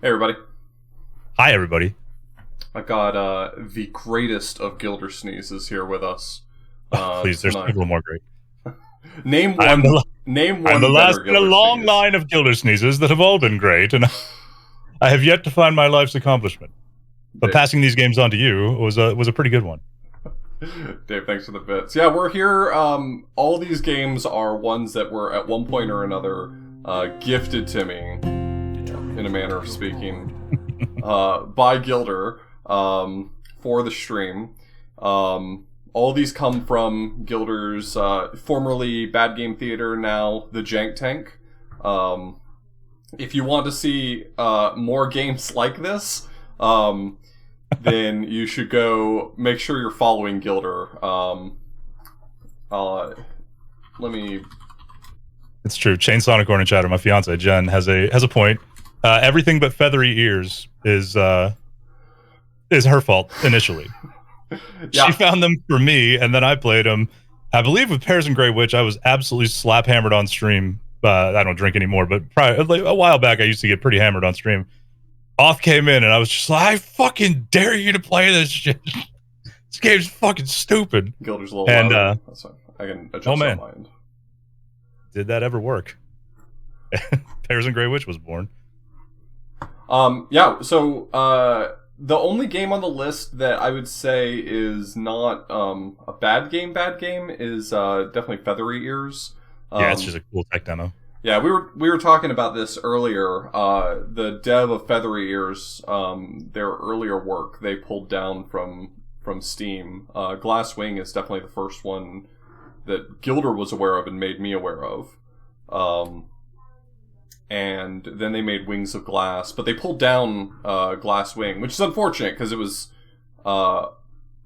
Hey everybody, Hi, everybody. I got the greatest of Gilder Sneezes here with us Oh, please, there's tonight. several more great. Name I'm one, the, name I'm the one last better in a Gilder long Sneeze. line of Gilder Sneezes that have all been great, and I have yet to find my life's accomplishment. But Dave, passing these games on to you was a pretty good one. Dave, thanks for the bits. Yeah, we're here. All these games are ones that were at one point or another gifted to me, in a manner of speaking, by Gilder for the stream. All these come from Gilder's formerly Bad Game Theater, now the Jank Tank. If you want to see more games like this, then you should go make sure you're following Gilder. Let me. It's true. Chainsaw Corner Chatter, my fiance Jen has a point. Everything but feathery ears is her fault initially. Yeah. She found them for me, and then I played them. I believe with Pears and Grey Witch, I was absolutely slap hammered on stream. I don't drink anymore, but like a while back, I used to get pretty hammered on stream. Off came in, and I was just like, I fucking dare you to play this shit. This game's fucking stupid. Gilder's a little And louder. That's fine. I can adjust man. on my end. Did that ever work? Pears and Grey Witch was born. Yeah, so the only game on the list that I would say is not a bad game is definitely Feathery Ears. Yeah, it's just a cool tech demo. Yeah, we were talking about this earlier. The dev of Feathery Ears, their earlier work they pulled down from Steam. Glasswing is definitely the first one that Gilder was aware of and made me aware of. And then they made Wings of Glass, but they pulled down Glasswing, which is unfortunate because it was a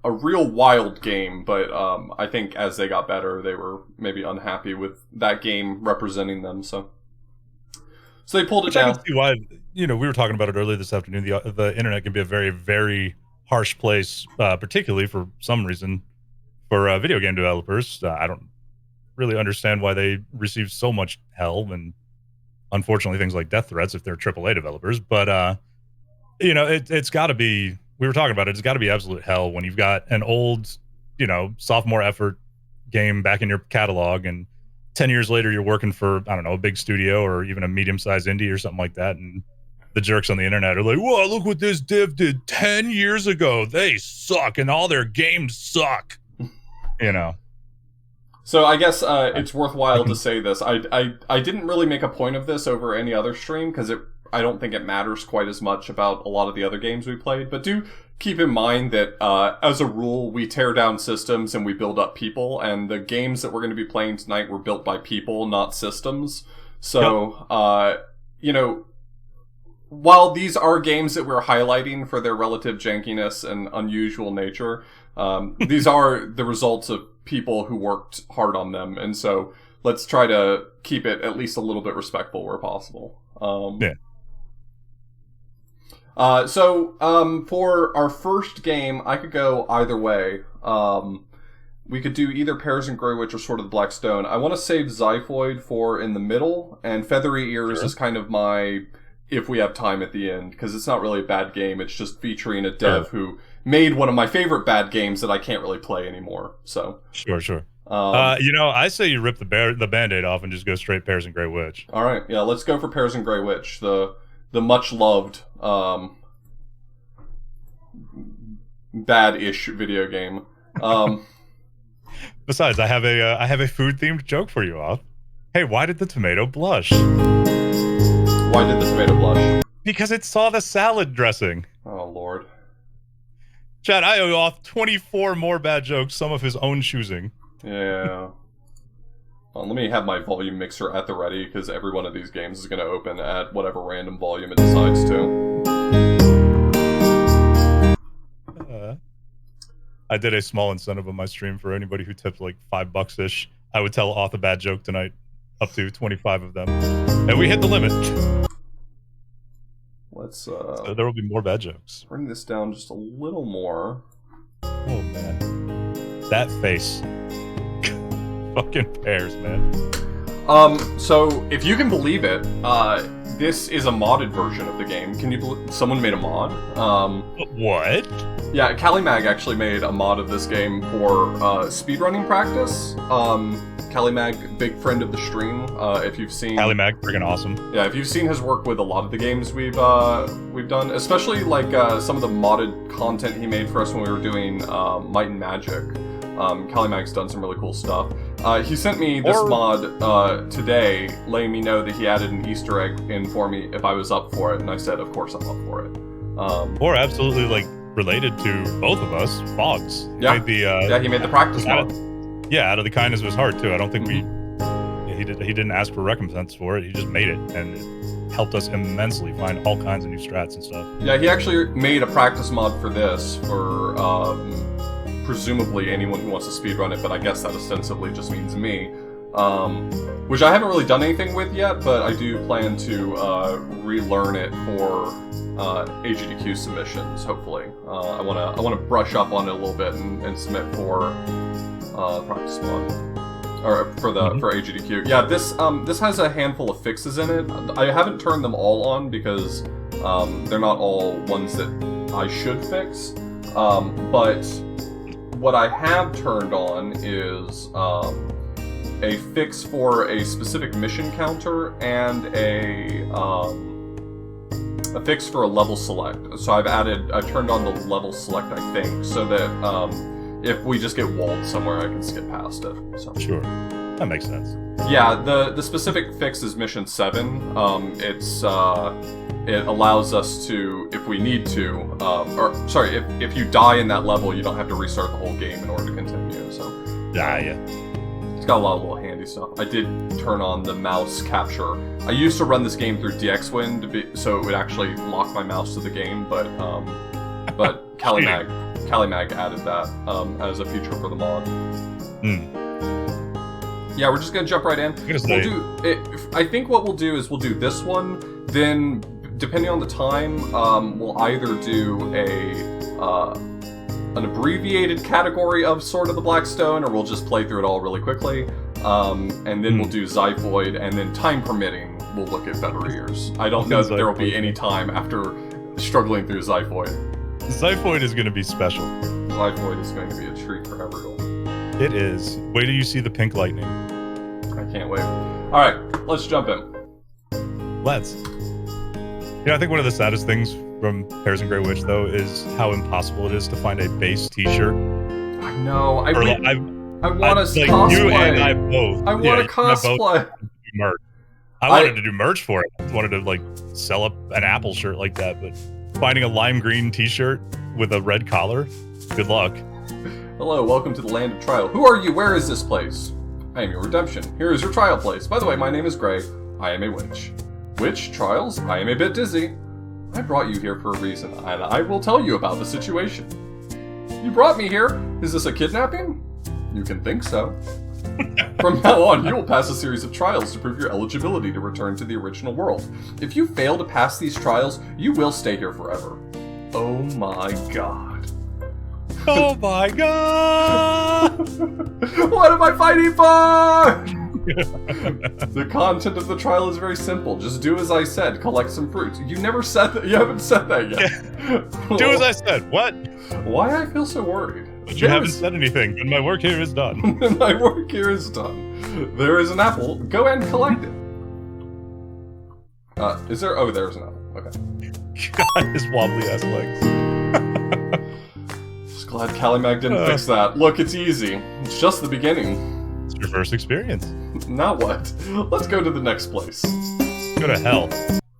real wild game. But I think as they got better, they were maybe unhappy with that game representing them. So they pulled it down. I can see why. We were talking about it earlier this afternoon. The internet can be a very, very harsh place, particularly for some reason for video game developers. I don't really understand why they receive so much hell and unfortunately things like death threats if they're AAA developers. But it's got to be. We were talking about it. It's got to be absolute hell when you've got an old, sophomore effort game back in your catalog, and 10 years later you're working for, I don't know, a big studio or even a medium-sized indie or something like that, and the jerks on the internet are like, "Whoa, look what this div did 10 years ago. They suck, and all their games suck." So I guess it's worthwhile to say this. I didn't really make a point of this over any other stream because I don't think it matters quite as much about a lot of the other games we played. But do keep in mind that as a rule, we tear down systems and we build up people. And the games that we're going to be playing tonight were built by people, not systems. So, while these are games that we're highlighting for their relative jankiness and unusual nature, these are the results of people who worked hard on them, and so let's try to keep it at least a little bit respectful where possible. For our first game, I could go either way. We could do either Pears and Grey Witch or Sword of the Black Stone. I want to save Xiphoid for in the middle, and Feathery Ears is kind of my if we have time at the end, because it's not really a bad game. It's just featuring a dev who made one of my favorite bad games that I can't really play anymore. So sure. I say you rip the Band-Aid off and just go straight Pears and Grey Witch. All right, yeah, let's go for Pears and Grey Witch, the much loved bad-ish video game. Besides, I have a food themed joke for you, Off. Hey, why did the tomato blush? Why did the tomato blush? Because it saw the salad dressing. Oh Lord. Chad, I owe Off 24 more bad jokes, some of his own choosing. Yeah. Well, let me have my volume mixer at the ready, because every one of these games is going to open at whatever random volume it decides to. I did a small incentive on my stream for anybody who tipped like $5-ish. I would tell Off a bad joke tonight, up to 25 of them. And we hit the limit. Let's so there will be more bad jokes. Bring this down just a little more. Oh man. That face. Fucking Pears, man. So if you can believe it, this is a modded version of the game. Can you believe someone made a mod? What? Yeah, CaliMag actually made a mod of this game for speedrunning practice. CaliMag, big friend of the stream. If you've seen CaliMag, freaking awesome. Yeah, if you've seen his work with a lot of the games we've done, especially like some of the modded content he made for us when we were doing Might and Magic. CaliMag's done some really cool stuff. He sent me this mod today, letting me know that he added an Easter egg in for me if I was up for it, and I said, of course I'm up for it. Or absolutely like related to both of us, Fogs. Yeah, he made the practice mod. Yeah, out of the kindness of his heart too. I don't think he didn't ask for recompense for it. He just made it, and it helped us immensely find all kinds of new strats and stuff. Yeah, he actually made a practice mod for this for presumably anyone who wants to speedrun it, but I guess that ostensibly just means me. Which I haven't really done anything with yet, but I do plan to relearn it for AGDQ submissions. Hopefully, I wanna brush up on it a little bit and submit for practice mod or for AGDQ. Yeah, this has a handful of fixes in it. I haven't turned them all on because they're not all ones that I should fix. But what I have turned on is a fix for a specific mission counter and a fix for a level select. So I've turned on the level select, I think, so that if we just get walled somewhere, I can skip past it. So. Sure, that makes sense. Yeah, the specific fix is mission 7. It allows us to, if we need to, if you die in that level, you don't have to restart the whole game in order to continue. So. Yeah. It's got a lot of little handy stuff. I did turn on the mouse capture. I used to run this game through DXWin so it would actually lock my mouse to the game, but CaliMag added that as a feature for the mod. Yeah, we're just gonna jump right in. I think what we'll do is we'll do this one, then depending on the time, we'll either do an abbreviated category of Sword of the Black Stone, or we'll just play through it all really quickly. And then we'll do Zyphoid, and then time permitting, we'll look at Better Ears. I don't know that there will be any time after struggling through Zyphoid. Zyphoid is going to be special. Zyphoid is going to be a treat for everyone. It is. Wait till you see the pink lightning. I can't wait. Alright, let's jump in. Let's. I think one of the saddest things from Hares and Grey Witch, though, is how impossible it is to find a base t-shirt. I know. I want to like, cosplay. You and I both. I want to cosplay. I wanted to do merch for it. I wanted to like sell up an Apple shirt like that, but finding a lime green t-shirt with a red collar, good luck. Hello, welcome to the land of trial. Who are you? Where is this place? I am your redemption. Here is your trial place. By the way, my name is Grey. I am a witch. Witch trials? I am a bit dizzy. I brought you here for a reason, and I will tell you about the situation. You brought me here. Is this a kidnapping? You can think so. From now on, you will pass a series of trials to prove your eligibility to return to the original world. If you fail to pass these trials, you will stay here forever. Oh my god. Oh my god! What am I fighting for? The content of the trial is very simple. Just do as I said. Collect some fruits. You never said that. You haven't said that yet. Yeah. Do as I said. What? Why I feel so worried? But you haven't said anything, and my work here is done. My work here is done. There is an apple. Go and collect it. Is there? Oh, there's an apple. Okay. God, his wobbly ass legs. Just glad CaliMag didn't fix that. Look, it's easy. It's just the beginning. It's your first experience. Now what? Let's go to the next place. Go to hell.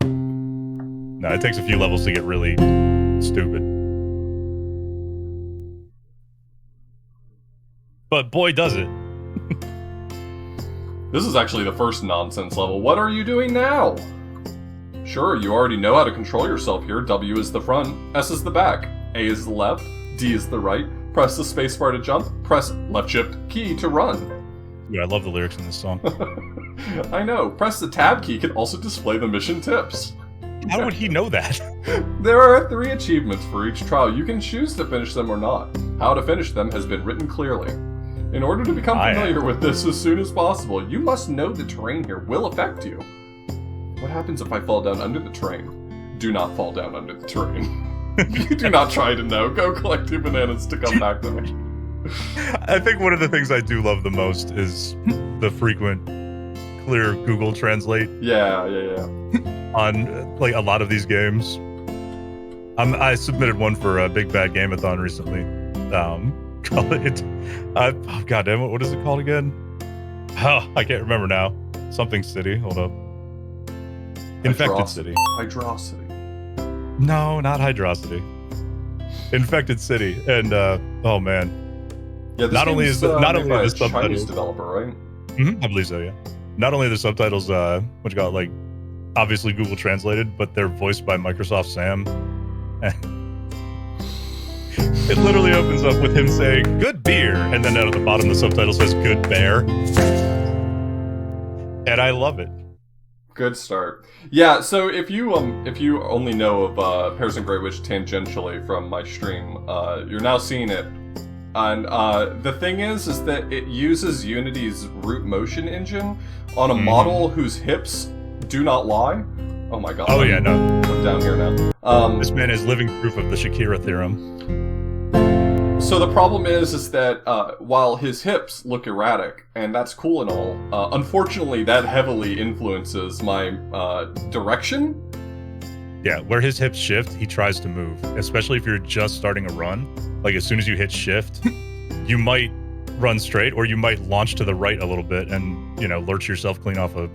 No, it takes a few levels to get really stupid. But boy, does it. This is actually the first nonsense level. What are you doing now? Sure, you already know how to control yourself here. W is the front, S is the back, A is the left, D is the right. Press the spacebar to jump, press left shift key to run. Dude, I love the lyrics in this song. I know. Press the tab key can also display the mission tips. How would he know that? There are 3 achievements for each trial. You can choose to finish them or not. How to finish them has been written clearly. In order to become familiar with this as soon as possible, you must know the terrain here will affect you. What happens if I fall down under the terrain? Do not fall down under the terrain. You do not try to know. Go collect 2 bananas to come back to me. I think one of the things I do love the most is the frequent clear Google Translate. Yeah. On like a lot of these games. I submitted one for a Big Bad Game-a-thon recently. Call it. Oh god damn it! What is it called again? Oh, I can't remember now. Something City. Hold up. Infected City. Hydrosity. No, not Hydrosity. Infected City, and oh man. Yeah, this not only is the subtitles Chinese developer, right? Mm-hmm, I believe so. Yeah. Not only are the subtitles, what you got, like obviously Google translated, but they're voiced by Microsoft Sam. It literally opens up with him saying "good beer," and then down at the bottom the subtitle says "good bear," and I love it. Good start. Yeah, so if you only know of Pears and Grey Witch tangentially from my stream, you're now seeing it. And the thing is that it uses Unity's root motion engine on a model whose hips do not lie. Oh my god. Oh yeah, no. I'm down here now. This man is living proof of the Shakira theorem. So the problem is that while his hips look erratic, and that's cool and all, unfortunately that heavily influences my direction. Yeah, where his hips shift, he tries to move, especially if you're just starting a run. Like as soon as you hit shift, you might run straight, or you might launch to the right a little bit and, lurch yourself clean off of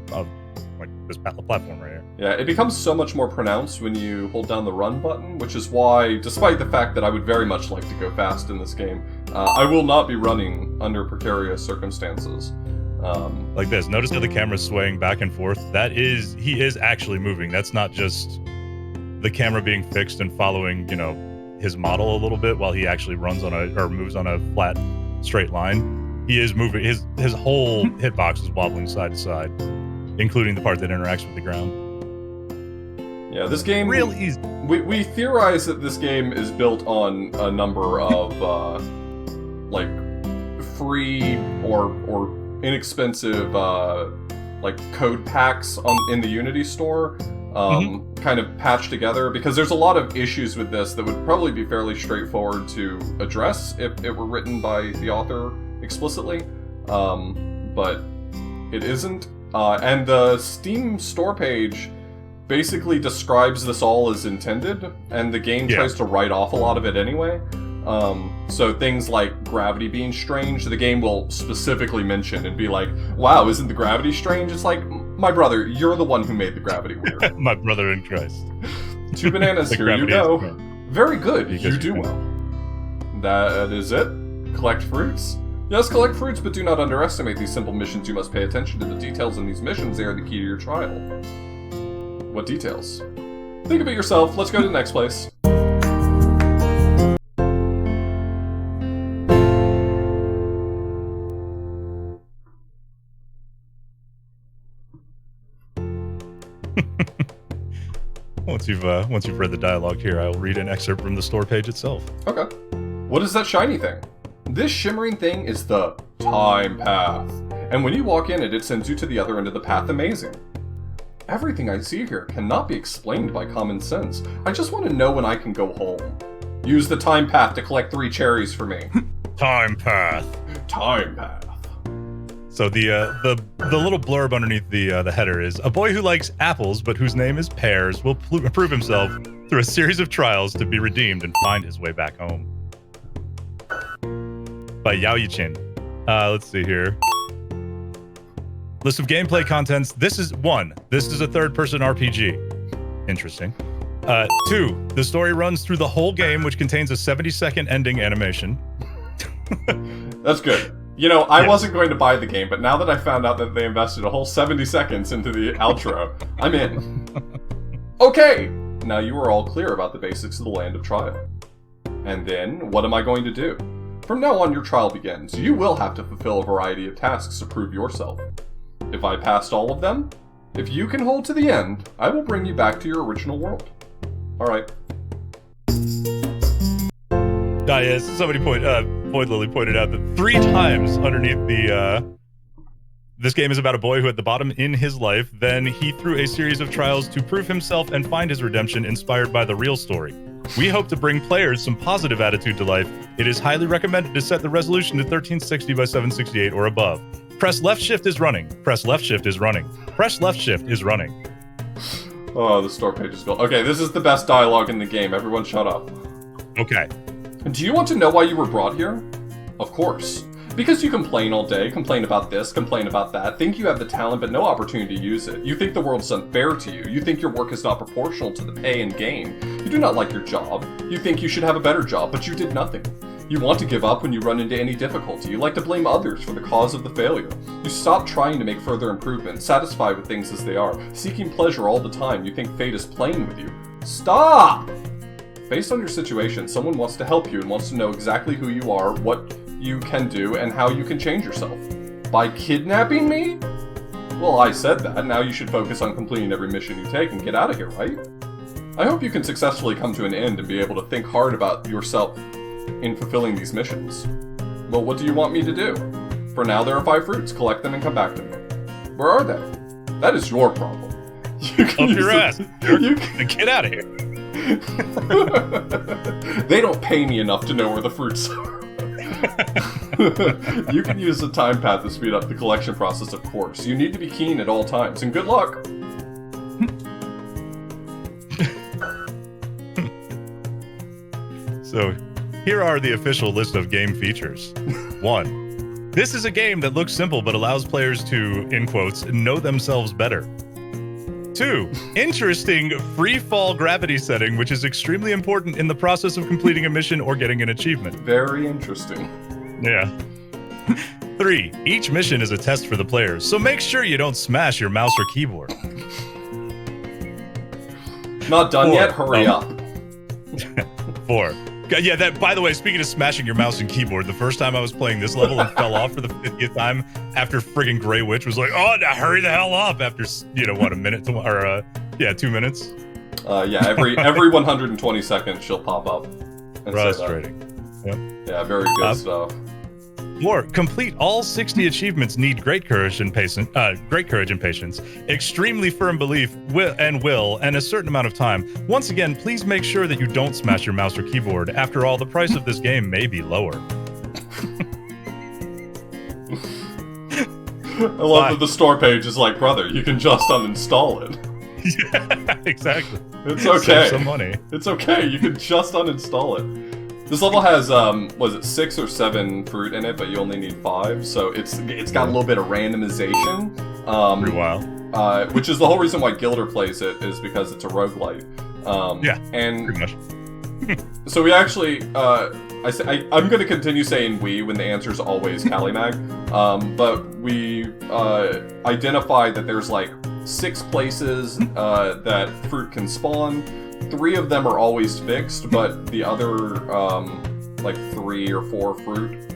like this platform right here. Yeah, it becomes so much more pronounced when you hold down the run button, which is why, despite the fact that I would very much like to go fast in this game, I will not be running under precarious circumstances. Like this. Notice how the camera's swaying back and forth? He is actually moving. That's not just the camera being fixed and following, his model a little bit while he actually moves on a flat, straight line. He is moving. His whole hitbox is wobbling side to side, including the part that interacts with the ground. Yeah, this game... Real easy. We theorize that this game is built on a number of, free or inexpensive, code packs in the Unity store, kind of patched together, because there's a lot of issues with this that would probably be fairly straightforward to address if it were written by the author explicitly, but it isn't. And the Steam store page basically describes this all as intended, and the game tries to write off a lot of it anyway. So things like gravity being strange, the game will specifically mention and be like, wow, isn't the gravity strange? It's like, my brother, you're the one who made the gravity weird. My brother in Christ. 2 bananas, here you go. Very good, you do well. That is it. Collect fruits. Yes, collect fruits, but do not underestimate these simple missions. You must pay attention to the details in these missions. They are the key to your trial. What details? Think of it yourself. Let's go to the next place. Once you've read the dialogue here, I will read an excerpt from the store page itself. Okay. What is that shiny thing? This shimmering thing is the time path. And when you walk in it sends you to the other end of the path. Amazing. Everything I see here cannot be explained by common sense. I just want to know when I can go home. Use the time path to collect 3 cherries for me. Time path. Time path. So the little blurb underneath the header is, a boy who likes apples but whose name is Pears will prove himself through a series of trials to be redeemed and find his way back home. By Yao Yichin. Let's see here. List of gameplay contents. This is a third-person RPG. Interesting. 2, the story runs through the whole game, which contains a 70-second ending animation. That's good. I wasn't going to buy the game, but now that I found out that they invested a whole 70 seconds into the outro, I'm in. Okay! Now you are all clear about the basics of the Land of Trial. And then, what am I going to do? From now on, your trial begins. You will have to fulfill a variety of tasks to prove yourself. If I passed all of them, if you can hold to the end, I will bring you back to your original world. Alright. Yes, somebody Void Lily pointed out that 3 times underneath the this game is about a boy who at the bottom in his life, then he through a series of trials to prove himself and find his redemption inspired by the real story. We hope to bring players some positive attitude to life. It is highly recommended to set the resolution to 1360 by 768 or above. Press left shift is running. Press left shift is running. Press left shift is running. Oh, the store page is full. Okay, this is the best dialogue in the game. Everyone shut up. Okay. Do you want to know why you were brought here? Of course. Because you complain all day, complain about this, complain about that, think you have the talent but no opportunity to use it. You think the world is unfair to you. You think your work is not proportional to the pay and gain. You do not like your job. You think you should have a better job, but you did nothing. You want to give up when you run into any difficulty. You like to blame others for the cause of the failure. You stop trying to make further improvements, satisfied with things as they are, seeking pleasure all the time. You think fate is playing with you. Stop! Based on your situation, someone wants to help you and wants to know exactly who you are, what you can do, and how you can change yourself. By kidnapping me? Well, I said that. Now you should focus on completing every mission you take and get out of here, right? I hope you can successfully come to an end and be able to think hard about yourself in fulfilling these missions. Well, what do you want me to do? For now, there are 5 fruits. Collect them and come back to me. Where are they? That is your problem. You can up your ass. You can get out of here. They don't pay me enough to know where the fruits are. You can use the time path to speed up the collection process, of course. You need to be keen at all times, and good luck! So, here are the official list of game features. 1. This is a game that looks simple but allows players to, in quotes, know themselves better. 2. Interesting free-fall gravity setting, which is extremely important in the process of completing a mission or getting an achievement. Very interesting. Yeah. 3. Each mission is a test for the players, so make sure you don't smash your mouse or keyboard. Not done 4. yet? Hurry up. 4. Yeah, that, by the way, speaking of smashing your mouse and keyboard, the first time I was playing this level and fell off for the 50th time after friggin' Grey Witch was like, oh, now hurry the hell up after, a minute to, or, 2 minutes. Yeah, every 120 seconds she'll pop up. And frustrating. Yep. Yeah, very good stuff. 4. Complete all 60 achievements need great courage and patience. Extremely firm belief, will, and a certain amount of time. Once again, please make sure that you don't smash your mouse or keyboard. After all, the price of this game may be lower. I love that the store page is like, brother, you can just uninstall it. Yeah, exactly. It's okay. Save some money. It's okay. You can just uninstall it. This level has, was it 6 or 7 fruit in it, but you only need 5, so it's got a little bit of randomization. Pretty wild. Which is the whole reason why Gilder plays it, is because it's a roguelite. Yeah, and pretty much. So we actually, I'm going to continue saying we when the answer is always Calimag, but we identified that there's like 6 places that fruit can spawn. 3 of them are always fixed, but the other, like 3 or 4 fruit,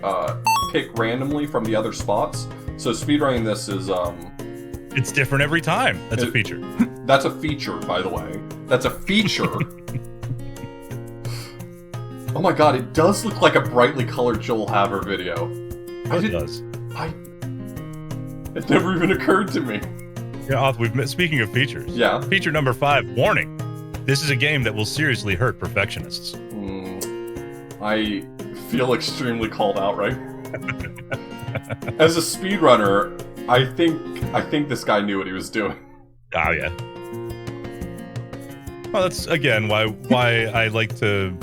pick randomly from the other spots. So speedrunning this is, it's different every time. That's a feature. That's a feature, by the way. That's a feature. Oh my god, it does look like a brightly colored Joel Haver video. It does. It never even occurred to me. Yeah, speaking of features. Yeah. Feature number 5, warning. This is a game that will seriously hurt perfectionists. I feel extremely called out, right? As a speedrunner, I think this guy knew what he was doing. Oh yeah. Well, that's again why I like to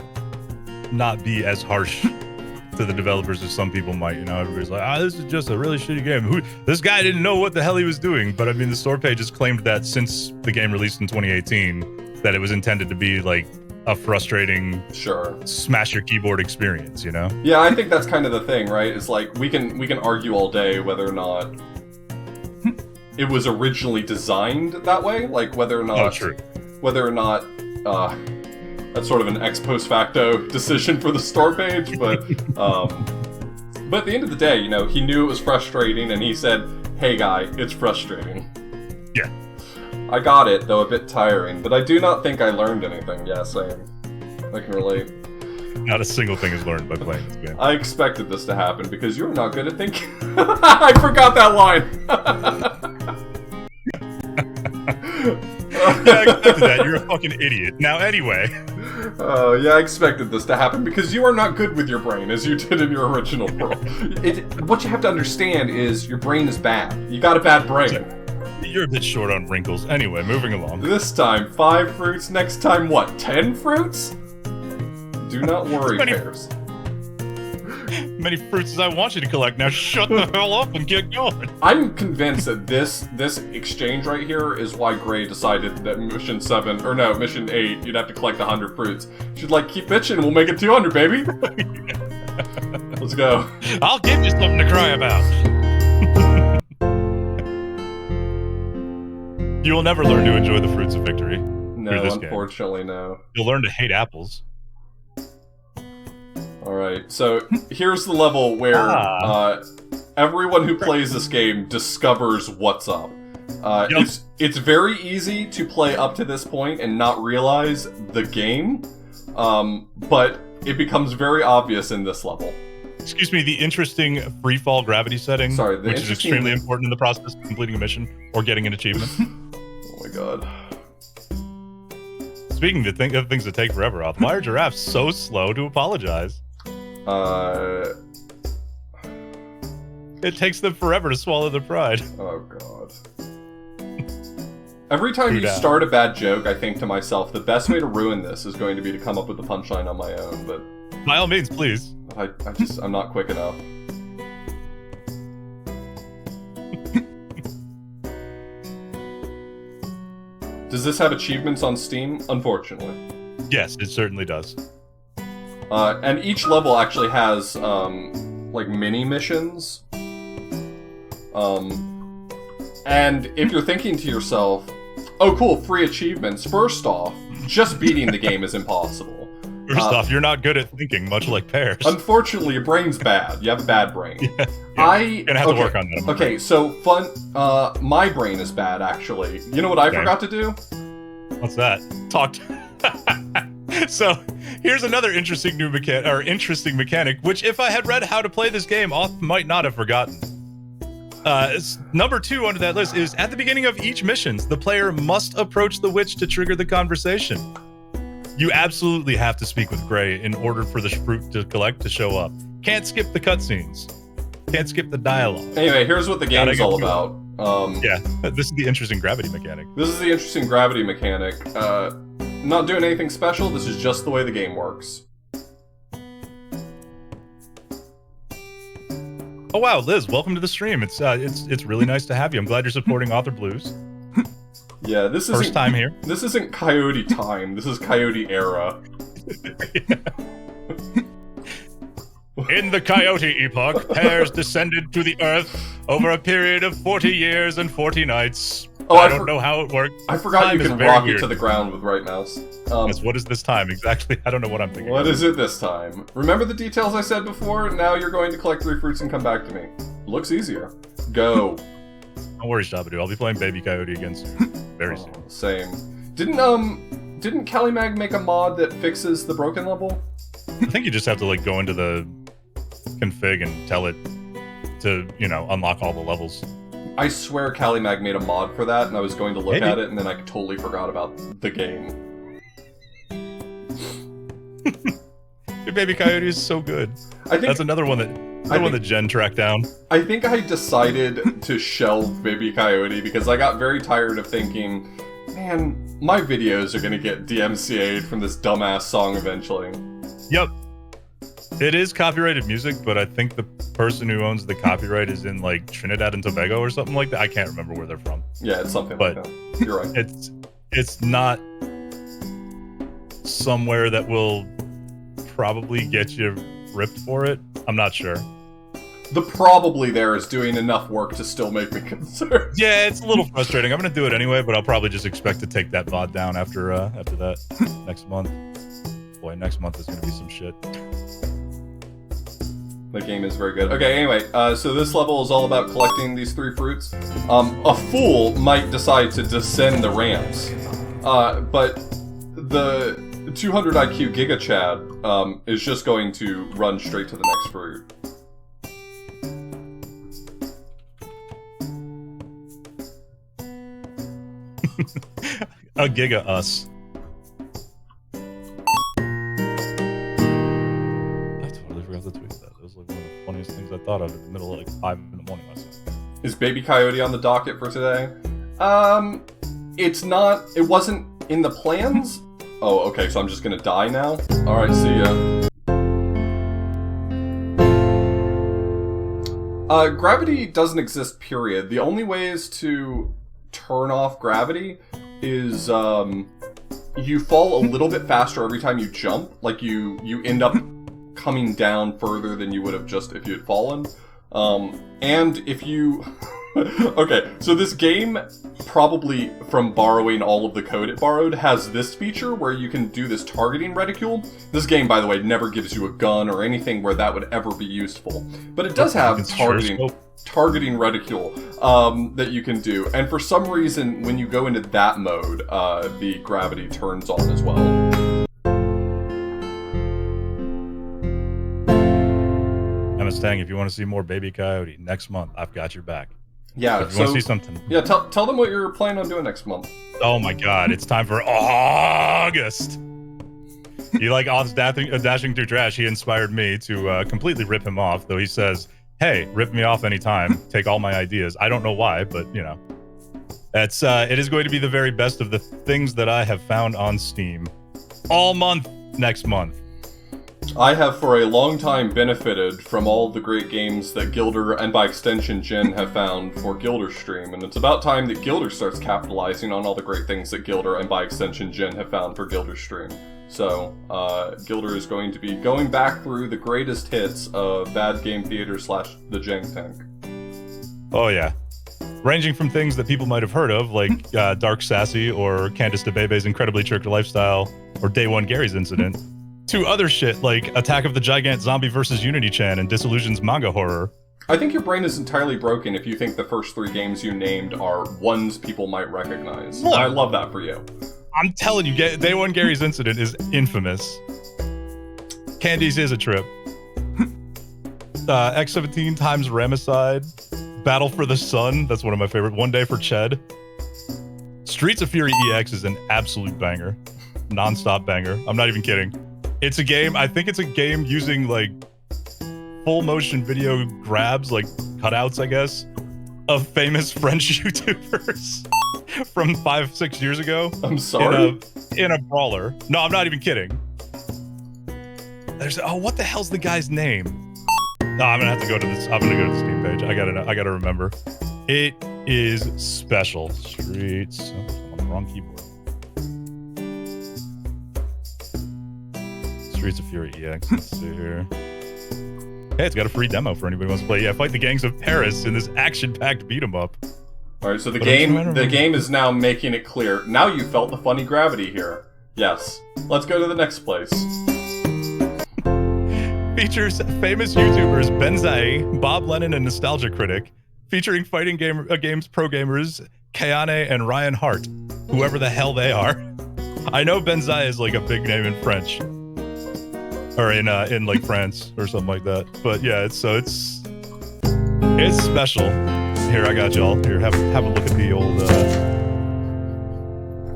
not be as harsh to the developers as some people might. Everybody's like, this is just a really shitty game. This guy didn't know what the hell he was doing. But I mean, the store page has claimed that since the game released in 2018. That it was intended to be like a frustrating smash your keyboard experience, Yeah, I think that's kind of the thing, right? It's like we can argue all day whether or not it was originally designed that way, like whether or not that's sort of an ex post facto decision for the store page, but at the end of the day, he knew it was frustrating and he said, "Hey guy, it's frustrating." Yeah. I got it, though a bit tiring, but I do not think I learned anything. Yeah, same. I can relate. Not a single thing is learned by playing this game. I expected this to happen because you're not good at thinking. I forgot that line. Yeah, I expected that. You're a fucking idiot. Now, anyway. Yeah, I expected this to happen because you are not good with your brain as you did in your original world. What you have to understand is your brain is bad. You got a bad brain. You're a bit short on wrinkles. Anyway, moving along. This time, 5 fruits. Next time, what, 10 fruits? Do not worry, pears. Many fruits as I want you to collect. Now shut the hell up and get going. I'm convinced that this exchange right here is why Gray decided that mission 8, you'd have to collect 100 fruits. She'd like, keep bitching, we'll make it 200, baby. Let's go. I'll give you something to cry about. You will never learn to enjoy the fruits of victory. No, unfortunately, no. You'll learn to hate apples. Alright, so here's the level where everyone who plays this game discovers what's up. It's very easy to play up to this point and not realize the game, but it becomes very obvious in this level. Excuse me, the interesting free-fall gravity setting, which is extremely important in the process of completing a mission or getting an achievement. Oh my god. Speaking of things that take forever, why are giraffes so slow to apologize? It takes them forever to swallow their pride. Oh god. Every time you start a bad joke, I think to myself, the best way to ruin this is going to be to come up with the punchline on my own, but... By all means, please. I'm not quick enough. Does this have achievements on Steam? Unfortunately. Yes, it certainly does. And each level actually has, like, mini missions. And if you're thinking to yourself, oh cool, free achievements, first off, just beating the game is impossible. First off, you're not good at thinking, much like pears. Unfortunately, your brain's bad. You have a bad brain. Yeah. You're gonna have to work on that. Okay, so my brain is bad, actually. You know what I forgot to do? What's that? Talk to... So, here's another interesting mechanic, which if I had read how to play this game, I might not have forgotten. Number 2 under that list is, at the beginning of each mission, the player must approach the witch to trigger the conversation. You absolutely have to speak with Gray in order for the fruit to collect to show up. Can't skip the cutscenes. Can't skip the dialogue. Anyway, here's what the game is all about. Yeah, this is the interesting gravity mechanic. This is the interesting gravity mechanic. Not doing anything special, this is just the way the game works. Oh wow, Liz, welcome to the stream. It's really nice to have you. I'm glad you're supporting Author Blues. Yeah, this is first time here. This isn't Coyote time. This is Coyote era. In the Coyote epoch, pears descended to the earth over a period of 40 years and 40 nights. Oh, I don't know how it worked. I forgot you can rock it to the ground with right mouse. Yes, what is this time exactly? I don't know what I'm thinking. What is it this time? Remember the details I said before? Now you're going to collect 3 fruits and come back to me. Looks easier. Go. Don't worry, Shabadoo. I'll be playing Baby Coyote again soon. Very soon. Same. Didn't CaliMag make a mod that fixes the broken level? I think you just have to like go into the config and tell it to, unlock all the levels. I swear CaliMag made a mod for that, and I was going to look at it, and then I totally forgot about the game. Your Baby Coyote is so good. That's another one that Jen tracked down. I think I decided to shelve Baby Coyote because I got very tired of thinking, man, my videos are gonna get DMCA'd from this dumbass song eventually. Yep. It is copyrighted music, but I think the person who owns the copyright is in like Trinidad and Tobago or something like that. I can't remember where they're from. Yeah, it's something like that. You're right. It's not somewhere that will probably get you ripped for it. I'm not sure. The probably there is doing enough work to still make me concerned. Yeah, it's a little frustrating. I'm gonna do it anyway, but I'll probably just expect to take that VOD down after that next month. Boy, next month is gonna be some shit. The game is very good. Okay, anyway, so this level is all about collecting these 3 fruits. A fool might decide to descend the ramps, but 200 IQ Giga Chad is just going to run straight to the next fruit. A Giga Us. I totally forgot to tweet that. That was like one of the funniest things I thought of in the middle of like 5 in the morning last night. Is Baby Coyote on the docket for today? It's not. It wasn't in the plans. Oh, okay. So I'm just gonna die now. All right. See ya. Gravity doesn't exist. Period. The only ways to turn off gravity is you fall a little bit faster every time you jump. Like you end up coming down further than you would have just if you had fallen. And if you... Okay, so this game, probably from borrowing all of the code it borrowed, has this feature where you can do this targeting reticule. This game, by the way, never gives you a gun or anything where that would ever be useful. But it does have targeting reticule that you can do. And for some reason, when you go into that mode, the gravity turns on as well. Emma Stang, if you want to see more Baby Coyote next month, I've got your back. Yeah, if you want to see something. Yeah, tell them what you're planning on doing next month. Oh my god, it's time for August. You like Oz dashing through trash, he inspired me to completely rip him off, though he says, hey, rip me off anytime, take all my ideas. I don't know why, but you know. It is going to be the very best of the things that I have found on Steam. All month next month. I have for a long time benefited from all the great games that Gilder, and by extension Jen, have found for Gilder Stream, and it's about time that Gilder starts capitalizing on all the great things that Gilder, and by extension Jen, have found for Gilder Stream. So, Gilder is going to be going back through the greatest hits of Bad Game Theater / the Jank Tank. Oh yeah. Ranging from things that people might have heard of, like Dark Sassy, or Candice DeBebe's Incredibly Tricked Lifestyle, or Day One Gary's Incident, to other shit like Attack of the Gigant Zombie vs. Unity-chan and Disillusion's manga horror. I think your brain is entirely broken if you think the first 3 games you named are ones people might recognize. Look, I love that for you. I'm telling you, Day One Gary's Incident is infamous. Candy's is a trip. X-17 times Ramicide. Battle for the Sun, that's one of my favorite. One Day for Ched. Streets of Fury EX is an absolute banger. Non-stop banger. I'm not even kidding. It's a game, I think it's a game using like full motion video grabs, like cutouts, I guess, of famous French YouTubers from 5-6 years ago. I'm sorry? In a brawler. No, I'm not even kidding. What the hell's the guy's name? No, I'm gonna have to go to this. I'm gonna go to the Steam page. I gotta remember. It is special. Streets. Oh, on the wrong keyboard. Streets of Fury EX. Let's see here. Hey, it's got a free demo for anybody who wants to play. Yeah, fight the gangs of Paris in this action-packed beat 'em up. All right, so the game is now making it clear. Now you felt the funny gravity here. Yes. Let's go to the next place. Features famous YouTubers Benzae, Bob Lennon, and Nostalgia Critic, featuring fighting games pro gamers Kayane and Ryan Hart, whoever the hell they are. I know Benzae is like a big name in French, or in like France or something like that. But yeah, it's special. Here, I got y'all. Here, have a look at the old.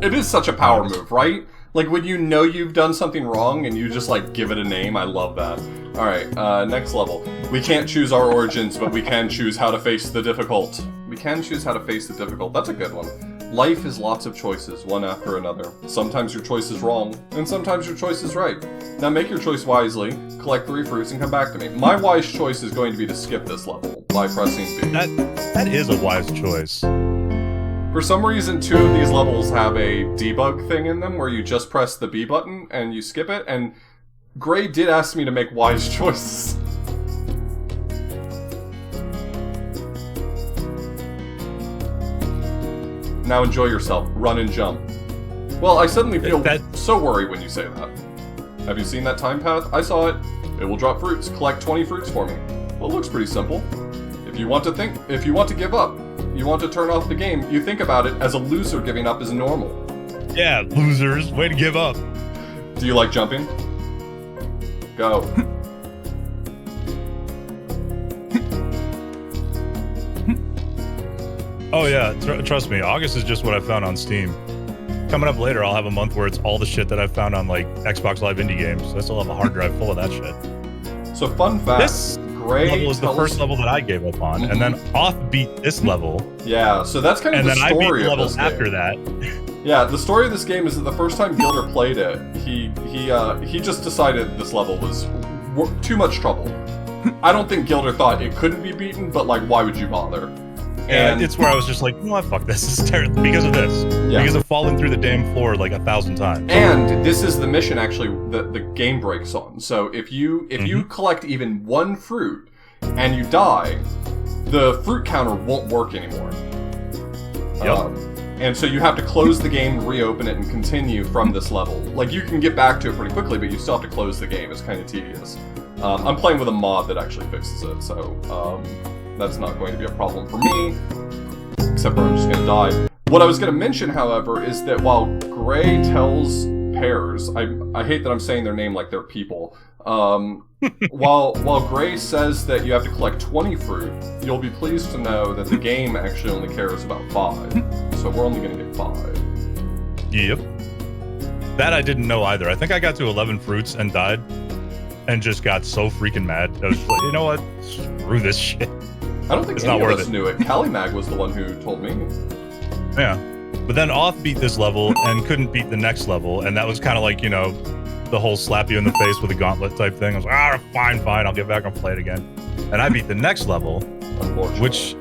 It is such a power move, right? Like when you know you've done something wrong and you just like give it a name. I love that. All right, next level. We can't choose our origins, but we can choose how to face the difficult. We can choose how to face the difficult. That's a good one. Life is lots of choices, one after another. Sometimes your choice is wrong, and sometimes your choice is right. Now make your choice wisely, collect 3 fruits, and come back to me. My wise choice is going to be to skip this level by pressing B. That is a wise choice. For some reason, 2 of these levels have a debug thing in them where you just press the B button and you skip it, and Gray did ask me to make wise choices. Now enjoy yourself. Run and jump. Well, I suddenly feel so worried when you say that. Have you seen that time path? I saw it. It will drop fruits. Collect 20 fruits for me. Well, it looks pretty simple. If you want to give up, you want to turn off the game, you think about it as a loser giving up is normal. Yeah, losers. Way to give up. Do you like jumping? Go. Oh yeah, trust me, August is just what I found on Steam. Coming up later, I'll have a month where it's all the shit that I've found on like Xbox Live Indie games. So I still have a hard drive full of that shit. So fun fact, this level is the first level that I gave up on, and then Off beat this level. Yeah, so that's kind of the story of this game. And then I beat the level after that. Yeah, the story of this game is that the first time Gilder played it, he just decided this level was too much trouble. I don't think Gilder thought it couldn't be beaten, but like, why would you bother? And it's where I was just like, you know what, fuck this. This is terrible because of this. Yeah. Because of falling through the damn floor like 1,000 times. And this is the mission actually that the game breaks on. So if you collect even one fruit and you die, the fruit counter won't work anymore. Yep. And so you have to close the game, reopen it, and continue from this level. Like, you can get back to it pretty quickly, but you still have to close the game. It's kind of tedious. I'm playing with a mod that actually fixes it, so that's not going to be a problem for me, except for I'm just going to die. What I was going to mention, however, is that while Gray tells Pears, I hate that I'm saying their name like they're people, while Gray says that you have to collect 20 fruit, you'll be pleased to know that the game actually only cares about 5, so we're only going to get 5. Yep. That I didn't know either. I think I got to 11 fruits and died, and just got so freaking mad. I was like, you know what? Screw this shit. I don't think any of us knew it. Calimag was the one who told me. Yeah. But then Off beat this level and couldn't beat the next level, and that was kind of like, you know, the whole slap you in the face with a gauntlet type thing. I was like, fine, I'll get back and play it again. And I beat the next level, which,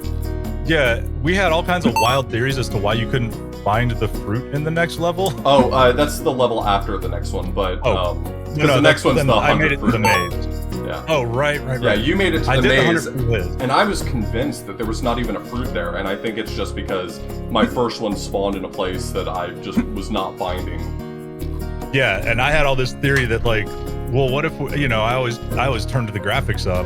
yeah, we had all kinds of wild theories as to why you couldn't find the fruit in the next level. Oh, that's the level after the next one, but because the next one's the 100 I made it to the maze. Yeah. Oh, right. Yeah, you made it to the maze, the and I was convinced that there was not even a fruit there, and I think it's just because my first one spawned in a place that I just was not finding. Yeah, and I had all this theory that, like, well, what if, you know, I always turned the graphics up.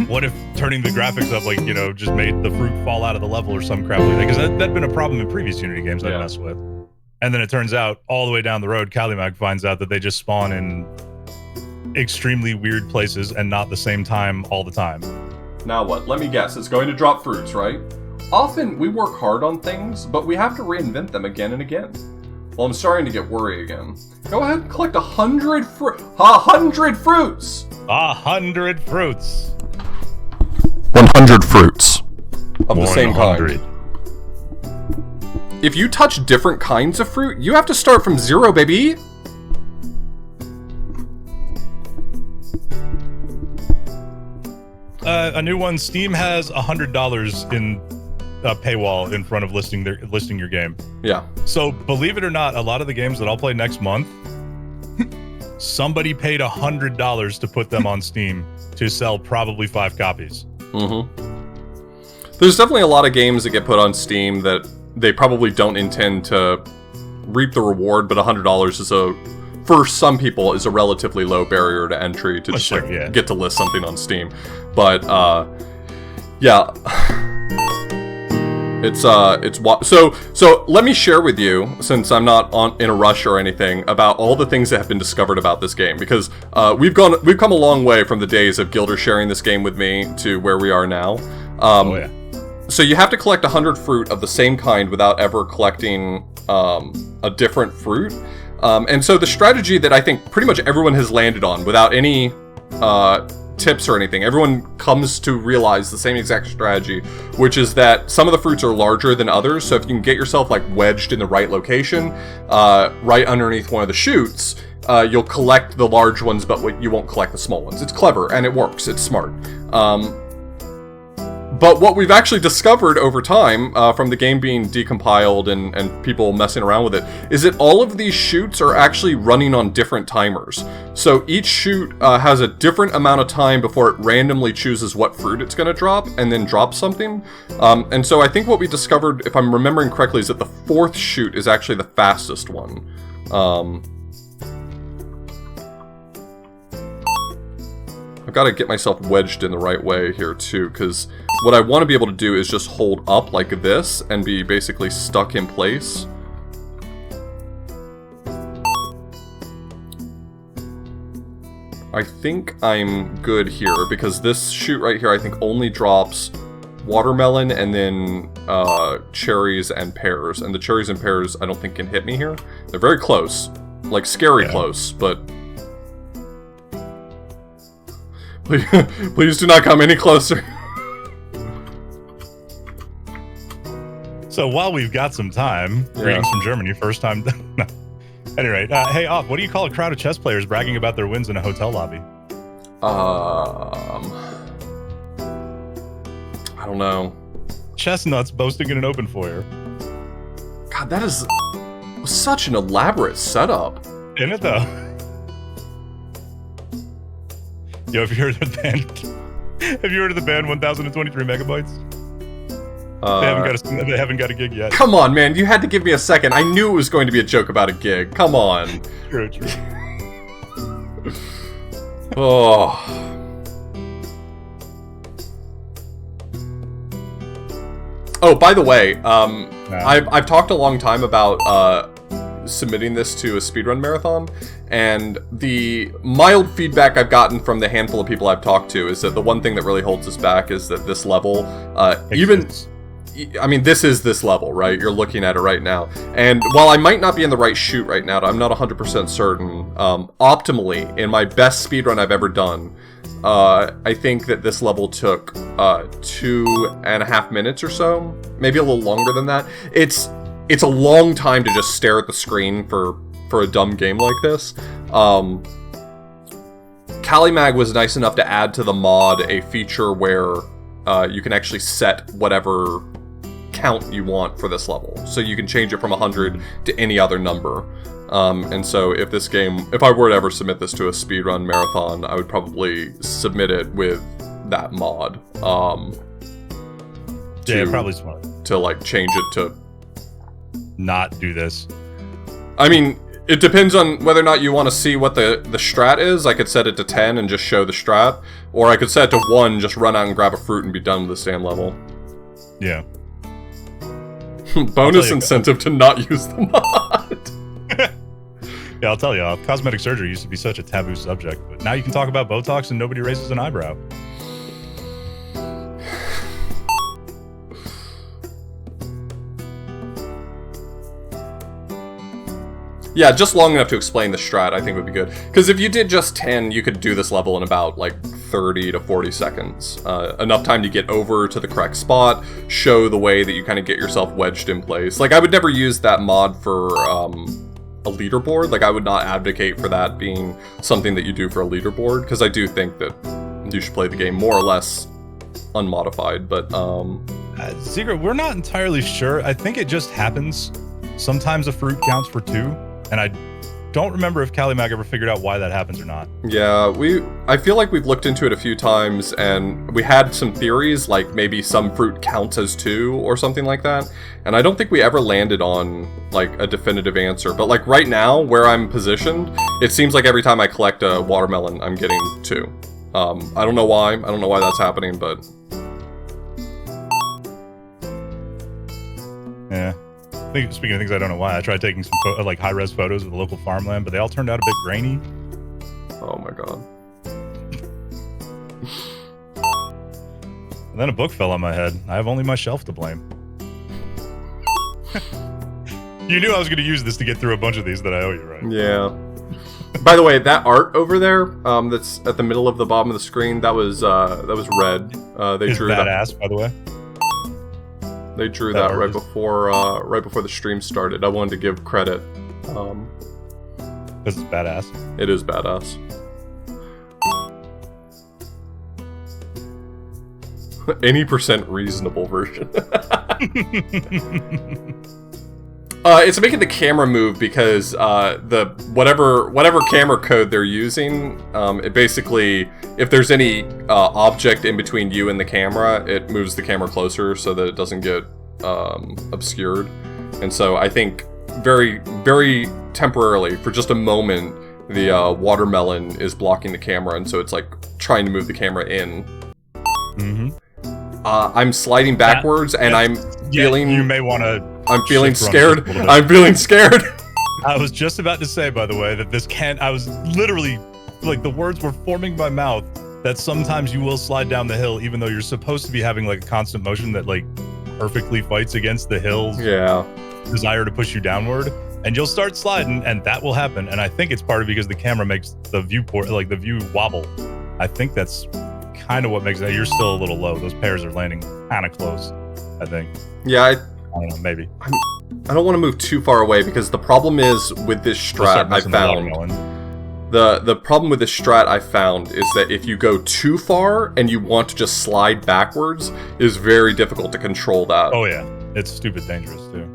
What if turning the graphics up, like, you know, just made the fruit fall out of the level or some crap like that? Because that'd been a problem in previous Unity games I'd messed with. And then it turns out, all the way down the road, Calimag finds out that they just spawn in extremely weird places and not the same time all the time. Now what? Let me guess. It's going to drop fruits, right? Often we work hard on things, but we have to reinvent them again and again. Well, I'm starting to get worried again. Go ahead and collect 100 fruits. 100 fruits! 100 fruits. 100 fruits. Of the same 100. kind. If you touch different kinds of fruit, you have to start from 0, baby! A new one. Steam has $100 in a paywall in front of listing your game. Yeah. So believe it or not, a lot of the games that I'll play next month, somebody paid $100 to put them on Steam to sell probably 5 copies. Mm-hmm. There's definitely a lot of games that get put on Steam that they probably don't intend to reap the reward, but $100 is for some people, is a relatively low barrier to entry to just get to list something on Steam. But yeah, so let me share with you, since I'm not in a rush or anything, about all the things that have been discovered about this game, because we've come a long way from the days of Gilder sharing this game with me to where we are now. So you have to collect 100 fruit of the same kind without ever collecting a different fruit. And so the strategy that I think pretty much everyone has landed on without any tips or anything, everyone comes to realize the same exact strategy, which is that some of the fruits are larger than others. So if you can get yourself like wedged in the right location, right underneath one of the chutes, you'll collect the large ones, but you won't collect the small ones. It's clever and it works. It's smart. But what we've actually discovered over time, from the game being decompiled and people messing around with it, is that all of these chutes are actually running on different timers. So each chute has a different amount of time before it randomly chooses what fruit it's going to drop, and then drops something. And so I think what we discovered, if I'm remembering correctly, is that the 4th chute is actually the fastest one. I've got to get myself wedged in the right way here too, because what I want to be able to do is just hold up like this and be basically stuck in place. I think I'm good here, because this chute right here I think only drops watermelon and then cherries and pears. And the cherries and pears I don't think can hit me here. They're very close. Like, scary close, but... Please do not come any closer. So while we've got some time, greetings from Germany, first time... No. Anyway, hey, Off, what do you call a crowd of chess players bragging about their wins in a hotel lobby? I don't know. Chestnuts boasting in an open foyer. God, that is such an elaborate setup. Isn't it, though? Yo, have you heard of the band? Have you heard of the band 1023 Megabytes? They haven't got a gig yet. Come on, man. You had to give me a second. I knew it was going to be a joke about a gig. Come on. True. Oh. Oh, by the way, I've talked a long time about submitting this to a speedrun marathon, and the mild feedback I've gotten from the handful of people I've talked to is that the one thing that really holds us back is that this level, I mean, this is this level, right? You're looking at it right now. And while I might not be in the right chute right now, I'm not 100% certain, optimally, in my best speedrun I've ever done, I think that this level took 2.5 minutes or so. Maybe a little longer than that. It's a long time to just stare at the screen for a dumb game like this. Calimag was nice enough to add to the mod a feature where you can actually set whatever count you want for this level. So you can change it from 100 to any other number. And so if I were to ever submit this to a speedrun marathon, I would probably submit it with that mod. Yeah, probably smart. To, like, change it to... Not do this. I mean, it depends on whether or not you want to see what the strat is. I could set it to 10 and just show the strat. Or I could set it to 1, just run out and grab a fruit and be done with the stand level. Yeah. Bonus incentive to not use the mod. Yeah, I'll tell you, cosmetic surgery used to be such a taboo subject, but now you can talk about Botox and nobody raises an eyebrow. Yeah, just long enough to explain the strat, I think would be good. Because if you did just 10, you could do this level in about, like, 30 to 40 seconds. Enough time to get over to the correct spot, show the way that you kind of get yourself wedged in place. Like, I would never use that mod for a leaderboard. Like, I would not advocate for that being something that you do for a leaderboard, because I do think that you should play the game more or less unmodified, but, Secret, we're not entirely sure. I think it just happens. Sometimes a fruit counts for 2. And I don't remember if Calimag ever figured out why that happens or not. Yeah, I feel like we've looked into it a few times, and we had some theories, like maybe some fruit counts as 2 or something like that. And I don't think we ever landed on, like, a definitive answer. But, like, right now, where I'm positioned, it seems like every time I collect a watermelon, I'm getting 2. I don't know why. I don't know why that's happening, but... Yeah. Speaking of things I don't know why, I tried taking some like high-res photos of the local farmland, but they all turned out a bit grainy. Oh my god. And then a book fell on my head. I have only my shelf to blame. You knew I was going to use this to get through a bunch of these that I owe you, right? Yeah. By the way, that art over there, that's at the middle of the bottom of the screen, that was red. They drew badass, by the way. They drew that right before the stream started. I wanted to give credit. Because it's badass. It is badass. Any % reasonable version. It's making the camera move because the whatever camera code they're using, it basically, if there's any object in between you and the camera, it moves the camera closer so that it doesn't get obscured. And so I think very, very temporarily, for just a moment, the watermelon is blocking the camera, and so it's like trying to move the camera in. Mm-hmm. I'm sliding backwards, and I'm feeling. You may want to. I'm feeling scared. I'm feeling scared. I was just about to say, by the way, that this can't. I was literally like the words were forming in my mouth that sometimes you will slide down the hill, even though you're supposed to be having like a constant motion that like perfectly fights against the hill's desire to push you downward. And you'll start sliding, and that will happen. And I think it's partly because the camera makes the viewport, like the view wobble. I think that's kind of what makes that. You're still a little low. Those pairs are landing kind of close, I think. Yeah, I don't know, maybe. I don't want to move too far away because the problem is with this strat I found. The problem with this strat I found is that if you go too far and you want to just slide backwards, is very difficult to control that. Oh yeah, it's stupid dangerous too.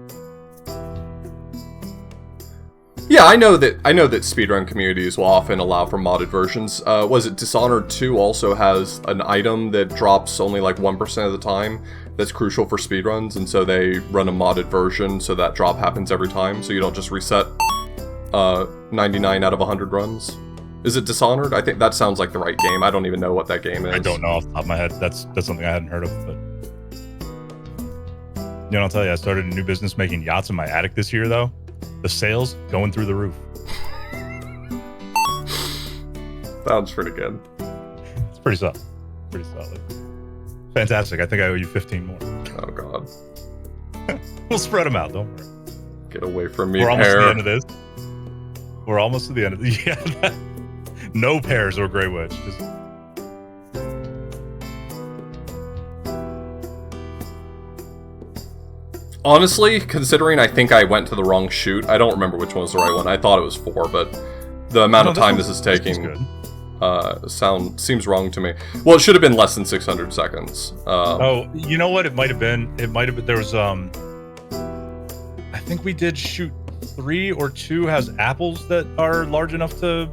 Yeah, I know that speedrun communities will often allow for modded versions. Was it Dishonored 2 also has an item that drops only like 1% of the time that's crucial for speedruns, and so they run a modded version so that drop happens every time, so you don't just reset 99 out of 100 runs. Is it Dishonored? I think that sounds like the right game. I don't even know what that game is. I don't know off the top of my head. That's something I hadn't heard of. But you know, I'll tell you, I started a new business making yachts in my attic this year, though. The sales going through the roof. Sounds pretty good. It's pretty solid. Pretty solid. Fantastic. I think I owe you 15 more. Oh god. We'll spread them out. Don't worry. Get away from me, We're almost pair. to the end of this. We're almost to the end of this. Yeah. No pairs or Grey Witch. Just... Honestly, considering I think I went to the wrong shoot, I don't remember which one was the right one. I thought it was 4, but the amount of time this is taking seems wrong to me. Well, it should have been less than 600 seconds. Oh, you know what? It might have been. There was I think we did shoot 3 or 2 has apples that are large enough to,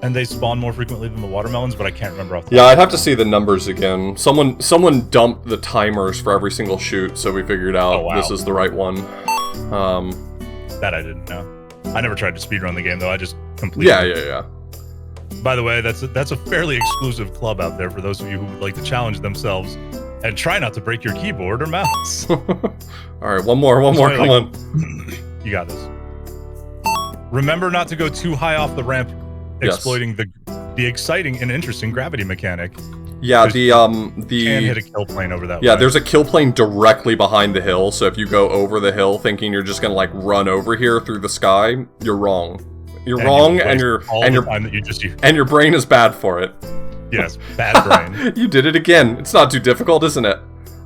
and they spawn more frequently than the watermelons, but I can't remember off the Yeah, I'd have to see the numbers again. Someone dumped the timers for every single shoot, so we figured out this is the right one. That I didn't know. I never tried to speedrun the game, though. I just completed it. Yeah. By the way, that's a fairly exclusive club out there for those of you who would like to challenge themselves and try not to break your keyboard or mouse. Alright, one more, come on. You got this. Remember not to go too high off the ramp, exploiting the exciting and interesting gravity mechanic. Yeah, you can hit a kill plane over that way. Yeah, there's a kill plane directly behind the hill, so if you go over the hill thinking you're just gonna like run over here through the sky, you're wrong. You're wrong, and your brain is bad for it. Yes, bad brain. You did it again. It's not too difficult, isn't it?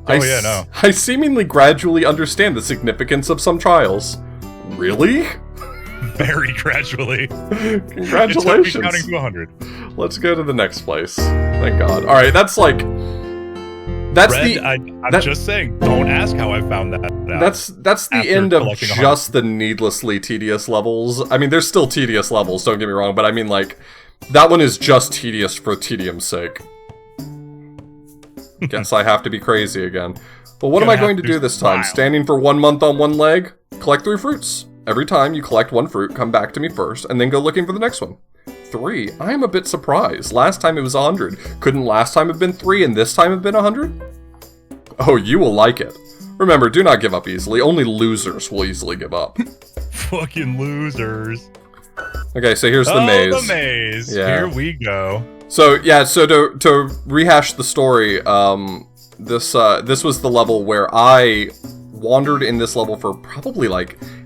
No. I seemingly gradually understand the significance of some trials. Really? Very gradually. Congratulations. It's counting to 100. Let's go to the next place. Thank God. All right, that's like. I'm just saying. Don't ask how I found that out. That's the end of just the needlessly tedious levels. I mean, there's still tedious levels. Don't get me wrong, but I mean, like, that one is just tedious for tedium's sake. Guess I have to be crazy again. But what am I going to do this time? Standing for 1 month on one leg? Collect 3 fruits. Every time you collect 1 fruit, come back to me first, and then go looking for the next one. 3. I am a bit surprised. Last time it was 100. Couldn't last time have been 3 and this time have been 100? Oh, you will like it. Remember, do not give up easily. Only losers will easily give up. Fucking losers. Okay, so here's the maze. The maze. Yeah. Here we go. So, yeah, so to rehash the story, this was the level where I wandered in this level for probably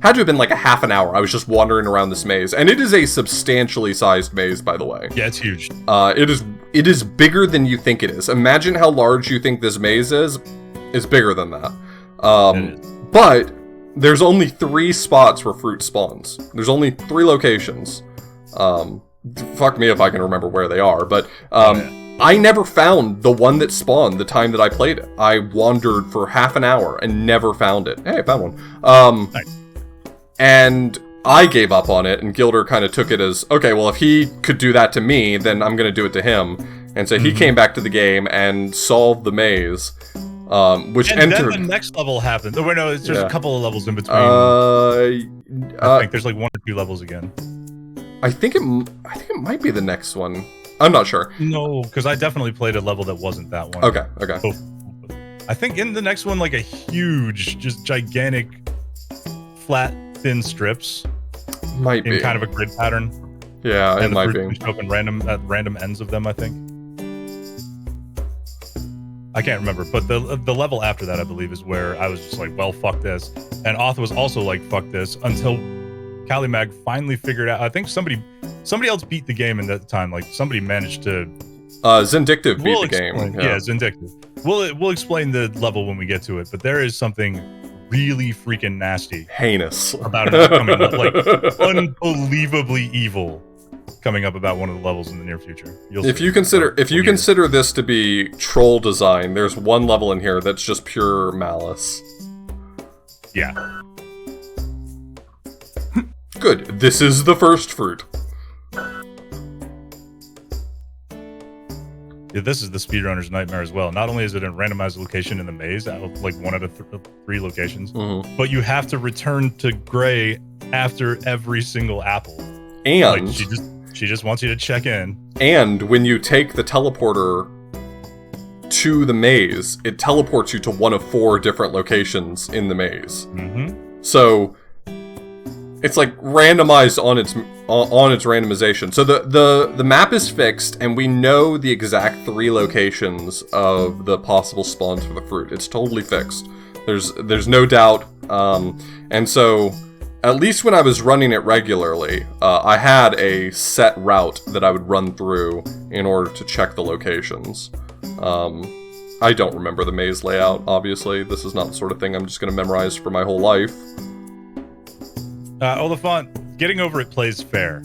had to have been like a half an hour. I was just wandering around this maze, and it is a substantially sized maze, by the way. Yeah, it's huge. It is bigger than you think it is. Imagine how large you think this maze is. It's bigger than that. But there's only 3 spots where fruit spawns. There's only 3 locations. Fuck me if I can remember where they are, but I never found the one that spawned the time that I played it. I wandered for half an hour and never found it. Hey, I found one. Nice. And I gave up on it, and Gilder kind of took it as, okay, well, if he could do that to me, then I'm going to do it to him. And so he came back to the game and solved the maze, which and entered... then the next level happened. Oh, wait, no, there's a couple of levels in between. I think there's like 1 or 2 levels again. I think it might be the next one. I'm not sure. No, because I definitely played a level that wasn't that one. Okay. So, I think in the next one, like a huge, just gigantic, flat, thin strips. Might be. In kind of a grid pattern. Yeah, it And the might fruits be. can show up in random ends of them, I think. I can't remember, but the level after that, I believe, is where I was just like, well, fuck this. And Oth was also like, fuck this, until Calimag finally figured out. I think somebody else beat the game in that time. Like, somebody managed to... Zindictive beat the game. Yeah, Zindictive. We'll explain the level when we get to it, but there is something really freaking nasty, heinous about an upcoming, like, unbelievably evil coming up about one of the levels in the near future. If you consider this to be troll design, there's one level in here that's just pure malice. Yeah. Good. This is the first fruit. Yeah, this is the speedrunner's nightmare as well. Not only is it a randomized location in the maze, out of like one out of 3 locations, but you have to return to Gray after every single apple. And like, she just wants you to check in. And when you take the teleporter to the maze, it teleports you to one of 4 different locations in the maze. So it's like randomized on its randomization. So the map is fixed, and we know the exact 3 locations of the possible spawns for the fruit. It's totally fixed. There's no doubt. And so, at least when I was running it regularly, I had a set route that I would run through in order to check the locations. I don't remember the maze layout, obviously. This is not the sort of thing I'm just going to memorize for my whole life. Oliphant, getting over it plays fair.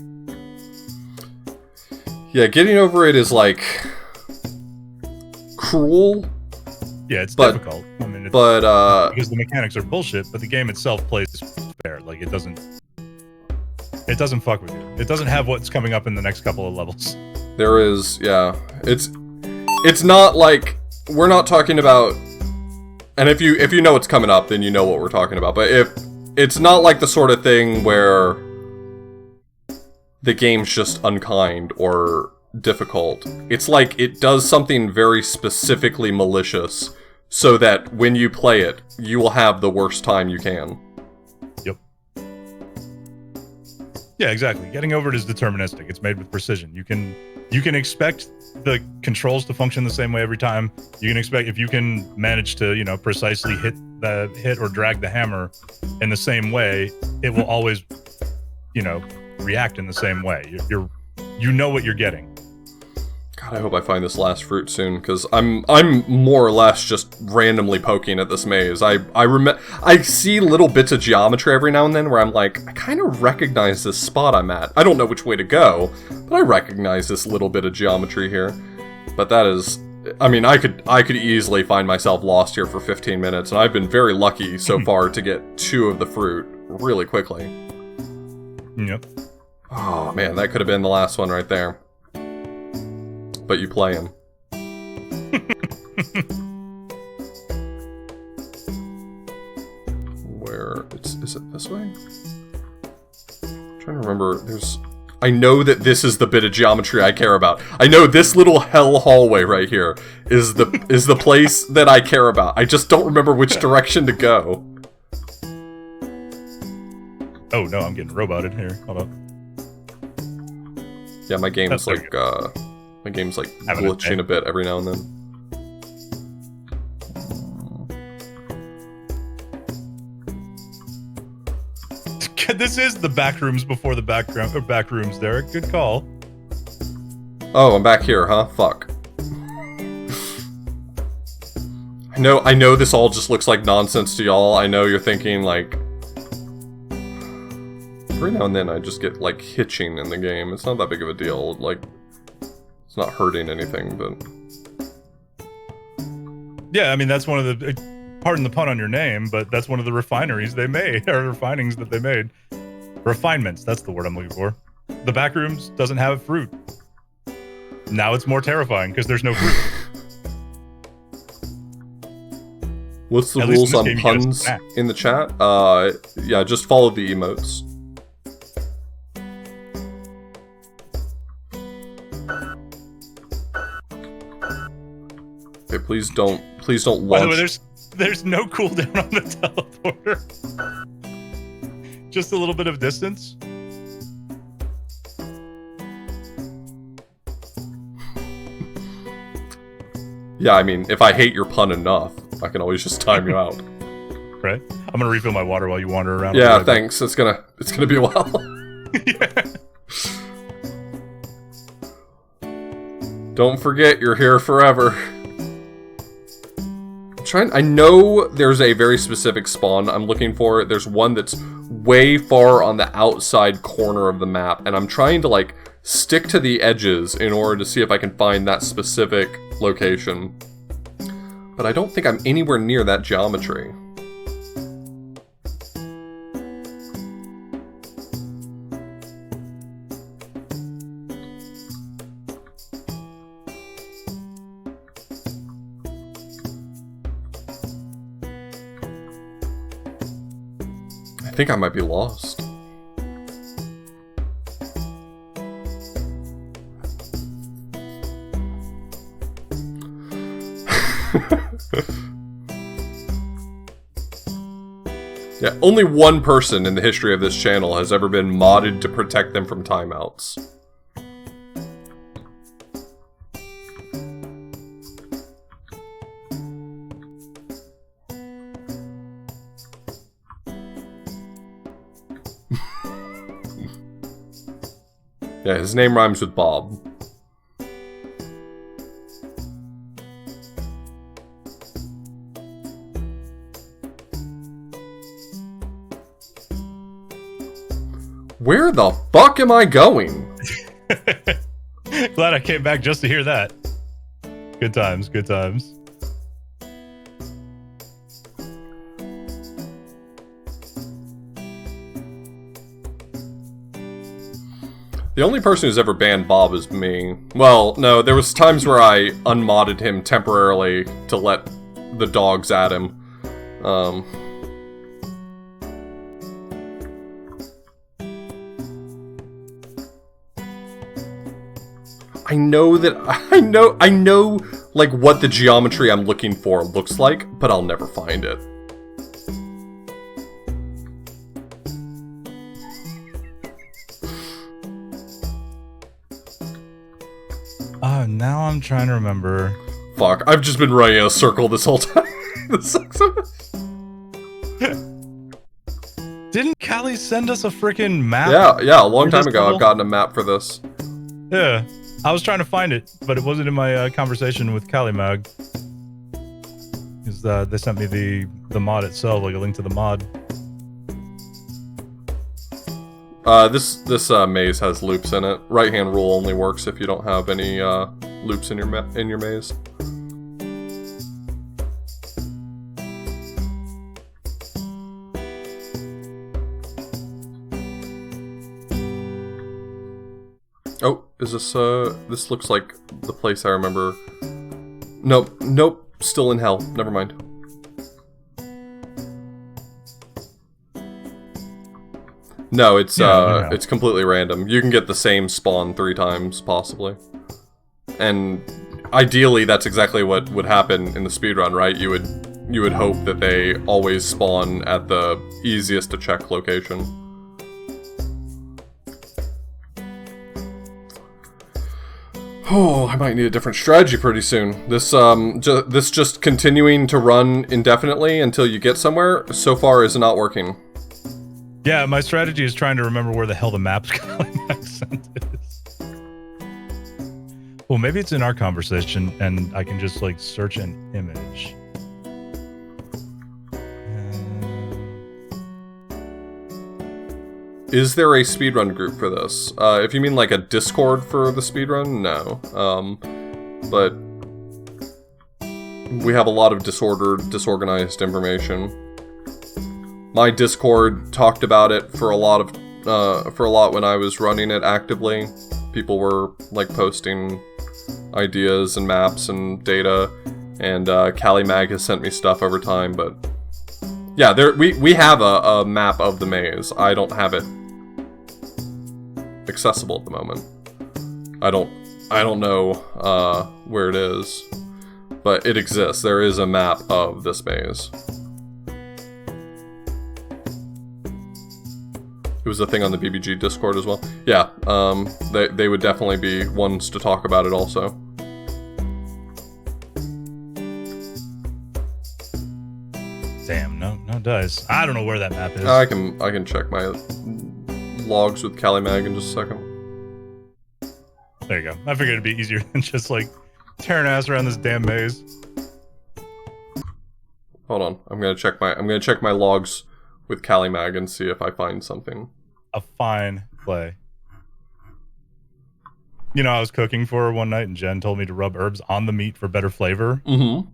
Yeah, getting over it is, like, cruel. Yeah, it's difficult. I mean, because the mechanics are bullshit, but the game itself plays fair. Like, it doesn't fuck with you. It doesn't have what's coming up in the next couple of levels. There is, yeah. It's not like, we're not talking about, and if you know what's coming up, then you know what we're talking about. But if it's not like the sort of thing where the game's just unkind or difficult. It's like it does something very specifically malicious so that when you play it, you will have the worst time you can. Yep. Yeah, exactly. Getting over it is deterministic. It's made with precision. You can expect the controls to function the same way every time. You can expect, if you can manage to, precisely hit or drag the hammer in the same way, it will always, react in the same way. You know what you're getting. God, I hope I find this last fruit soon, because I'm more or less just randomly poking at this maze. I see little bits of geometry every now and then where I'm like, I kind of recognize this spot I'm at. I don't know which way to go, but I recognize this little bit of geometry here. But that is, I mean, I could easily find myself lost here for 15 minutes, and I've been very lucky so far to get 2 of the fruit really quickly. Yep. Oh man, that could have been the last one right there. But you play him. Where is it this way? I'm trying to remember. I know that this is the bit of geometry I care about. I know this little hell hallway right here is the place that I care about. I just don't remember which direction to go. Oh no, I'm getting roboted here. Hold up. Yeah, my game's glitching a bit every now and then. This is the back rooms before the back rooms, Derek. Good call. Oh, I'm back here, huh? Fuck. I know this all just looks like nonsense to y'all. I know you're thinking, like... Every now and then I just get, like, hitching in the game. It's not that big of a deal. Like, it's not hurting anything, but... Yeah, I mean, that's one of the... Pardon the pun on your name, but that's one of the refineries they made, or refinings that they made. Refinements, that's the word I'm looking for. The back rooms doesn't have fruit. Now it's more terrifying, because there's no fruit. What's the rules on puns in the chat? Yeah, just follow the emotes. Okay, please don't launch. By the way, there's no cooldown on the teleporter. Just a little bit of distance. Yeah, I mean, if I hate your pun enough, I can always just time you out. Right? I'm gonna refill my water while you wander around. Yeah, thanks. It's gonna be a while. Yeah. Don't forget, you're here forever. I know there's a very specific spawn I'm looking for. There's one that's way far on the outside corner of the map, and I'm trying to, like, stick to the edges in order to see if I can find that specific location. But I don't think I'm anywhere near that geometry. I think I might be lost. Yeah, only one person in the history of this channel has ever been modded to protect them from timeouts. Yeah, his name rhymes with Bob. Where the fuck am I going? Glad I came back just to hear that. Good times, good times. The only person who's ever banned Bob is me. Well, no, there was times where I unmodded him temporarily to let the dogs at him. I know, like, what the geometry I'm looking for looks like, but I'll never find it. Now I'm trying to remember. Fuck, I've just been running in a circle this whole time. This sucks so much. Didn't Callie send us a freaking map? Yeah, a long time ago I've gotten a map for this. Yeah, I was trying to find it, but it wasn't in my conversation with Callie Mag. Because they sent me the mod itself, like a link to the mod. This maze has loops in it. Right-hand rule only works if you don't have any loops in your maze. Oh, is this this looks like the place I remember. Nope, still in hell. Never mind. No, it's it's completely random. You can get the same spawn 3 times, possibly. And ideally, that's exactly what would happen in the speedrun, right? You would hope that they always spawn at the easiest to check location. Oh, I might need a different strategy pretty soon. This this just continuing to run indefinitely until you get somewhere, so far is not working. Yeah, my strategy is trying to remember where the hell the map's accent is. Well, maybe it's in our conversation, and I can just, like, search an image. Is there a speedrun group for this? If you mean, like, a Discord for the speedrun, no. But we have a lot of disorganized information. My Discord talked about it for a lot when I was running it actively. People were, like, posting ideas and maps and data, and Callie Mag has sent me stuff over time, but yeah, we have a map of the maze. I don't have it accessible at the moment. I don't know where it is, but it exists. There is a map of this maze. It was a thing on the BBG Discord as well. Yeah, they would definitely be ones to talk about it also. dice. I don't know where that map is. I can check my logs with Calimag in just a second. There you go. I figured it'd be easier than just like tearing ass around this damn maze. Hold on. I'm gonna check my logs with Calimag and see if I find something. A fine play. You know, I was cooking for her one night and Jen told me to rub herbs on the meat for better flavor. Mm-hmm.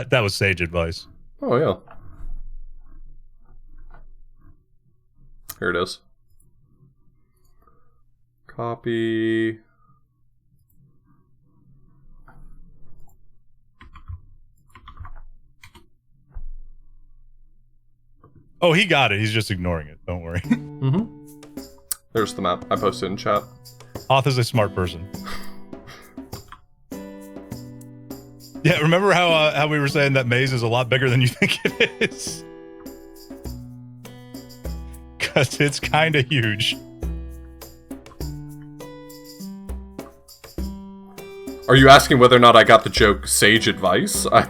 That was sage advice. Oh, yeah. Here it is. Copy. Oh, he got it. He's just ignoring it. Don't worry. Mm-hmm. There's the map. I posted in chat. Hoth is a smart person. Yeah, remember how we were saying that maze is a lot bigger than you think it is? Because it's kind of huge. Are you asking whether or not I got the joke sage advice? Yeah,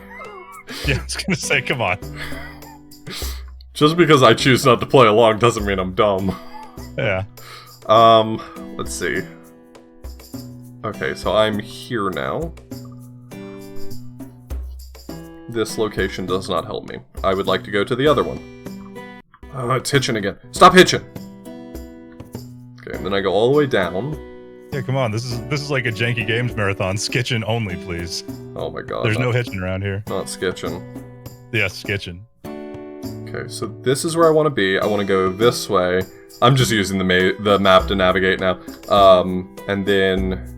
I was going to say, come on. Just because I choose not to play along doesn't mean I'm dumb. Yeah. Let's see. Okay, so I'm here now. This location does not help me. I would like to go to the other one. It's hitching again. Stop hitching! Okay, and then I go all the way down. Yeah, come on. This is like a janky games marathon. Skitching only, please. Oh my god. There's no hitching around here. Not skitching. Yeah, skitching. Okay, so this is where I want to be. I want to go this way. I'm just using the map to navigate now. And then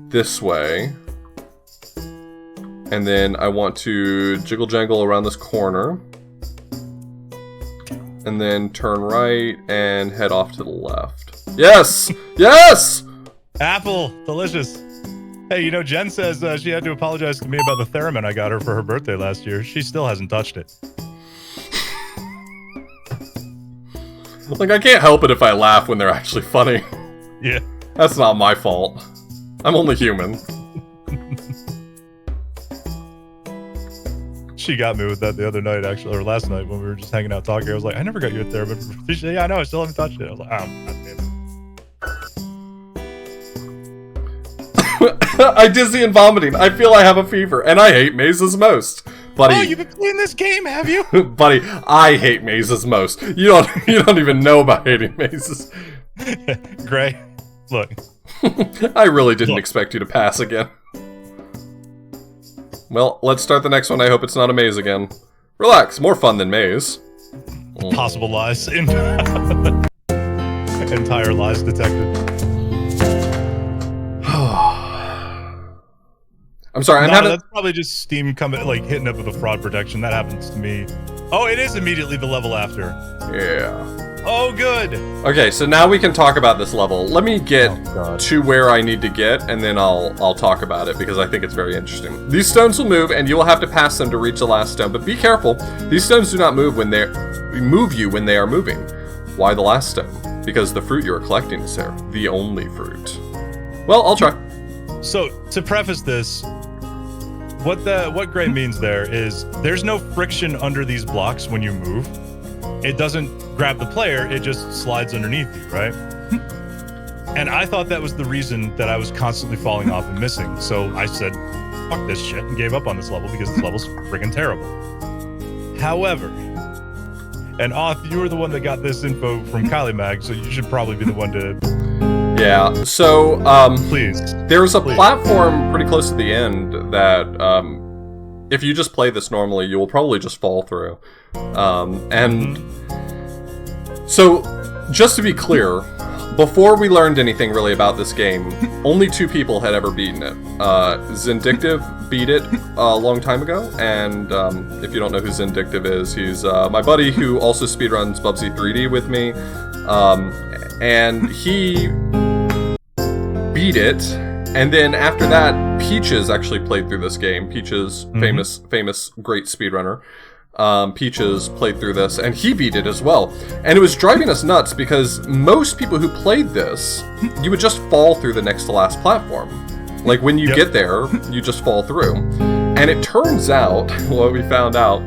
this way. And then I want to jiggle jangle around this corner. And then turn right and head off to the left. Yes! Yes! Apple! Delicious. Hey, you know, Jen says she had to apologize to me about the theremin I got her for her birthday last year. She still hasn't touched it. Like, I can't help it if I laugh when they're actually funny. Yeah. That's not my fault. I'm only human. She got me with that the other night, actually, or last night when we were just hanging out talking. I was like, I never got you a theremin. She said, yeah, I know, I still haven't touched it. I was like, oh, God. I dizzy and vomiting. I feel I have a fever, and I hate mazes most. Buddy, oh, you've been playing this game, have you? Buddy, I hate mazes most. You don't even know about hating mazes. Gray, look. I really didn't expect you to pass again. Well, let's start the next one. I hope it's not a maze again. Relax, more fun than maze. Possible lies. Entire lies detected. I'm sorry, That's probably just Steam coming, like, hitting up with a fraud protection. That happens to me. Oh, it is immediately the level after. Yeah. Oh, good. Okay, so now we can talk about this level. Let me get to where I need to get, and then I'll talk about it, because I think it's very interesting. These stones will move, and you will have to pass them to reach the last stone, but be careful. These stones do not move when they move you when they are moving. Why the last stone? Because the fruit you are collecting is there. The only fruit. Well, I'll try. So, to preface this, what Gray means there is there's no friction under these blocks when you move. It doesn't grab the player, it just slides underneath you, right? And I thought that was the reason that I was constantly falling off and missing. So I said, fuck this shit, and gave up on this level because this level's friggin' terrible. However, and Oth, you were the one that got this info from Calimag, so you should probably be the one to... Yeah, so, please. There's a platform pretty close to the end that, if you just play this normally, you will probably just fall through. So, just to be clear, before we learned anything really about this game, only 2 people had ever beaten it. Zindictive beat it a long time ago, and if you don't know who Zindictive is, he's my buddy who also speedruns Bubsy 3D with me, and he beat it, and then after that, Peaches actually played through this game. Peaches, famous great speedrunner. Peaches played through this, and he beat it as well. And it was driving us nuts, because most people who played this, you would just fall through the next to last platform. Like, when you get there, you just fall through. And it turns out, what we found out,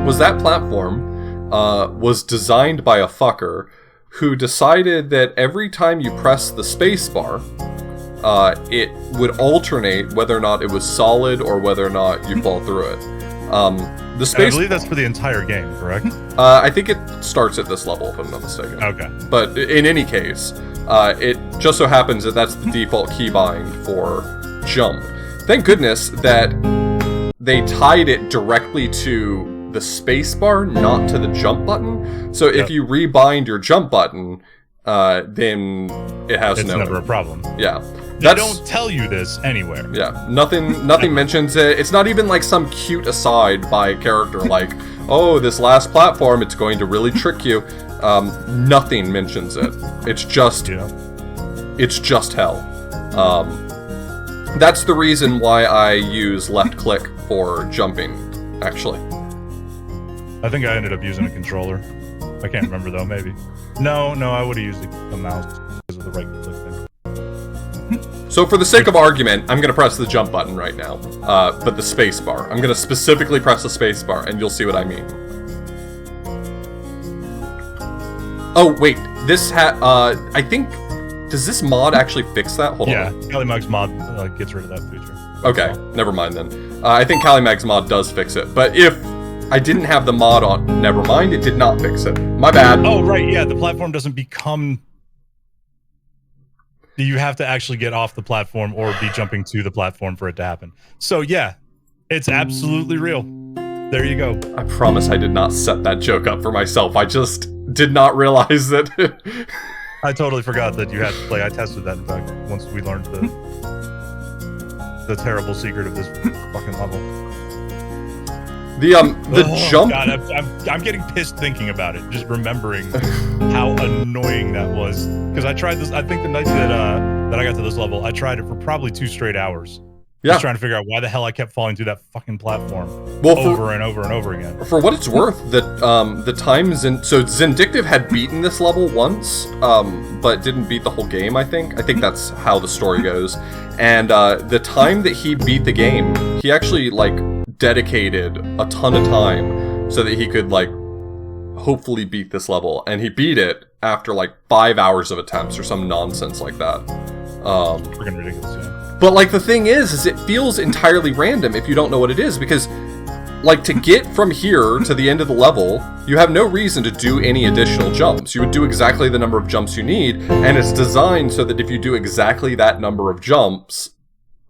was that platform was designed by a fucker who decided that every time you press the space bar, it would alternate whether or not it was solid or whether or not you fall through it. The space. I believe that's for the entire game, correct? I think it starts at this level, if I'm not mistaken. Okay. But in any case, it just so happens that that's the default keybind for jump. Thank goodness that they tied it directly to the space bar, not to the jump button. So if you rebind your jump button, then it has it's never a problem. Yeah. They don't tell you this anywhere. Yeah, nothing mentions it. It's not even like some cute aside by a character like, oh, this last platform, it's going to really trick you. Nothing mentions it. It's just hell. That's the reason why I use left click for jumping, actually. I think I ended up using a controller. I can't remember though, maybe. No, I would have used a mouse because of the right click thing. So for the sake of argument, I'm going to press the jump button right now, but the space bar. I'm going to specifically press the space bar, and you'll see what I mean. Oh, wait. This I think... Does this mod actually fix that? Hold on. Yeah, Calimag's mod gets rid of that feature. Okay, never mind then. I think Calimag's mod does fix it, but if I didn't have the mod on, never mind, it did not fix it. My bad. Oh, right, yeah, the platform doesn't become... You have to actually get off the platform or be jumping to the platform for it to happen. So yeah, it's absolutely real. There you go. I promise I did not set that joke up for myself. I just did not realize that. I totally forgot that you had to play. I tested that, in fact, once we learned the terrible secret of this fucking level. The jump. God, I'm getting pissed thinking about it. Just remembering how annoying that was. Because I tried this. I think the night that I got to this level, I tried it for probably 2 straight hours. Yeah. Just trying to figure out why the hell I kept falling through that fucking platform over and over and over again. For what it's worth, the times so Zindictive had beaten this level once, but didn't beat the whole game. I think that's how the story goes. And the time that he beat the game, he actually dedicated a ton of time so that he could hopefully beat this level, and he beat it after 5 hours of attempts or some nonsense like that. Freaking ridiculous, yeah. But the thing is it feels entirely random if you don't know what it is, because to get from here to the end of the level, you have no reason to do any additional jumps. You would do exactly the number of jumps you need, and it's designed so that if you do exactly that number of jumps,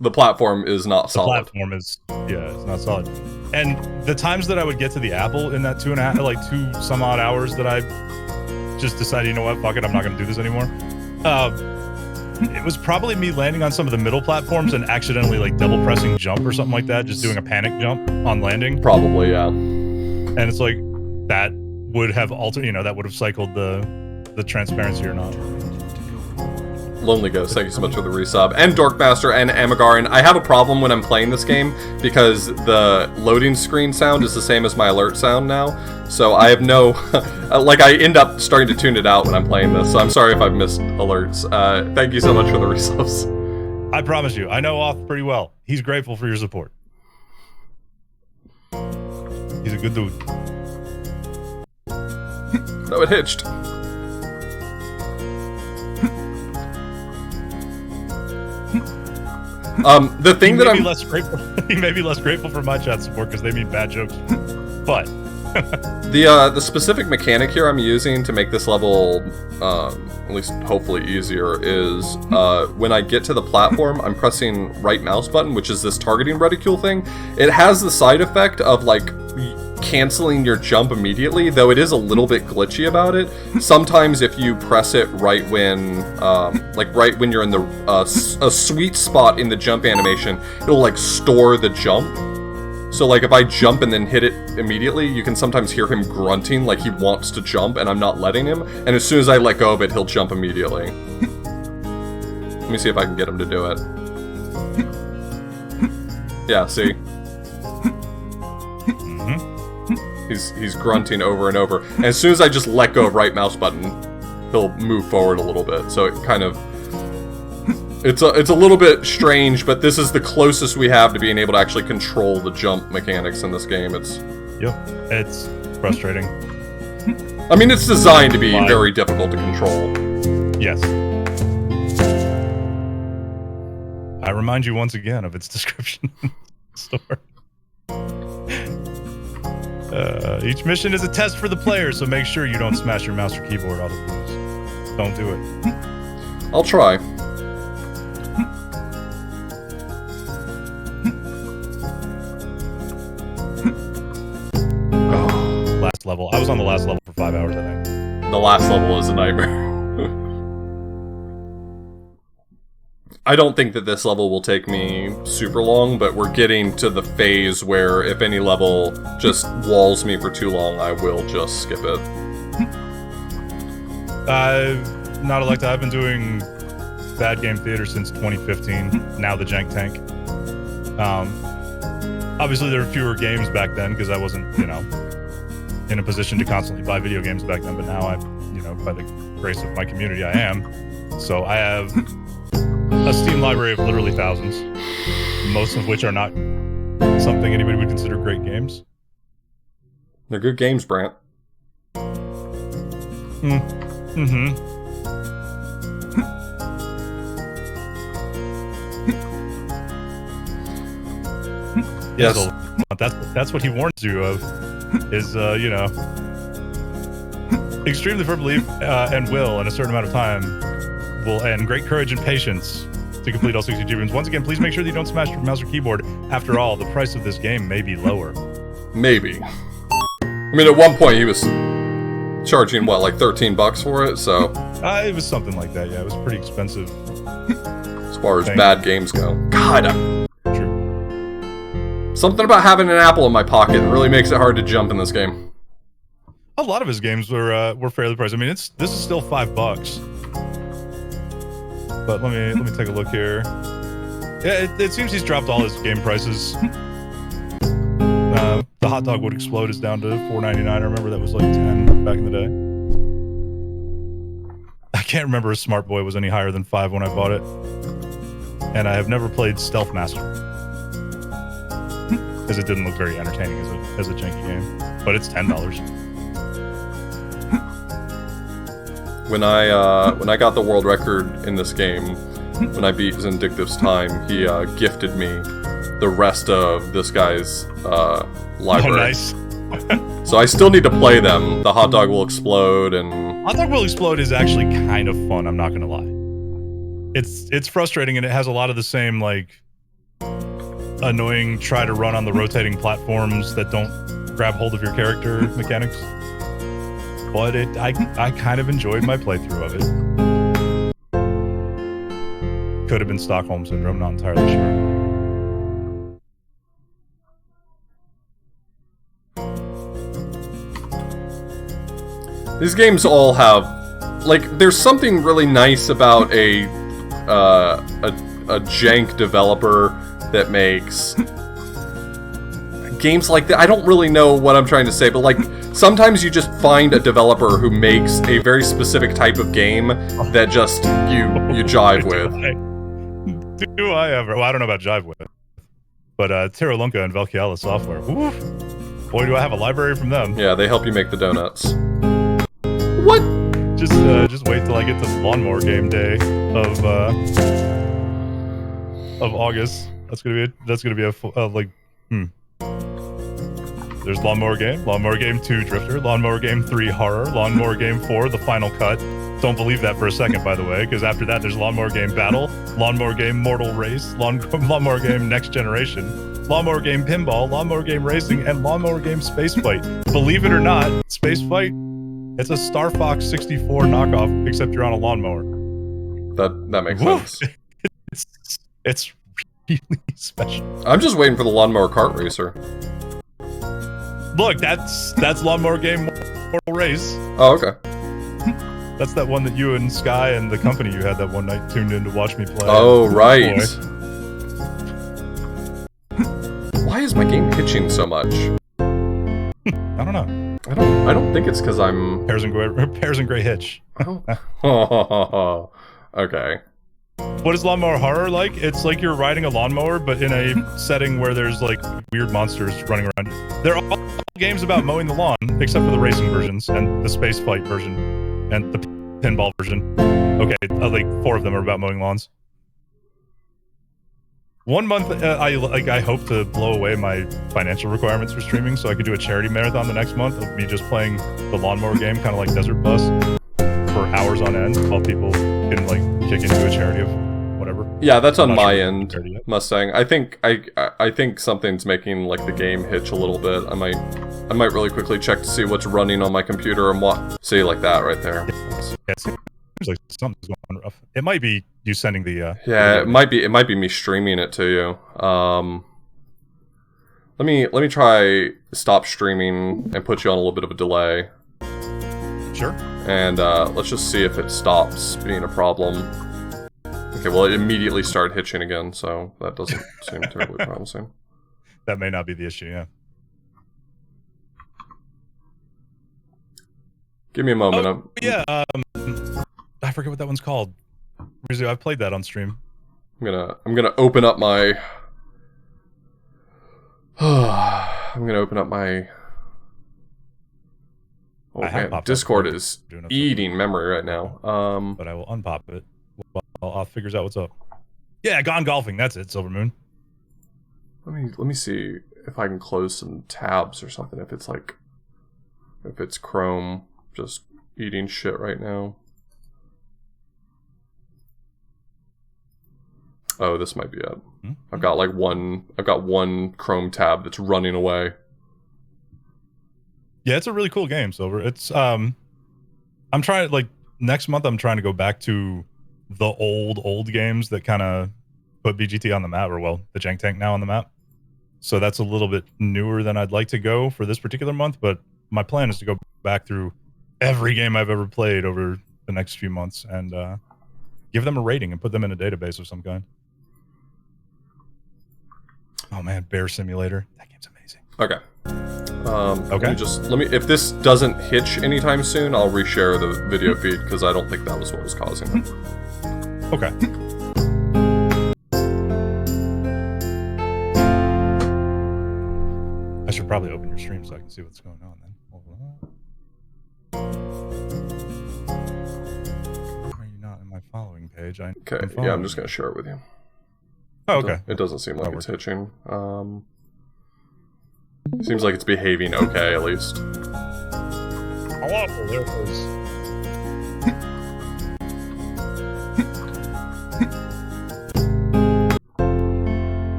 the platform is not solid. The platform is, it's not solid. And the times that I would get to the apple in that 2 some odd hours that I just decided, you know what, fuck it, I'm not going to do this anymore. It was probably me landing on some of the middle platforms and accidentally double pressing jump or something like that, just doing a panic jump on landing. Probably, yeah. And it's that would have altered, that would have cycled the transparency or not. Lonely Ghost, thank you so much for the resub. And Dorkmaster and Amagarin. I have a problem when I'm playing this game because the loading screen sound is the same as my alert sound now. So I have no... I end up starting to tune it out when I'm playing this. So I'm sorry if I've missed alerts. Thank you so much for the resubs. I promise you, I know Off pretty well. He's grateful for your support. He's a good dude. No, it hitched. The thing that I'm less grateful, he may be less grateful for my chat support because they mean bad jokes, but the specific mechanic here I'm using to make this level at least hopefully easier is when I get to the platform, I'm pressing right mouse button, which is this targeting reticule thing. It has the side effect of canceling your jump immediately, though it is a little bit glitchy about it. Sometimes if you press it right when right when you're in a sweet spot in the jump animation, it'll store the jump. So if I jump and then hit it immediately, you can sometimes hear him grunting like he wants to jump and I'm not letting him, and as soon as I let go of it, he'll jump immediately. Let me see if I can get him to do it. Yeah, see? He's grunting over and over. And as soon as I just let go of right mouse button, he'll move forward a little bit. So it kind of... It's a little bit strange, but this is the closest we have to being able to actually control the jump mechanics in this game. Yep, it's frustrating. I mean, it's designed to be very difficult to control. Yes. I remind you once again of its description in the store. Each mission is a test for the player, so make sure you don't smash your mouse or keyboard out of blues. Don't do it. I'll try. Last level. I was on the last level for 5 hours, I think. The last level is a nightmare. I don't think that this level will take me super long, but we're getting to the phase where if any level just walls me for too long, I will just skip it. Not Electa. I've been doing Bad Game Theater since 2015. Now the Jank Tank. Obviously, there were fewer games back then because I wasn't, you know, in a position to constantly buy video games back then. But now I, you know, by the grace of my community, I am. So I have a Steam library of literally thousands, most of which are not something anybody would consider great games. They're good games, Brant. Yes. So that's what he warns you of, is, you know, extremely firm belief and will in a certain amount of time and great courage and patience to complete all 60 achievements. Once again, please make sure that you don't smash your mouse or keyboard. After all, the price of this game may be lower. Maybe. I mean, at one point he was charging, what, like $13 for it, so... It was something like that, yeah. It was pretty expensive. As far as bad games go. God, True. Something about having an apple in my pocket really makes it hard to jump in this game. A lot of his games were fairly priced. I mean, this is still $5. But let me take a look here. Yeah, it seems he's dropped all his game prices. The hot dog would explode is down to $4.99. I remember that was like $10 back in the day. I can't remember if Smart Boy was any higher than $5 when I bought it. And I have never played Stealth Master because it didn't look very entertaining as a janky game. But it's $10. When I got the world record in this game, when I beat Vindictive's time, he gifted me the rest of this guy's library. Oh, nice. So I still need to play them. The hot dog will explode and... Hot dog will explode is actually kind of fun, I'm not gonna lie. It's frustrating and it has a lot of the same, like, annoying try to run on the rotating platforms that don't grab hold of your character mechanics. But I kind of enjoyed my playthrough of it. Could have been Stockholm Syndrome, not entirely sure. These games all have, like, there's something really nice about a jank developer that makes games like that. I don't really know what I'm trying to say, but like, sometimes you just find a developer who makes a very specific type of game that just you jive with. Do I ever? Well, I don't know about jive with, but Terralunca and Velkiala Software. Oof. Boy, do I have a library from them. Yeah, they help you make the donuts. What? Just wait till I get to the lawnmower game day of August. That's gonna be a like. There's Lawnmower Game 2 Drifter, Lawnmower Game 3 Horror, Lawnmower Game 4 The Final Cut. Don't believe that for a second, by the way, because after that there's Lawnmower Game Battle, Lawnmower Game Mortal Race, Lawnmower Game Next Generation, Lawnmower Game Pinball, Lawnmower Game Racing, and Lawnmower Game Space Fight. Believe it or not, Space Fight, it's a Star Fox 64 knockoff, except you're on a lawnmower. That makes sense. It's really special. I'm just waiting for the Lawnmower Kart Racer. Look, that's Lawnmower Game Mortal Race. Oh, okay. That's that one that you and Sky and the company you had that one night tuned in to watch me play. Oh, right. Why is my game hitching so much? I don't know. I don't think it's because I'm... Pears and Gray Hitch. Oh. Okay. What is Lawnmower Horror like? It's like you're riding a lawnmower, but in a setting where there's like weird monsters running around. They're all games about mowing the lawn, except for the racing versions and the space fight version and the pinball version. Okay, like 4 of them are about mowing lawns. 1 month, I hope to blow away my financial requirements for streaming, so I could do a charity marathon the next month of me just playing the lawnmower game, kind of like Desert Bus, for hours on end, while people can like kick into a charity of whatever. Yeah, that's on my end, Mustang. I think something's making like the game hitch a little bit. I might really quickly check to see what's running on my computer and what. See, like that right there. Yeah, it seems like something's going rough. It might be you sending the. Yeah, it might be me streaming it to you. Let me try stop streaming and put you on a little bit of a delay. Sure. And let's just see if it stops being a problem. Okay, well, it immediately started hitching again, so that doesn't seem terribly promising. That may not be the issue, yeah. Give me a moment. Oh, yeah, I forget what that one's called. I've played that on stream. I'm gonna open up my. I'm gonna open up my. Oh man, Discord is eating memory right now. But I will unpop it while I'll figures out what's up. Yeah, Gone Golfing. That's it, Silvermoon. Let me see if I can close some tabs or something. If it's Chrome just eating shit right now. Oh, this might be it. Mm-hmm. I've got one Chrome tab that's running away. Yeah, it's a really cool game, Silver. It's I'm trying like next month I'm trying to go back to the old games that kind of put BGT on the map, or well, the Jank Tank now on the map. So that's a little bit newer than I'd like to go for this particular month, but my plan is to go back through every game I've ever played over the next few months and give them a rating and put them in a database of some kind. Oh man, Bear Simulator. That game's amazing. Okay. Okay. Let me if this doesn't hitch anytime soon, I'll reshare the video feed because I don't think that was what was causing it. Okay. I should probably open your stream so I can see what's going on then. Why are you not in my following page? Okay, yeah, I'm just going to share it with you. Oh, okay. It doesn't seem like it's hitching. Seems like it's behaving okay, at least. Oh, there it is.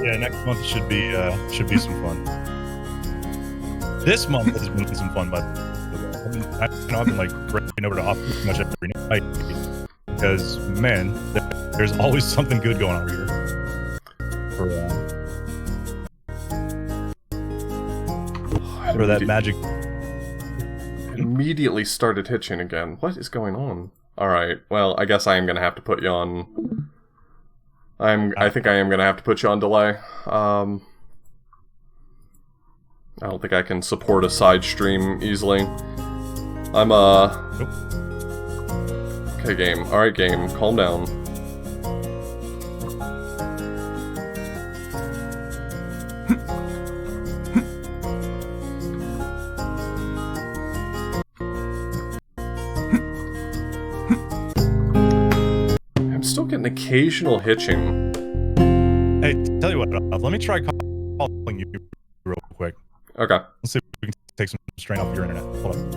Yeah, next month should be some fun. This month has been some fun, but I've been like breaking over to off pretty much every night because man, there's always something good going on over here. For that magic. Immediately started hitching again. What is going on? All right. Well, I guess I am gonna have to put you on. I think I am gonna have to put you on delay. I don't think I can support a side stream easily. I'm Nope. Okay, game. Alright, game. Calm down. I'm still getting occasional hitching. Hey, tell you what, let me try calling you real quick. Okay. Let's see if we can take some strain off your internet. Hold on.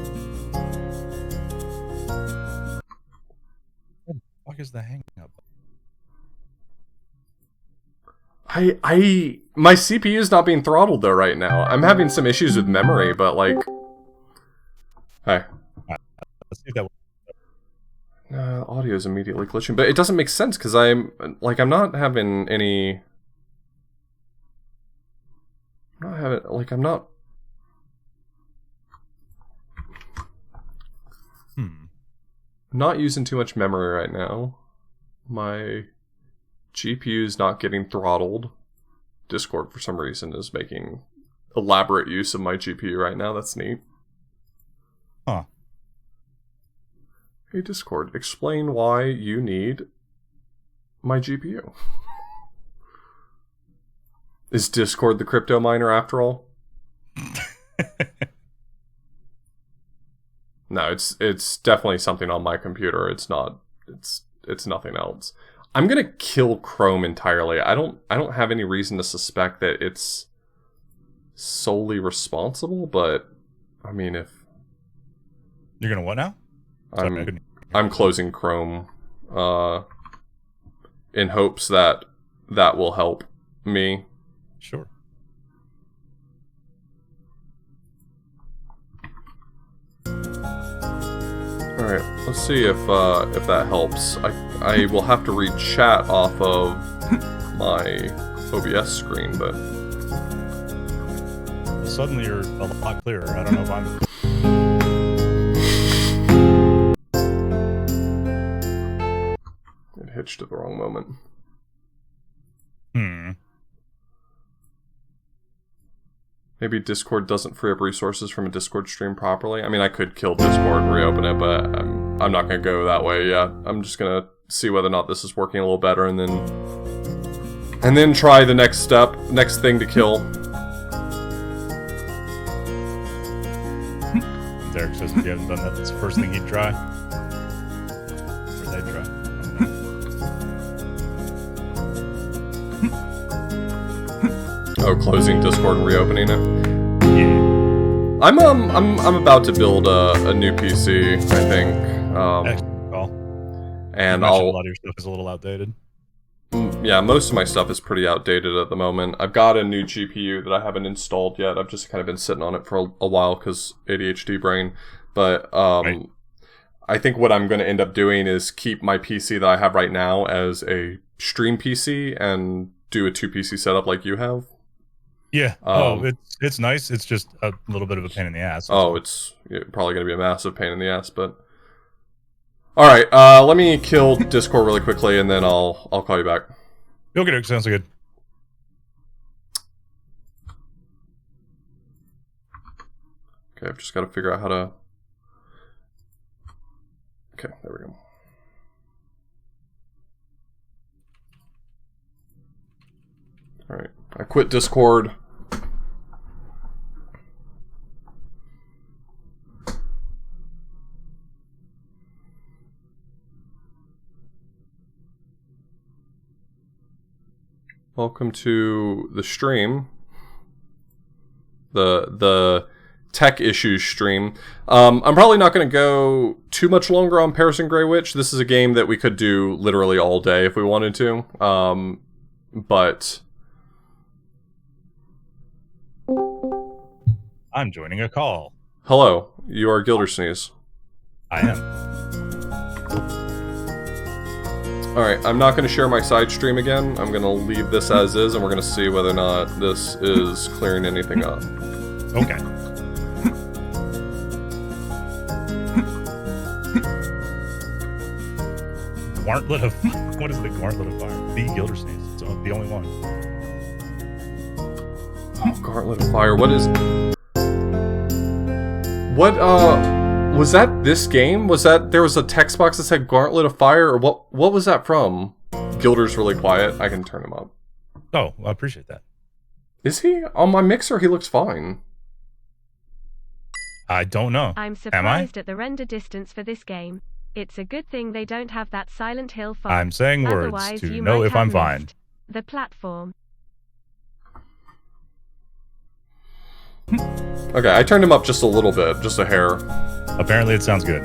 What the fuck is the hang up? My CPU is not being throttled though right now. I'm having some issues with memory, but like, hey. Right, let's see if that works. Audio is immediately glitching, but it doesn't make sense because I'm not having any. I'm not. Not using too much memory right now. My GPU's not getting throttled. Discord, for some reason, is making elaborate use of my GPU right now. That's neat. Huh. Hey, Discord, explain why you need my GPU. Is Discord the crypto miner after all? No, it's definitely something on my computer. It's not. It's nothing else. I'm gonna kill Chrome entirely. I don't have any reason to suspect that it's solely responsible, but I mean, if You're gonna what now? I'm closing Chrome, in hopes that will help me. Sure. Alright, let's see if that helps. I will have to read chat off of my OBS screen, but... Well, suddenly you're a lot clearer. I don't know if I'm... It hitched at the wrong moment. Maybe Discord doesn't free up resources from a Discord stream properly. I mean, I could kill Discord and reopen it, but I'm not going to go that way yet. I'm just going to see whether or not this is working a little better, and then try the next thing to kill. Derek says if you haven't done that, that's the first thing he'd try. Or they'd try. Oh, closing Discord and reopening it. Yeah. I'm about to build a new PC, I think. Excellent call. And a lot of your stuff is a little outdated. Yeah, most of my stuff is pretty outdated at the moment. I've got a new GPU that I haven't installed yet. I've just kind of been sitting on it for a while because ADHD brain. But Right. I think what I'm going to end up doing is keep my PC that I have right now as a stream PC and do a 2 PC setup like you have. Yeah. It's nice. It's just a little bit of a pain in the ass. It's probably going to be a massive pain in the ass, but... Alright, let me kill Discord really quickly, and then I'll call you back. Okay, sounds good. Okay, I've just got to figure out how to... Okay, there we go. Alright, I quit Discord. Welcome to the stream. The tech issues stream. I'm probably not going to go too much longer on Paris and Grey Witch. This is a game that we could do literally all day if we wanted to. But... I'm joining a call. Hello, you are Gildersneeze. I am. Alright, I'm not going to share my side stream again. I'm going to leave this as is, and we're going to see whether or not this is clearing anything up. Okay. Gauntlet of... What is the Gauntlet of Fire? The Gildersneeze. It's the only one. Oh, Gauntlet of Fire. What is... What, was that this game? Was that... There was a text box that said Gauntlet of Fire? Or what was that from? Gilder's really quiet. I can turn him up. Oh, I appreciate that. Is he? On my mixer, he looks fine. I don't know. I'm surprised at the render distance for this game. It's a good thing they don't have that Silent Hill font. I'm saying words Otherwise, to you know might if have I'm fine. missed the platform. Okay, I turned him up just a little bit, just a hair. Apparently it sounds good.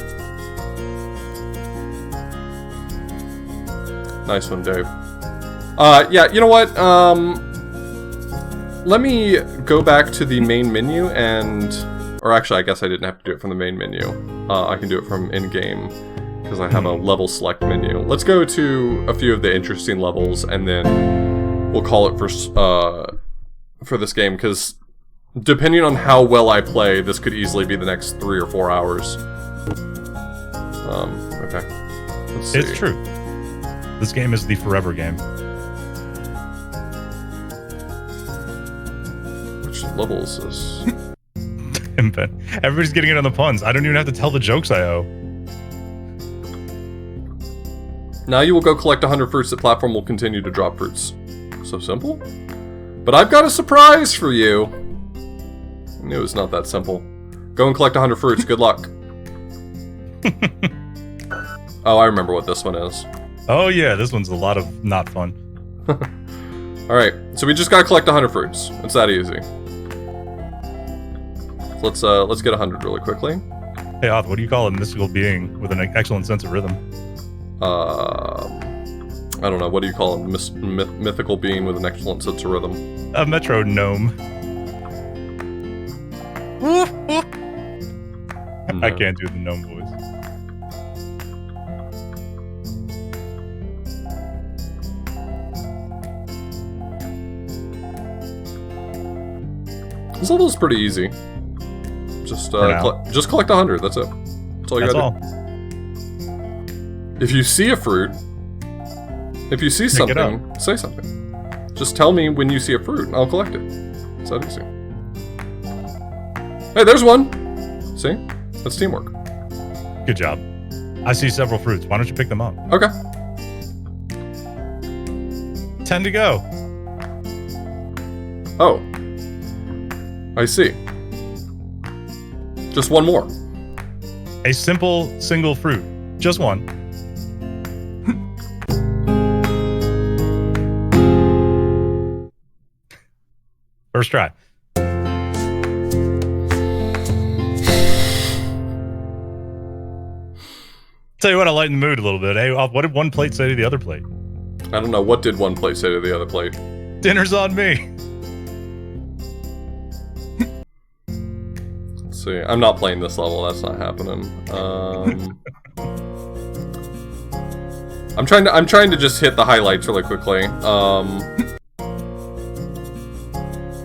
Nice one, Dave. Yeah, you know what? Let me go back to the main menu and... Or actually, I guess I didn't have to do it from the main menu. I can do it from in-game, because I have a level select menu. Let's go to a few of the interesting levels, and then we'll call it for this game, because depending on how well I play, this could easily be the next 3 or 4 hours. Okay. Let's see. It's true. This game is the forever game. level is this? Everybody's getting it on the puns. I don't even have to tell the jokes I owe. Now you will go collect 100 fruits. The platform will continue to drop fruits. So simple? But I've got a surprise for you. I knew it was not that simple. Go and collect 100 fruits. Good luck. Oh, I remember what this one is. Oh yeah, this one's a lot of not fun. Alright, so we just gotta collect 100 fruits. It's that easy. Let's get 100 really quickly. Hey Oth, what do you call a mystical being with an excellent sense of rhythm? I don't know. What do you call a mythical being with an excellent sense of rhythm? A metronome. No. I can't do the gnome voice. This level is pretty easy. Just collect 100. That's it. That's all you gotta do. If you see a fruit, if you see something, say something. Just tell me when you see a fruit, and I'll collect it. It's that easy. Hey, there's one! See? That's teamwork. Good job. I see several fruits. Why don't you pick them up? Okay. 10 to go. Oh. I see. Just one more. A simple, single fruit. Just one. First try. Tell you what, I lighten the mood a little bit. Hey, what did one plate say to the other plate? I don't know. What did one plate say to the other plate? Dinner's on me. Let's see. I'm not playing this level. That's not happening. I'm trying to just hit the highlights really quickly.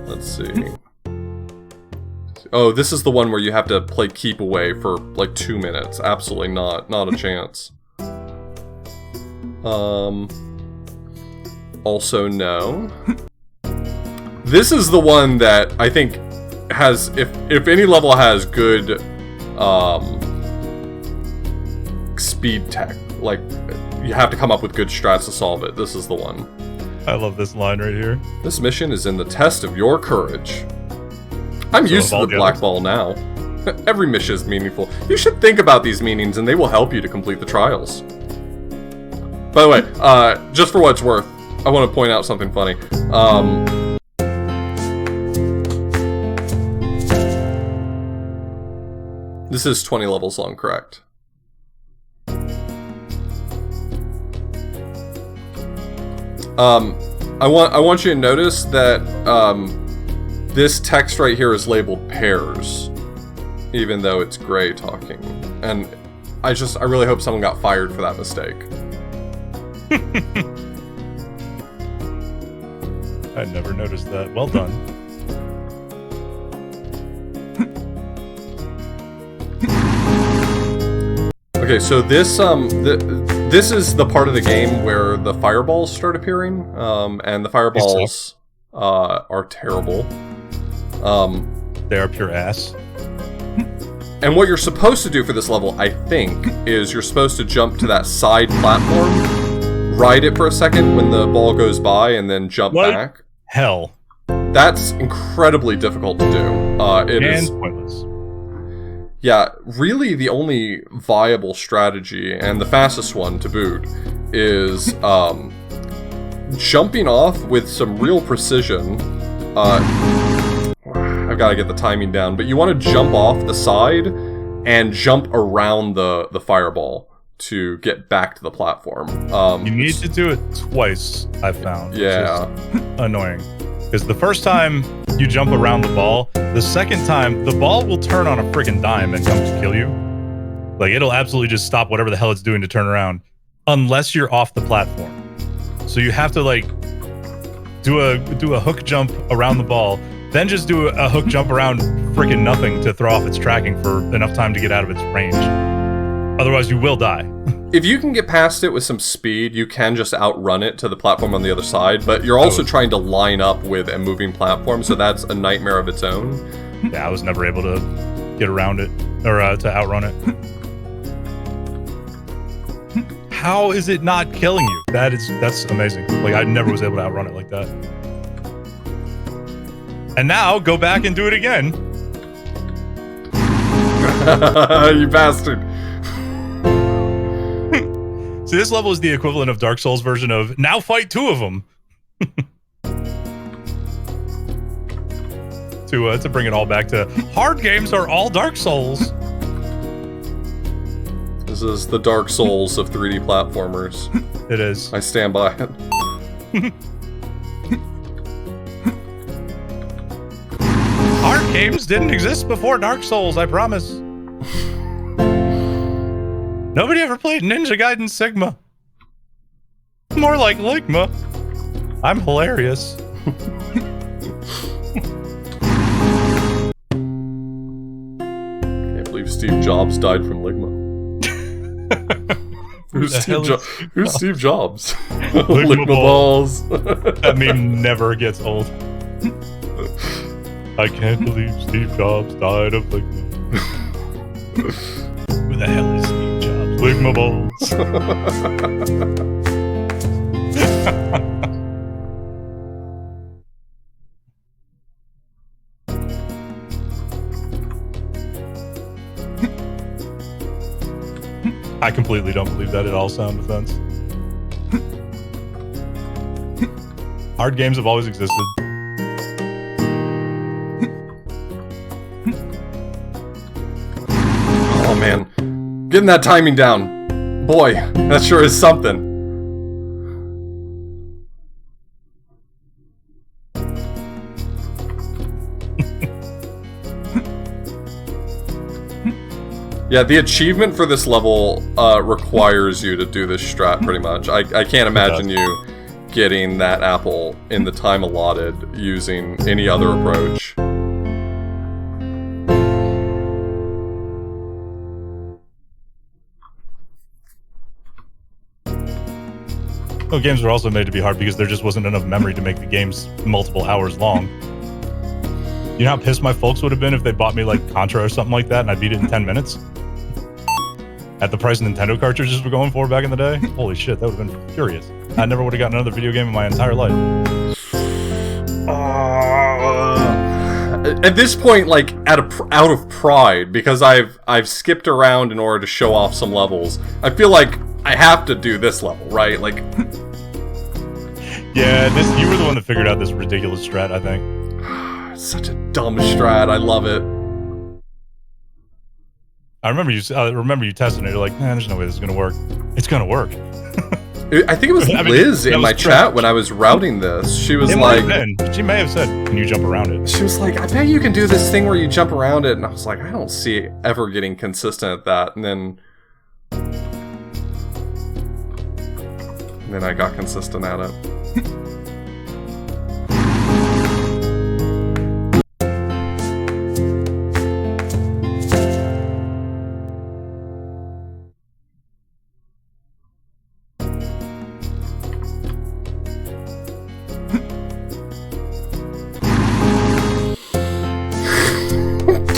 Let's see. Oh, this is the one where you have to play keep away for like 2 minutes. Absolutely not. Not a chance. Also no. This is the one that I think has, if any level has good speed tech, like you have to come up with good strats to solve it, this is the one. I love this line right here. This mission is in the test of your courage. I'm used to the black ball now. Every mission is meaningful. You should think about these meanings and they will help you to complete the trials. By the way, just for what it's worth, I want to point out something funny. This is 20 levels long, correct? I want you to notice that this text right here is labeled pairs, even though it's Gray talking. And I really hope someone got fired for that mistake. I never noticed that. Well done. Okay, so this this is the part of the game where the fireballs start appearing, and the fireballs are terrible. They are pure ass. And what you're supposed to do for this level, I think, is you're supposed to jump to that side platform, ride it for a second when the ball goes by, and then jump back. Hell. That's incredibly difficult to do. It is pointless. Yeah, really the only viable strategy, and the fastest one to boot, is jumping off with some real precision. I've got to get the timing down, but you want to jump off the side and jump around the fireball to get back to the platform. You need to do it twice, I've found. Yeah. Which is annoying. Because the first time you jump around the ball, the second time, the ball will turn on a freaking dime and come to kill you. Like, it'll absolutely just stop whatever the hell it's doing to turn around, unless you're off the platform. So you have to, like, do a hook jump around the ball, then just do a hook jump around freaking nothing to throw off its tracking for enough time to get out of its range. Otherwise, you will die. if you can get past it with some speed, you can just outrun it to the platform on the other side, but you're also trying to line up with a moving platform, so that's a nightmare of its own. Yeah, I was never able to get around it, or to outrun it. How is it not killing you? That's amazing. Like, I never was able to outrun it like that. And now, go back and do it again. You bastard. See, this level is the equivalent of Dark Souls' version of, now fight 2 of them. To bring it all back to, hard games are all Dark Souls. This is the Dark Souls of 3D platformers. It is. I stand by it. Hard games didn't exist before Dark Souls, I promise. Nobody ever played Ninja Gaiden Sigma. More like Ligma. I'm hilarious. Can't believe Steve Jobs died from Ligma. Who's Steve Jobs? Ligma balls. That meme never gets old. I can't believe Steve Jobs died of Ligma. Who the hell is Steve Jobs? Ligma balls. I completely don't believe that at all, Sound Defense. Hard games have always existed. Oh man, getting that timing down. Boy, that sure is something. Yeah, the achievement for this level requires you to do this strat pretty much. I can't imagine you getting that apple in the time allotted using any other approach. Well, games were also made to be hard because there just wasn't enough memory to make the games multiple hours long. You know how pissed my folks would have been if they bought me like Contra or something like that and I beat it in 10 minutes? At the price Nintendo cartridges were going for back in the day? Holy shit, that would have been furious. I never would have gotten another video game in my entire life. At this point, like, out of pride, because I've skipped around in order to show off some levels, I feel like I have to do this level, right? Like... Yeah, you were the one that figured out this ridiculous strat, I think. Such a dumb strat, I love it. I remember you testing it. You're like, man, there's no way this is gonna work. It's gonna work. I think it was Liz in my chat when I was routing this. She was like, she may have said, "Can you jump around it?" She was like, "I bet you can do this thing where you jump around it." And I was like, "I don't see it ever getting consistent at that." And then I got consistent at it.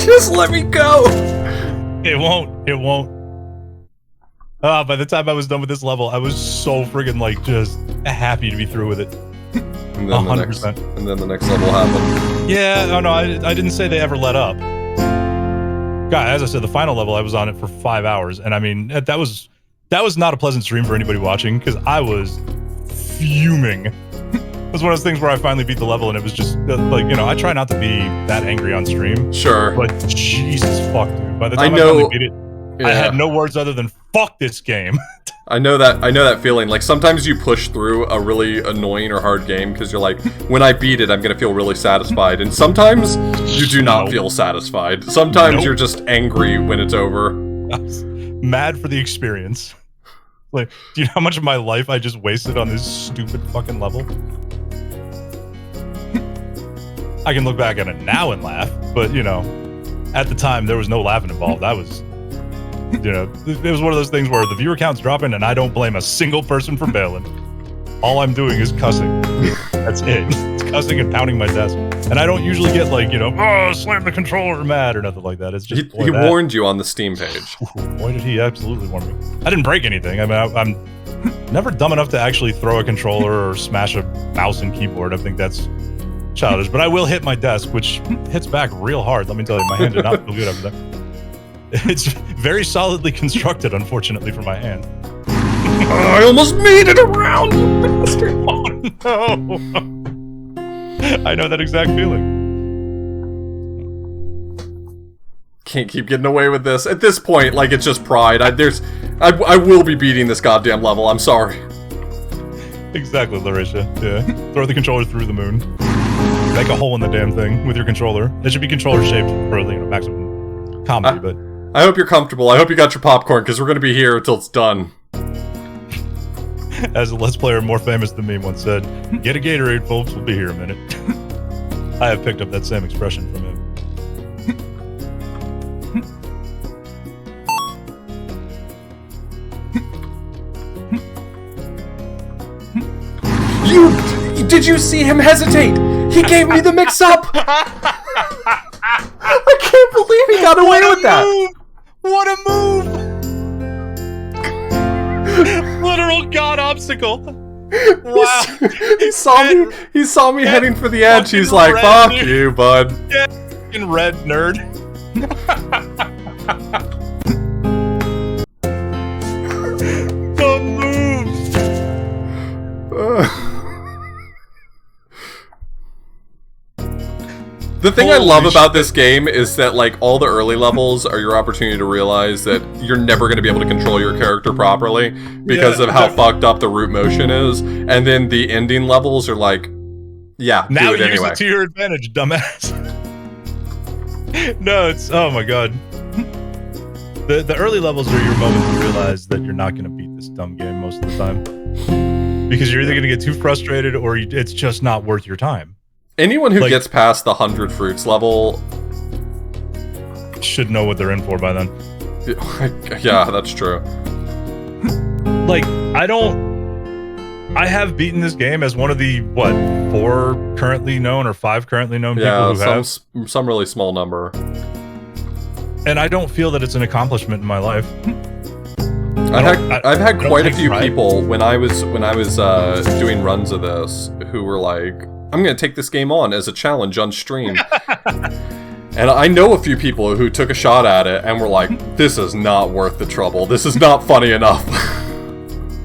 Just let me go! It won't. It won't. By the time I was done with this level, I was so friggin' like just happy to be through with it. And then 100%. And then the next level happened. Yeah, no, I didn't say they ever let up. God, as I said, the final level, I was on it for 5 hours, and I mean, that was not a pleasant stream for anybody watching, because I was fuming. It was one of those things where I finally beat the level, and it was just, like, you know, I try not to be that angry on stream. Sure. But Jesus fuck, dude. By the time I finally beat it, yeah. I had no words other than, fuck this game. I know that feeling. Like, sometimes you push through a really annoying or hard game, because you're like, when I beat it, I'm gonna feel really satisfied. And sometimes, you do not feel satisfied. Sometimes you're just angry when it's over. I was mad for the experience. Like, do you know how much of my life I just wasted on this stupid fucking level? I can look back at it now and laugh, but, you know, at the time, there was no laughing involved. I was You know, it was one of those things where the viewer count's dropping, and I don't blame a single person for bailing. All I'm doing is cussing. That's it. It's cussing and pounding my desk. And I don't usually get like, you know, oh, slam the controller mad or nothing like that. It's just he warned you on the Steam page. Boy, did he absolutely warn me. I didn't break anything. I mean, I'm never dumb enough to actually throw a controller or smash a mouse and keyboard. I think that's childish. But I will hit my desk, which hits back real hard. Let me tell you, my hand did not feel good after that. It's very solidly constructed, unfortunately, for my hand. I almost made it around, you bastard! Oh, no. I know that exact feeling. Can't keep getting away with this. At this point, like, it's just pride. I will be beating this goddamn level. I'm sorry. Exactly, Larisha. Yeah. Throw the controller through the moon. Make a hole in the damn thing with your controller. It should be controller shaped for, you know, maximum comedy, but... I hope you're comfortable. I hope you got your popcorn, because we're going to be here until it's done. As a Let's Player more famous than me once said, get a Gatorade, folks, we'll be here a minute. I have picked up that same expression from him. Did you see him hesitate? He gave me the mix-up! I can't believe he got away with that! What a move! Literal god obstacle. Wow. He saw me heading for the edge. He's like, fuck you, bud. Yeah, fucking red nerd. Don't move. The thing I love about this game is that, like, all the early levels are your opportunity to realize that you're never going to be able to control your character properly because of how fucked up the root motion is, and then the ending levels are like, yeah, now do it anyway. Use it to your advantage, dumbass. No, it's, oh my god. The early levels are your moment to realize that you're not going to beat this dumb game most of the time. Because you're either going to get too frustrated or it's just not worth your time. Anyone who gets past the 100 fruits level should know what they're in for by then. Yeah, that's true. Like, I have beaten this game as one of the, what, 4 currently known or 5 currently known people who have. Some really small number. And I don't feel that it's an accomplishment in my life. I've had quite a few people when I was doing runs of this who were like, I'm going to take this game on as a challenge on stream. And I know a few people who took a shot at it and were like, this is not worth the trouble. This is not funny enough.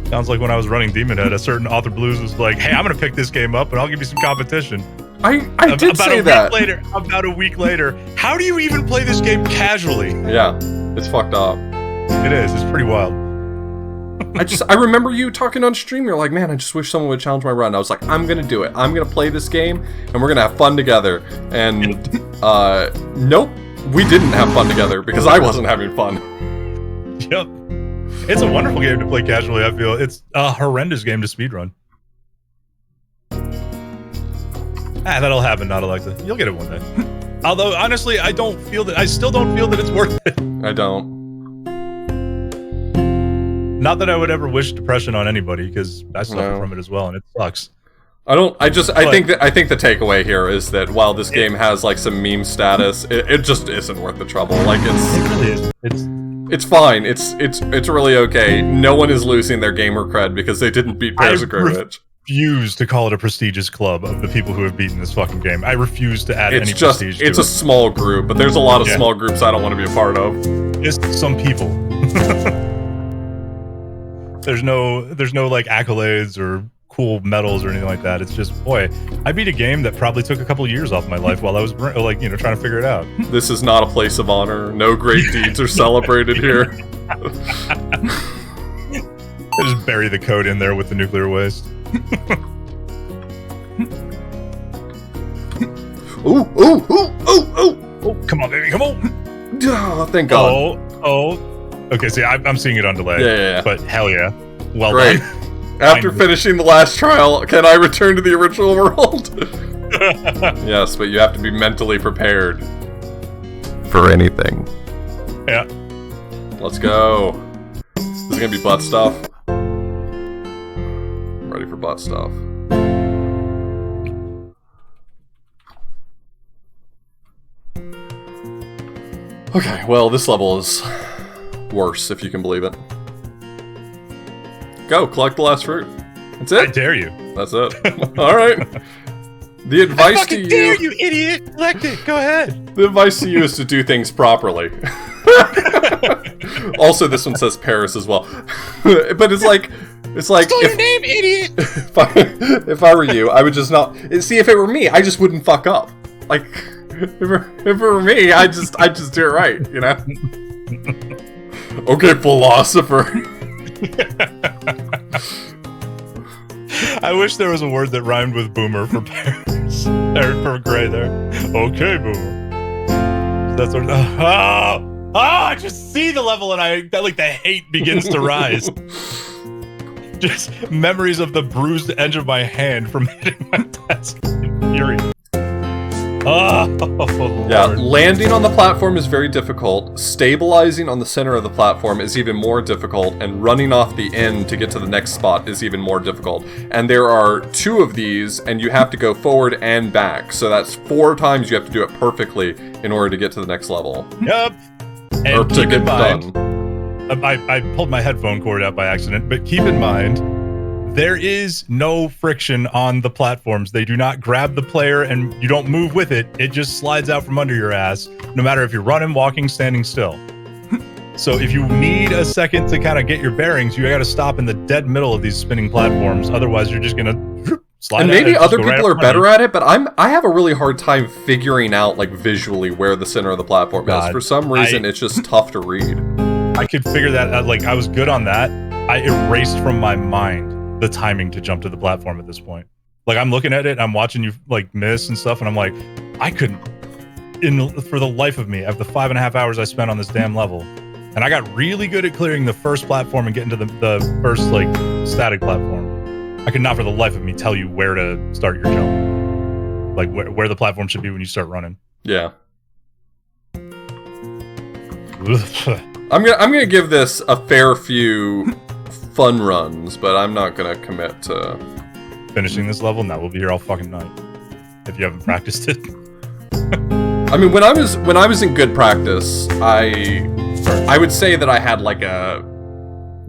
Sounds like when I was running Demon Head, a certain Author Blues was like, hey, I'm going to pick this game up and I'll give you some competition. I did say that. About a week later, how do you even play this game casually? Yeah, it's fucked up. It is. It's pretty wild. I remember you talking on stream. You're like, man, I just wish someone would challenge my run. I was like, I'm gonna do it. I'm gonna play this game, and we're gonna have fun together. And nope, we didn't have fun together because I wasn't having fun. Yep, it's a wonderful game to play casually. I feel it's a horrendous game to speedrun. That'll happen, not Alexa. You'll get it one day. Although honestly, I still don't feel that it's worth it. I don't. Not that I would ever wish depression on anybody, because I suffer from it as well, and it sucks. I think the takeaway here is that while this game has like some meme status, it just isn't worth the trouble. Like it really is. It's fine. It's really okay. No one is losing their gamer cred because they didn't beat Perzagrovich. I refuse to call it a prestigious club of the people who have beaten this fucking game. I refuse to add any prestige to it. It's a small group, but there's a lot of small groups I don't want to be a part of. It's some people. There's no like accolades or cool medals or anything like that. It's just, boy, I beat a game that probably took a couple of years off my life while I was like, you know, trying to figure it out. This is not a place of honor. No great deeds are celebrated here. I just bury the code in there with the nuclear waste. Ooh! Oh, come on, baby, come on! Oh, thank God. Oh. Okay, see, I'm seeing it on delay. Yeah. But hell yeah. Well Great. done. After finishing the last trial, can I return to the original world? Yes, but you have to be mentally prepared for anything. Yeah. Let's go. This is gonna be butt stuff. I'm ready for butt stuff. Okay, well, this level is worse, if you can believe it. Go, collect the last fruit. That's it? I dare you. That's it. Alright. The advice to you... dare you, idiot! Collect it, go ahead! The advice to you is to do things properly. Also, this one says Paris as well. But it's like... Stole your name, idiot! If I were you, I would just not... See, if it were me, I just wouldn't fuck up. Like... If it were me, I'd just do it right, you know? Okay, philosopher. I wish there was a word that rhymed with boomer for Paris. Or for gray there. Okay, boomer. That's what... I just see the level and the hate begins to rise. Just memories of the bruised edge of my hand from hitting my desk in fury. Oh, yeah, Lord. landing on the platform is very difficult, stabilizing on the center of the platform is even more difficult, and running off the end to get to the next spot is even more difficult. And there are 2 of these, and you have to go forward and back, so that's 4 times you have to do it perfectly in order to get to the next level. Yep. Or And to keep get in mind, done. I pulled my headphone cord out by accident, but keep in mind, there is no friction on the platforms. They do not grab the player and you don't move with it. It just slides out from under your ass, no matter if you're running, walking, standing still. So if you need a second to kind of get your bearings, you got to stop in the dead middle of these spinning platforms. Otherwise, you're just going to slide And out maybe and just other go right people up are better under. at it, but I have a really hard time figuring out, like, visually where the center of the platform is. God, For some reason, it's just tough to read. I could figure that out. Like, I was good on that. I erased from my mind the timing to jump to the platform at this point. Like, I'm looking at it, I'm watching you like miss and stuff, and I'm like, I couldn't, for the life of me, of the 5.5 hours I spent on this damn level, and I got really good at clearing the first platform and getting to the first like static platform. I could not for the life of me tell you where to start your jump, like where the platform should be when you start running. Yeah. I'm gonna give this a fair few fun runs, but I'm not gonna commit to Finishing this level, now we'll be here all fucking night if you haven't practiced it. I mean, when I was in good practice, I would say that I had like a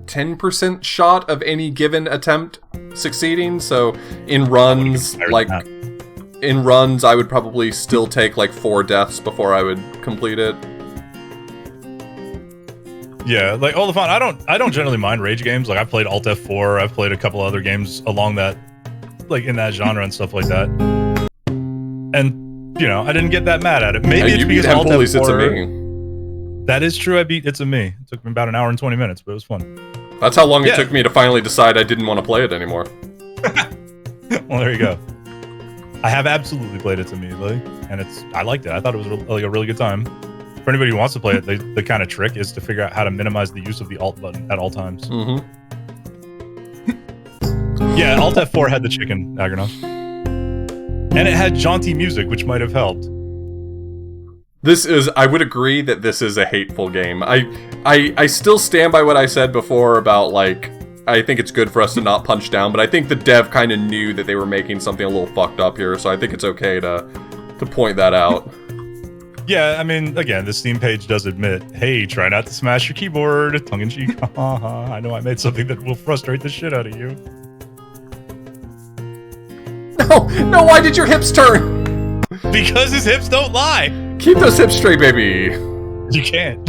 10% shot of any given attempt succeeding. So in runs, I would probably still take like 4 deaths before I would complete it. Yeah, like all the fun. I don't generally mind rage games. Like I've played Alt F4. I've played a couple other games along that, like in that genre and stuff like that. And you know, I didn't get that mad at it. Maybe it's because Alt It's a F4. Me. That is true. I beat It's a Me. It took me about an hour and 20 minutes, but it was fun. That's how long it took me to finally decide I didn't want to play it anymore. Well, there you go. I have absolutely played It's a Me, and I liked it. I thought it was like a really good time. For anybody who wants to play it, the kind of trick is to figure out how to minimize the use of the Alt button at all times. Mm-hmm. Yeah, Alt F4 had the chicken, Agronoff. And it had jaunty music, which might have helped. I would agree that this is a hateful game. I still stand by what I said before about, like, I think it's good for us to not punch down, but I think the dev kind of knew that they were making something a little fucked up here, so I think it's okay to point that out. Yeah, I mean, again, the Steam page does admit, hey, try not to smash your keyboard, tongue-in-cheek. I know I made something that will frustrate the shit out of you. No, why did your hips turn? Because his hips don't lie. Keep those hips straight, baby. You can't.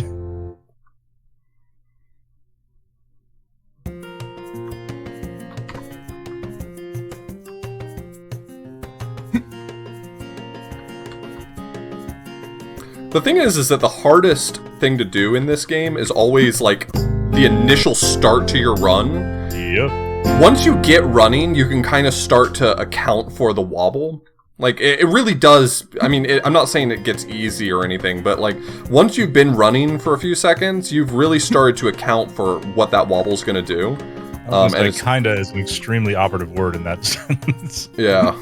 The thing is that the hardest thing to do in this game is always, like, the initial start to your run. Yep. Once you get running, you can kind of start to account for the wobble. Like, it really does. I mean, I'm not saying it gets easy or anything, but, like, once you've been running for a few seconds, you've really started to account for what that wobble's gonna do. And it kinda is an extremely operative word in that sense. Yeah.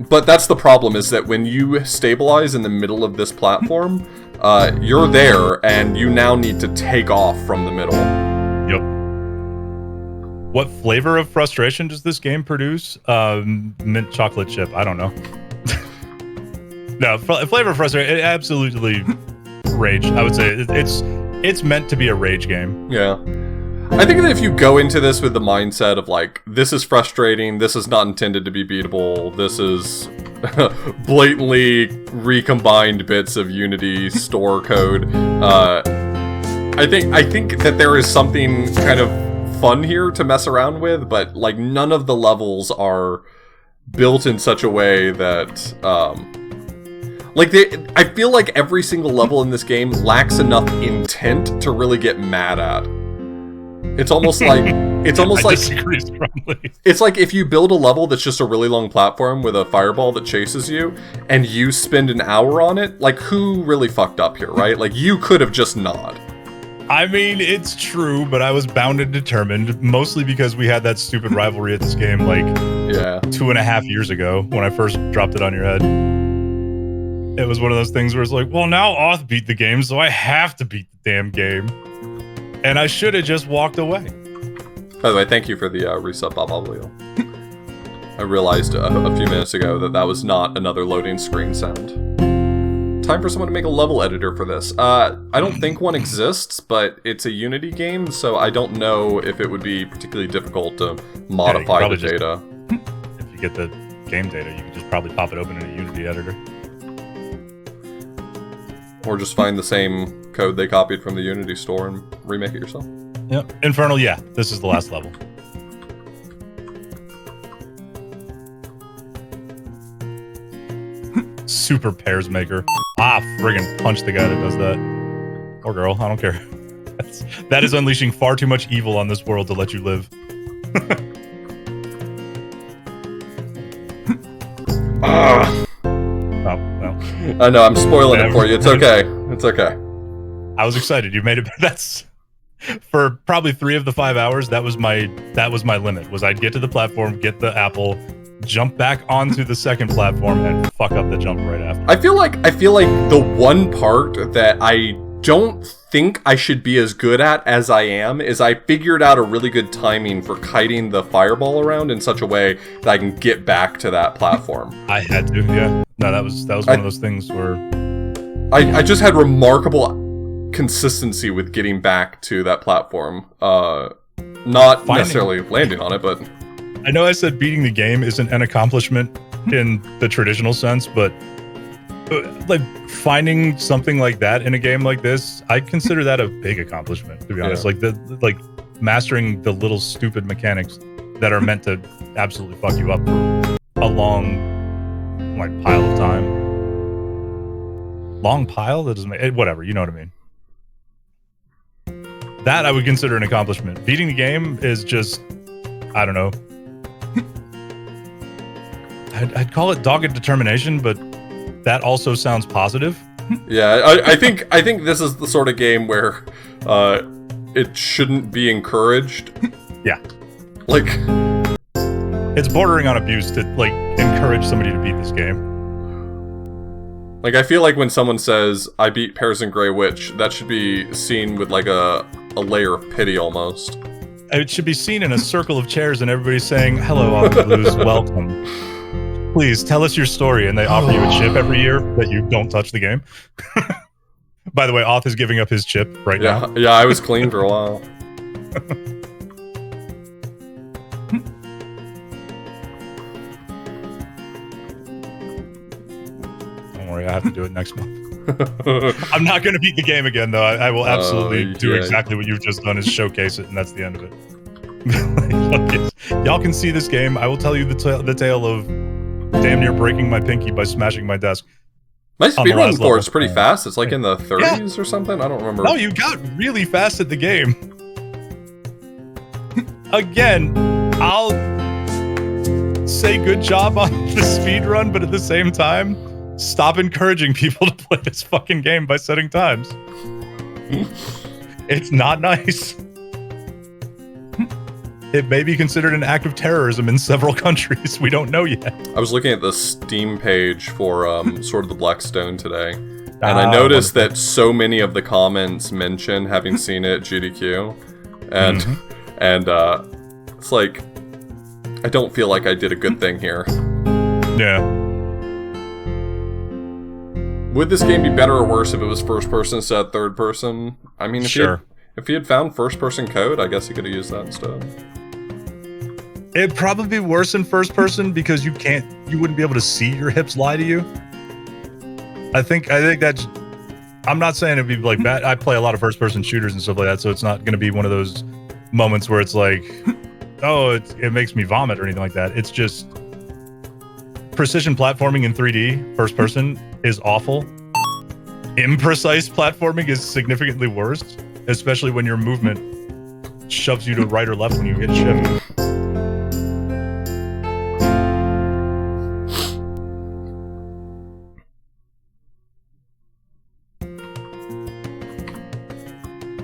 But that's the problem, is that when you stabilize in the middle of this platform, you're there, and you now need to take off from the middle. Yep. What flavor of frustration does this game produce? Mint chocolate chip. I don't know. No, flavor of frustration. It absolutely rage. I would say it's meant to be a rage game. Yeah. I think that if you go into this with the mindset of like, this is frustrating, this is not intended to be beatable, this is blatantly recombined bits of Unity store code, I think that there is something kind of fun here to mess around with, but like none of the levels are built in such a way that I feel like every single level in this game lacks enough intent to really get mad at. It's almost like disagree strongly. It's like if you build a level that's just a really long platform with a fireball that chases you, and you spend an hour on it. Like, who really fucked up here, right? Like, you could have just not. I mean, it's true, but I was bound and determined, mostly because we had that stupid rivalry at this game, like, 2.5 years ago when I first dropped it on your head. It was one of those things where it's like, well, now Auth beat the game, so I have to beat the damn game. And I should have just walked away. By the way, thank you for the resub, Bob Oblio. I realized a few minutes ago that that was not another loading screen sound. Time for someone to make a level editor for this. I don't think one exists, but it's a Unity game, so I don't know if it would be particularly difficult to modify the data. If you get the game data, you can just probably pop it open in a Unity editor. Or just find the same code they copied from the Unity store and remake it yourself. Yep. Infernal, yeah. This is the last level. Super pairs maker. Ah, friggin' punch the guy that does that. Or girl, I don't care. That is unleashing far too much evil on this world to let you live. Oh, well. I know, I'm spoiling it for you. It's okay. It's okay. I was excited. You made it. That's for probably 3 of the 5 hours. That was my limit. Was I'd get to the platform, get the apple, jump back onto the second platform, and fuck up the jump right after. I feel like the one part that I don't think I should be as good at as I am is I figured out a really good timing for kiting the fireball around in such a way that I can get back to that platform. I had to, yeah. No, that was one of those things where I just had remarkable consistency with getting back to that platform. Not necessarily landing on it, but I know I said beating the game isn't an accomplishment in the traditional sense, but like finding something like that in a game like this, I consider that a big accomplishment, to be honest. Yeah. Like mastering the little stupid mechanics that are meant to absolutely fuck you up for a long pile of time. Long pile? That doesn't make whatever, you know what I mean. That I would consider an accomplishment. Beating the game is just, I don't know. I'd call it dogged determination, but that also sounds positive. Yeah, I think this is the sort of game where it shouldn't be encouraged. Yeah. Like, it's bordering on abuse to like encourage somebody to beat this game. Like, I feel like when someone says, I beat Pears and Grey Witch, that should be seen with like a layer of pity almost. It should be seen in a circle of chairs and everybody saying, hello, Auth Blues, welcome. Please tell us your story, and they offer you a chip every year that you don't touch the game. By the way, Auth is giving up his chip right now. Yeah, I was clean for a while. Don't worry, I have to do it next month. I'm not going to beat the game again, though. I will absolutely do exactly what you've just done, is showcase it, and that's the end of it. Y'all can see this game. I will tell you the tale of damn near breaking my pinky by smashing my desk. My speedrun for it's pretty fast. It's like in the 30s or something. I don't remember. No, you got really fast at the game. Again, I'll say good job on the speedrun, but at the same time, stop encouraging people to play this fucking game by setting times. It's not nice. It may be considered an act of terrorism in several countries. We don't know yet. I was looking at the Steam page for Sword of the Black Stone today, And I noticed that so many of the comments mention having seen it at GDQ, and it's like I don't feel like I did a good thing here. Yeah. Would this game be better or worse if it was first person instead of third person? I mean, if he had found first person code, I guess he could have used that instead. It'd probably be worse in first person because you wouldn't be able to see your hips lie to you. I think that's. I'm not saying it'd be like bad. I play a lot of first person shooters and stuff like that, so it's not going to be one of those moments where it's like, oh, it makes me vomit or anything like that. It's just precision platforming in 3D first person is awful. Imprecise platforming is significantly worse, especially when your movement shoves you to right or left when you hit shift.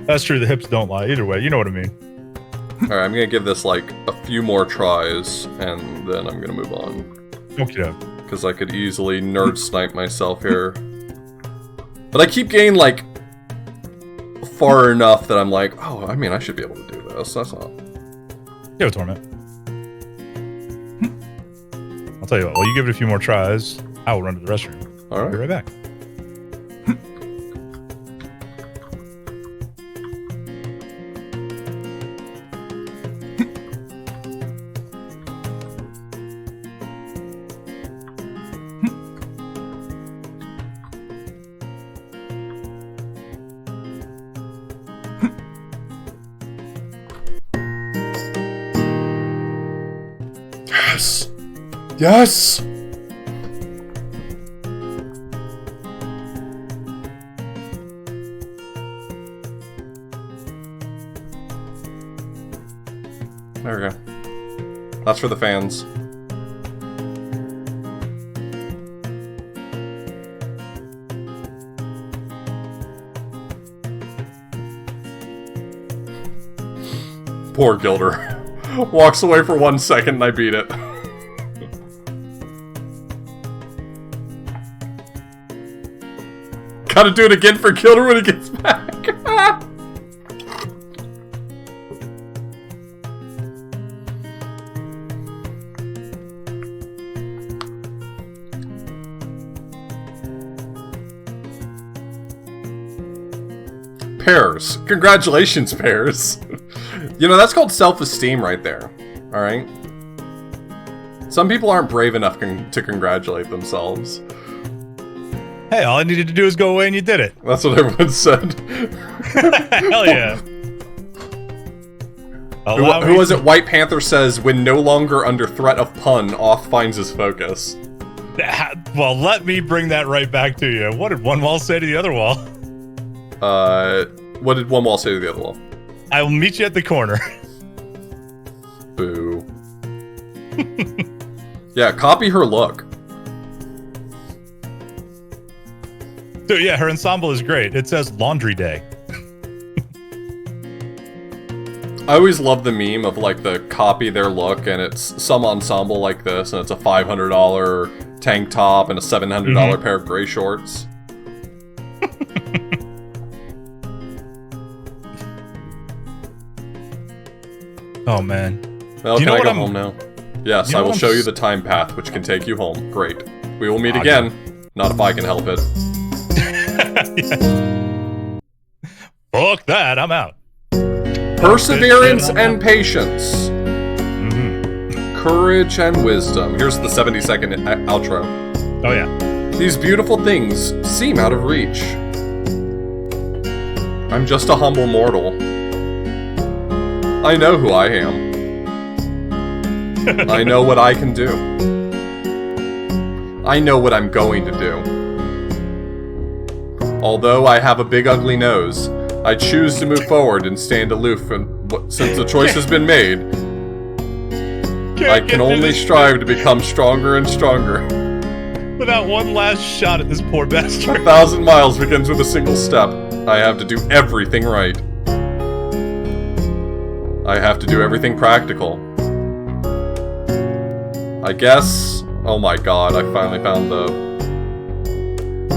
That's true, the hips don't lie. Either way, you know what I mean. Alright, I'm gonna give this like a few more tries, and then I'm gonna move on. Okay. Because I could easily nerd snipe myself here. But I keep getting like far enough that I'm like, oh, I mean, I should be able to do this. That's not... Give it Torment. I'll tell you what, while you give it a few more tries, I will run to the restroom. Alright. I'll be right back. Yes! There we go. That's for the fans. Poor Gilder. Walks away for 1 second and I beat it. Gotta do it again for Gilder when he gets back. Pears. Congratulations, Pears. You know, that's called self-esteem right there. Alright? Some people aren't brave enough to congratulate themselves. Hey, all I needed to do is go away and you did it. That's what everyone said. Hell yeah. Who was it? White Panther says, when no longer under threat of pun, Off finds his focus. Well, let me bring that right back to you. What did one wall say to the other wall? What did one wall say to the other wall? I will meet you at the corner. Boo. Yeah, copy her look. Dude, yeah, her ensemble is great. It says Laundry Day. I always love the meme of like the copy their look and it's some ensemble like this and it's a $500 tank top and a $700 pair of gray shorts. Oh man. Well, can I go home now? Yes, I will show you the time path which can take you home. Great. We will meet again. Not if I can help it. Yeah. Fuck that, I'm out. Perseverance and patience. Courage and wisdom. Here's the 70-second outro. Oh yeah. These beautiful things seem out of reach. I'm just a humble mortal. I know who I am. I know what I can do. I know what I'm going to do. Although I have a big ugly nose, I choose to move forward and stand aloof, and since the choice has been made, I can only strive to become stronger and stronger. Without one last shot at this poor bastard. 1,000 miles begins with a single step. I have to do everything right. I have to do everything practical. I guess... Oh my god, I finally found the...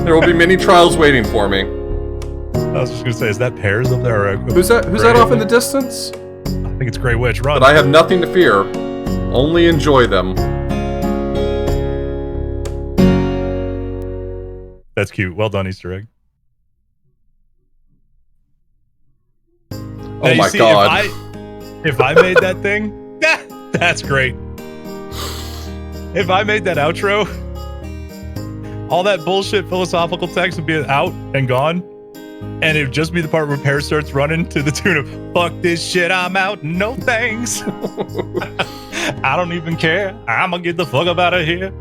There will be many trials waiting for me. I was just gonna say, is that Pears up there? Or Who's that? Who's that off in the distance? I think it's Grey Witch. Run. But I have nothing to fear. Only enjoy them. That's cute. Well done, Easter egg. Oh my god. If I made that thing, that's great. If I made that outro, all that bullshit philosophical text would be out and gone, and it would just be the part where Pear starts running to the tune of "Fuck this shit, I'm out, no thanks." I don't even care. I'ma get the fuck up out of here.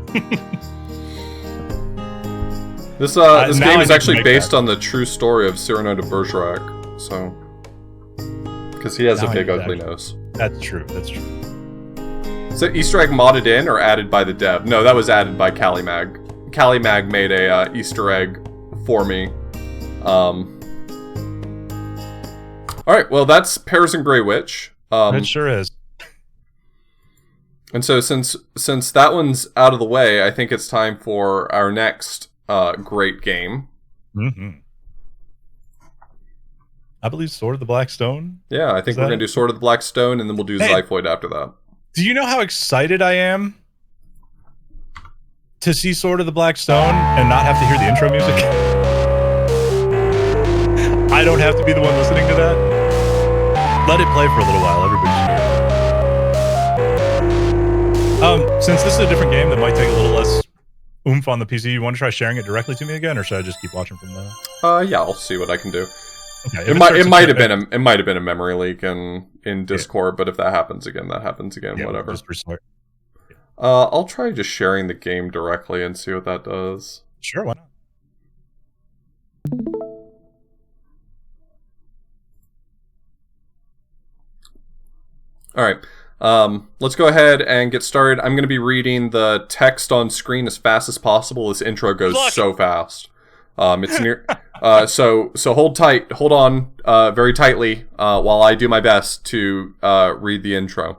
This game is actually based on the true story of Cyrano de Bergerac, so because he has a big ugly nose. That's true. That's true. Is that Easter egg modded in or added by the dev? No, that was added by CaliMag. CaliMag made a Easter egg for me. Alright, well that's Pears and Grey Witch. It sure is. And so since that one's out of the way, I think it's time for our next great game. Mm-hmm. I believe Sword of the Black Stone. Yeah, I think we're going to do Sword of the Black Stone, and then we'll do Zyphoid after that. Do you know how excited I am to see Sword of the Black Stone and not have to hear the intro music? I don't have to be the one listening to that. Let it play for a little while. Everybody should hear it. Since this is a different game that might take a little less oomph on the PC, you want to try sharing it directly to me again, or should I just keep watching from there? Yeah, I'll see what I can do. Okay, it might have been a memory leak in Discord, but if that happens again, that happens again. Yeah, whatever. Just restart. I'll try just sharing the game directly and see what that does. Sure, why not? All right. Let's go ahead and get started. I'm going to be reading the text on screen as fast as possible. This intro goes so fast. It's near. So hold on, very tightly, while I do my best to read the intro.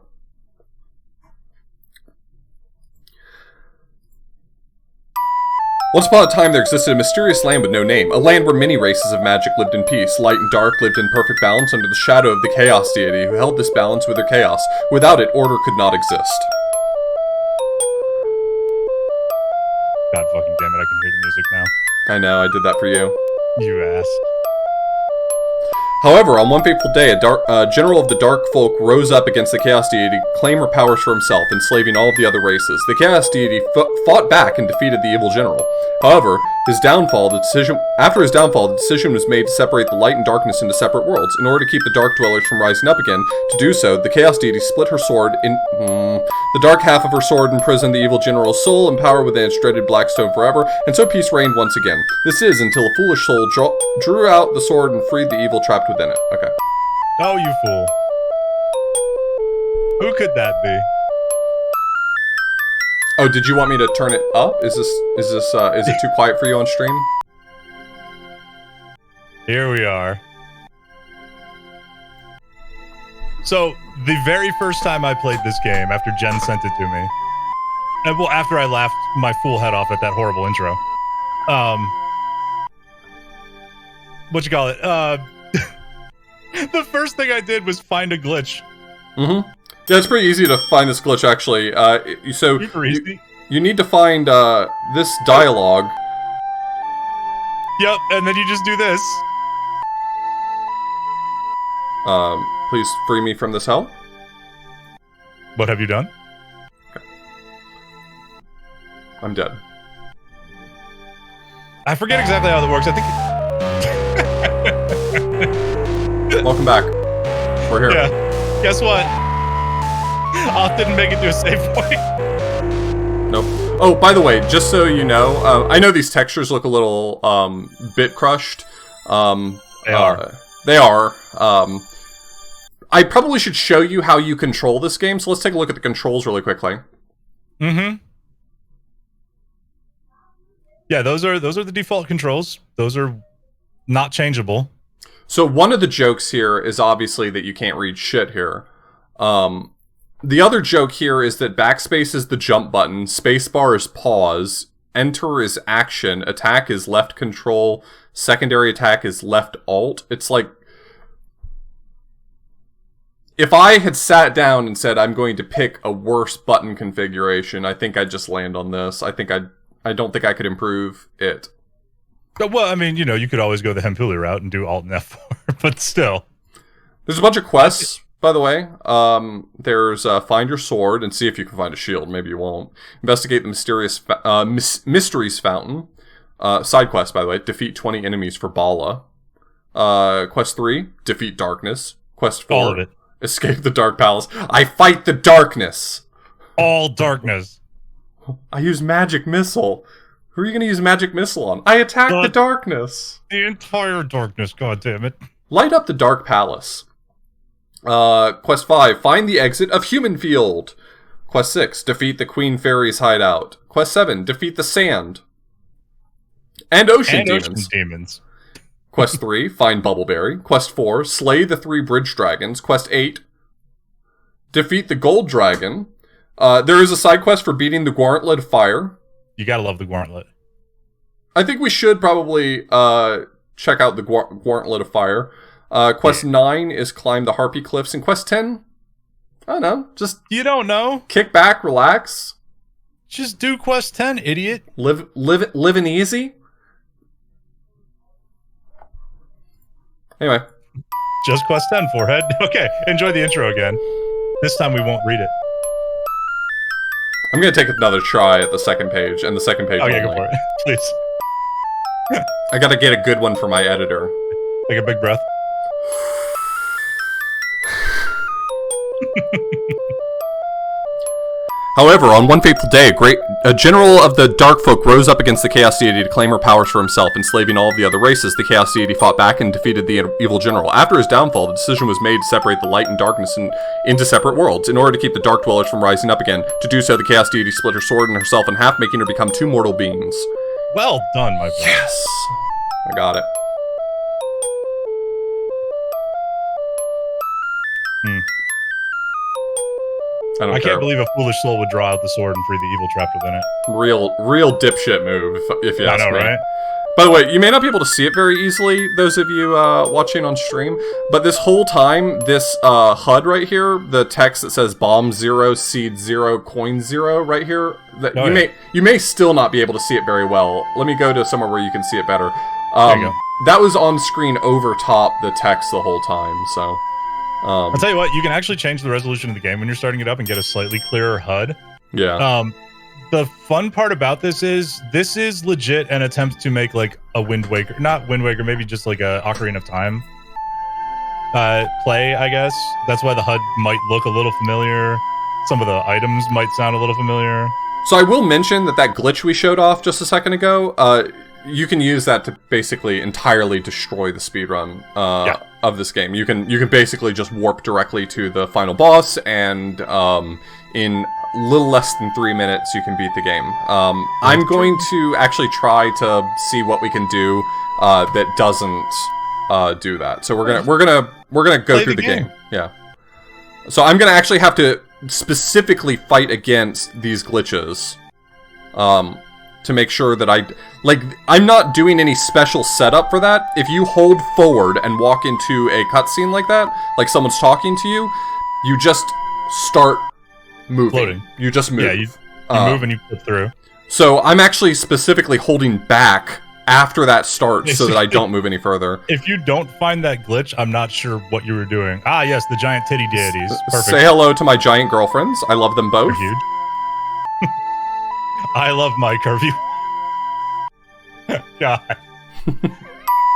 Once upon a time there existed a mysterious land with no name, a land where many races of magic lived in peace. Light and dark lived in perfect balance under the shadow of the chaos deity who held this balance with their chaos. Without it, order could not exist. God fucking damn it, I can hear the music now. I know, I did that for you. You ass. However, on one fateful day, a general of the Dark Folk rose up against the Chaos Deity to claim her powers for himself, enslaving all of the other races. The Chaos Deity fought back and defeated the evil general. However, after his downfall, the decision was made to separate the light and darkness into separate worlds. In order to keep the Dark Dwellers from rising up again, to do so, the Chaos Deity split her sword in... the dark half of her sword imprisoned the evil general's soul and power within its dreaded black stone forever, and so peace reigned once again. This is until a foolish soul drew out the sword and freed the evil trapped within it. Okay. Oh, you fool. Who could that be? Oh, did you want me to turn it up? Is it too quiet for you on stream? Here we are. So, the very first time I played this game, after Jen sent it to me, and well, after I laughed my fool head off at that horrible intro, what you call it? The first thing I did was find a glitch. Mm-hmm. Yeah, it's pretty easy to find this glitch, actually. Super easy. You need to find this dialogue. Yep, and then you just do this. Please free me from this hell. What have you done? Okay. I'm dead. I forget exactly how that works. I think... Welcome back. We're here. Yeah. Guess what? I didn't make it to a save point. Nope. Oh, by the way, just so you know, I know these textures look a little bit crushed. They are. They are. I probably should show you how you control this game, so let's take a look at the controls really quickly. Mm-hmm. Yeah, those are the default controls. Those are not changeable. So one of the jokes here is obviously that you can't read shit here. The other joke here is that backspace is the jump button, spacebar is pause, enter is action, attack is left control, secondary attack is left alt. It's like, if I had sat down and said I'm going to pick a worse button configuration, I think I'd just land on this. I don't think I could improve it. Well, I mean, you could always go the Hempuli route and do Alt and F4, but still. There's a bunch of quests, by the way. There's find your sword and see if you can find a shield. Maybe you won't. Investigate the mysterious mysteries fountain. Side quest, by the way. Defeat 20 enemies for Bala. Quest 3, defeat darkness. Quest 4, all of it. Escape the Dark Palace. I fight the darkness. All darkness. I use magic missile. Who are you going to use magic missile on? I attack the darkness. The entire darkness, goddammit. Light up the Dark Palace. Quest 5, find the exit of Human Field. Quest 6, defeat the Queen Fairy's hideout. Quest 7, defeat the Sand. And Ocean Demons. Quest 3, find Bubbleberry. Quest 4, slay the 3 bridge dragons. Quest 8, defeat the Gold Dragon. There is a side quest for beating the Gauntlet of Fire. You gotta love the Gauntlet. I think we should probably check out the Gauntlet of Fire. Quest 9 is climb the Harpy Cliffs. And Quest 10, I don't know, just... You don't know? Kick back, relax. Just do Quest 10, idiot. Living easy. Anyway. Just Quest 10, forehead. Okay, enjoy the intro again. This time we won't read it. I'm going to take another try at the second page, and the second page Okay, only. go for it. Please. I got to get a good one for my editor. Take a big breath. However, on one fateful day, a general of the Dark Folk rose up against the Chaos Deity to claim her powers for himself, enslaving all of the other races. The Chaos Deity fought back and defeated the evil general. After his downfall, the decision was made to separate the light and darkness into separate worlds, in order to keep the Dark Dwellers from rising up again. To do so, the Chaos Deity split her sword and herself in half, making her become 2 mortal beings. Well done, my friend. Yes! I got it. I can't believe a foolish soul would draw out the sword and free the evil trapped within it. Real dipshit move, if you ask me. I know, right? By the way, you may not be able to see it very easily, those of you watching on stream, but this whole time, this HUD right here, the text that says bomb 0, seed 0, coin 0 right here, that you may still not be able to see it very well. Let me go to somewhere where you can see it better. There you go. That was on screen over top the text the whole time, so... I'll tell you what, you can actually change the resolution of the game when you're starting it up and get a slightly clearer HUD. Yeah. The fun part about this is legit an attempt to make like a Wind Waker, not Wind Waker, maybe just like a Ocarina of Time play, I guess. That's why the HUD might look a little familiar. Some of the items might sound a little familiar. So I will mention that glitch we showed off just a second ago, you can use that to basically entirely destroy the speedrun of this game. You can basically just warp directly to the final boss, and in little less than 3 minutes you can beat the game. I'm going to actually try to see what we can do that doesn't do that. So we're gonna go through the game. Yeah. So I'm gonna actually have to specifically fight against these glitches. To make sure that I'm not doing any special setup for that. If you hold forward and walk into a cutscene like that, like someone's talking to you, you just start moving. Floating. You just move. Yeah, you move and you flip through. So I'm actually specifically holding back after that starts so that I don't move any further. If you don't find that glitch, I'm not sure what you were doing. Ah, yes, the giant titty deities. Perfect. Say hello to my giant girlfriends. I love them both. They're huge. I love my curvy. God.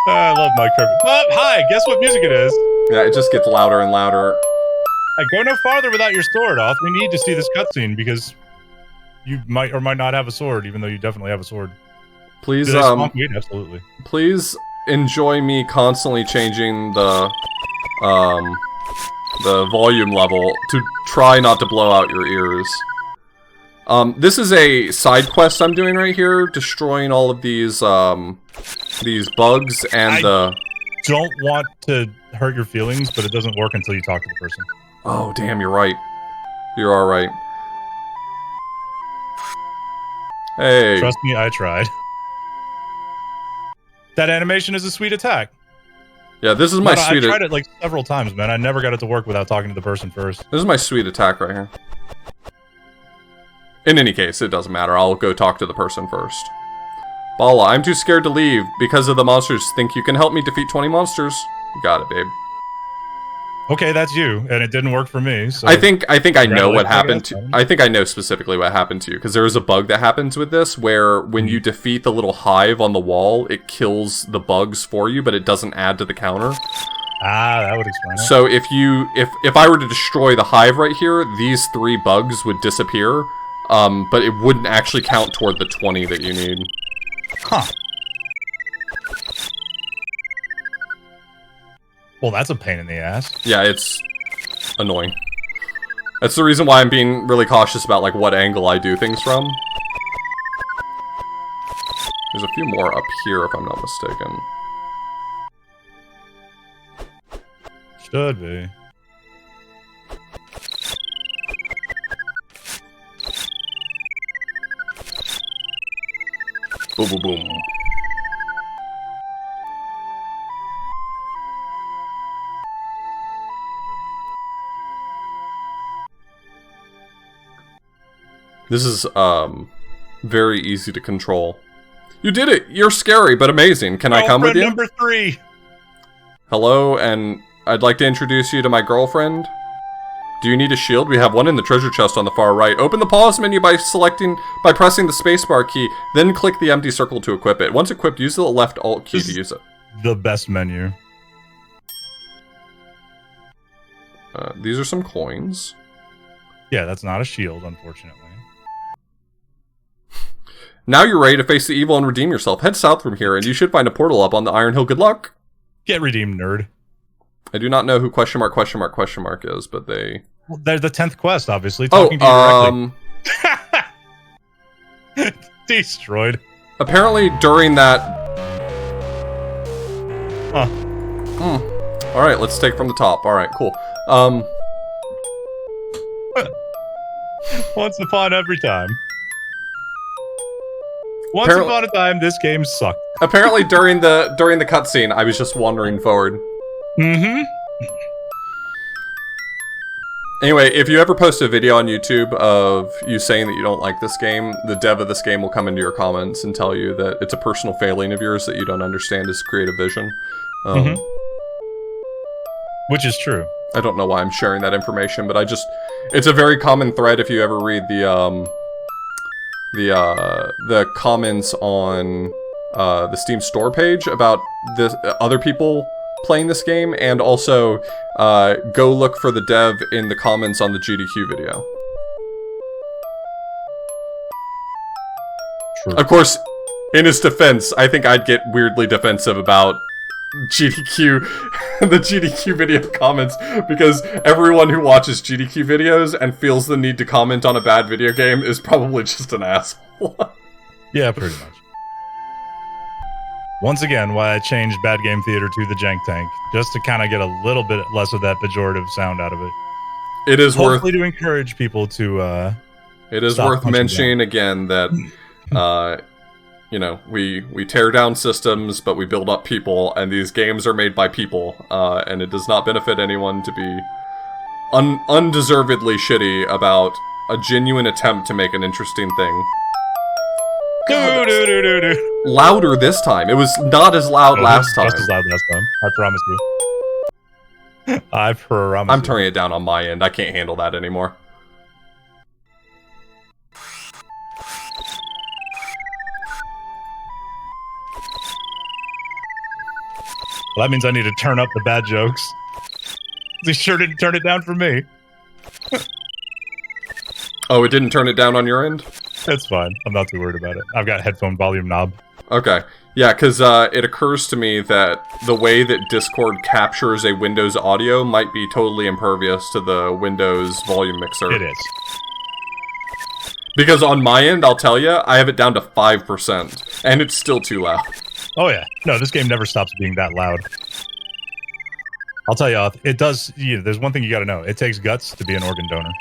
I love my curvy. But hi, guess what music it is? Yeah, it just gets louder and louder. I go no farther without your sword, Oth. We need to see this cutscene because you might or might not have a sword, even though you definitely have a sword. Please, absolutely. Please enjoy me constantly changing the volume level to try not to blow out your ears. This is a side quest I'm doing right here, destroying all of these bugs and I don't want to hurt your feelings, but it doesn't work until you talk to the person. Oh, damn, you're right. You are right. Hey. Trust me, I tried. That animation is a sweet attack. Yeah, this is my sweet. I tried it like several times, man. I never got it to work without talking to the person first. This is my sweet attack right here. In any case, it doesn't matter. I'll go talk to the person first. Bala, I'm too scared to leave because of the monsters. Think you can help me defeat 20 monsters? You got it, babe. Okay, that's you, and it didn't work for me. So I think I know what happened to. I think I know specifically what happened to you because there is a bug that happens with this where when you defeat the little hive on the wall, it kills the bugs for you, but it doesn't add to the counter. Ah, that would explain it. So if I were to destroy the hive right here, these 3 bugs would disappear, but it wouldn't actually count toward the 20 that you need. Huh. Well, that's a pain in the ass. Yeah, it's annoying. That's the reason why I'm being really cautious about like what angle I do things from. There's a few more up here if I'm not mistaken. Should be. Boom, boom, boom. This is, very easy to control. You did it! You're scary, but amazing. Can I come with you? Number 3! Hello, and I'd like to introduce you to my girlfriend. Do you need a shield? We have one in the treasure chest on the far right. Open the pause menu by pressing the spacebar key, then click the empty circle to equip it. Once equipped, use the left alt key to use it. The best menu. These are some coins. Yeah, that's not a shield, unfortunately. Now you're ready to face the evil and redeem yourself. Head south from here, and you should find a portal up on the Iron Hill. Good luck! Get redeemed, nerd. I do not know who question mark is, but they... Well, they're the 10th quest, obviously. Talking to you directly. Destroyed. Apparently, during that... Huh. Alright, let's take from the top. Alright, cool. Once upon every time. Once upon a time, this game sucked. Apparently, during the cutscene, I was just wandering forward. Mm-hmm. Anyway, if you ever post a video on YouTube of you saying that you don't like this game, the dev of this game will come into your comments and tell you that it's a personal failing of yours that you don't understand his creative vision. Which is true. I don't know why I'm sharing that information, but it's a very common thread if you ever read the comments on the Steam store page about this other people playing this game, and also go look for the dev in the comments on the GDQ video. True. Of course, in his defense, I think I'd get weirdly defensive about GDQ, the GDQ video comments, because everyone who watches GDQ videos and feels the need to comment on a bad video game is probably just an asshole. Yeah, pretty much. Once again, why I changed Bad Game Theater to the Jank Tank, just to kind of get a little bit less of that pejorative sound out of it. It is hopefully to encourage people to. It is worth mentioning again that, you know, we tear down systems, but we build up people, and these games are made by people, and it does not benefit anyone to be undeservedly shitty about a genuine attempt to make an interesting thing. Louder this time. It was not as loud last time. Just as loud last time. I promise you. I promise. I'm turning it down on my end. I can't handle that anymore. Well, that means I need to turn up the bad jokes. He sure didn't turn it down for me. Oh, it didn't turn it down on your end? That's fine. I'm not too worried about it. I've got headphone volume knob. Okay. Yeah, because it occurs to me that the way that Discord captures a Windows audio might be totally impervious to the Windows volume mixer. It is. Because on my end, I'll tell you, I have it down to 5%, and it's still too loud. Oh yeah. No, this game never stops being that loud. I'll tell you, it does. There's one thing you got to know. It takes guts to be an organ donor.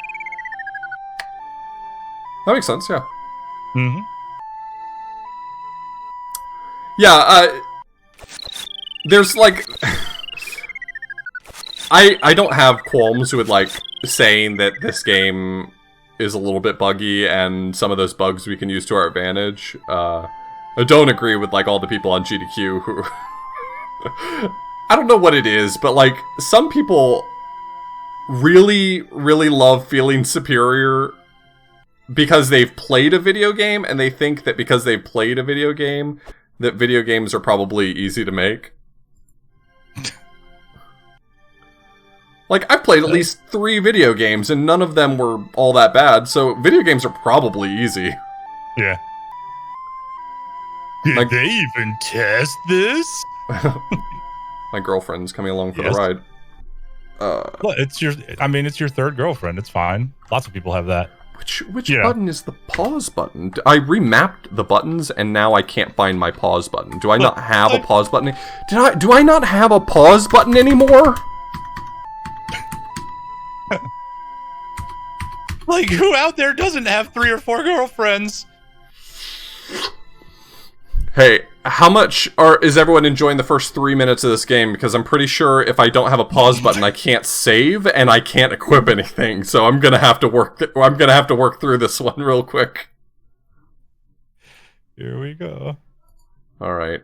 That makes sense, yeah. Mm-hmm. Yeah, there's like... I don't have qualms with, like, saying that this game is a little bit buggy, and some of those bugs we can use to our advantage. I don't agree with, like, all the people on GDQ who... I don't know what it is, but, like, some people really, really love feeling superior because they've played a video game, and they think that because they've played a video game, that video games are probably easy to make. Like, I've played at least 3 video games, and none of them were all that bad, so video games are probably easy. Yeah. Did they even test this? My girlfriend's coming along for the ride. Well, it's your third girlfriend. It's fine. Lots of people have that. Which button is the pause button? I remapped the buttons, and now I can't find my pause button. Do I not have a pause button? Do I not have a pause button anymore? Like, who out there doesn't have 3 or 4 girlfriends? Hey, how much is everyone enjoying the first 3 minutes of this game? Because I'm pretty sure if I don't have a pause button, I can't save and I can't equip anything. So I'm gonna have to work. I'm gonna have to work through this one real quick. Here we go. All right.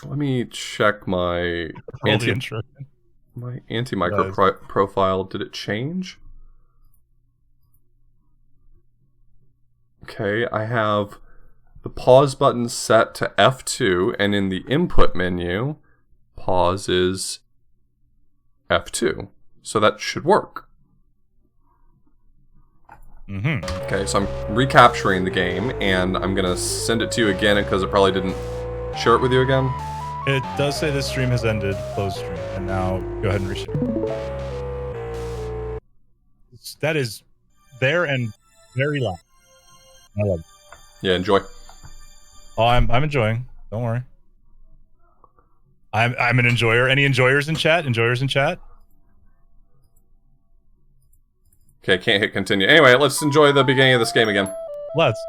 Let me check my anti-micro profile. Did it change? Okay, I have the pause button set to F2, and in the input menu, pause is F2. So that should work. Okay, so I'm recapturing the game, and I'm gonna send it to you again because it probably didn't share it with you again. It does say this stream has ended, close stream, and now go ahead and reshare. That is there and very loud. I love it. Yeah, enjoy. Oh, I'm enjoying. Don't worry. I'm an enjoyer. Any enjoyers in chat? Enjoyers in chat? Okay, can't hit continue. Anyway, let's enjoy the beginning of this game again. Let's.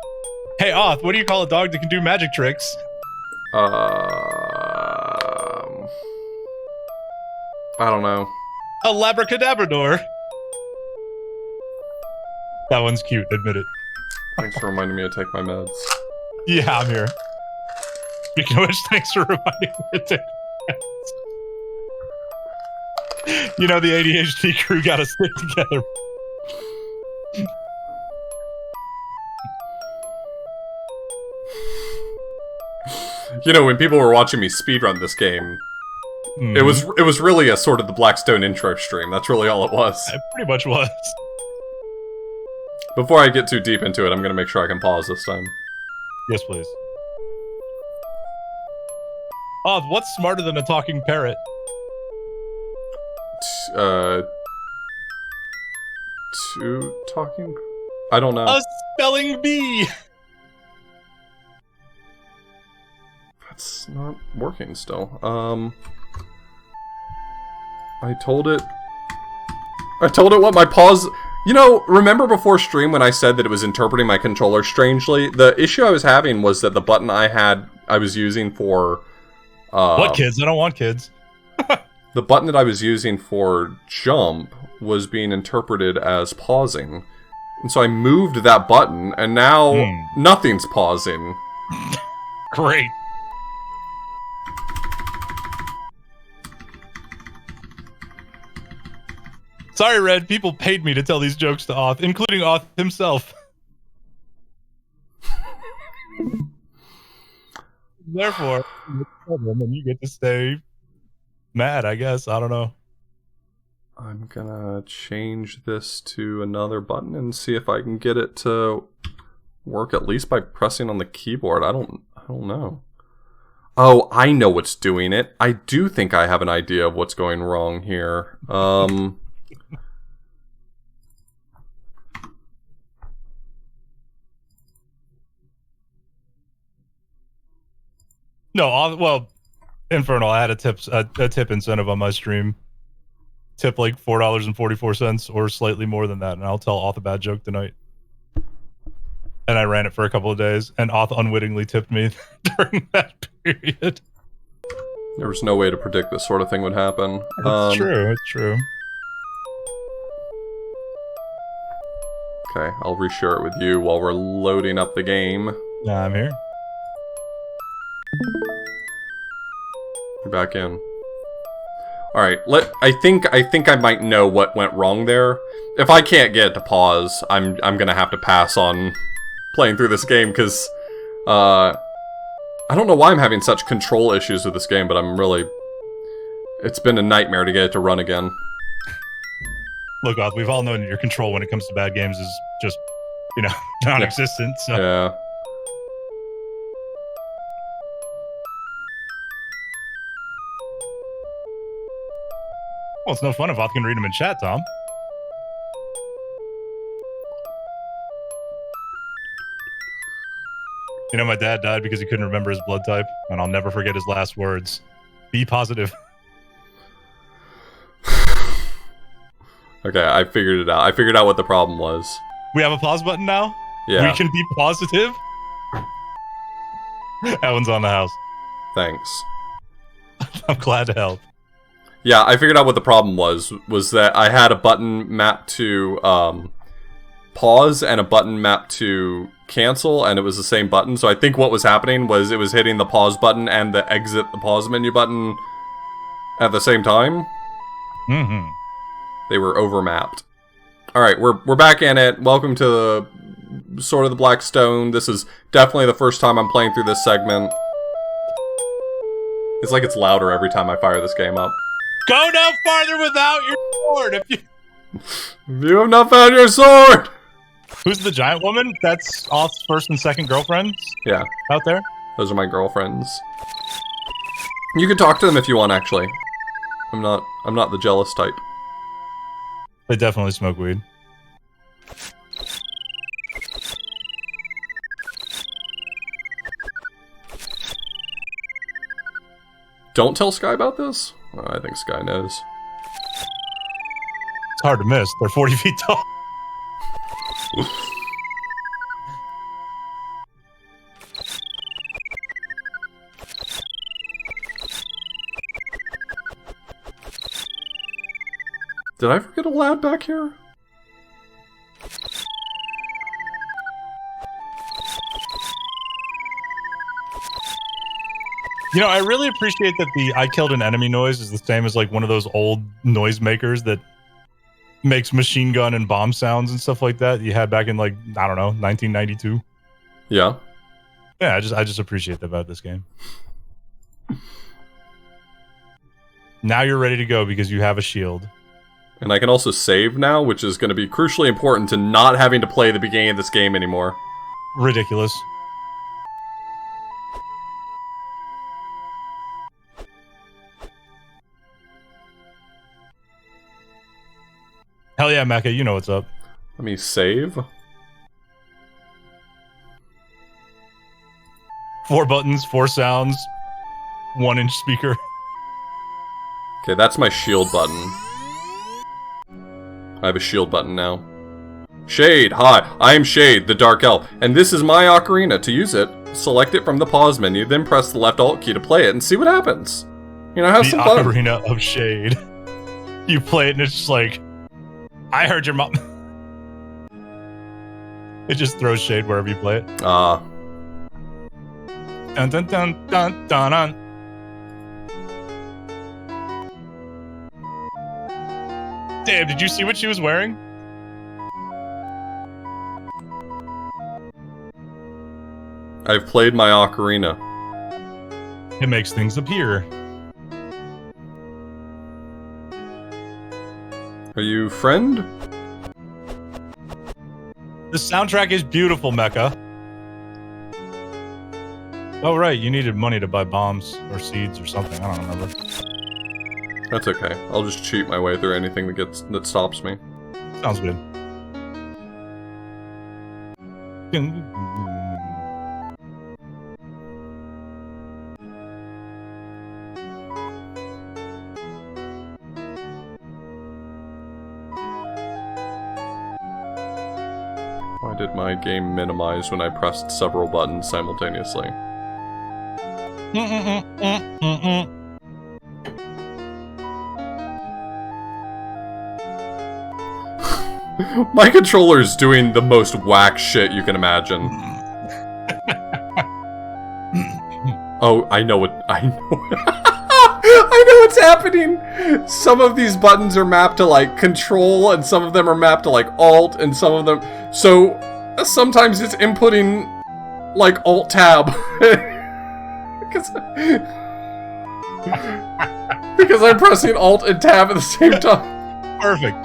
Hey, Oth, what do you call a dog that can do magic tricks? I don't know. A labracadabrador. That one's cute, admit it. Thanks for reminding me to take my meds. Yeah, I'm here. Speaking of which, thanks for reminding me to take my meds. You know, the ADHD crew gotta stick together. You know, when people were watching me speedrun this game, it was really a sort of the Blackstone intro stream. That's really all it was. It pretty much was. Before I get too deep into it, I'm gonna make sure I can pause this time. Yes, please. Oh, what's smarter than a talking parrot? Two talking? I don't know. A spelling bee! That's not working still. I told it what my pause... You know, remember before stream when I said that it was interpreting my controller strangely? The issue I was having was that the button I was using for... what kids? I don't want kids. The button that I was using for jump was being interpreted as pausing. And so I moved that button, and now nothing's pausing. Great. Sorry, Red. People paid me to tell these jokes to Oth, including Oth himself. Therefore, and you get to stay mad, I guess. I don't know. I'm gonna change this to another button and see if I can get it to work at least by pressing on the keyboard. I don't know. Oh, I know what's doing it. I do think I have an idea of what's going wrong here. No, well, Infernal, I had a tip incentive on my stream. Tip like $4.44 or slightly more than that, and I'll tell Oth a bad joke tonight. and I ran it for a couple of days, and Auth unwittingly tipped me during that period. There was no way to predict this sort of thing would happen. It's true. It's true. Okay, I'll reshare it with you while we're loading up the game. Yeah, I'm here. You're back in. Alright, I think I might know what went wrong there. If I can't get it to pause, I'm gonna have to pass on playing through this game, because I don't know why I'm having such control issues with this game, but I'm really... It's been a nightmare to get it to run again. Look, Auth, we've all known your control when it comes to bad games is just, you know, non-existent, so... Yeah. Well, it's no fun if Auth can read them in chat, Tom. You know, my dad died because he couldn't remember his blood type, and I'll never forget his last words. Be positive. Okay, I figured it out. I figured out what the problem was. We have a pause button now? Yeah. We can be positive? That one's on the house. Thanks. I'm glad to help. Yeah, I figured out what the problem was that I had a button mapped to pause and a button mapped to cancel, and it was the same button. So I think what was happening was it was hitting the pause button and the exit the pause menu button at the same time. Mm-hmm. They were overmapped. Alright, we're back in it. Welcome to Sword of the Black Stone. This is definitely the first time I'm playing through this segment. It's like it's louder every time I fire this game up. Go no farther without your sword! You have not found your sword! Who's the giant woman? That's Auth's first and second girlfriends? Yeah. Out there? Those are my girlfriends. You can talk to them if you want, actually. I'm not the jealous type. They definitely smoke weed. Don't tell Sky about this? Oh, I think Sky knows. It's hard to miss. They're 40 feet tall. Did I forget a lad back here? You know, I really appreciate that the I killed an enemy noise is the same as like one of those old noise makers that makes machine gun and bomb sounds and stuff like that you had back in like, I don't know, 1992. Yeah. Yeah, I just appreciate that about this game. Now you're ready to go because you have a shield. And I can also save now, which is going to be crucially important to not having to play the beginning of this game anymore. Ridiculous. Hell yeah, Mecha, you know what's up. Let me save. 4 buttons, 4 sounds, 1-inch speaker. Okay, that's my shield button. I have a shield button now. Shade, hi, I am Shade, the Dark Elf, and this is my ocarina. To use it, select it from the pause menu, then press the left alt key to play it and see what happens. You know, have some fun. The Ocarina of Shade. You play it and it's just like, I heard your mom. It just throws shade wherever you play it. Ah. Dun dun dun dun dun dun. Damn, did you see what she was wearing? I've played my ocarina. It makes things appear. Are you friend? The soundtrack is beautiful, Mecha. Oh right, you needed money to buy bombs or seeds or something. I don't remember. That's okay. I'll just cheat my way through anything that stops me. Sounds good. Why did my game minimize when I pressed several buttons simultaneously? My controller's doing the most whack shit you can imagine. Oh, I know what I know. I know what's happening. Some of these buttons are mapped to like control, and some of them are mapped to like alt, and some of them. So sometimes it's inputting like alt tab because I'm pressing alt and tab at the same time. Perfect.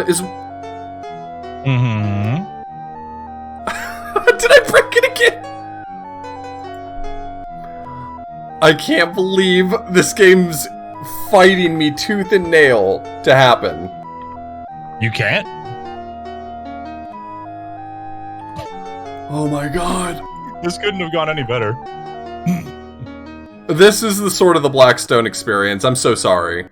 Is Mm-hmm. Did I break it again? I can't believe this game's fighting me tooth and nail to happen. You can't? Oh my god. This couldn't have gone any better. This is the sort of the Blackstone experience. I'm so sorry.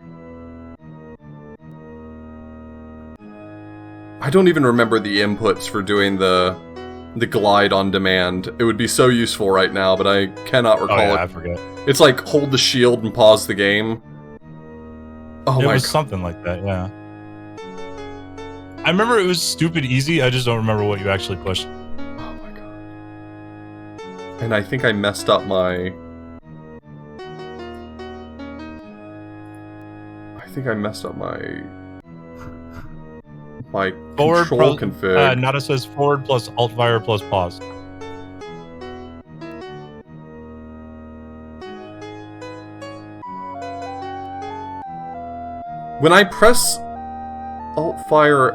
I don't even remember the inputs for doing the glide on demand. It would be so useful right now, but I cannot recall it. I forget. It's like hold the shield and pause the game. Oh It my was god. something like that, yeah. I remember it was stupid easy, I just don't remember what you actually pushed. Oh my god. And I think I messed up my... my Forward control config. Nada says forward plus alt fire plus pause. When I press alt fire,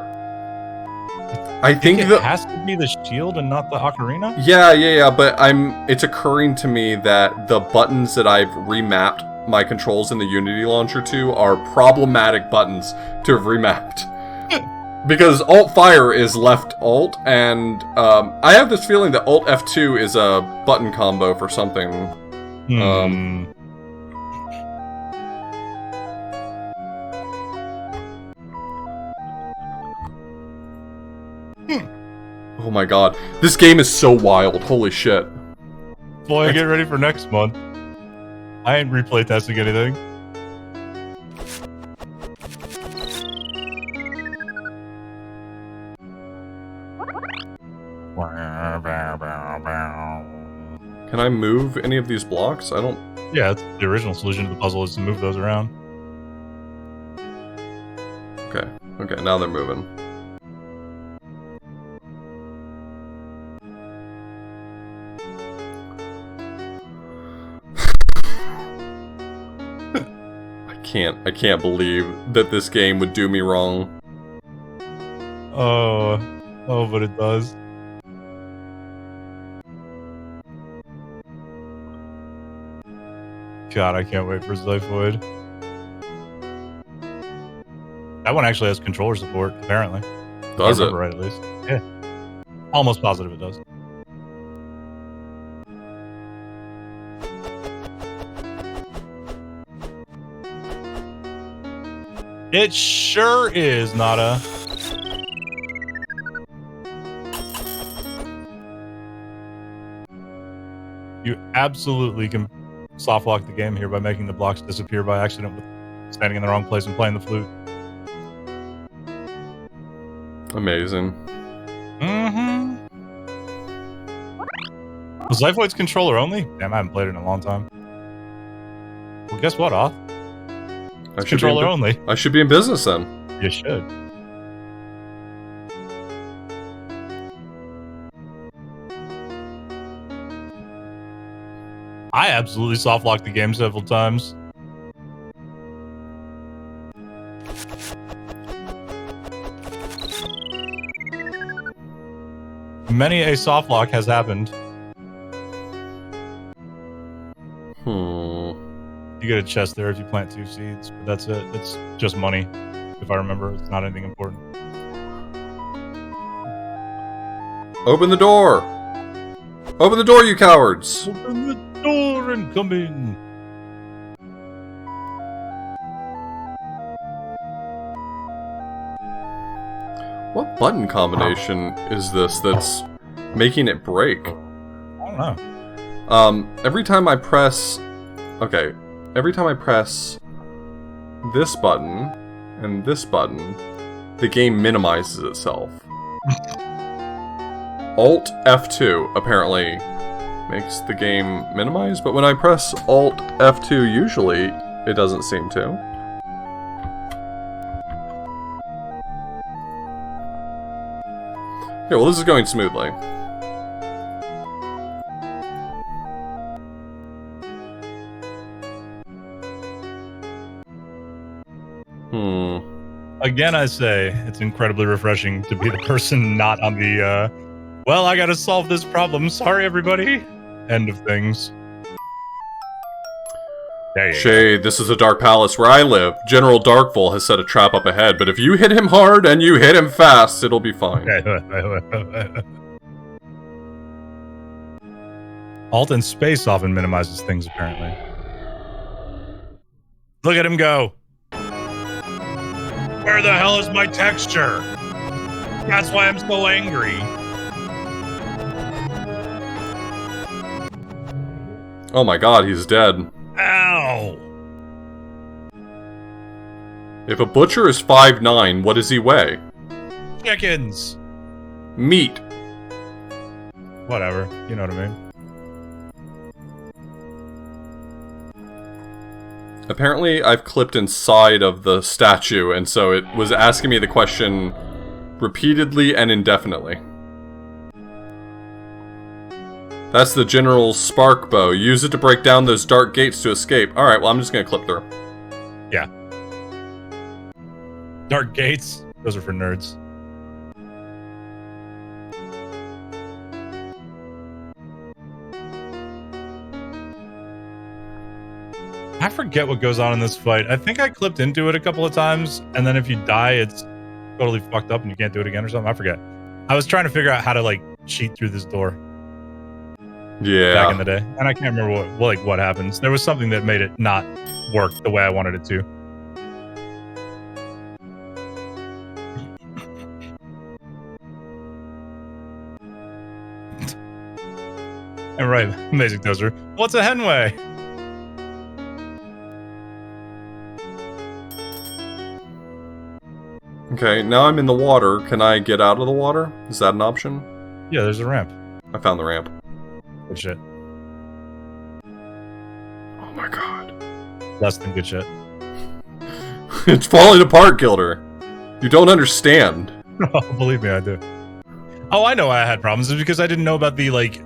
I think it the... has to be the shield and not the ocarina? Yeah, but it's occurring to me that the buttons that I've remapped my controls in the Unity launcher to are problematic buttons to have remapped. Because alt fire is left alt, and I have this feeling that alt F2 is a button combo for something. Oh my god. This game is so wild. Holy shit. Boy, get ready for next month. I ain't replay testing anything. Can I move any of these blocks? I don't... Yeah, that's the original solution to the puzzle is to move those around. Okay, now they're moving. I can't believe that this game would do me wrong. Oh, but it does. God, I can't wait for Xiphoid. That one actually has controller support, apparently. Does it? Right, at least. Yeah. Almost positive it does. It sure is, Nada. You absolutely can soft lock the game here by making the blocks disappear by accident with standing in the wrong place and playing the flute. Amazing. Mm-hmm. Was Xiphoid's controller only? Damn, I haven't played it in a long time. Well, guess what, Oth? Controller only. I should be in business then. You should. I absolutely soft locked the game several times. Many a soft lock has happened. You get a chest there if you plant 2 seeds, but that's it. It's just money, if I remember. It's not anything important. Open the door! Open the door, you cowards! Open the door and come in. What button combination is this that's making it break? I don't know. Every time I press... Okay. Every time I press this button and this button, the game minimizes itself. Alt F2 apparently makes the game minimize, but when I press Alt F2 usually, it doesn't seem to. Okay, well this is going smoothly. Again, I say, it's incredibly refreshing to be the person not on the, well, I gotta solve this problem. Sorry, everybody. End of things. There you go. Shay, this is a dark palace where I live. General Darkful has set a trap up ahead, but if you hit him hard and you hit him fast, it'll be fine. Alt and space often minimizes things, apparently. Look at him go. Where the hell is my texture? That's why I'm so angry. Oh my god, he's dead. Ow! If a butcher is 5'9", what does he weigh? Chickens! Meat. Whatever, you know what I mean. Apparently, I've clipped inside of the statue, and so it was asking me the question repeatedly and indefinitely. That's the General's spark bow. Use it to break down those dark gates to escape. Alright, well I'm just gonna clip through. Yeah. Dark gates? Those are for nerds. I forget what goes on in this fight. I think I clipped into it a couple of times, and then if you die, it's totally fucked up and you can't do it again or something. I forget. I was trying to figure out how to, like, cheat through this door. Yeah. Back in the day. And I can't remember what happens. There was something that made it not work the way I wanted it to. And right, amazing toaster. What's a henway? Okay, now I'm in the water. Can I get out of the water? Is that an option? Yeah, there's a ramp. I found the ramp. Good shit. Oh my god. Less than good shit. It's falling apart, Gilder. You don't understand. Oh, believe me, I do. Oh, I know why I had problems. It's because I didn't know about the, like,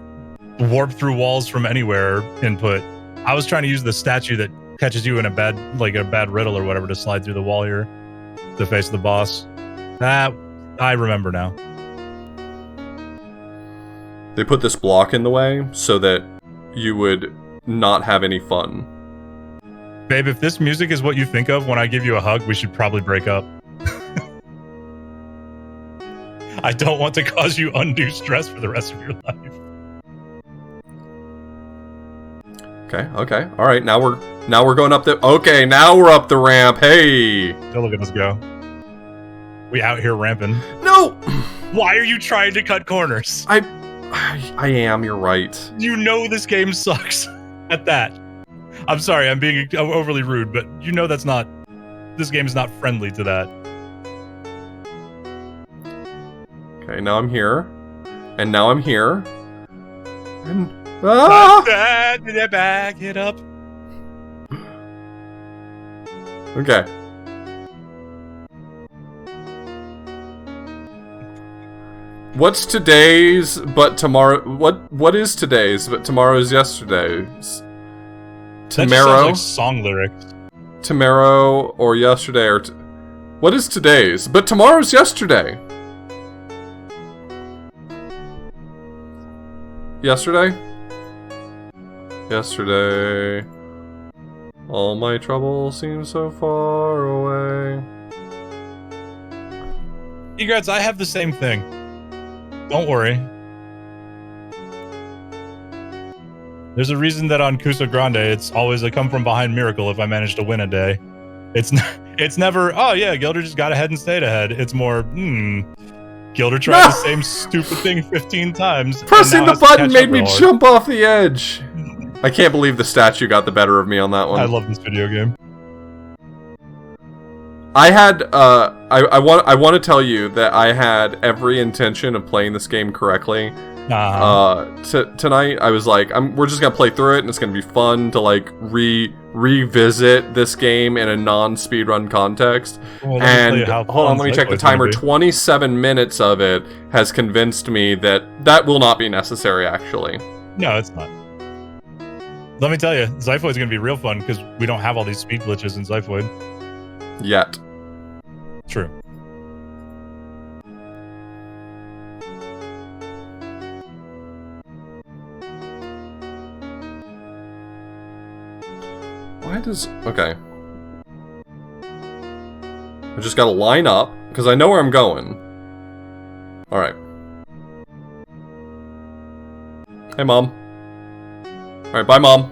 warp through walls from anywhere input. I was trying to use the statue that catches you in a bad riddle or whatever to slide through the wall here to face the boss. That, I remember now. They put this block in the way so that you would not have any fun. Babe, if this music is what you think of when I give you a hug, we should probably break up. I don't want to cause you undue stress for the rest of your life. Okay. All right, now we're going up the... Okay, now we're up the ramp. Hey! So look at us go. We out here ramping. No! Why are you trying to cut corners? I am, you're right. You know this game sucks at that. I'm sorry, I'm being overly rude, but you know that's not... This game is not friendly to that. Okay, now I'm here. And now I'm here. And... Ah! Back it up. Okay. What's today's but tomorrow? What is today's but tomorrow's yesterday's? That just Tomorrow, sounds like song lyrics. tomorrow, or yesterday, or what is today's but tomorrow's yesterday? Yesterday. Yesterday. All my troubles seem so far away. You guys, I have the same thing. Don't worry. There's a reason that on Cusa Grande, it's always a come from behind miracle if I manage to win a day. It's never, oh yeah, Gilder just got ahead and stayed ahead. It's more, Gilder tried the same stupid thing 15 times. Pressing the button made me jump off the edge. I can't believe the statue got the better of me on that one. I love this video game. I had, I want to tell you that I had every intention of playing this game correctly. Tonight, I was like, we're just gonna play through it, and it's gonna be fun to like revisit this game in a non-speedrun context. Well, and hold on, let me check the timer. 27 minutes of it has convinced me that that will not be necessary. Actually, no, it's not. Let me tell you, Zyphoid is gonna be real fun because we don't have all these speed glitches in Zyphoid yet. True. Why does... Okay. I just gotta line up, because I know where I'm going. Alright. Hey, Mom. Alright, bye, Mom.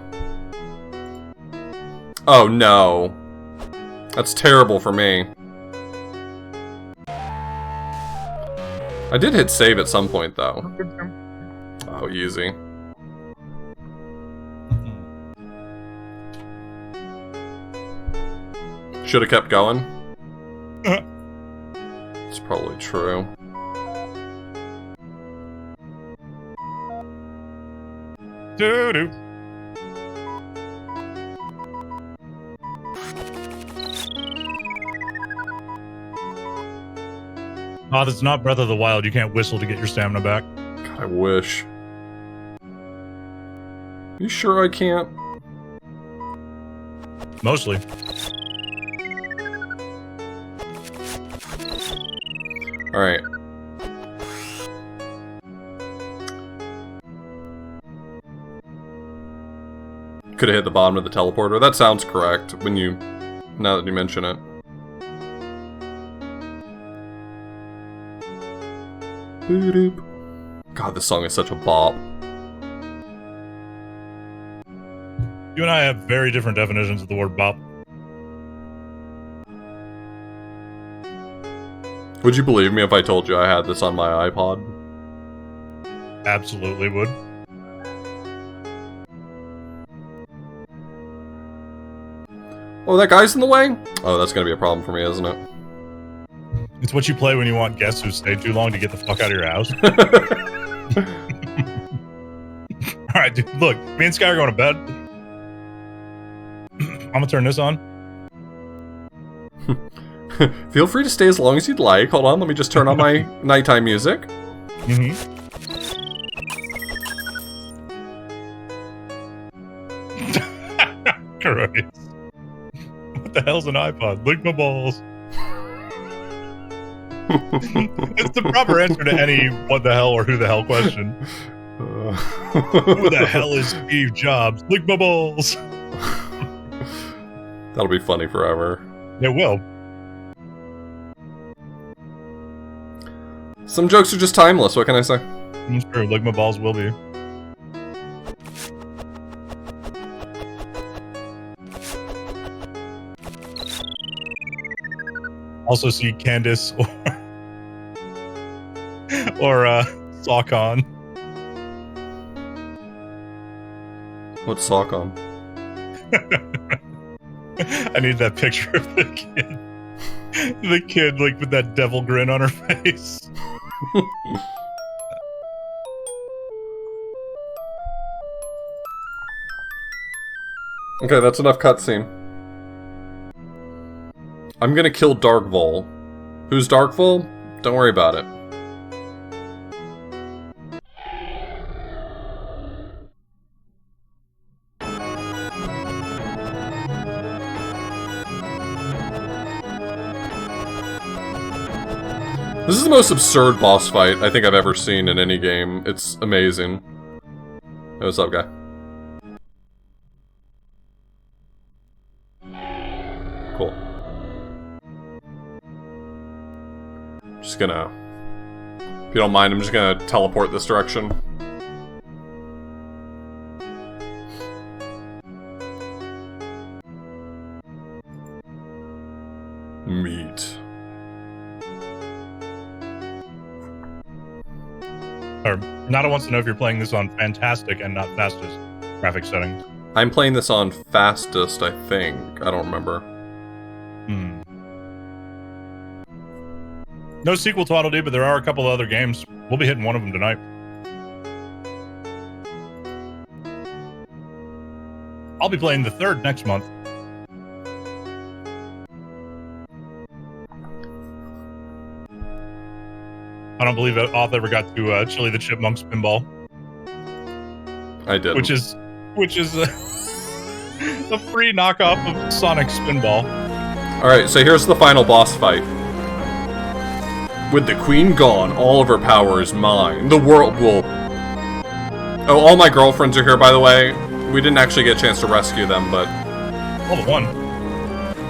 Oh, no. That's terrible for me. I did hit save at some point, though. Oh, easy. Should have kept going. It's probably true. Doo-doo. Oh, that's not Breath of the Wild. You can't whistle to get your stamina back. God, I wish. You sure I can't? Mostly. Alright. Could have hit the bottom of the teleporter. That sounds correct when you... now that you mention it. God, this song is such a bop. You and I have very different definitions of the word bop. Would you believe me if I told you I had this on my iPod? Absolutely would. Oh, that guy's in the way? Oh, that's gonna be a problem for me, isn't it? It's what you play when you want guests who stay too long to get the fuck out of your house. Alright, dude, look. Me and Sky are going to bed. I'm gonna turn this on. Feel free to stay as long as you'd like. Hold on, let me just turn on my nighttime music. Christ. What the hell's an iPod? Lick my balls. It's the proper answer to any what the hell or who the hell question. Who the hell is Steve Jobs? Lick my balls. That'll be funny forever. It will. Some jokes are just timeless, what can I say? It's true, lick my balls will be. Also see Candace or Sock On. What's Sock On? I need that picture of the kid. The kid, like, with that devil grin on her face. Okay, that's enough cutscene. I'm gonna kill Darkvol. Who's Darkvol? Don't worry about it. This is the most absurd boss fight I think I've ever seen in any game. It's amazing. Hey, what's up, guy? Cool. Just gonna... If you don't mind, I'm just gonna teleport this direction. Meat. Or Nada wants to know if you're playing this on fantastic and not fastest graphic settings. I'm playing this on fastest, I think. I don't remember. No sequel to Auto D, but there are a couple of other games. We'll be hitting one of them tonight. I'll be playing the third next month. I don't believe Auth ever got to Chili the Chipmunks pinball. I did. Which is a free knockoff of Sonic Spinball. Alright, so here's the final boss fight. With the queen gone, all of her power is mine. The world will... Oh, all my girlfriends are here, by the way. We didn't actually get a chance to rescue them, but... Oh, the one.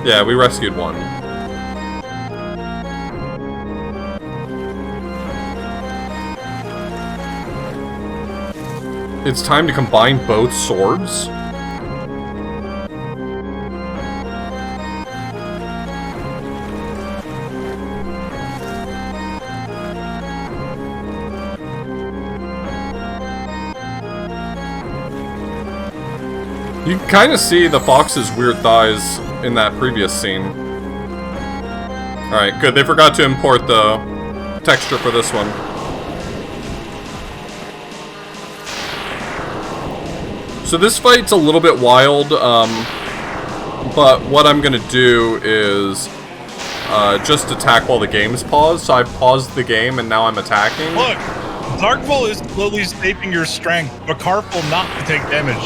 Yeah, we rescued one. It's time to combine both swords? You can kind of see the fox's weird thighs in that previous scene. Alright, good. They forgot to import the texture for this one. So this fight's a little bit wild, but what I'm gonna do is just attack while the game's paused. So I paused the game and now I'm attacking. Look, Darkfall is slowly saping your strength, but careful not to take damage.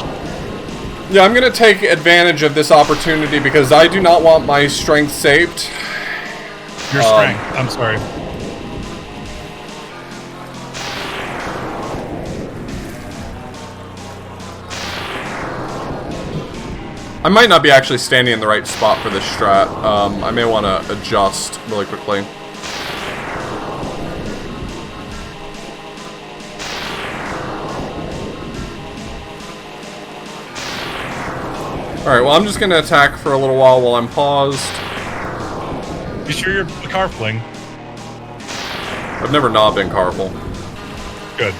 Yeah, I'm gonna take advantage of this opportunity because I do not want my strength saped. Your strength, I'm sorry. I might not be actually standing in the right spot for this strat. I may want to adjust really quickly. Alright, well I'm just going to attack for a little while I'm paused. You sure you're carfling? I've never not been carful. Good.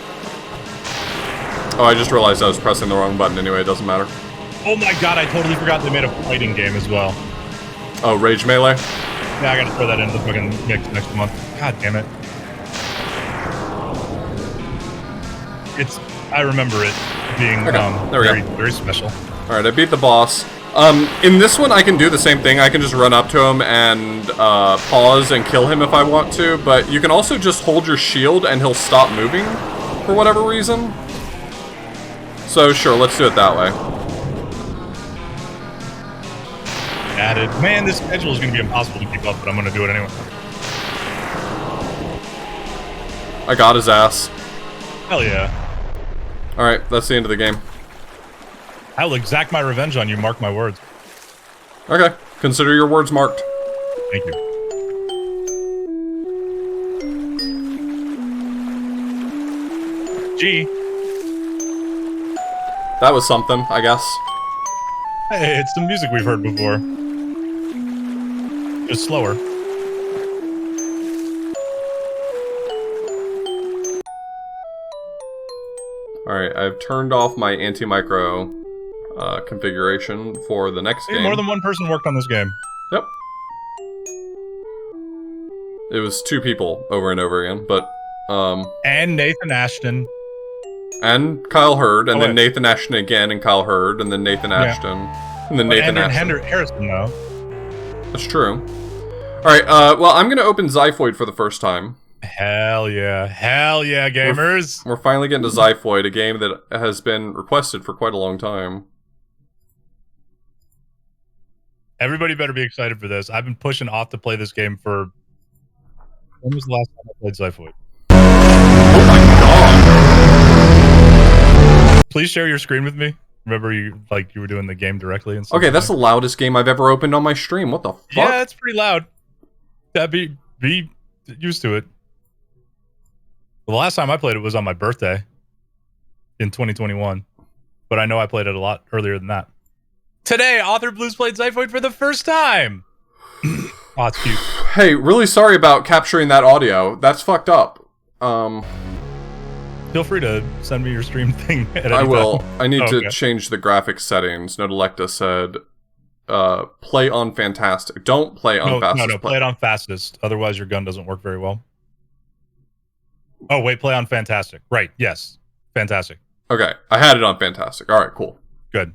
Oh, I just realized I was pressing the wrong button anyway, it doesn't matter. Oh my god, I totally forgot they made a fighting game as well. Oh, Rage Melee? Yeah, I gotta throw that into the fucking mix next month. God damn it. I remember it being very special. Alright, I beat the boss. In this one, I can do the same thing. I can just run up to him and pause and kill him if I want to, but you can also just hold your shield and he'll stop moving for whatever reason. So, sure, let's do it that way. Added. Man, this schedule is going to be impossible to keep up, but I'm going to do it anyway. I got his ass. Hell yeah. Alright, that's the end of the game. I will exact my revenge on you, mark my words. Okay, consider your words marked. Thank you. Gee. That was something, I guess. Hey, it's the music we've heard before. Just slower. Alright, I've turned off my anti-micro configuration for the next game. More than one person worked on this game. Yep. It was 2 people over and over again, but, And Nathan Ashton. And Kyle Hurd, and then Nathan Ashton again, and Kyle Hurd, and then Nathan Ashton, and then Nathan Ashton. And Harrison, though. That's true. Alright, well, I'm gonna open Zyphoid for the first time. Hell yeah. Hell yeah, gamers! We're finally getting to Zyphoid, a game that has been requested for quite a long time. Everybody better be excited for this. I've been pushing off to play this game for... When was the last time I played Zyphoid? Oh my god! Please share your screen with me. Remember you were doing the game directly and stuff. Okay, that's the loudest game I've ever opened on my stream. What the fuck? Yeah, it's pretty loud. Be used to it. The last time I played it was on my birthday in 2021, but I know I played it a lot earlier than that. Today, Author Blues played Zyphoid for the first time. Oh, it's cute. Hey, really sorry about capturing that audio. That's fucked up. Feel free to send me your stream thing at any I will. time. I need Oh, to okay. change the graphics settings. Nodelecta said, play on Fantastic. Don't play on Fastest. No, play it on Fastest. Otherwise, your gun doesn't work very well. Oh, wait, play on Fantastic. Right, yes. Fantastic. Okay, I had it on Fantastic. All right, cool. Good.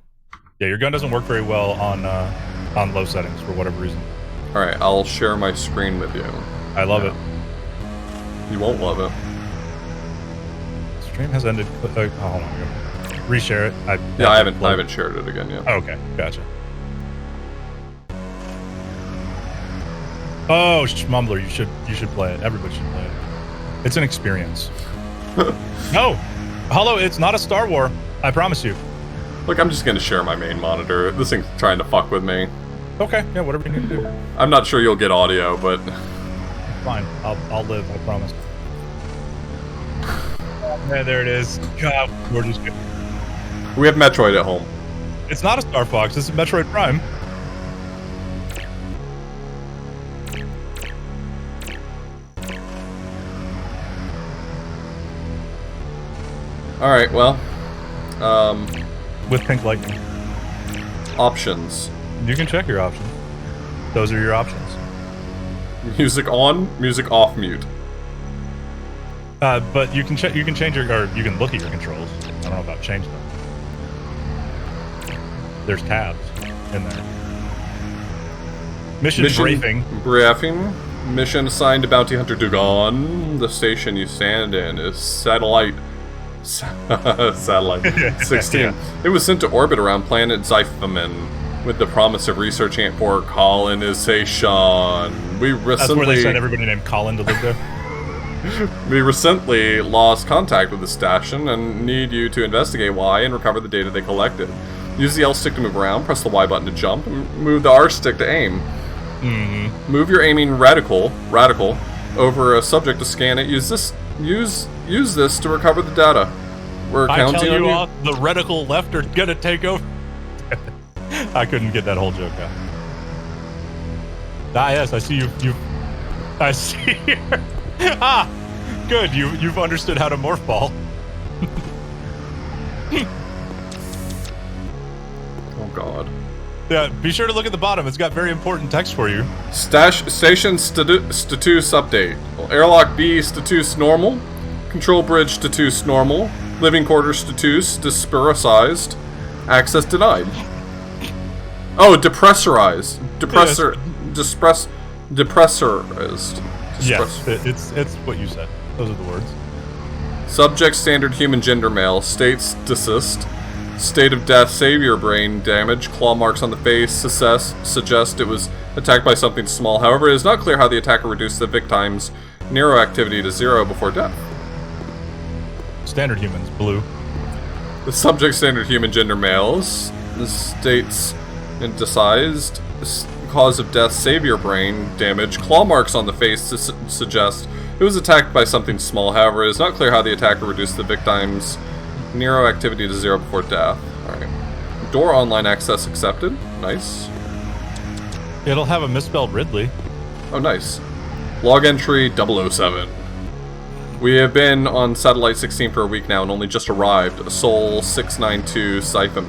Yeah, your gun doesn't work very well on low settings for whatever reason. All right, I'll share my screen with you. I love it. You won't love it. Stream has ended. Hold on, I'm gonna reshare it. I haven't shared it again yet. Oh, okay, gotcha. Oh, Schmumbler, you should play it. Everybody should play it. It's an experience. No, Hollow, it's not a Star War. I promise you. Look, I'm just gonna share my main monitor. This thing's trying to fuck with me. Okay, yeah, whatever you need to do. I'm not sure you'll get audio, but Fine, I'll live. I promise. Yeah, there it is. God, we're just good. we have Metroid at home. It's not a Star Fox. This is Metroid Prime. All right, well, With pink lightning. options. You can check your options. Those are your options. Music on, music off mute. But you can check. You can change your, or you can look at your controls. I don't know about change them. There's tabs in there. Mission briefing. Mission assigned to Bounty Hunter Dugon. The station you stand in is satellite 16. Yeah. It was sent to orbit around planet Zyphamin with the promise of researching it for colonization. We That's where they sent recently everybody named Colin to live there. lost contact with the station and need you to investigate why and recover the data they collected. Use the L stick to move around, press the Y button to jump, and move the R stick to aim. Mm-hmm. Move your aiming radical over a subject to scan it. Use this to recover the data. We're I counting tell on you you. all, the radical left are gonna take over. I couldn't get that whole joke out. Ah, yes, I see you. I see. Ah, good. You've understood how to morph ball. Oh God. Yeah, be sure to look at the bottom. It's got very important text for you. Station status update. Airlock B status normal. Control bridge status normal. Living quarters status dispersized. Access denied. Oh, depressurized. Depressurized. Yes, it's what you said. Those are the words. Subject standard human gender male. States desist. State of death, savior brain damage, claw marks on the face, suggest it was attacked by something small. However, it is not clear how the attacker reduced the victim's neuroactivity to 0 before death. Standard humans, blue. The subject standard human gender males. States indecised. Cause of death, savior brain damage, claw marks on the face suggest it was attacked by something small. However, it is not clear how the attacker reduced the victim's neuroactivity to 0 before death. Alright. Door online access accepted. Nice. It'll have a misspelled Ridley. Oh, nice. Log entry 007. We have been on Satellite 16 for a week now and only just arrived. Sol 692 Siphon.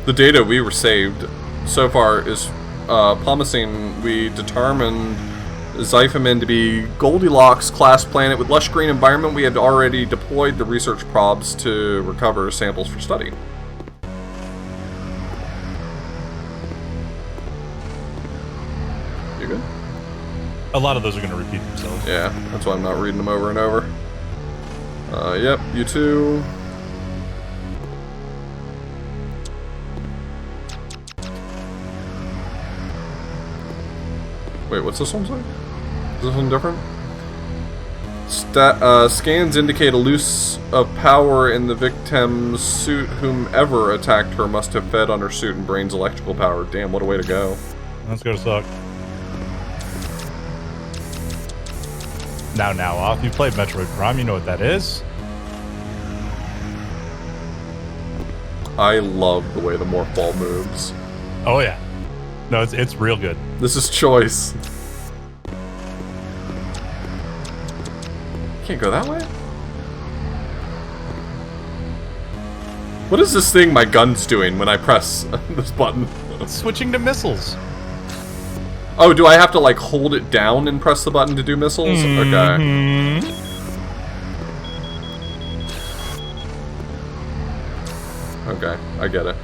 The data we received so far is promising. We determined Zyphamin to be Goldilocks class planet with lush green environment. We have already deployed the research probes to recover samples for study. You good? A lot of those are going to repeat themselves. Yeah, that's why I'm not reading them over and over. Yep, you too. Wait, what's this one say? Is this one different? Scans indicate a loss of power in the victim's suit. Whomever attacked her must have fed on her suit and brain's electrical power. Damn, what a way to go. That's going to suck. Now off. You played Metroid Prime, you know what that is. I love the way the morph ball moves. Oh yeah. No, it's real good. This is choice. Can't go that way? What is this thing my gun's doing when I press this button? Switching to missiles. Oh, do I have to, like, hold it down and press the button to do missiles? Okay. Okay, I get it.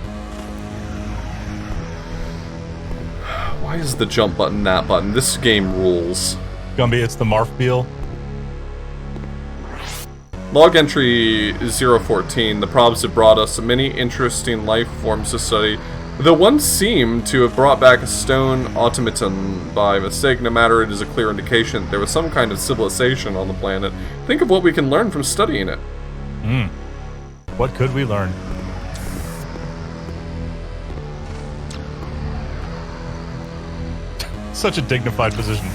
Why is the jump button that button? This game rules. Gumby, it's the Marf Beal. Log entry 014. The probes have brought us many interesting life forms to study. Though one seemed to have brought back a stone automaton by mistake, no matter it is a clear indication that there was some kind of civilization on the planet. Think of what we can learn from studying it. What could we learn? Such a dignified position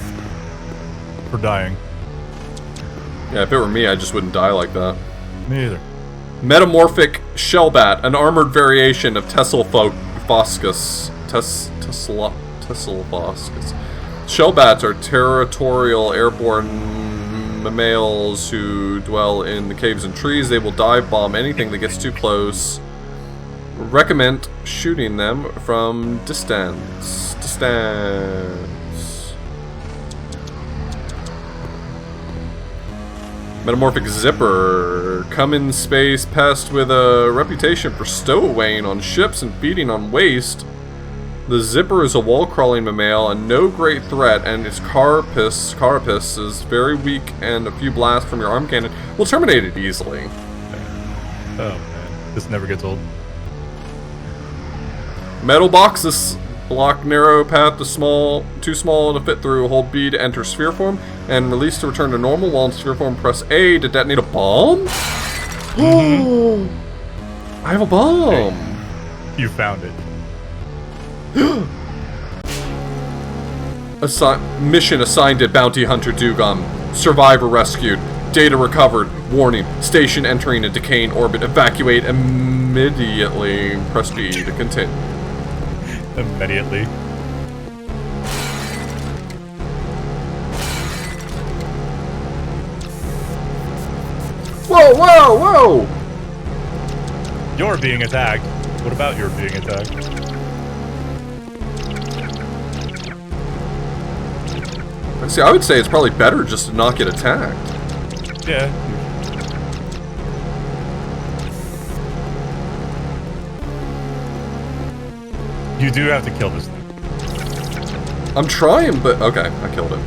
for dying. Yeah, if it were me, I just wouldn't die like that. Me either. Metamorphic shellbat, an armored variation of Tesselphoscus. Tesselphoscus. Shellbats are territorial airborne mammals who dwell in the caves and trees. They will dive bomb anything that gets too close. Recommend shooting them from distance. Metamorphic Zipper. Come in space pest with a reputation for stowawaying on ships and feeding on waste. The Zipper is a wall-crawling mammal and no great threat, and its carapace is very weak, and a few blasts from your arm cannon will terminate it easily. Oh man, this never gets old. Metal boxes block narrow path too small to fit through. Hold B to enter sphere form, and release to return to normal. While in sphere form, press A to detonate a bomb. Oh, I have a bomb. Hey, you found it. Mission assigned to Bounty Hunter Dugan. Survivor rescued. Data recovered. Warning. Station entering a decaying orbit. Evacuate immediately. Press B to continue. Immediately. Whoa, whoa, whoa! You're being attacked. What about you're being attacked? See, I would say it's probably better just to not get attacked. Yeah. You do have to kill this thing. I'm trying, but... Okay, I killed it.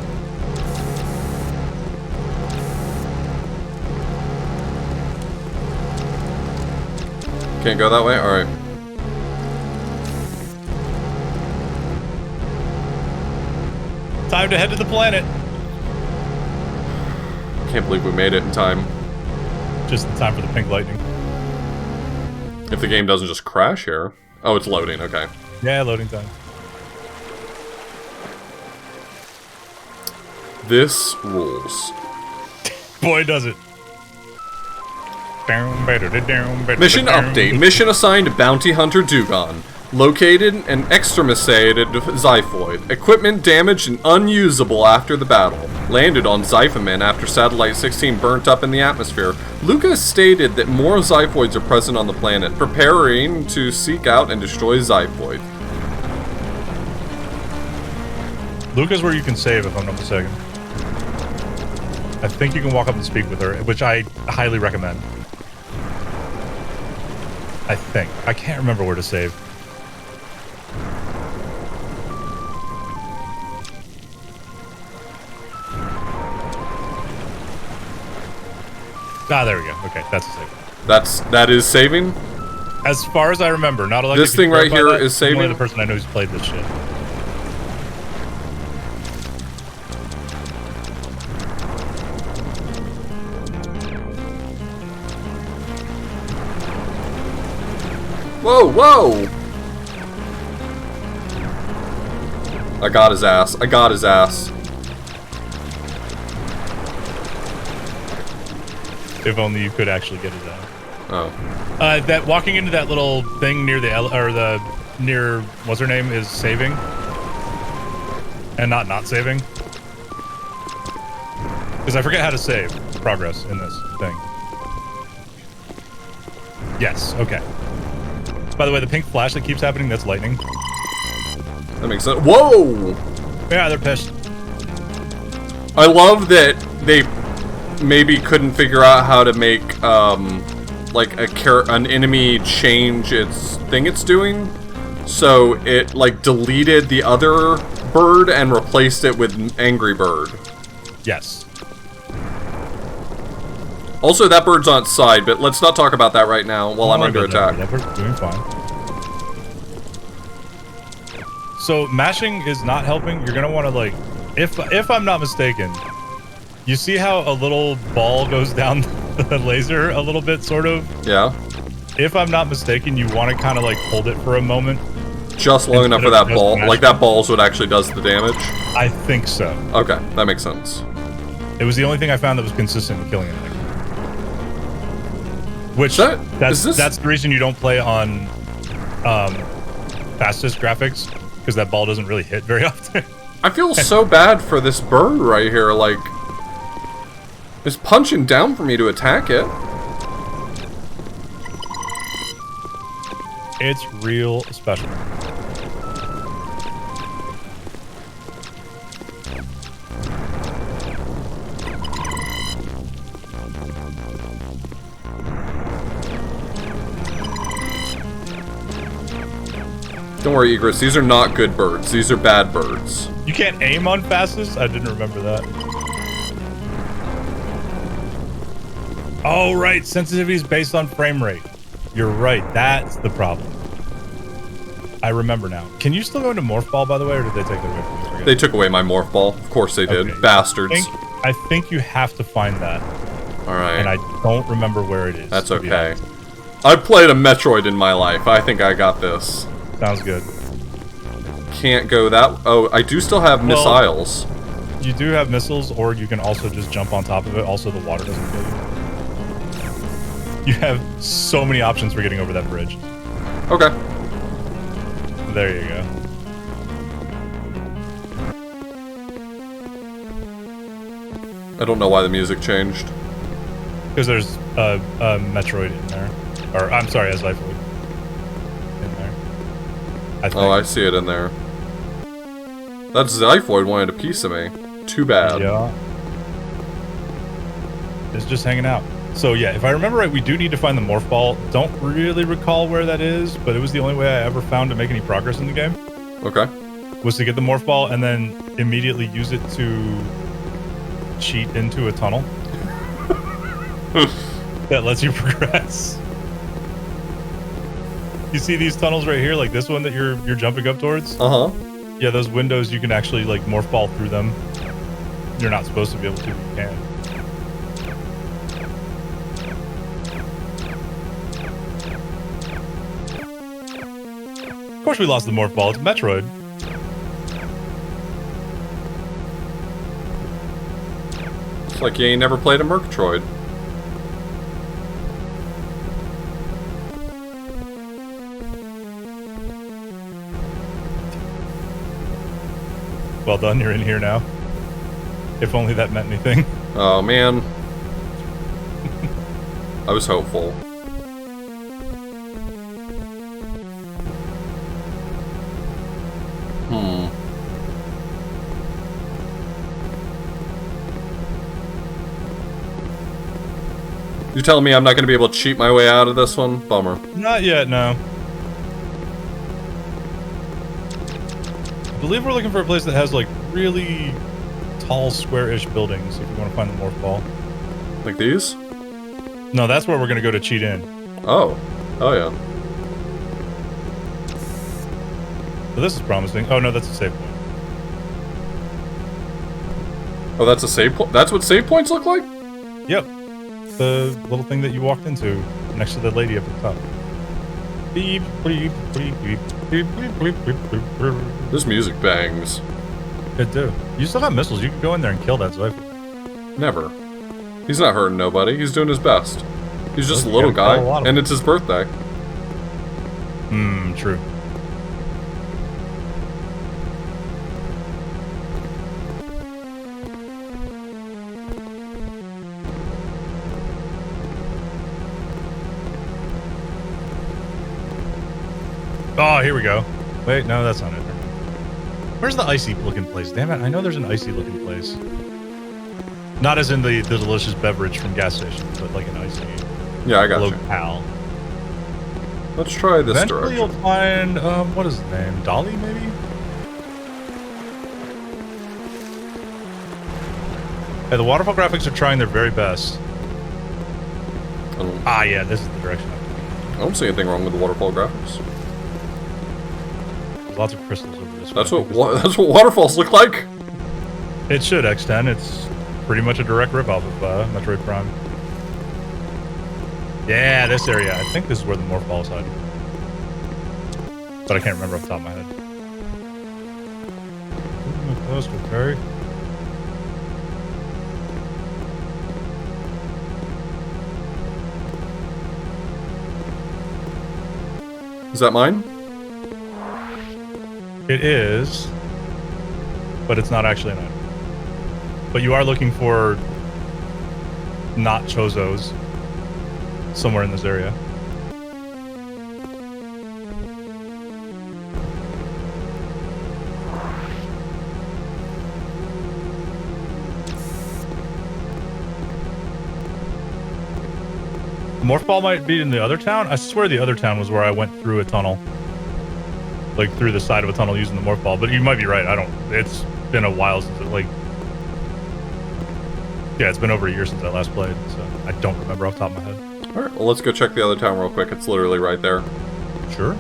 Can't go that way? Alright. Time to head to the planet. Can't believe we made it in time. Just in time for the pink lightning. If the game doesn't just crash here. Oh, it's loading, okay. Yeah, loading time. This rules. Boy, does it. Mission update. Mission assigned to Bounty Hunter Dugan. Located and exterminated Xiphoid. Equipment damaged and unusable after the battle. Landed on Xiphomin after Satellite 16 burnt up in the atmosphere. Lucas stated that more Xiphoids are present on the planet, preparing to seek out and destroy Xiphoid. Lucas, where you can save, if I'm not mistaken. I think you can walk up and speak with her, which I highly recommend. I think. I can't remember where to save. Ah, there we go. Okay, that's a save. That is saving? As far as I remember, not a lot. This thing right here is saving? Only the person I know who's played this shit. Whoa, whoa! I got his ass. I got his ass. If only you could actually get his ass. Oh. That walking into that little thing near near what's her name is saving, and not saving. Because I forget how to save. progress in this thing. Yes, okay. By the way, the pink flash that keeps happening, that's lightning. That makes sense. Whoa! Yeah, they're pissed. I love that they maybe couldn't figure out how to make, like, an enemy change its thing it's doing. So it, like, deleted the other bird and replaced it with Angry Bird. Yes. Also, that bird's on its side, but let's not talk about that right now while I'm under attack. That bird's doing fine. So mashing is not helping. You're gonna want to, like, if I'm not mistaken, you see how a little ball goes down the laser a little bit, sort of? Yeah. If I'm not mistaken, you want to kind of like hold it for a moment. Just long enough for that ball. Like, that ball's what actually does the damage? I think so. Okay, that makes sense. It was the only thing I found that was consistent in killing anything. Which, that's the reason you don't play on fastest graphics, because that ball doesn't really hit very often. I feel so bad for this bird right here, like, it's punching down for me to attack it. It's real special. Don't worry, Egress, these are not good birds. These are bad birds. You can't aim on fastest? I didn't remember that. Oh, right. Sensitivity is based on frame rate. You're right. That's the problem. I remember now. Can you still go into Morph Ball, by the way, or did they take that away from you? They took away my Morph Ball. Of course they did. Okay. Bastards. I think you have to find that. Alright. And I don't remember where it is. That's okay. I've played a Metroid in my life. I think I got this. Sounds good. Can't go that... Oh, I do still have missiles. You do have missiles, or you can also just jump on top of it. Also, the water doesn't kill you. You have so many options for getting over that bridge. Okay. There you go. I don't know why the music changed. Because there's a Metroid in there. Or, I'm sorry, a Zyphoid in there. Oh, I see it in there. That Zyphoid wanted a piece of me. Too bad. Yeah. It's just hanging out. So yeah, if I remember right, we do need to find the Morph Ball. Don't really recall where that is, but it was the only way I ever found to make any progress in the game. Okay. Was to get the Morph Ball and then immediately use it to cheat into a tunnel. That lets you progress. You see these tunnels right here, like this one that you're jumping up towards? Uh-huh. Yeah, those windows, you can actually like Morph Ball through them. You're not supposed to be able to, but you can. Of course we lost the Morph Ball, it's Metroid. It's like you ain't never played a Murgatroyd. Well done, you're in here now. If only that meant anything. Oh, man. I was hopeful. You telling me I'm not going to be able to cheat my way out of this one? Bummer. Not yet, no. I believe we're looking for a place that has, like, really tall, square-ish buildings, if you want to find the Morph Ball. Like these? No, that's where we're going to go to cheat in. Oh. Oh, yeah. So this is promising. Oh, no, that's a save point. Oh, that's a save point? That's what save points look like? Yep. The little thing that you walked into next to the lady up at the top. Beep, beep, beep, beep, beep, beep, beep, beep, beep. This music bangs. It do. You still have missiles. You can go in there and kill that Zyphoid. Never. He's not hurting nobody. He's doing his best. He's just a little guy, and it's his birthday. True. Oh, here we go. Wait, no, that's not it. Where's the icy looking place? Damn it, I know there's an icy looking place. Not as in the delicious beverage from gas stations, but like an icy Yeah, I got you. locale. Let's try this Eventually direction. you'll find, what is his name? Dolly, maybe? Hey, the waterfall graphics are trying their very best. Ah, yeah, this is the direction. I don't see anything wrong with the waterfall graphics. There's lots of crystals over this way. That's what waterfalls look like. It should, X10. It's pretty much a direct ripoff of Metroid Prime. Yeah, this area. I think this is where the Morphballs hide. But I can't remember off the top of my head. Close to Perry. Is that mine? It is, but it's not actually an item. But you are looking for not Chozos somewhere in this area. Morphball might be in the other town. I swear the other town was where I went through a tunnel. Like through the side of a tunnel using the Morphball, but you might be right. It's been a while since yeah, it's been over a year since I last played, so I don't remember off the top of my head. Alright, well let's go check the other town real quick. It's literally right there. Sure.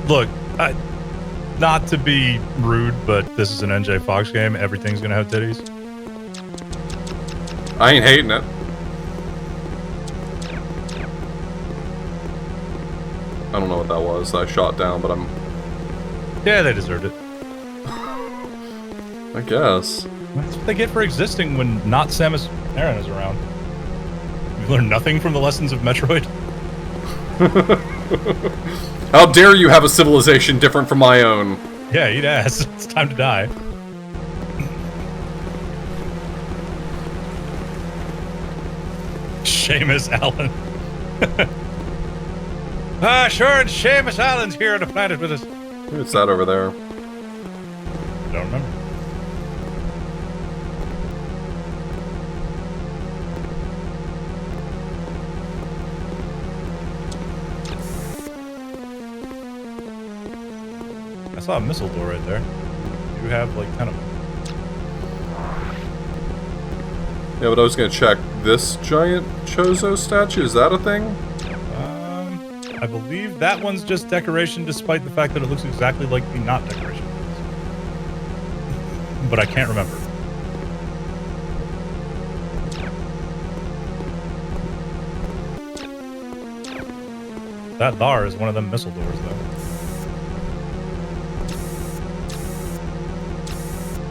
Look, not to be rude, but this is an NJ Fox game. Everything's gonna have titties. I ain't hating it. I don't know what that was that I shot down, but Yeah, they deserved it. I guess. That's what they get for existing when not Samus Aran is around. You learn nothing from the lessons of Metroid. How dare you have a civilization different from my own? Yeah, eat ass. It's time to die. Seamus Allen. Sure, and Seamus Allen's here on the planet with us. What's that over there? Don't remember. I saw a missile door right there. You have like 10 of them. Yeah, but I was gonna check this giant Chozo statue. Is that a thing? I believe that one's just decoration, despite the fact that it looks exactly like the not decoration. But I can't remember. That bar is one of them missile doors, though.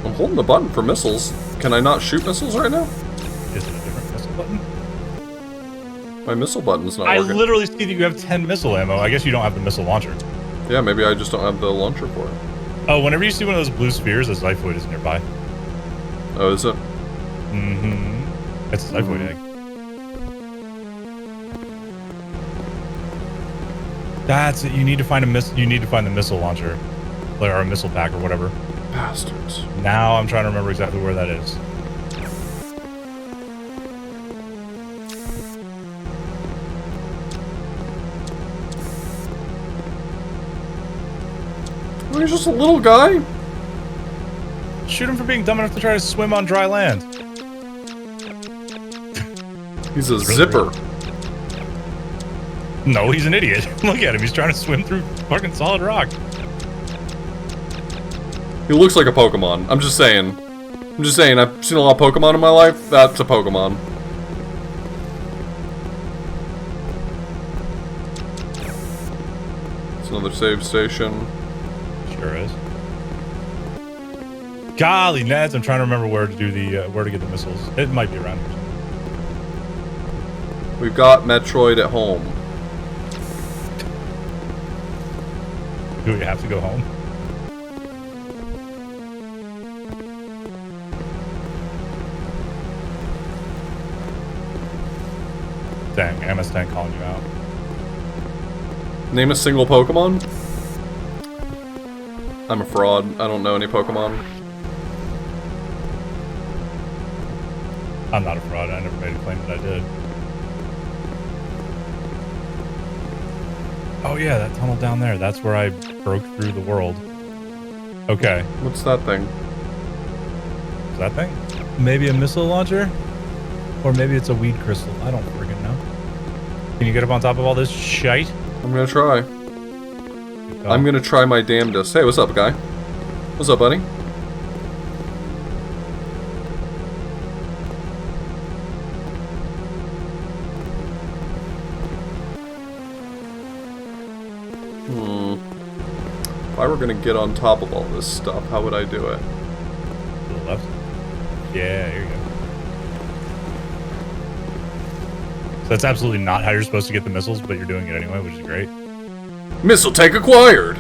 I'm holding the button for missiles. Can I not shoot missiles right now? Is it a different missile button? My missile button's not I working. literally see that you have 10 missile ammo. I guess you don't have the missile launcher. Yeah, maybe I just don't have the launcher for it. Oh, whenever you see one of those blue spheres, a Zyphoid is nearby. Oh, is it? Mm-hmm. It's a Zyphoid egg. That's it. You need to find You need to find the missile launcher, or a missile pack, or whatever. Bastards. Now I'm trying to remember exactly where that is. Oh, he's just a little guy. Shoot him for being dumb enough to try to swim on dry land. He's a Really zipper. No, he's an idiot. Look at him. He's trying to swim through fucking solid rock. He looks like a Pokemon. I'm just saying. I've seen a lot of Pokemon in my life. That's a Pokemon. It's another save station. Sure is. Golly, Nads, I'm trying to remember where to do the where to get the missiles. It might be around here somewhere. We've got Metroid at home. Do we have to go home? Dang, MS Tank calling you out. Name a single Pokemon? I'm a fraud. I don't know any Pokemon. I'm not a fraud. I never made a claim that I did. Oh yeah, that tunnel down there. That's where I broke through the world. Okay. What's that thing? Is that thing? Maybe a missile launcher? Or maybe it's a weed crystal. I don't friggin' know. Can you get up on top of all this shite? I'm gonna try. I'm gonna try my damnedest. Hey, what's up, guy? What's up, buddy? If I were gonna get on top of all this stuff, how would I do it? To the left? Yeah, here you go. So that's absolutely not how you're supposed to get the missiles, but you're doing it anyway, which is great. Missile tank acquired!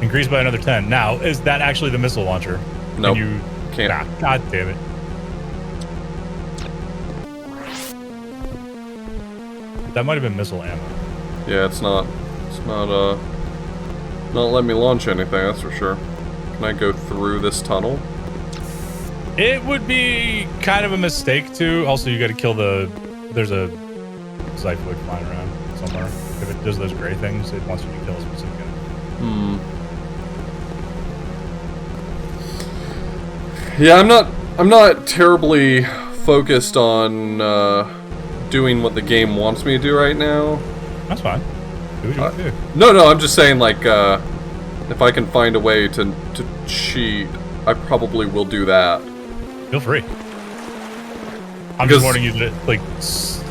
Increased by another 10. Now, is that actually the missile launcher? Nope. You Can't. Nah, God damn it. That might have been missile ammo. Yeah, it's not letting me launch anything, that's for sure. Can I go through this tunnel? It would be kind of a mistake to. Also, you got to kill there's a Zyphoid flying around somewhere. If it does those gray things, it wants you to kill a specific enemy. Yeah, I'm not terribly focused on doing what the game wants me to do right now. That's fine. Do what you want to do. No, I'm just saying, like, if I can find a way to cheat, I probably will do that. Feel free. I'm just warning you that like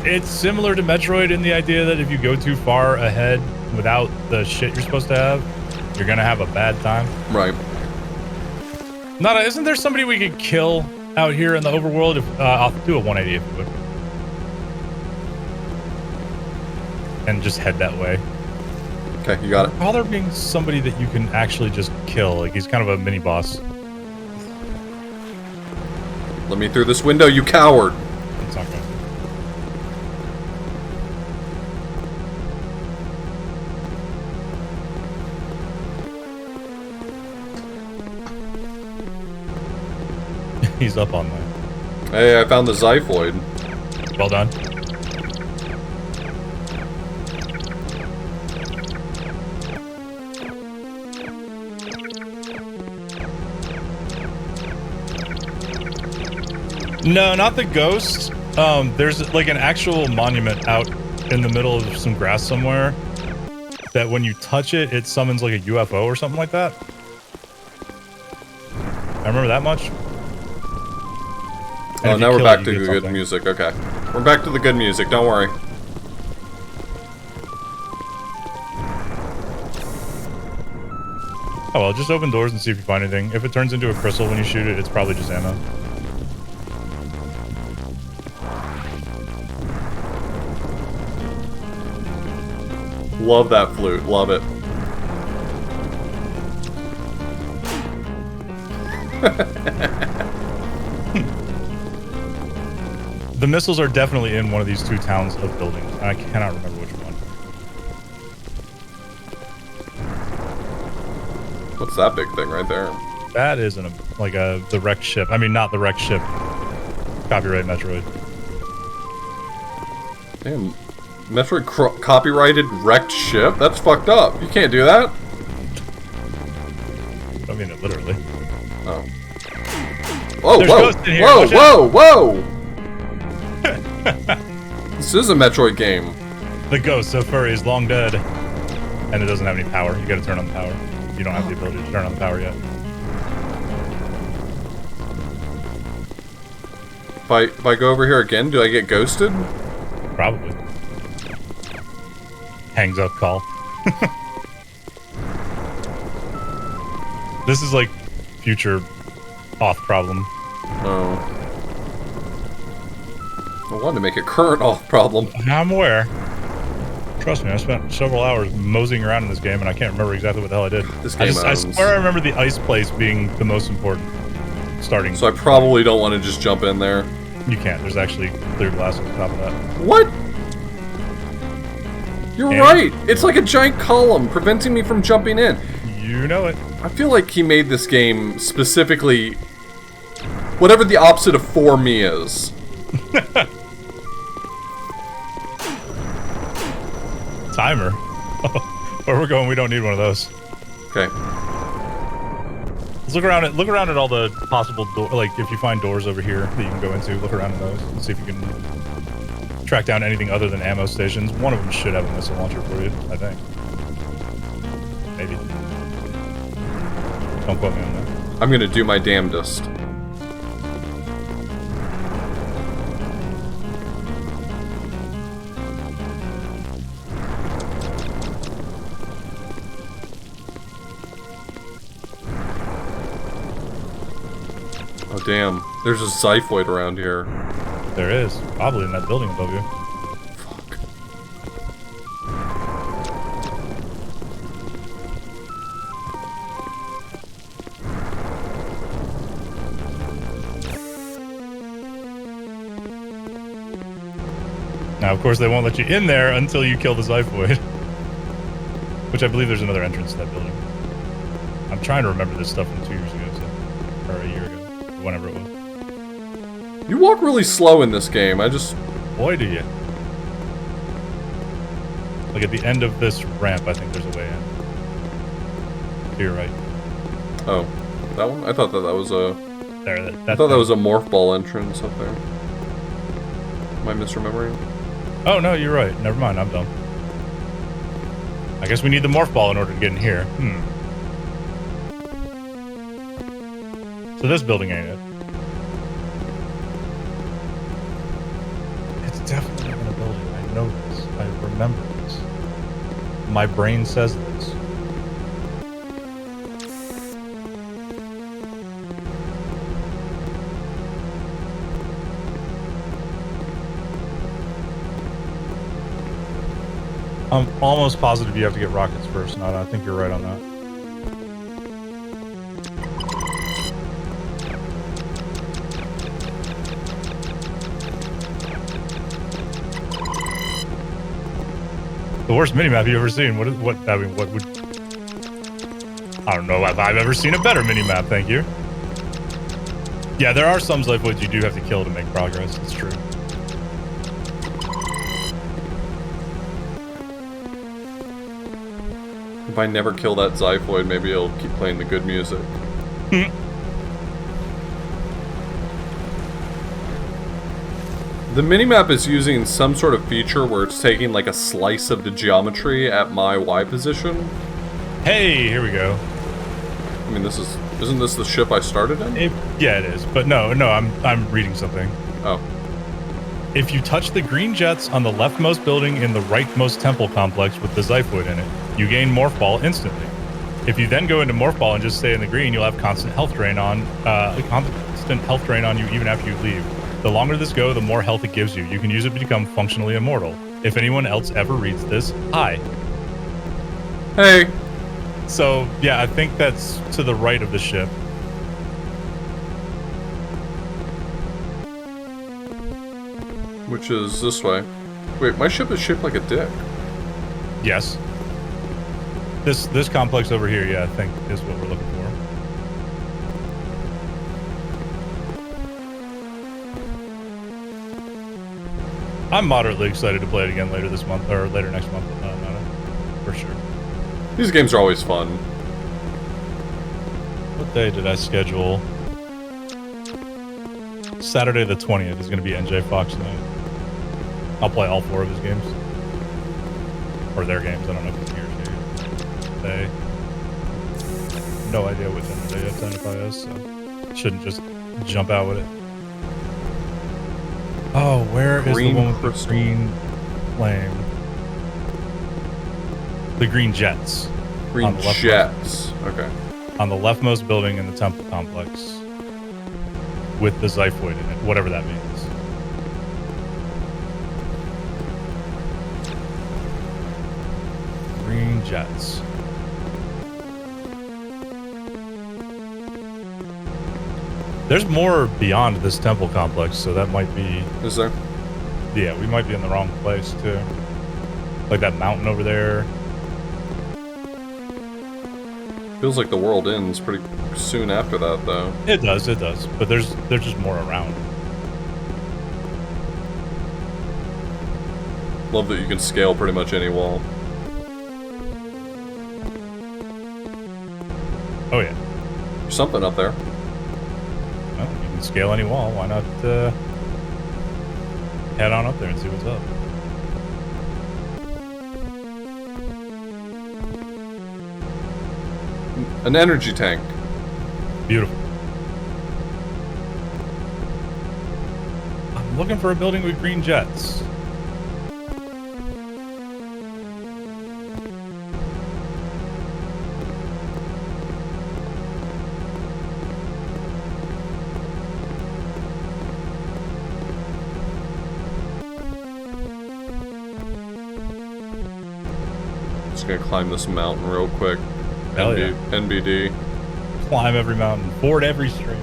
it's similar to Metroid in the idea that if you go too far ahead without the shit you're supposed to have, you're gonna have a bad time. Right. Nada, isn't there somebody we could kill out here in the overworld? If I'll do a 180 if you would, and just head that way. Okay, you got it. While there being somebody that you can actually just kill, like he's kind of a mini boss. Let me through this window, you coward! It's not going to. He's up on there. Hey, I found the Zyphoid. Well done. No, not the ghost. There's like an actual monument out in the middle of some grass somewhere that when you touch it, it summons like a UFO or something like that. I remember that much. Oh, now we're back to the good music. Okay. We're back to the good music, don't worry. Oh well, just open doors and see if you find anything. If it turns into a crystal when you shoot it, it's probably just ammo. Love that flute. Love it. The missiles are definitely in one of these two towns of buildings, and I cannot remember which one. What's that big thing right there? That is the wrecked ship. I mean, not the wrecked ship. Copyright Metroid. Damn. Metroid copyrighted wrecked ship? That's fucked up. You can't do that. I mean it literally. Oh. Whoa, There's whoa, ghosts in here. whoa, whoa, whoa! This is a Metroid game. The ghost so furry is long dead. And it doesn't have any power. You gotta turn on the power. You don't have the ability to turn on the power yet. If I go over here again, do I get ghosted? Probably. Hangs up call. This is like future auth problem. Oh. I wanted to make it current auth problem. I'm aware. Trust me, I spent several hours moseying around in this game and I can't remember exactly what the hell I did. This game I swear I remember the ice place being the most important starting. So I probably don't want to just jump in there. You can't. There's actually clear glass on top of that. What? You're And- right! It's like a giant column preventing me from jumping in. You know it. I feel like he made this game specifically... whatever the opposite of for me is. Timer. Where we're going, we don't need one of those. Okay. Let's look around at all the possible doors. Like, if you find doors over here that you can go into, look around at those and see if you can track down anything other than ammo stations. One of them should have a missile launcher for you, I think. Maybe. Don't quote me on that. I'm gonna do my damnedest. Oh damn, there's a xiphoid around here. There is. Probably in that building above you. Fuck. Now, of course, they won't let you in there until you kill the xiphoid. Which I believe there's another entrance to that building. I'm trying to remember this stuff from 2 years ago, so, or a year ago, or whenever it was. You walk really slow in this game, I just... Boy, do you. Like, at the end of this ramp, I think there's a way in. To your right. Oh, that one? I thought that was a... There, I thought that was a morph ball entrance up there. Am I misremembering? Oh, no, you're right. Never mind, I'm dumb. I guess we need the morph ball in order to get in here. So this building ain't it. It's definitely in a building. I know this. I remember this. My brain says this. I'm almost positive you have to get rockets first, Nada. I think you're right on that. The worst minimap you've ever seen. What would... I don't know if I've ever seen a better minimap, thank you. Yeah, there are some xiphoids you do have to kill to make progress. It's true. If I never kill that xiphoid, maybe it'll keep playing the good music. The minimap is using some sort of feature where it's taking like a slice of the geometry at my Y position. Hey, here we go. I mean, isn't this the ship I started in? Yeah, it is. But no, I'm reading something. Oh. If you touch the green jets on the leftmost building in the rightmost temple complex with the xiphoid in it, you gain morph ball instantly. If you then go into morph ball and just stay in the green, you'll have constant health drain on you even after you leave. The longer this go, the more health it gives you. You can use it to become functionally immortal. If anyone else ever reads this, hi. Hey. So, yeah, I think that's to the right of the ship. Which is this way. Wait, my ship is shaped like a dick. Yes. This complex over here, yeah, I think is what we're looking for. I'm moderately excited to play it again later this month, or later next month, Nana, for sure. These games are always fun. What day did I schedule? Saturday the 20th is going to be NJ Fox night. I'll play all 4 of his games. Or their games, I don't know if it's he or she. They... No idea which end they identify as, so... Shouldn't just jump out with it. Oh, where is the one with the green flame? The green jets. Green jets. Okay. On the leftmost building in the temple complex. With the xiphoid in it, whatever that means. Green jets. There's more beyond this temple complex, so that might be... Is there? Yeah, we might be in the wrong place, too. Like that mountain over there. Feels like the world ends pretty soon after that, though. It does. But there's just more around. Love that you can scale pretty much any wall. Oh, yeah. There's something up there. Well, you can scale any wall. Why not head on up there and see what's up? An energy tank. Beautiful. I'm looking for a building with green jets. Just gonna climb this mountain real quick. Hell yeah. NBD. Climb every mountain, ford every stream.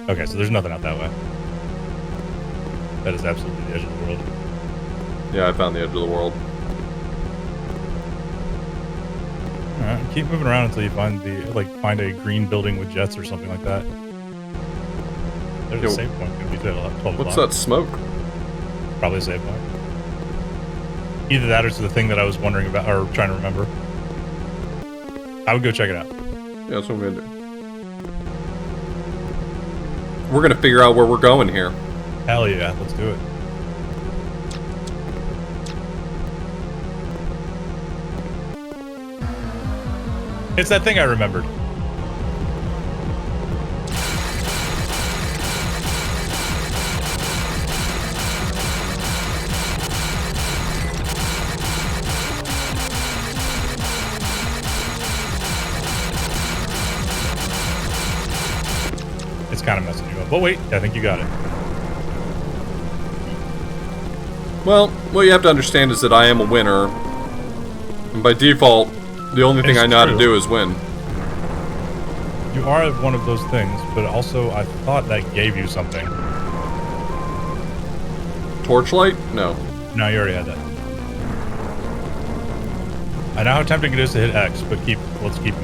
Okay, so there's nothing out that way. That is absolutely the edge of the world. Yeah, I found the edge of the world. Alright, keep moving around until you find find a green building with jets or something like that. There's a save point. Could be 12 o'clock. What's that smoke? Probably a save point. Either that or it's the thing that I was wondering about or trying to remember. I would go check it out. Yeah, that's what I'm gonna do. We're gonna figure out where we're going here. Hell yeah, let's do it. It's that thing I remembered. It's kind of messing you up. But wait, I think you got it. Well, what you have to understand is that I am a winner. And by default, the only thing I know how to do is win. You are one of those things, but also I thought that gave you something. Torchlight? No. No, you already had that. I know how tempting it is to hit X, but let's keep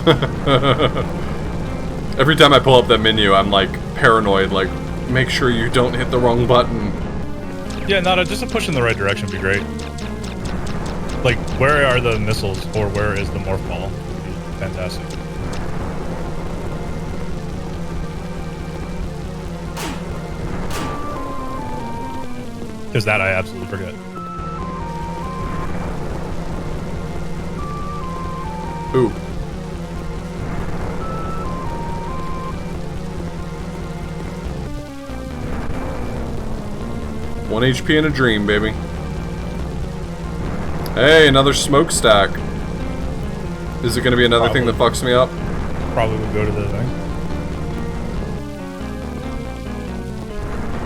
going. Every time I pull up that menu, I'm like paranoid, like, make sure you don't hit the wrong button. Yeah, just a push in the right direction would be great. Like, where are the missiles, or where is the morph ball? Would be fantastic. Because that I absolutely forget. Ooh. One HP in a dream, baby. Hey, another smokestack. Is it going to be another thing that fucks me up? Probably would go to the thing.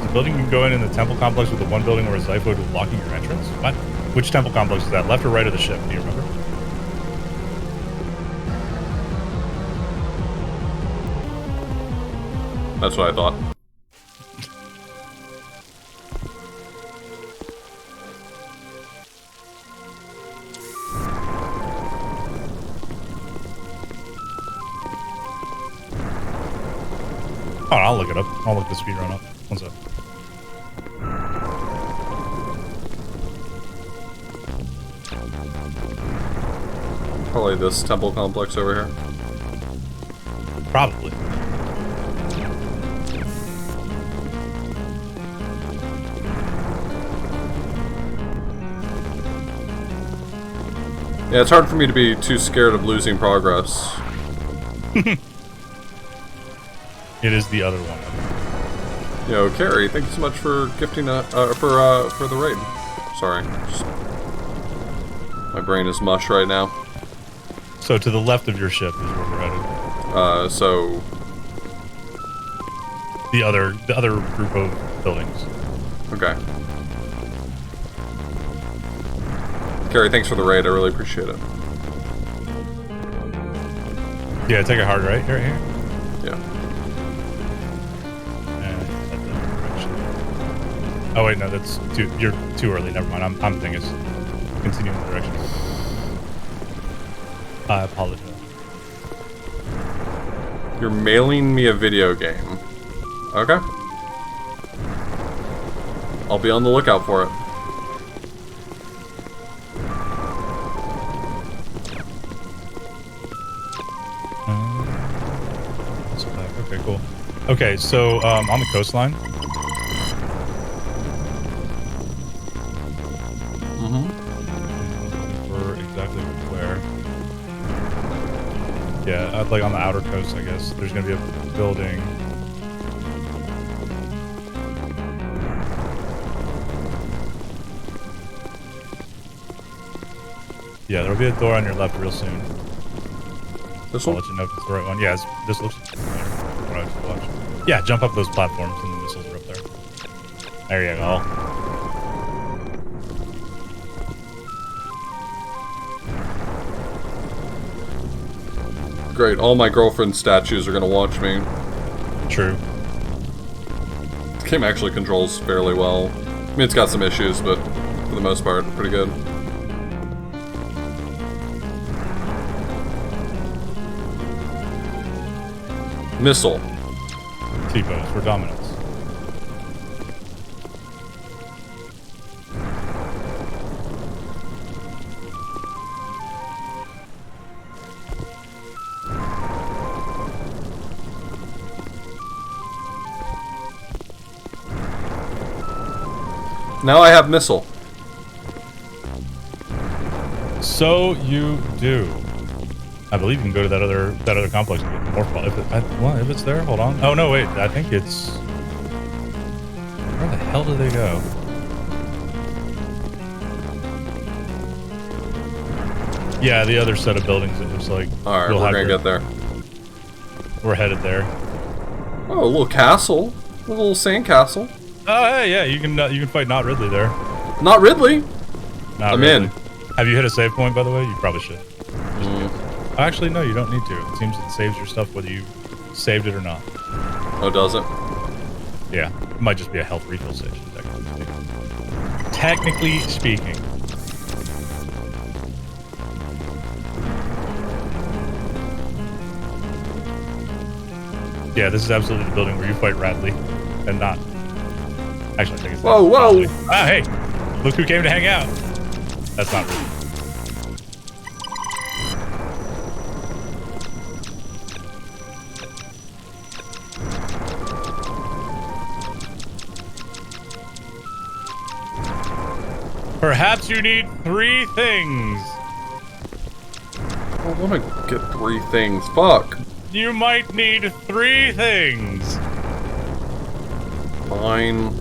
The building you can go in the temple complex with the one building where Zyphoid was blocking your entrance? What? Which temple complex is that? Left or right of the ship? Do you remember? That's what I thought. Oh, I'll look it up. I'll look the speedrun up. One sec. Probably this temple complex over here. Probably. Yeah, it's hard for me to be too scared of losing progress. It is the other one. Yo, Carrie, thank you so much for gifting for the raid. Sorry, my brain is mush right now. So to the left of your ship is where we're headed. So the other group of buildings. Okay. Carrie, thanks for the raid. I really appreciate it. Yeah, take it hard right here. Yeah. And head that direction. Oh wait, no, that's too. You're too early. Never mind. I'm thinking it's continuing the direction. I apologize. You're mailing me a video game. Okay. I'll be on the lookout for it. Okay, cool. Okay, so on the coastline. For exactly where? Yeah, like on the outer coast, I guess. There's gonna be a building. Yeah, there'll be a door on your left real soon. This I'll one? let you know if it's the right one. Yeah, this looks familiar. What I just watched. Yeah, jump up those platforms and the missiles are up there. There you go. Great, all my girlfriend statues are gonna watch me. True. This game actually controls fairly well. I mean, it's got some issues, but for the most part, pretty good. Missile. T-pose for dominance. Now I have missile. So you do. I believe you can go to that other complex and get more. If it's there, hold on. Oh no, wait. I think it's. Where the hell do they go? Yeah, the other set of buildings. It looks like. All right, we're gonna get there. We're headed there. Oh, a little castle, a little sand castle. Oh hey, yeah, you can fight Not Ridley there. Not Ridley. Not I'm Ridley. in. Have you hit a save point, by the way? You probably should. Mm. Actually, no, you don't need to. It seems it saves your stuff whether you saved it or not. Oh, does it? Yeah, it might just be a health refill station, technically speaking. Yeah, this is absolutely the building where you fight Radley, and not. Actually, I think it's. Whoa, whoa! Radley. Ah, hey, look who came to hang out. That's not really. Perhaps you need 3 things. I want to get 3 things. Fuck. You might need 3 things. Fine.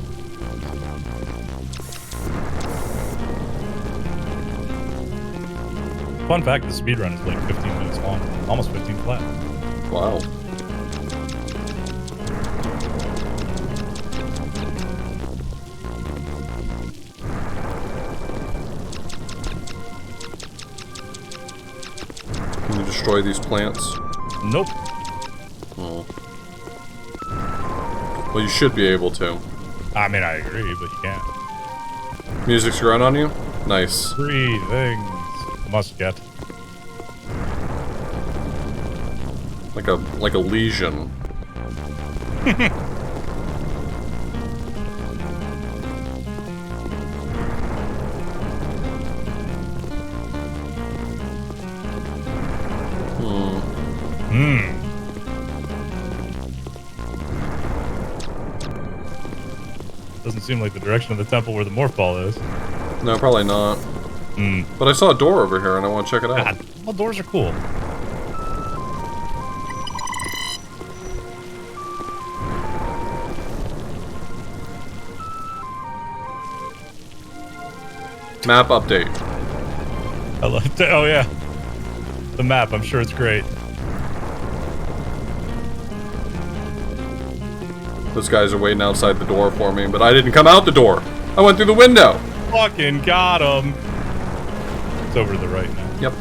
Fun fact, the speedrun is like 15 minutes long. Almost 15 flat. Wow. Can you destroy these plants? Nope. Oh. Well, you should be able to. I mean, I agree, but you can't. Music's growing on you? Nice. 3 things. Must get. Like a lesion. Doesn't seem like the direction of the temple where the morph ball is. No, probably not. But I saw a door over here and I want to check it out. God, well, doors are cool. Map update. I love that. Oh yeah, the map. I'm sure it's great. Those guys are waiting outside the door for me, but I didn't come out the door. I went through the window. Fucking got him. It's over to the right now. Yep.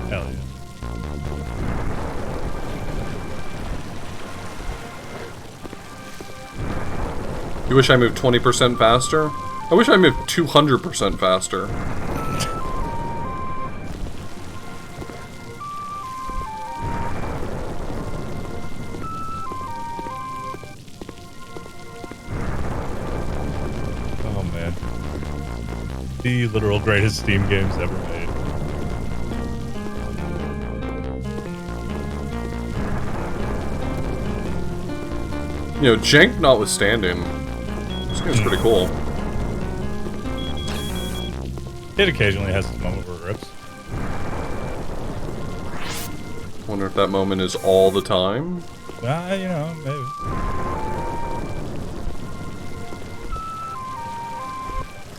Hell You wish I moved 20% faster? I wish I moved 200% faster. Oh man. The literal greatest Steam games ever made. You know, jank notwithstanding, this game's pretty cool. It occasionally has its moment where it rips. Wonder if that moment is all the time? You know, maybe.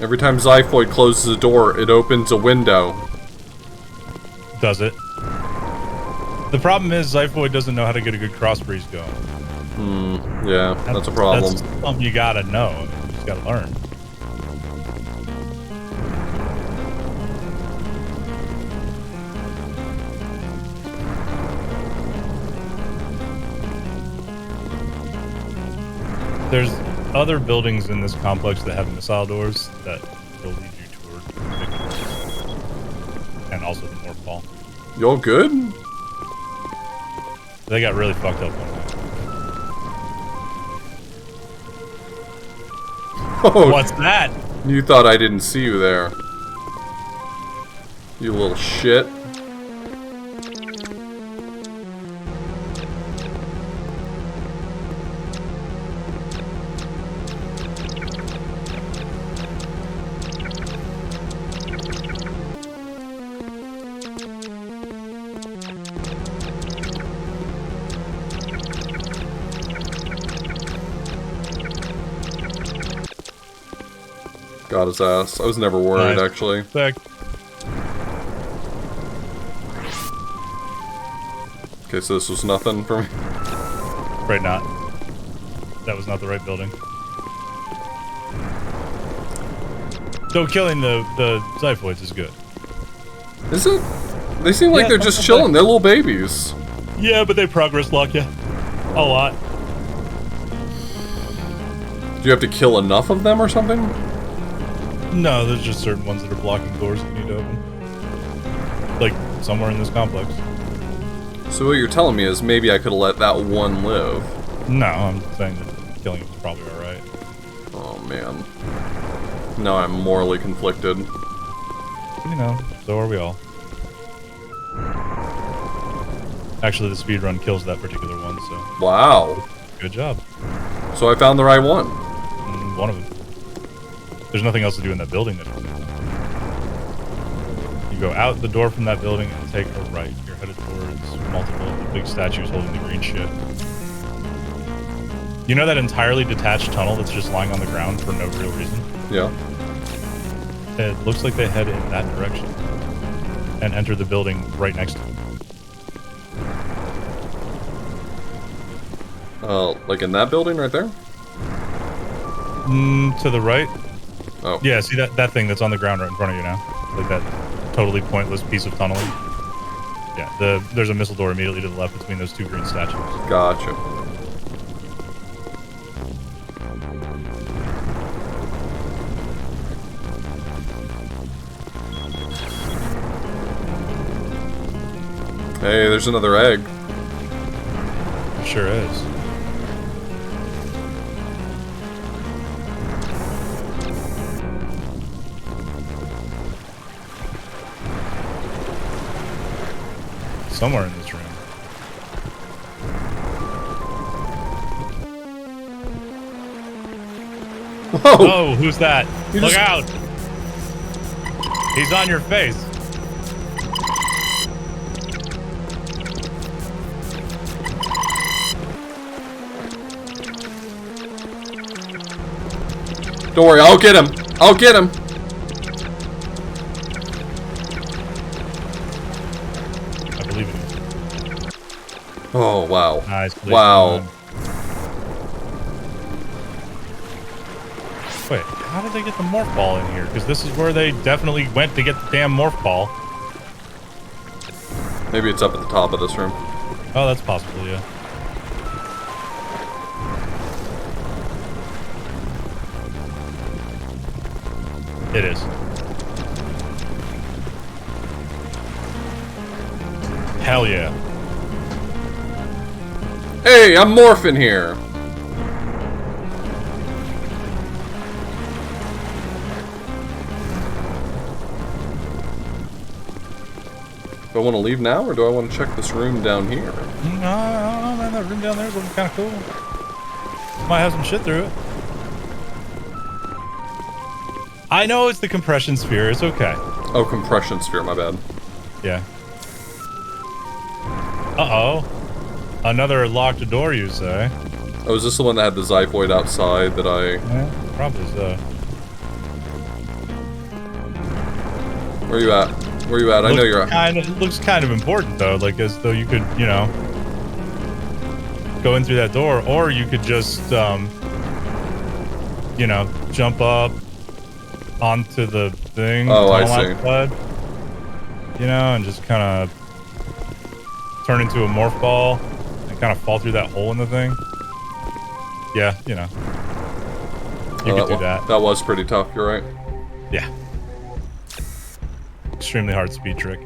Every time Zyphoid closes a door, it opens a window. Does it? The problem is Zyphoid doesn't know how to get a good cross breeze going. Yeah, that's a problem. That's something you gotta know. You just gotta learn. There's other buildings in this complex that have missile doors that will lead you toward victory. And also the morph ball. You all good? They got really fucked up one night. Oh, What's that? you thought I didn't see you there. You little shit. Got his ass. I was never worried, Nice. actually. Back. Okay, so this was nothing for me. Right, not. That was not the right building. So killing the Zyphoids is good. Is it? They seem like Yeah, they're just something chilling. like- They're little babies. Yeah, but they progress lock you. A lot. Do you have to kill enough of them or something? No, there's just certain ones that are blocking doors that you need to open. Like, somewhere in this complex. So what you're telling me is maybe I could have let that one live. No, I'm saying that killing it was probably alright. Oh, man. Now I'm morally conflicted. You know, so are we all. Actually, the speedrun kills that particular one, so Wow. good job. So I found the right one. One of them. There's nothing else to do in that building. You go out the door from that building and take a right. You're headed towards multiple big statues holding the green shit. You know that entirely detached tunnel that's just lying on the ground for no real reason? Yeah. It looks like they head in that direction and enter the building right next to it. Like in that building right there? To the right? Oh. Yeah, see that thing that's on the ground right in front of you now? Like that totally pointless piece of tunneling? Yeah, there's a missile door immediately to the left between those two green statues. Gotcha. Hey, there's another egg. It sure is. Somewhere in this room. Whoa! Oh, who's that? You Look just- out! He's on your face. Don't worry, I'll get him! I'll get him! I believe it is. Oh, wow. Nice. place Wow. to Wait, how did they get the morph ball in here? Because this is where they definitely went to get the damn morph ball. Maybe it's up at the top of this room. Oh, that's possible, yeah. It is. Hell yeah. Hey, I'm morphing here. Do I want to leave now, or do I want to check this room down here? No, I don't know, man. That room down there is looking kind of cool. Might have some shit through it. I know it's the compression sphere. It's okay. Oh, compression sphere. My bad. Yeah. Uh-oh. Another locked door, you say? Oh, is this the one that had the Zyphoid outside that I... Yeah, probably so. Where you at? Where you at? I know you're at. It looks kind of important, though. Like, as though you could, you know, go in through that door. Or you could just, you know, jump up onto the thing. Oh, I see. Outside, you know, and just kind of turn into a morph ball and kind of fall through that hole in the thing. Yeah, you know. You could do that. That was pretty tough, you're right. Yeah. Extremely hard speed trick.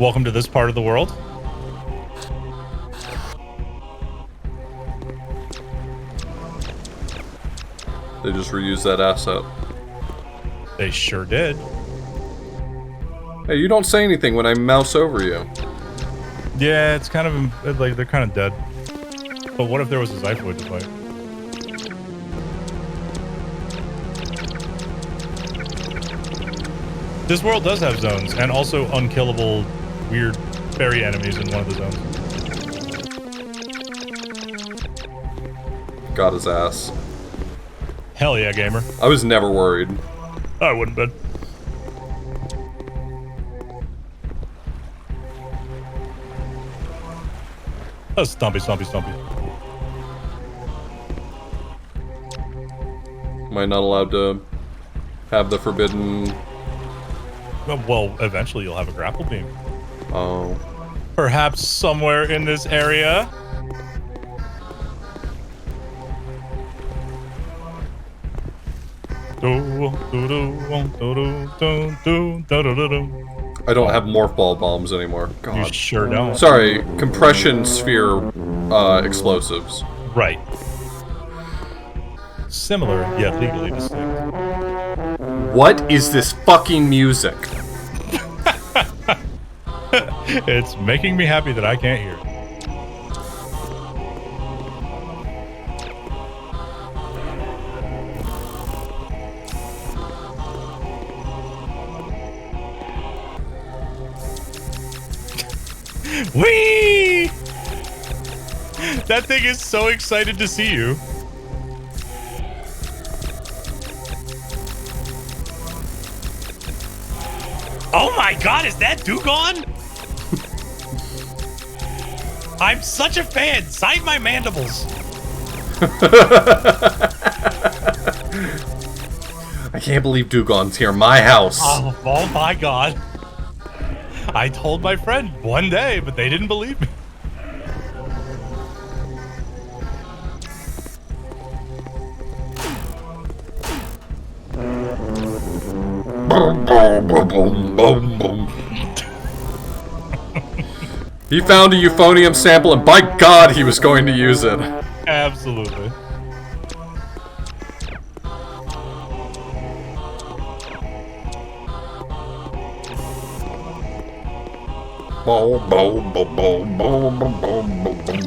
Welcome to this part of the world. They just reused that asset. They sure did. Hey, you don't say anything when I mouse over you. Yeah, it's kind of like they're kind of dead. But what if there was a Zyphoid to fight? This world does have zones, and also unkillable, weird fairy enemies in one of the zones. Got his ass. Hell yeah, gamer. I was never worried. I wouldn't have been. Oh, Stumpy, Stumpy, Stumpy. Am I not allowed to have the forbidden... Well, eventually you'll have a grapple beam. Oh. Perhaps somewhere in this area. I don't have morph ball bombs anymore. God. You sure don't. Sorry, compression sphere explosives. Right. Similar, yet legally distinct. What is this fucking music? It's making me happy that I can't hear it. Whee! That thing is so excited to see you. Oh my god, is that Dugon? I'm such a fan. Sign my mandibles. I can't believe Dugon's here. My house. Oh my god. I told my friend one day, but they didn't believe me. Boom, boom, boom, boom, boom, boom. He found a euphonium sample, and by God, he was going to use it. Absolutely. Boom, boom, boom, boom, boom, boom, boom, boom, boom.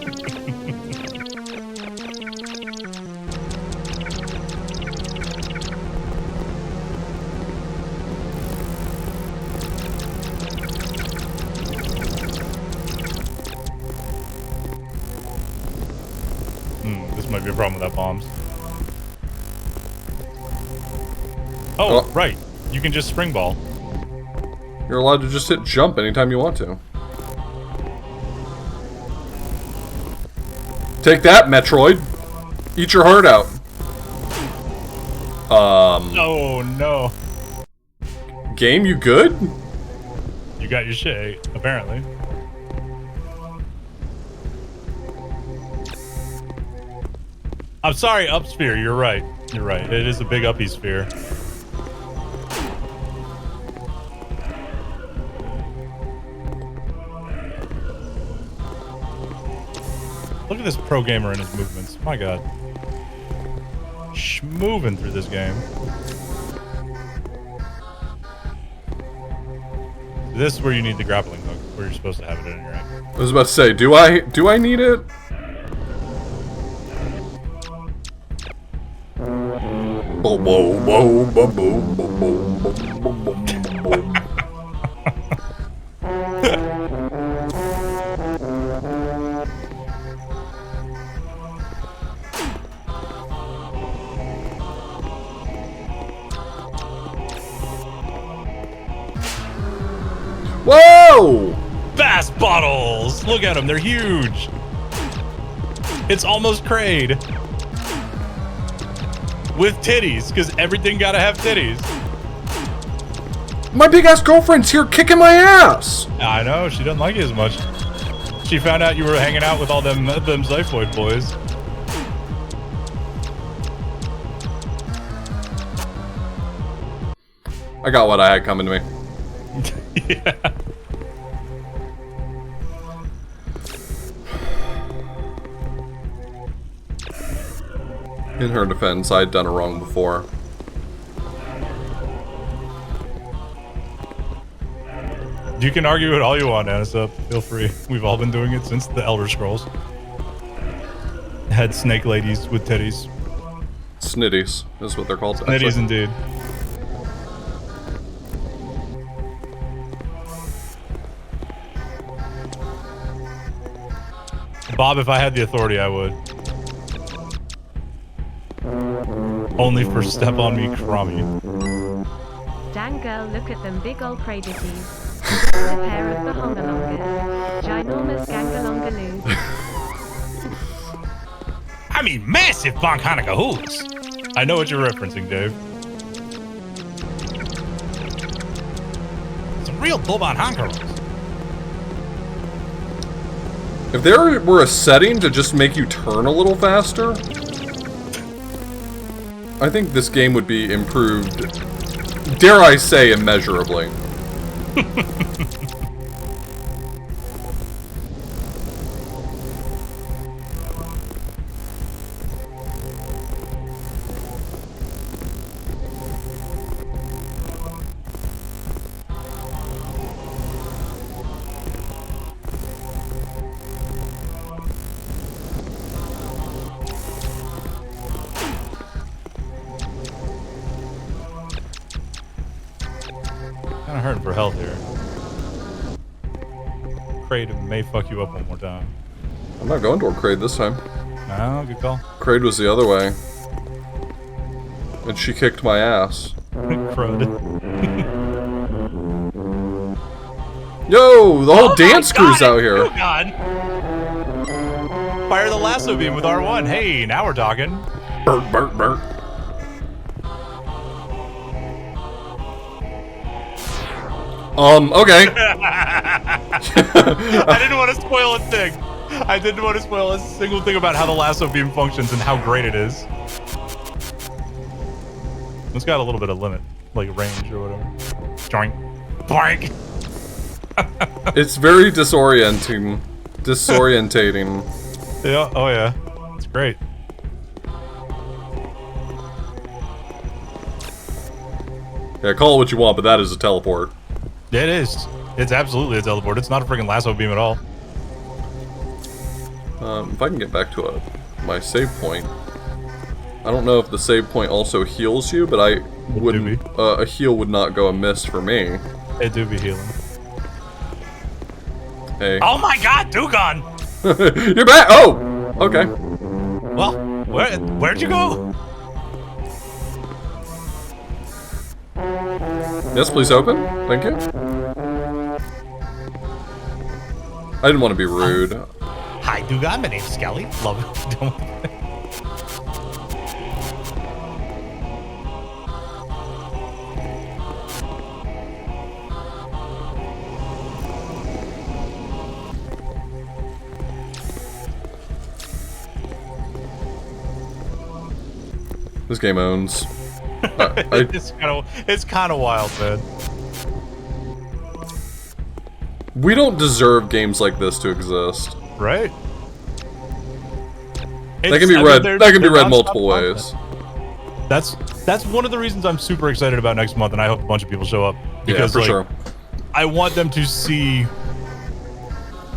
This might be a problem without bombs. Oh, right. You can just spring ball. You're allowed to just hit jump anytime you want to. Take that, Metroid! Eat your heart out. Oh, no. Game, you good? You got your shit, apparently. I'm sorry, up sphere. You're right. You're right. It is a big uppy sphere. Look at this pro gamer and his movements. My God. Moving through this game. This is where you need the grappling hook, where you're supposed to have it in your ankle. I was about to say, do I need it? Bo bo bo bo bo bo bo bo bo bo. Whoa! Fast bottles! Look at them, they're huge! It's almost Kraid. With titties, because everything gotta have titties. My big ass girlfriend's here kicking my ass! I know, she doesn't like you as much. She found out you were hanging out with all them Zyphoid boys. I got what I had coming to me. Yeah. In her defense, I'd done it wrong before. You can argue it all you want, Anissa. Feel free. We've all been doing it since the Elder Scrolls. Had snake ladies with titties. Snitties is what they're called. Snitties, actually. indeed. Bob, if I had the authority, I would. Only for step on me, crummy. Dang girl, look at them big ol' cradities. Just a pair of bahongalongas. Ginormous gangalongaloos. I mean, massive bonkanica hoots. I know what you're referencing, Dave. Some real Boban Hankaros. If there were a setting to just make you turn a little faster, I think this game would be improved, dare I say, immeasurably. Kinda hurting for health here. Kraid may fuck you up one more time. I'm not going toward Kraid this time. No, good call. Kraid was the other way. And she kicked my ass. Crud. Yo, the whole Oh dance my crew's God, out here. Oh God. Fire the lasso beam with R1. Hey, now we're talking. Burnt, burnt, burnt. Okay. I didn't want to spoil a thing. I didn't want to spoil a single thing about how the lasso beam functions and how great it is. It's got a little bit of limit, like range or whatever. Joink. Boink. It's very disorienting. Disorientating. Yeah, oh yeah. It's great. Yeah, call it what you want, but that is a teleport. It is. It's absolutely a teleport. It's not a freaking lasso beam at all. If I can get back to my save point. I don't know if the save point also heals you, but I wouldn't. A heal would not go amiss for me. It do be healing. Hey. Oh my God, Dugon! You're back! Oh! Okay. Well, where'd you go? Yes, please open. Thank you. I didn't want to be rude. Hi, Dugon. My name's Skelly. Love it. This game owns. It's kind of wild, man. We don't deserve games like this to exist. Right? That can be read. That can be read multiple ways. That's one of the reasons I'm super excited about next month, and I hope a bunch of people show up because, yeah, for sure. I want them to see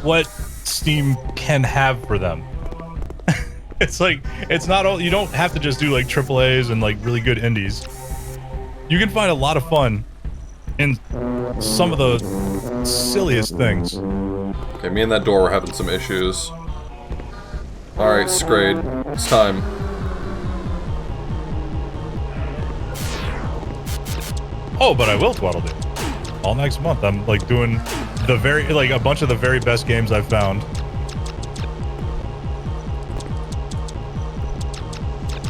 what Steam can have for them. It's like, it's not all, you don't have to just do like AAAs and like really good indies. You can find a lot of fun in some of the silliest things. Okay, me and that door were having some issues. Alright, Scrade. It's time. Oh, but I will twaddle it. All next month. I'm like doing the a bunch of the very best games I've found.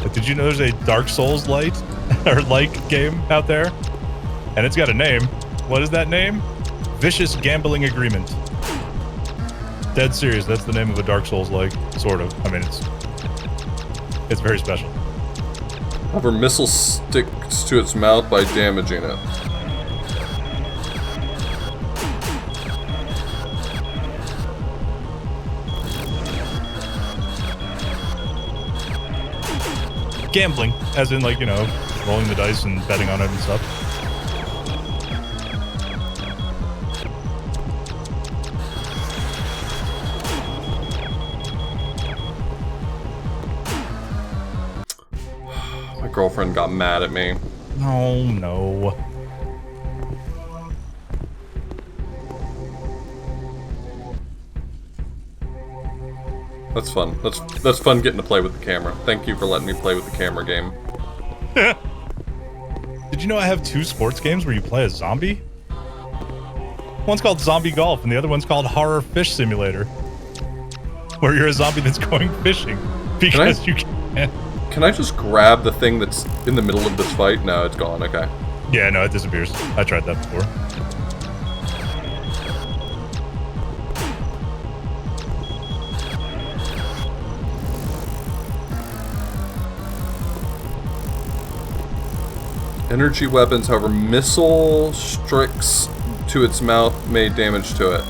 But did you know there's a Dark Souls light or like game out there? And it's got a name. What is that name? Vicious Gambling Agreement. Dead serious, that's the name of a Dark Souls like, sort of. I mean, it's very special. However, missile sticks to its mouth by damaging it. Gambling, as in like, you know, rolling the dice and betting on it and stuff. My girlfriend got mad at me. Oh no. That's fun. That's fun getting to play with the camera. Thank you for letting me play with the camera game. Did you know I have 2 sports games where you play a zombie? One's called Zombie Golf and the other one's called Horror Fish Simulator. Where you're a zombie that's going fishing because you can't. Can I just grab the thing that's in the middle of this fight? No, it's gone. Okay. Yeah, no, it disappears. I tried that before. Energy weapons, however, missile sticks to its mouth may damage to it.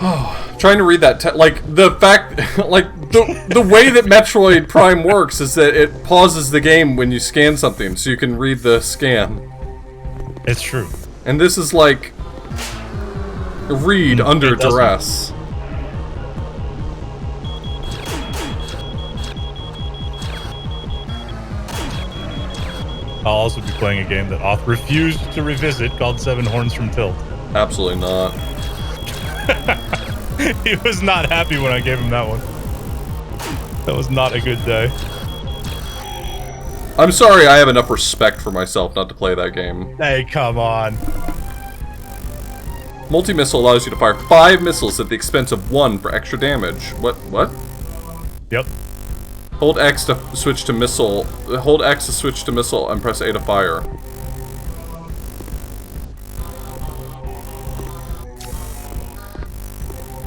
Oh, trying to read that, like, the fact, like, the way that Metroid Prime works is that it pauses the game when you scan something, so you can read the scan. It's true. And this is like, read under duress. I'll also be playing a game that Oth refused to revisit called Seven Horns from Tilt. Absolutely not. He was not happy when I gave him that one. That was not a good day. I'm sorry, I have enough respect for myself not to play that game. Hey, come on. Multi-missile allows you to fire 5 missiles at the expense of 1 for extra damage. What? Yep. Hold X to switch to missile. Hold X to switch to missile and press A to fire.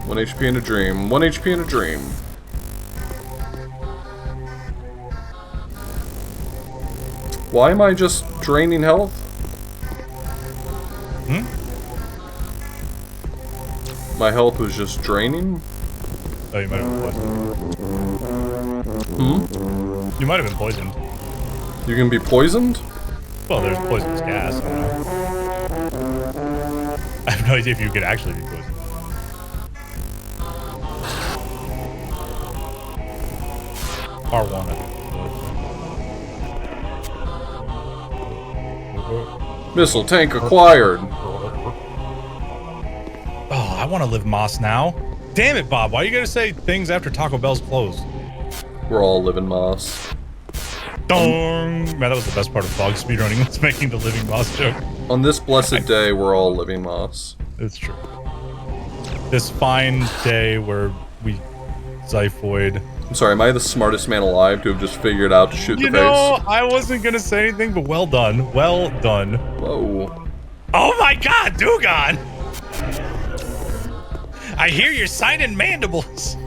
One HP in a dream. 1 HP in a dream. Why am I just draining health? Hmm? My health was just draining? Oh, you might have been poisoned. Hmm? You might have been poisoned. You can be poisoned? Well, there's poisonous gas. I don't know. I have no idea if you could actually be poisoned. R1, I think. Missile tank acquired. Oh, I want to live Moss now. Damn it, Bob. Why are you going to say things after Taco Bell's closed? We're all living moss. Dong! Man, that was the best part of Fog speedrunning, was making the living Moss joke. On this blessed day, we're all living moss. It's true. This fine day where we Zyphoid. I'm sorry, am I the smartest man alive to have just figured out to shoot the face? You know, I wasn't gonna say anything, but well done. Well done. Whoa. Oh my god, Dugon! I hear you're signing mandibles.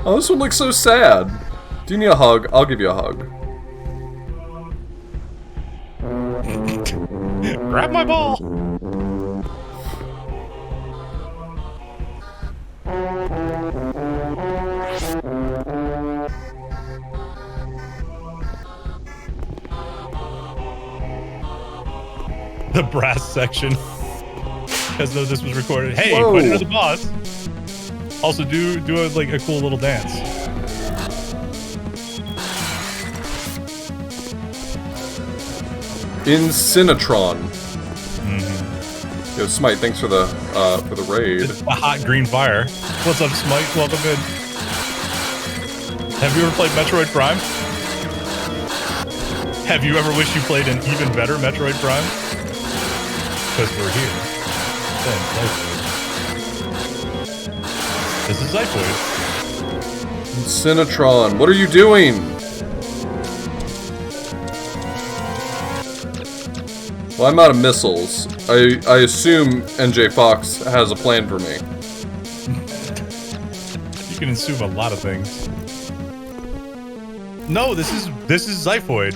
Oh, this one looks so sad. Do you need a hug? I'll give you a hug. Grab my ball. The brass section. As though this was recorded. Hey, Whoa. put it to the boss. Also, do a cool little dance. Incinetron. Mm-hmm. Yo, Smite, thanks for the raid. A hot green fire. What's up, Smite? Welcome in. Have you ever played Metroid Prime? Have you ever wished you played an even better Metroid Prime? Because we're here. This is Zyphoid. Incinetron, what are you doing? Well, I'm out of missiles. I assume NJ Fox has a plan for me. You can assume a lot of things. No, this is Zyphoid.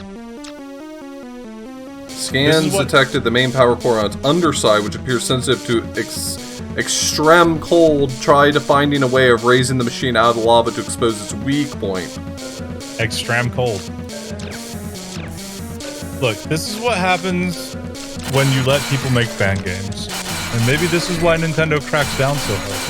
Scans detected the main power core on its underside, which appears sensitive to extreme cold. Try to finding a way of raising the machine out of the lava to expose its weak point. Extreme cold. Look, this is what happens when you let people make fan games. And maybe this is why Nintendo cracks down so hard.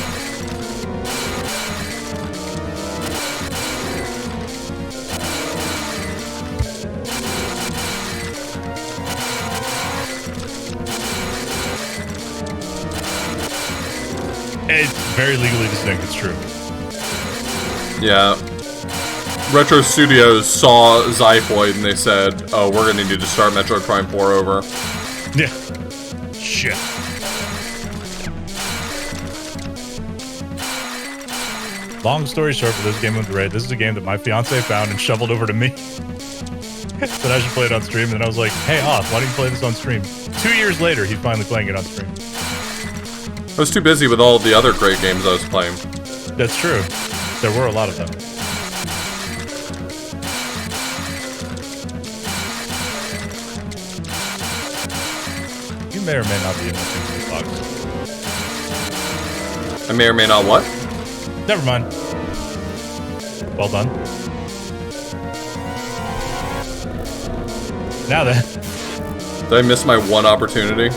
It's very legally distinct, it's true. Yeah. Retro Studios saw Zyphoid and they said, oh, we're gonna need to start Metroid Prime 4 over. Yeah. Shit. Long story short for this game of the raid, this is a game that my fiance found and shoveled over to me. That I should play it on stream, and then I was like, hey, Off, why don't you play this on stream? 2 years later, he's finally playing it on stream. I was too busy with all the other great games I was playing. That's true. There were a lot of them. You may or may not be in the box. I may or may not what? Never mind. Well done. Now then. Did I miss my one opportunity?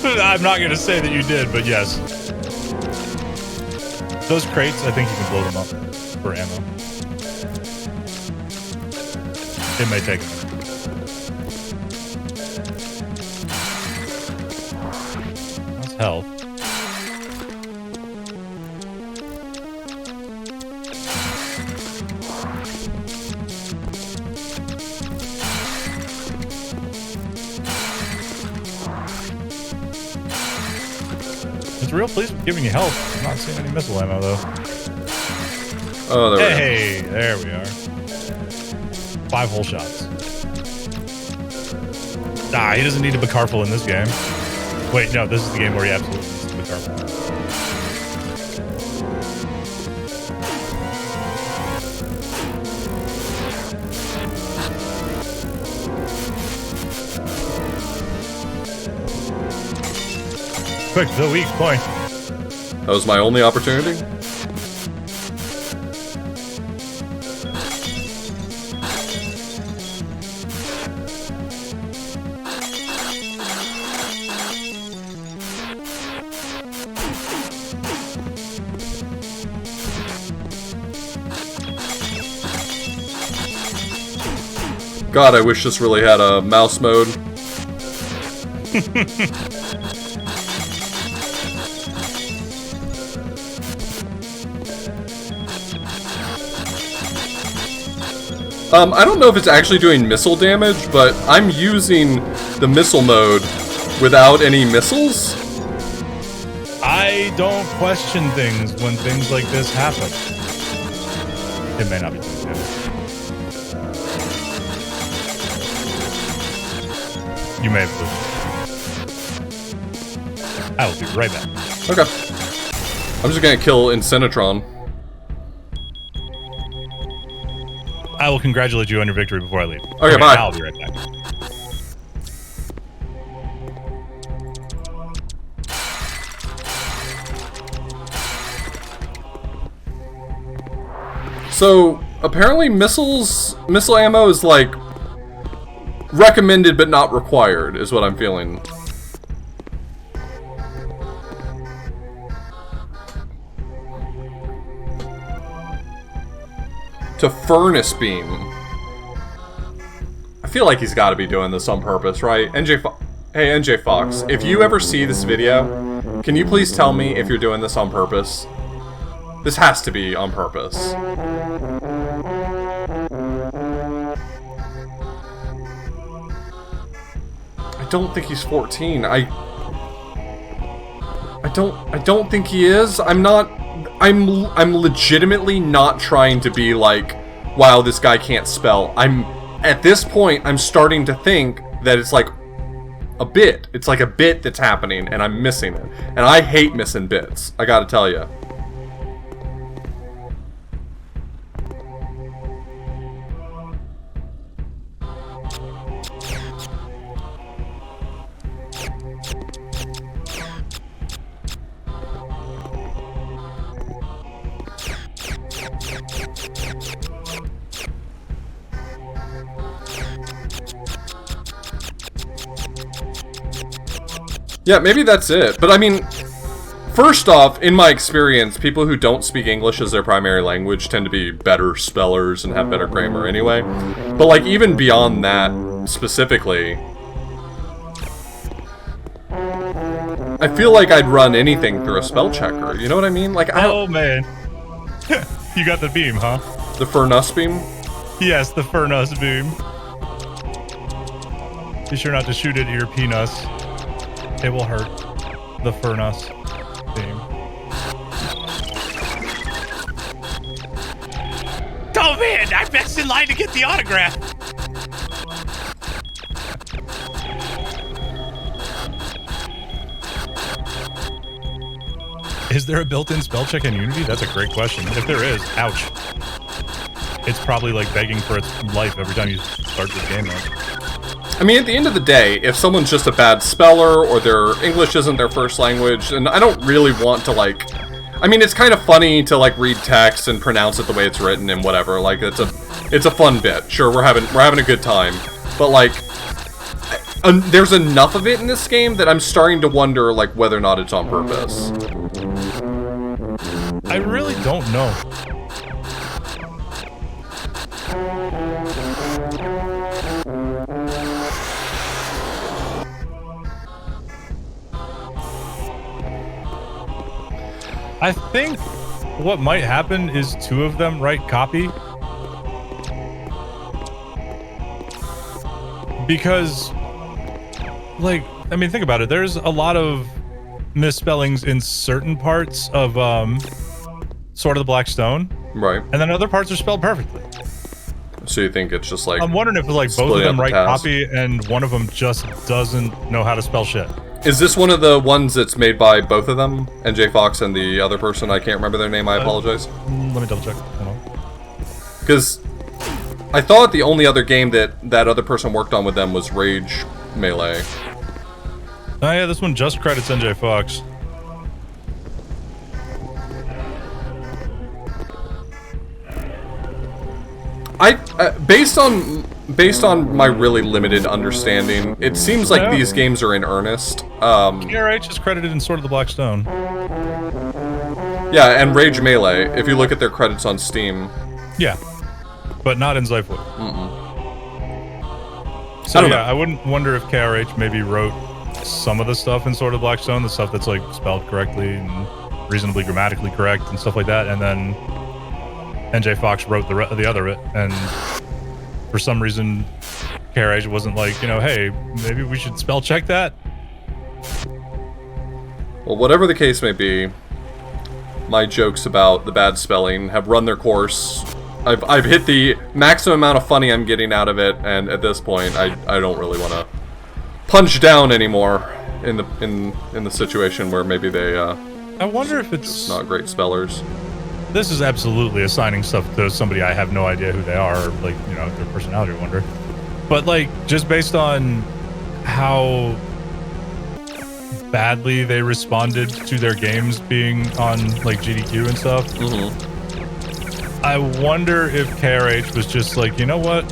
I'm not going to say that you did, but yes. Those crates, I think you can blow them up for ammo. It may take a minute. That's health. It's real pleased with giving you health. I'm not seeing any missile ammo though. Oh, there we go. Hey, there we are. 5 whole shots. Ah, he doesn't need to be careful in this game. Wait, no, this is the game where he absolutely needs to be careful. Quick, the weak point. That was my only opportunity? God, I wish this really had a mouse mode. I don't know if it's actually doing missile damage, but I'm using the missile mode without any missiles. I don't question things when things like this happen. It may not be doing damage. You may have lost. I will be right back. Okay. I'm just gonna kill Incinetron. I will congratulate you on your victory before I leave. Okay, bye. I'll be right back. So, apparently missile ammo is, like, recommended but not required, is what I'm feeling. To Furnace Beam. I feel like he's got to be doing this on purpose, right? Hey, NJ Fox, if you ever see this video, can you please tell me if you're doing this on purpose? This has to be on purpose. I don't think he's 14. I don't think he is. I'm legitimately not trying to be like, wow, this guy can't spell. At this point, I'm starting to think that it's like a bit. It's like a bit that's happening, and I'm missing it. And I hate missing bits, I gotta tell you. Yeah, maybe that's it. But I mean, first off, in my experience, people who don't speak English as their primary language tend to be better spellers and have better grammar anyway. But like, even beyond that, specifically, I feel like I'd run anything through a spell checker. You know what I mean? Like, oh man, you got the beam, huh? The Furnace Beam? Yes, the Furnace Beam. Be sure not to shoot it at your penis. It will hurt. The Furnace Beam. Oh man, I'm next in line to get the autograph. Is there a built-in spell check in Unity? That's a great question. If there is, ouch. It's probably like begging for its life every time you start this game up. I mean, at the end of the day, if someone's just a bad speller or their English isn't their first language, and I don't really want to, like... I mean, it's kind of funny to, like, read text and pronounce it the way it's written and whatever. Like, it's a fun bit. Sure, we're having a good time. But, like, there's enough of it in this game that I'm starting to wonder, like, whether or not it's on purpose. I really don't know. I think what might happen is two of them write copy. Because, like, I mean, think about it. There's a lot of misspellings in certain parts of Sword of the Black Stone. Right. And then other parts are spelled perfectly. So you think it's just like... I'm wondering if, like, both of them write copy and one of them just doesn't know how to spell shit. Is this one of the ones that's made by both of them? NJ Fox and the other person? I can't remember their name, I apologize. Let me double check. Hold on. Because I thought the only other game that other person worked on with them was Rage Melee. Oh yeah, this one just credits NJ Fox. Based on my really limited understanding, it seems like these games are in earnest. KRH is credited in Sword of the Black Stone. Yeah, and Rage Melee, if you look at their credits on Steam. Yeah, but not in Zyfoot. So yeah, I wouldn't wonder if KRH maybe wrote some of the stuff in Sword of the Black Stone, the stuff that's like spelled correctly and reasonably grammatically correct and stuff like that, and then NJ Fox wrote the other bit, and for some reason, KRH wasn't like, you know, hey, maybe we should spell check that. Well, whatever the case may be, my jokes about the bad spelling have run their course. I've hit the maximum amount of funny I'm getting out of it, and at this point, I don't really want to punch down anymore. in the situation where maybe they I wonder if it's not great spellers. This is absolutely assigning stuff to somebody I have no idea who they are, or like, you know, their personality, I wonder. But like, just based on how badly they responded to their games being on like GDQ and stuff, I wonder if KRH was just like, you know what?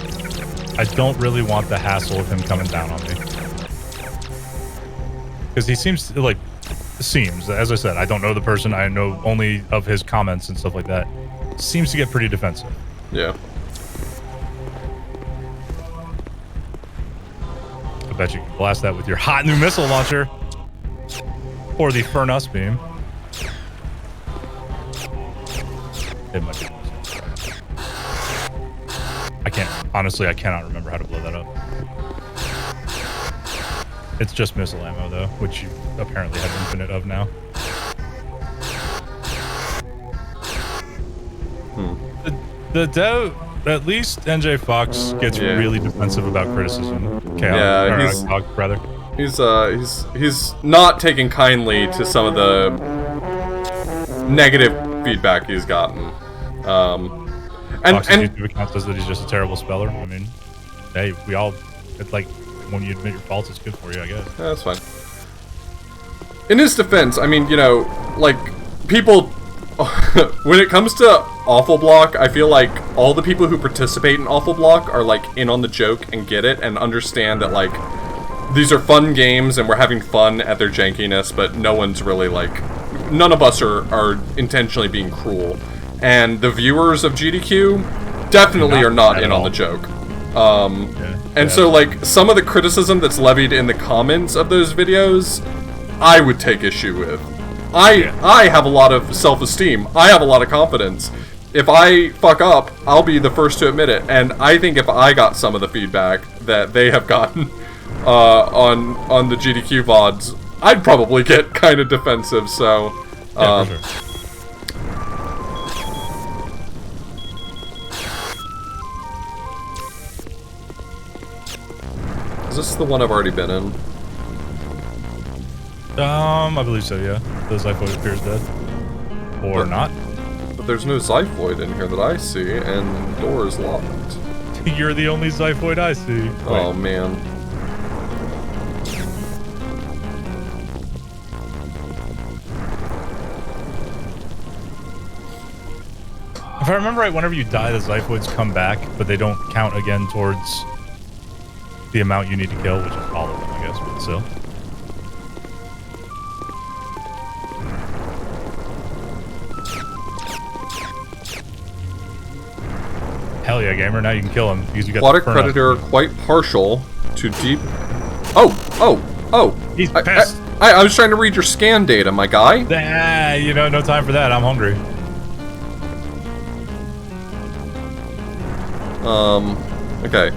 I don't really want the hassle of him coming down on me. Because he seems to, like, as I said, I don't know the person, I know only of his comments and stuff like that. Seems to get pretty defensive. Yeah. I bet you can blast that with your hot new missile launcher. Or the Furnace beam. It might be. Honestly, I cannot remember how to blow that up. It's just missile ammo, though, which you apparently have infinite of now. The dev, at least NJ Fox gets really defensive about criticism. Rather. He's not taking kindly to some of the negative feedback he's gotten. Fox's YouTube account says that he's just a terrible speller. I mean, hey, we all, it's like, when you admit your faults, it's good for you, I guess. Yeah, that's fine. In his defense, I mean, you know, like, people, when it comes to Awful Block, I feel like all the people who participate in Awful Block are, like, in on the joke and get it and understand that, like, these are fun games and we're having fun at their jankiness, but no one's really, like, none of us are intentionally being cruel. And the viewers of GDQ definitely are not in on the joke. So, like, some of the criticism that's levied in the comments of those videos, I would take issue with. I have a lot of self-esteem. I have a lot of confidence. If I fuck up, I'll be the first to admit it. And I think if I got some of the feedback that they have gotten on the GDQ VODs, I'd probably get kind of defensive, so... for sure. Is this the one I've already been in? I believe so, yeah. The Zyphoid appears dead. Or not. But there's no Zyphoid in here that I see, and the door is locked. You're the only Zyphoid I see. Oh, man. If I remember right, whenever you die, the Zyphoids come back, but they don't count again towards the amount you need to kill, which is all of them, I guess, but still. Hell yeah, gamer! Now you can kill him because you got Aquatic Predator quite partial to deep. Oh! He's pissed. I was trying to read your scan data, my guy. Nah, you know, no time for that. I'm hungry. Okay.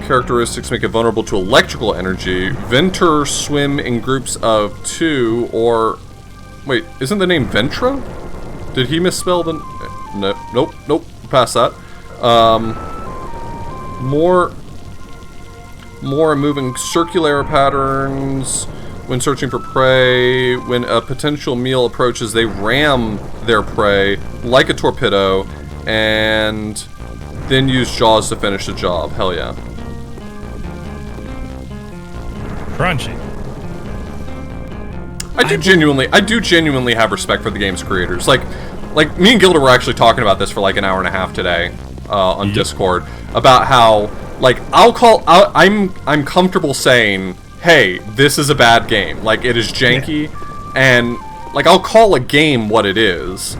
Characteristics make it vulnerable to electrical energy. Venter swim in groups of 2 or... Wait, isn't the name Ventra? Did he misspell the... No, nope. Past that. More moving circular patterns when searching for prey. When a potential meal approaches, they ram their prey like a torpedo and then use jaws to finish the job. Hell yeah. Crunchy. I do genuinely have respect for the game's creators. Like me and Gilda were actually talking about this for like an hour and a half today on Discord about how like I'm comfortable saying, hey, this is a bad game. Like it is janky, and like I'll call a game what it is.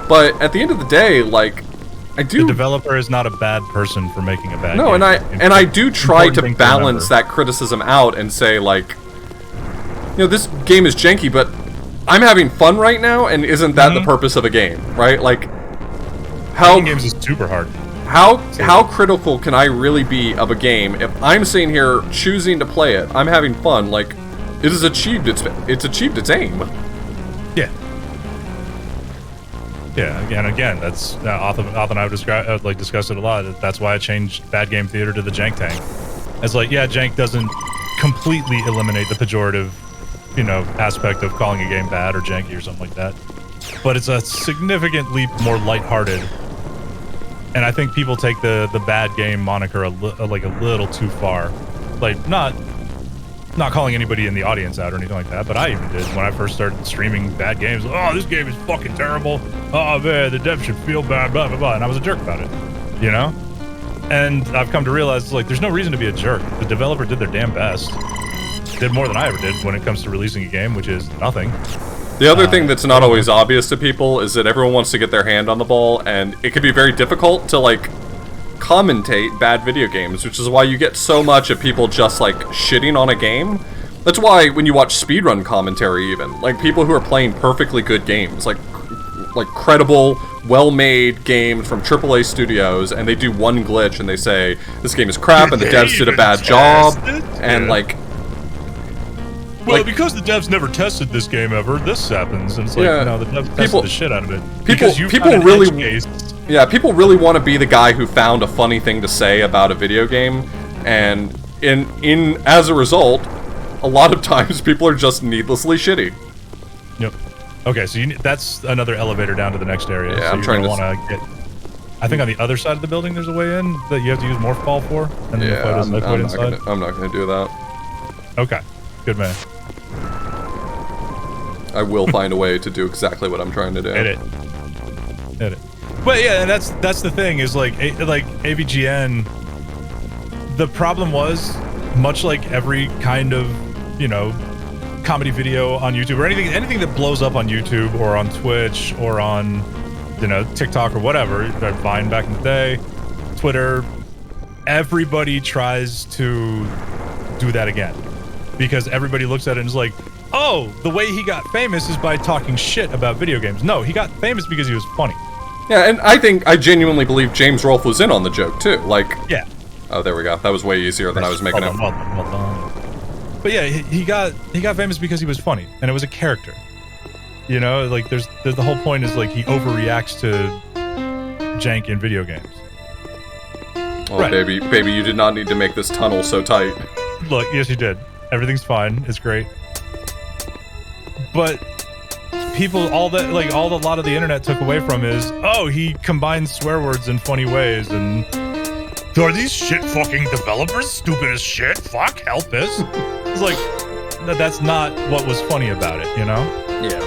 But at the end of the day, like I do. The developer is not a bad person for making a bad game. No, and I do try to balance that criticism out and say like, you know, this game is janky, but I'm having fun right now, and isn't that the purpose of a game, right? Like, how games is super hard. How critical can I really be of a game if I'm sitting here choosing to play it? I'm having fun. Like, it has achieved its aim. Yeah. Yeah. Again, that's Auth and I have discussed it a lot. That's why I changed bad game theater to the jank tank. It's like, yeah, jank doesn't completely eliminate the pejorative aspect of calling a game bad or janky or something like that. But it's a significantly more lighthearted. And I think people take the bad game moniker a little too far. Like, not calling anybody in the audience out or anything like that, but I even did when I first started streaming bad games. Oh, this game is fucking terrible. Oh man, the devs should feel bad, blah, blah, blah. And I was a jerk about it, And I've come to realize, like, there's no reason to be a jerk. The developer did their damn best. Did more than I ever did when it comes to releasing a game, which is nothing. The other thing that's not always obvious to people is that everyone wants to get their hand on the ball, and it can be very difficult to, like, commentate bad video games, which is why you get so much of people just, like, shitting on a game. That's why when you watch speedrun commentary even, like, people who are playing perfectly good games, like credible, well-made games from AAA studios, and they do one glitch and they say, this game is crap and the devs did a bad job, and, like... Well, because the devs never tested this game ever, this happens, and it's like, no, the devs tested the shit out of it. People really want to be the guy who found a funny thing to say about a video game, and as a result, a lot of times people are just needlessly shitty. Yep. Okay, so that's another elevator down to the next area. Yeah, so I'm trying to... I think on the other side of the building there's a way in that you have to use morph ball for, and then I'm not gonna do that. Okay, good man. I will find a way to do exactly what I'm trying to do. Edit. But yeah, and that's the thing is like AVGN. The problem was, much like every kind of comedy video on YouTube or anything that blows up on YouTube or on Twitch or on TikTok or whatever, Vine back in the day, Twitter, everybody tries to do that again because everybody looks at it and is like, oh, the way he got famous is by talking shit about video games. No, he got famous because he was funny. Yeah, and I genuinely believe James Rolfe was in on the joke too. Like, yeah. Oh, there we go. That was way easier than I was making it. Well done. But yeah, he got famous because he was funny, and it was a character. Like there's the whole point is like he overreacts to jank in video games. Oh, right. baby, you did not need to make this tunnel so tight. Look, yes, you did. Everything's fine. It's great. But people, a lot of the internet took away from is, oh, he combines swear words in funny ways, and are these shit fucking developers stupid as shit? Fuck, help us. It's like, that's not what was funny about it, Yeah.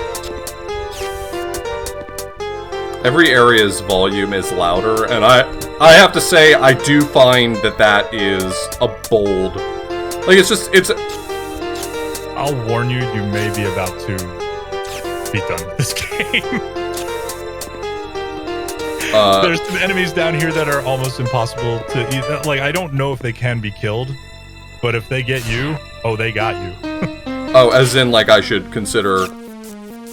Every area's volume is louder, and I have to say, I do find that is a bold... Like, it's... I'll warn you, you may be about to be done with this game. There's some enemies down here that are almost impossible to eat. Like, I don't know if they can be killed, but if they get you, oh, they got you. Oh, as in, like, I should consider,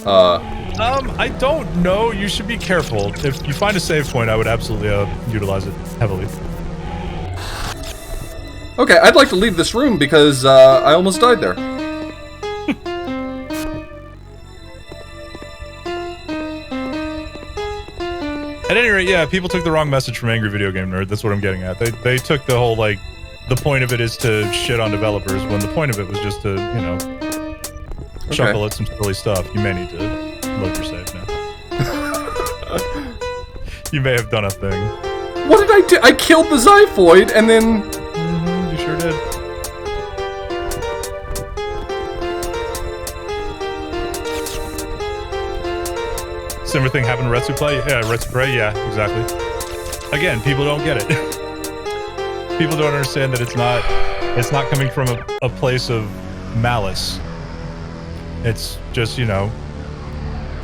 I don't know. You should be careful. If you find a save point, I would absolutely utilize it heavily. Okay, I'd like to leave this room because I almost died there. At any rate, yeah, people took the wrong message from Angry Video Game Nerd. That's what I'm getting at. They took the whole, like, the point of it is to shit on developers, when the point of it was just to, chuckle at some silly stuff. You may need to load your save now. You may have done a thing. What did I do? I killed the Xiphoid, and then... you sure did. Similar thing happened to Retsu Play? Yeah, Retsu Play, yeah, exactly. Again, people don't get it. People don't understand that it's not coming from a place of malice. It's just,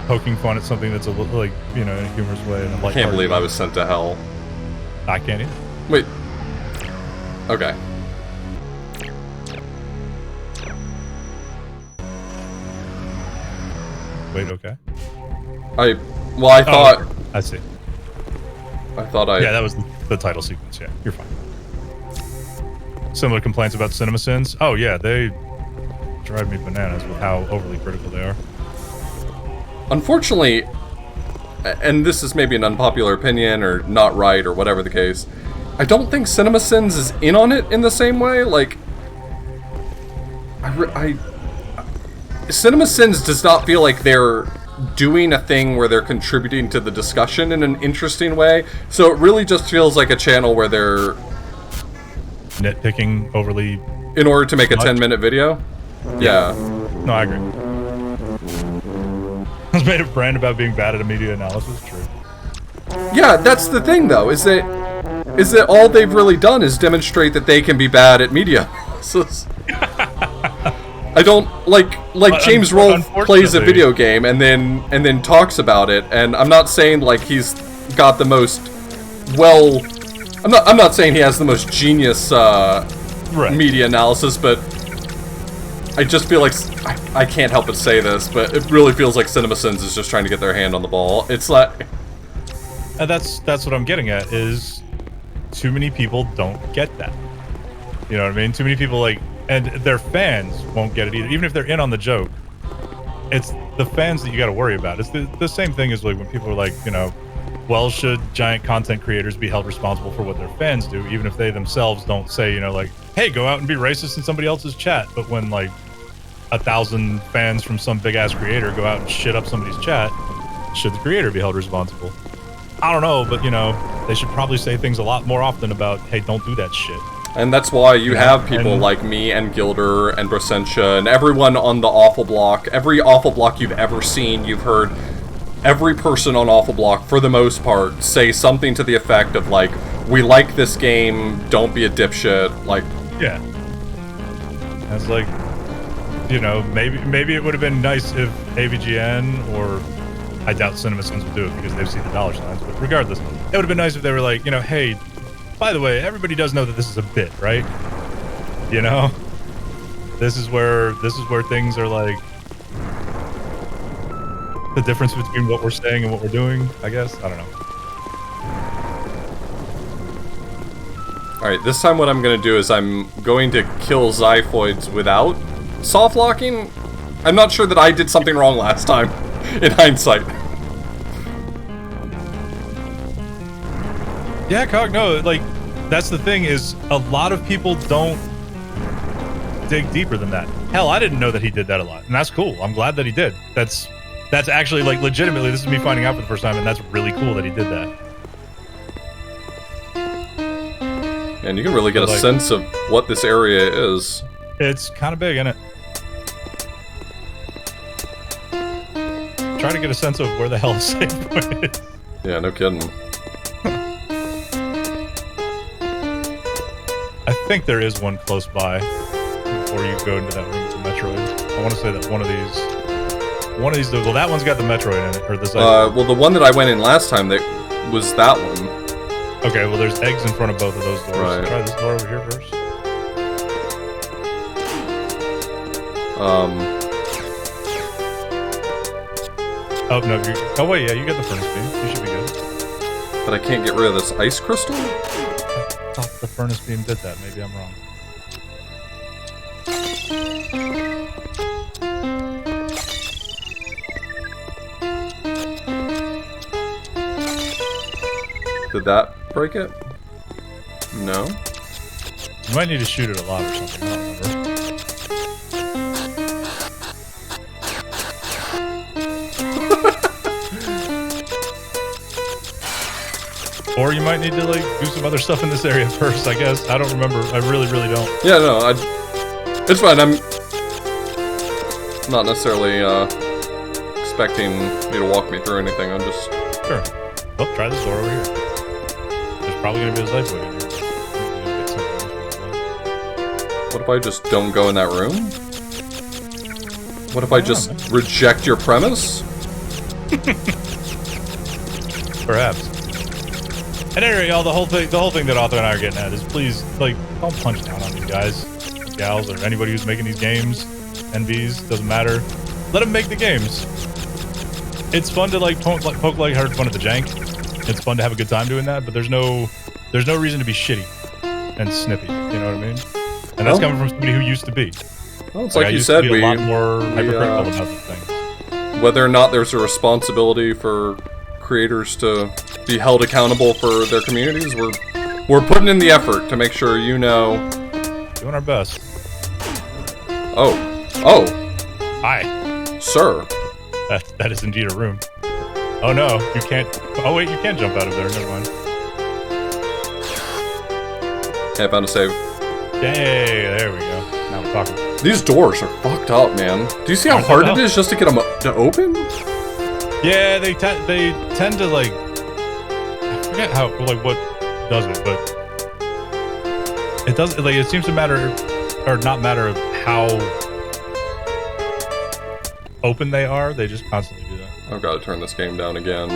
poking fun at something that's a little, like, in a humorous way. And I can't believe I was sent to hell. I can't either. Wait. Okay. Wait, okay. I thought... Oh, I see. I thought Yeah, that was the title sequence, yeah. You're fine. Similar complaints about CinemaSins? Oh, yeah, they drive me bananas with how overly critical they are. Unfortunately, and this is maybe an unpopular opinion or not right or whatever the case, I don't think CinemaSins is in on it in the same way. Like, CinemaSins does not feel like they're doing a thing where they're contributing to the discussion in an interesting way. So it really just feels like a channel where they're nitpicking overly in order to make a much. 10-minute video. Yeah. No, I agree. It's made a brand about being bad at a media analysis. True. Yeah, that's the thing though, is that all they've really done is demonstrate that they can be bad at media analysis. I don't like James Rolfe plays a video game and then talks about it, and I'm not saying like he's got the most I'm not saying he has the most genius media analysis, but I just feel like I can't help but say this, but it really feels like CinemaSins is just trying to get their hand on the ball. It's like that's what I'm getting at, is too many people don't get that. You know what I mean? Too many people like, and their fans won't get it either. Even if they're in on the joke, it's the fans that you got to worry about. It's the same thing as like when people are like, you know, well, should giant content creators be held responsible for what their fans do, even if they themselves don't say, you know, like, hey, go out and be racist in somebody else's chat. But when like 1,000 fans from some big ass creator go out and shit up somebody's chat, should the creator be held responsible? I don't know, but you know, they should probably say things a lot more often about, hey, don't do that shit. And that's why you have people like me and Gilder and Brosentia and everyone on the Awful Block. Every Awful Block you've ever seen, you've heard every person on Awful Block, for the most part, say something to the effect of like, we like this game, don't be a dipshit, like... Yeah. It's like, you know, maybe it would have been nice if AVGN, or I doubt CinemaSins would do it because they've seen the dollar signs, but regardless, it would have been nice if they were like, you know, hey, by the way, everybody does know that this is a bit, right? You know? This is where things are like the difference between what we're saying and what we're doing, I guess. I don't know. Alright, this time what I'm going to do is I'm going to kill Xiphoids without soft locking. I'm not sure that I did something wrong last time, in hindsight. Yeah, Cog, no, like, that's the thing, is a lot of people don't dig deeper than that. Hell, I didn't know that he did that a lot, and that's cool. I'm glad that he did. That's actually, like, legitimately, this is me finding out for the first time, and that's really cool that he did that. And you can really get a sense of what this area is. It's kind of big, isn't it? Trying to get a sense of where the hell a safe point is. Yeah, no kidding. I think there is one close by before you go into that room with the Metroid. I want to say that one of these, well, that one's got the Metroid in it, or the well, the one that I went in last time, that was that one. Okay, well, there's eggs in front of both of those doors. Right. So try this door over here first. Oh, no, oh wait, yeah, you got the furnace beam. You should be good. But I can't get rid of this ice crystal? I thought the furnace beam did that. Maybe I'm wrong. Did that break it? No. You might need to shoot it a lot or something. I don't remember. Or you might need to, like, do some other stuff in this area first, I guess. I don't remember. I really, really don't. Yeah, no, it's fine. I'm not necessarily, expecting you to walk me through anything. I'm just... Sure. Oh, try this door over here. There's probably gonna be a Xiphoid in here. What if I just don't go in that room? What if I just reject your premise? Perhaps. At any rate, y'all, the whole thing that Arthur and I are getting at is, please, like, don't punch down on these guys, gals, or anybody who's making these games. NVs, doesn't matter. Let them make the games. It's fun to, like, poke like hard fun at the jank. It's fun to have a good time doing that, but there's no reason to be shitty and snippy. You know what I mean? And that's coming from somebody who used to be. Well, it's like you said, we a lot more hypercritical about these things. Whether or not there's a responsibility for creators to be held accountable for their communities, we're putting in the effort to make sure you know. Doing our best. Oh. Hi. Sir. That is indeed a room. Oh no, you can't. Oh wait, you can jump out of there. Never mind. Okay, I found a save. Yay! There we go. Now we're talking. These doors are fucked up, man. Do you see how hard it is just to get them to open? Yeah, they tend to like. I forget how what does it, but it does like it seems to matter or not matter of how open they are. They just constantly do that. I've got to turn this game down again.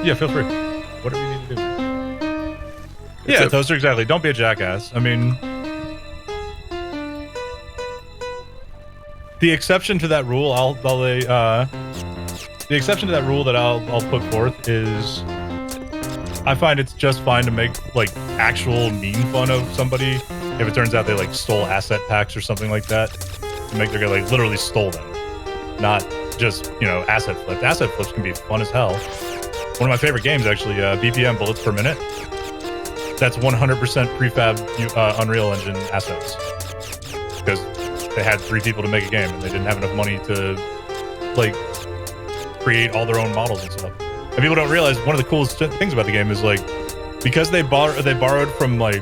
Yeah, feel free. Whatever you need to do. Yeah, Toaster, exactly. Don't be a jackass. I mean, the exception to that rule, the exception to that rule that I'll put forth is, I find it's just fine to make like actual mean fun of somebody if it turns out they like stole asset packs or something like that. To make their guy like literally stole them, not just asset flips. Asset flips can be fun as hell. One of my favorite games actually, BPM Bullets Per Minute. That's 100% prefab Unreal Engine assets because they had 3 people to make a game and they didn't have enough money to like create all their own models and stuff. And people don't realize one of the coolest things about the game is like because they borrowed from like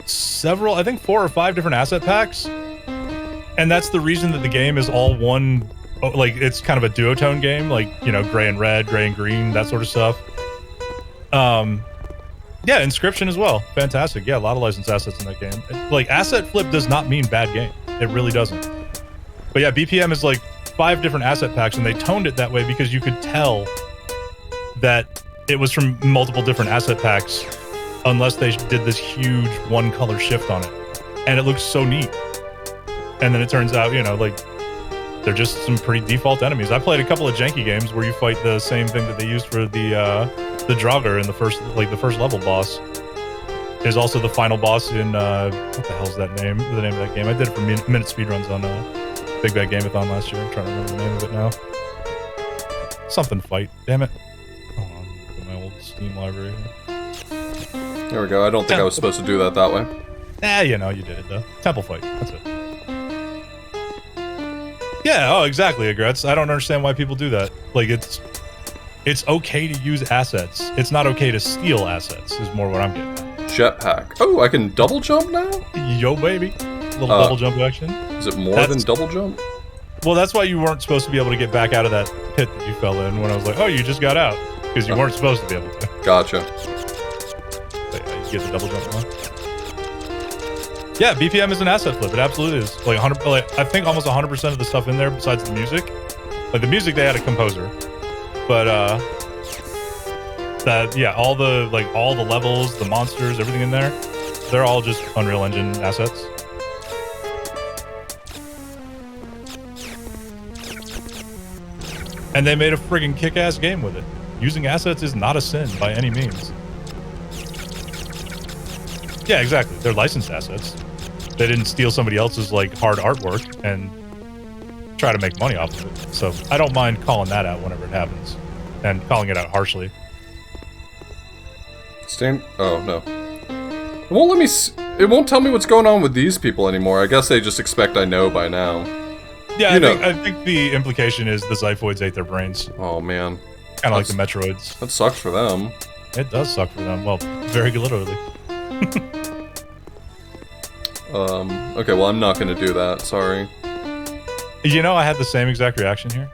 several, I think 4 or 5 different asset packs, and that's the reason that the game is all one. Like it's kind of a duotone game, like gray and red, gray and green, that sort of stuff. Yeah, Inscription as well. Fantastic. Yeah, a lot of licensed assets in that game. Like, asset flip does not mean bad game. It really doesn't. But yeah, BPM is like 5 different asset packs, and they toned it that way because you could tell that it was from multiple different asset packs unless they did this huge one color shift on it. And it looks so neat. And then it turns out, like, they're just some pretty default enemies. I played a couple of janky games where you fight the same thing that they used for the Draugr in the first level boss. Is also the final boss in what the hell's that name? The name of that game. I did it for minute speedruns on Big Bad Game-a-thon last year. I'm trying to remember the name of it now. Something fight. Damn it. Hold on. Look at my old Steam library here. There we go. I don't think I was supposed to do that way. You did it though. Temple fight. That's it. Yeah, oh, exactly, Agrets. I don't understand why people do that. Like, it's okay to use assets. It's not okay to steal assets, is more what I'm getting at. Jetpack. Oh, I can double jump now? Yo, baby. Little double jump action. Is it more than double jump? Well, that's why you weren't supposed to be able to get back out of that pit that you fell in when I was like, oh, you just got out. Because you weren't supposed to be able to. Gotcha. But, yeah, you get the double jump on. Yeah, BPM is an asset flip. It absolutely is. Like, 100. Like, I think almost 100% of the stuff in there, besides the music. Like the music, they had a composer, but all the levels, the monsters, everything in there, they're all just Unreal Engine assets. And they made a friggin' kick-ass game with it. Using assets is not a sin by any means. Yeah, exactly. They're licensed assets. They didn't steal somebody else's like hard artwork and try to make money off of it. So I don't mind calling that out whenever it happens, and calling it out harshly. Oh no! It won't let me. It won't tell me what's going on with these people anymore. I guess they just expect I know by now. Yeah, I think the implication is the Zyphoids ate their brains. Oh man! Kind of like the Metroids. That sucks for them. It does suck for them. Well, very literally. Okay, well, I'm not gonna do that, sorry. I had the same exact reaction here.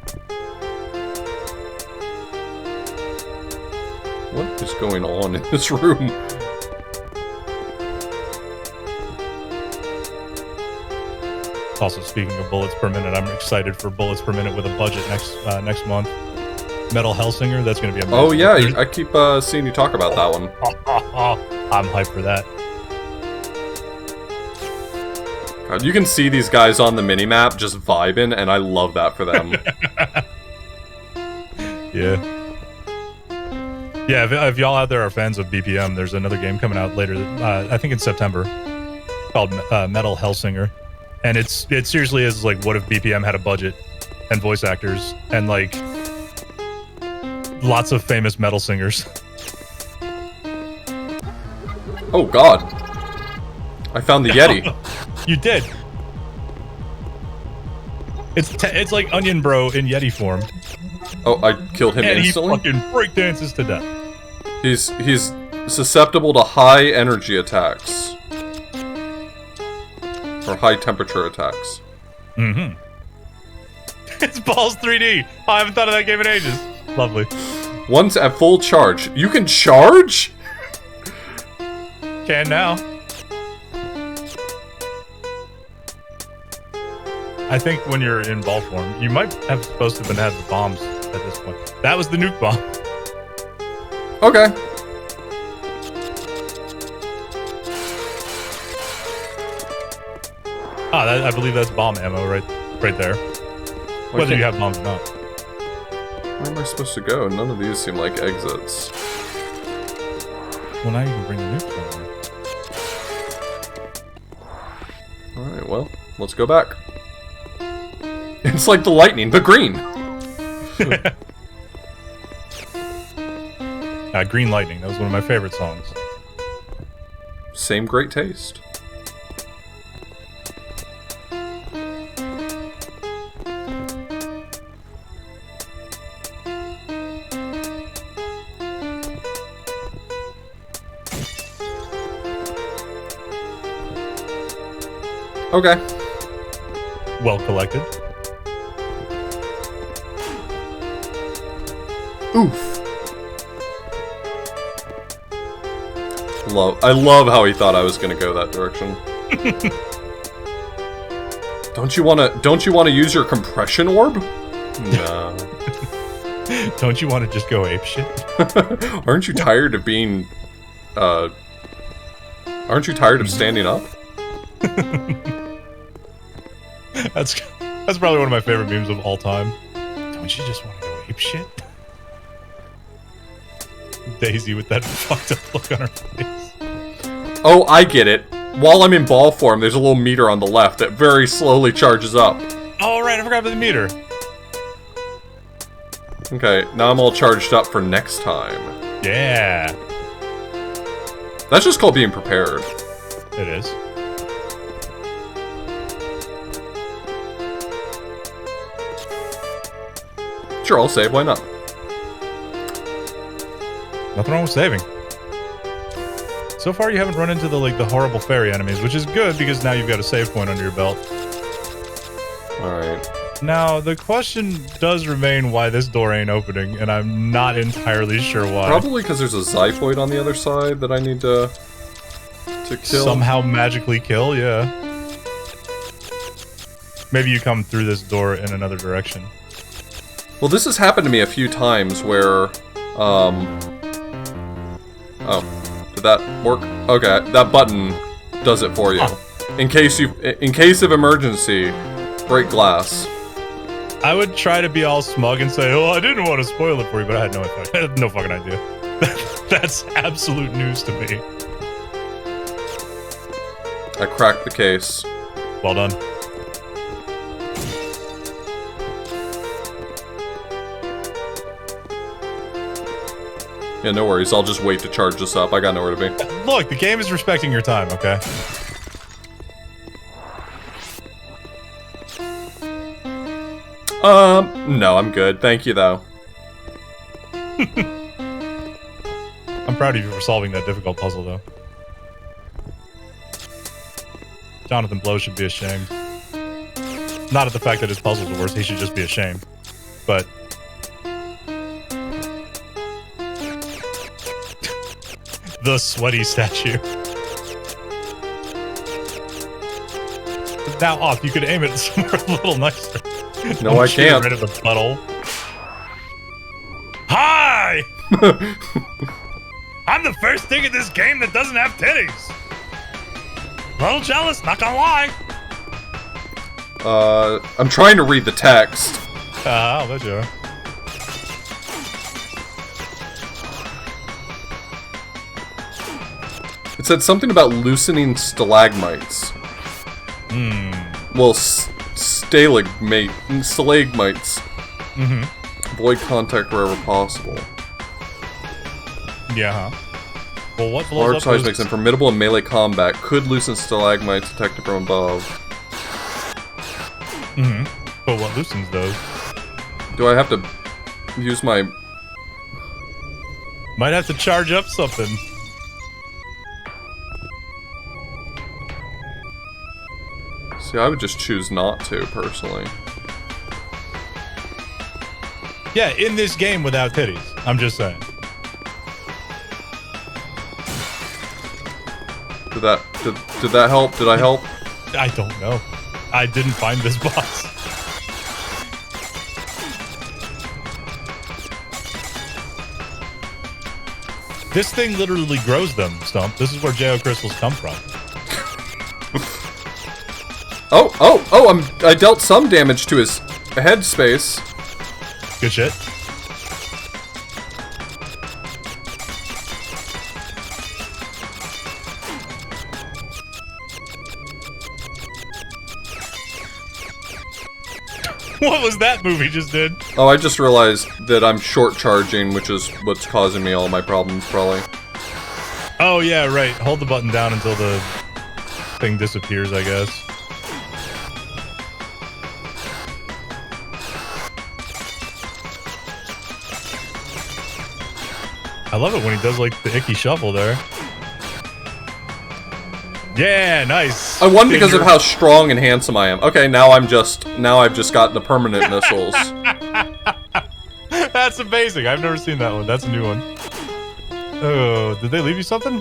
What is going on in this room? Also, speaking of Bullets Per Minute, I'm excited for Bullets Per Minute with a budget next month. Metal Hellsinger, that's gonna be amazing. Oh yeah, I keep seeing you talk about that one. I'm hyped for that. God, you can see these guys on the minimap just vibing, and I love that for them. Yeah. Yeah, if y'all out there are fans of BPM, there's another game coming out later, I think in September, called Metal Hellsinger. And it seriously is like, what if BPM had a budget and voice actors and like lots of famous metal singers. Oh god. I found the Yeti. You did. It's like Onion Bro in Yeti form. Oh, I killed him And instantly? he fucking breakdances to death. He's susceptible to high energy attacks. Or high temperature attacks. Mm-hmm. It's Balls 3D. Oh, I haven't thought of that game in ages. Lovely. Once at full charge. You can charge? Can now. I think when you're in ball form, you might have supposed to have the bombs at this point. That was the nuke bomb. Okay. I believe that's bomb ammo right there. Whether Okay. you have bombs or not. Where am I supposed to go? None of these seem like exits. Well, now you can bring the nukes over. Alright, well, let's go back. It's like the lightning, but green. Green Lightning. That was one of my favorite songs. Same great taste. Okay. Well collected. Oof. I love how he thought I was gonna go that direction. Don't you wanna use your compression orb? No. Don't you want to just go apeshit? Aren't you tired of being aren't you tired of standing up? That's probably one of my favorite memes of all time. Don't you just want to go apeshit? Daisy with that fucked up look on her face. Oh, I get it. While I'm in ball form, there's a little meter on the left that very slowly charges up. Oh, right, I forgot about the meter. Okay, now I'm all charged up for next time. Yeah, That's just called being prepared. it is. Sure, I'll save, why not? Nothing wrong with saving. So far, you haven't run into the horrible fairy enemies, which is good because now you've got a save point under your belt. Alright. Now, the question does remain why this door ain't opening, and I'm not entirely sure why. Probably because there's a Zypoid on the other side that I need to kill. Somehow magically kill, yeah. Maybe you come through this door in another direction. Well, this has happened to me a few times where, oh, did that work? Okay, that button does it for you. Huh. In case of emergency, break glass. I would try to be all smug and say, "Oh, I didn't want to spoil it for you," but I had no fucking idea. That's absolute news to me. I cracked the case. Well done. Yeah, no worries. I'll just wait to charge this up. I got nowhere to be. Look, the game is respecting your time, okay? No, I'm good. Thank you, though. I'm proud of you for solving that difficult puzzle, though. Jonathan Blow should be ashamed. Not at the fact that his puzzles are worse, he should just be ashamed. But... the sweaty statue. It's now off. You could aim it somewhere a little nicer. No, I Shoot it can't. Right at the butthole. Hi! I'm the first thing in this game that doesn't have titties. A little jealous, not gonna lie. I'm trying to read the text. I'll bet you are. It said something about loosening stalagmites. Well, stalagmites. Mm-hmm. Avoid contact wherever possible. Yeah, huh? Well, what blows Large up size those- makes them formidable in melee combat. Could loosen stalagmites detected from above. Mm-hmm. But but what loosens those? Do I have to use my... Might have to charge up something. See, I would just choose not to, personally. Yeah, in this game without titties. I'm just saying. Did that help? Did I help? I don't know. I didn't find this boss. This thing literally grows them, Stump. This is where JO crystals come from. Oh, I dealt some damage to his head space. Good shit. What was that move he just did? Oh, I just realized that I'm short charging, which is what's causing me all my problems, probably. Oh, yeah, right. Hold the button down until the thing disappears, I guess. I love it when he does, like, the icky shuffle there. Yeah, nice. I won because of how strong and handsome I am. Okay, now I've just got the permanent missiles. That's amazing. I've never seen that one. That's a new one. Oh, did they leave you something?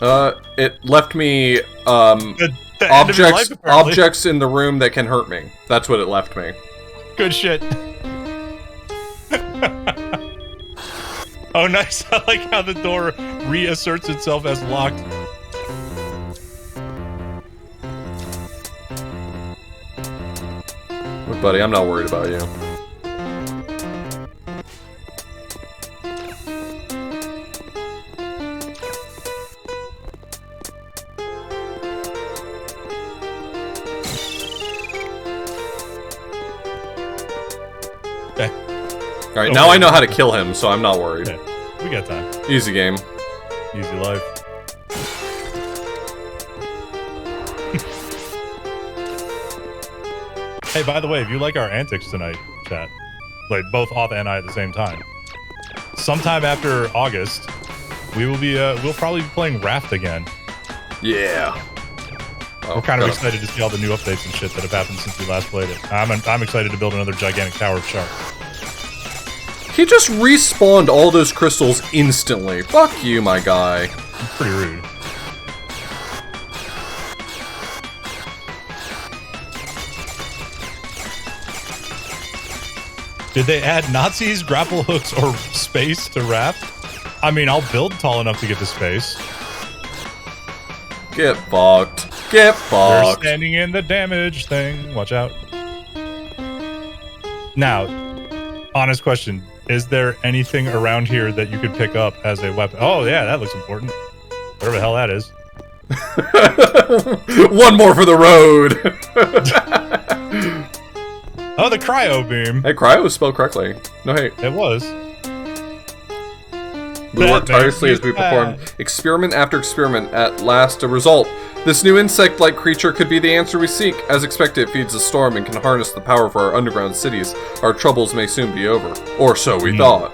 It left me, The end of your life, apparently. objects in the room that can hurt me. That's what it left me. Good shit. Oh, nice. I like how the door reasserts itself as locked. Look, buddy, I'm not worried about you. Okay. Alright, now I know how to kill him, so I'm not worried. Okay. We got time. Easy game. Easy life. Hey, by the way, if you like our antics tonight, chat, like both Auth and I at the same time, sometime after August, we will be, we'll probably be playing Raft again. Yeah. Oh, We're kind of excited to see all the new updates and shit that have happened since we last played it. I'm excited to build another gigantic tower of shark. He just respawned all those crystals instantly. Fuck you, my guy. Pretty rude. Did they add Nazis, grapple hooks, or space to Raft? I mean, I'll build tall enough to get to space. Get fucked. Get They're fucked. standing in the damage thing. Watch out. Now, honest question. Is there anything around here that you could pick up as a weapon? Oh, yeah, that looks important. Whatever the hell that is. One more for the road. Oh, the cryo beam. Hey, cryo was spelled correctly. No hate. It was. We worked tirelessly as we performed experiment after experiment. At last, a result. This new insect-like creature could be the answer we seek. As expected, it feeds the storm and can harness the power for our underground cities. Our troubles may soon be over. Or so we thought.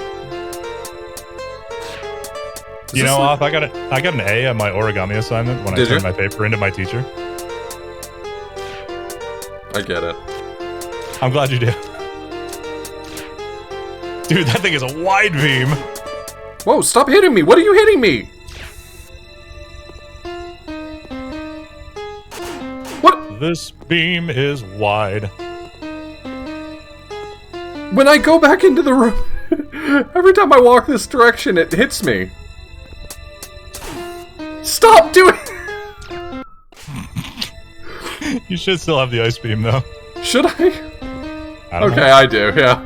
You know, Off, I got an A on my origami assignment when I turned my paper into my teacher. I get it. I'm glad you did. Dude, that thing is a wide beam. Whoa, stop hitting me! What are you hitting me? What? This beam is wide. When I go back into the room, every time I walk this direction, it hits me. Stop doing You should still have the ice beam, though. Should I? I don't know. I do, yeah.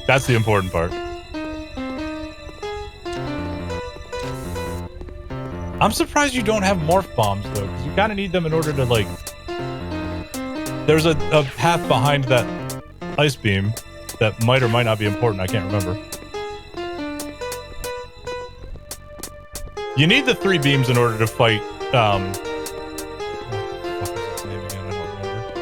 That's the important part. I'm surprised you don't have morph bombs, though, because you kind of need them in order to, like... There's a path behind that ice beam that might or might not be important. I can't remember. You need the 3 beams in order to fight, what the fuck is his name again? I don't remember.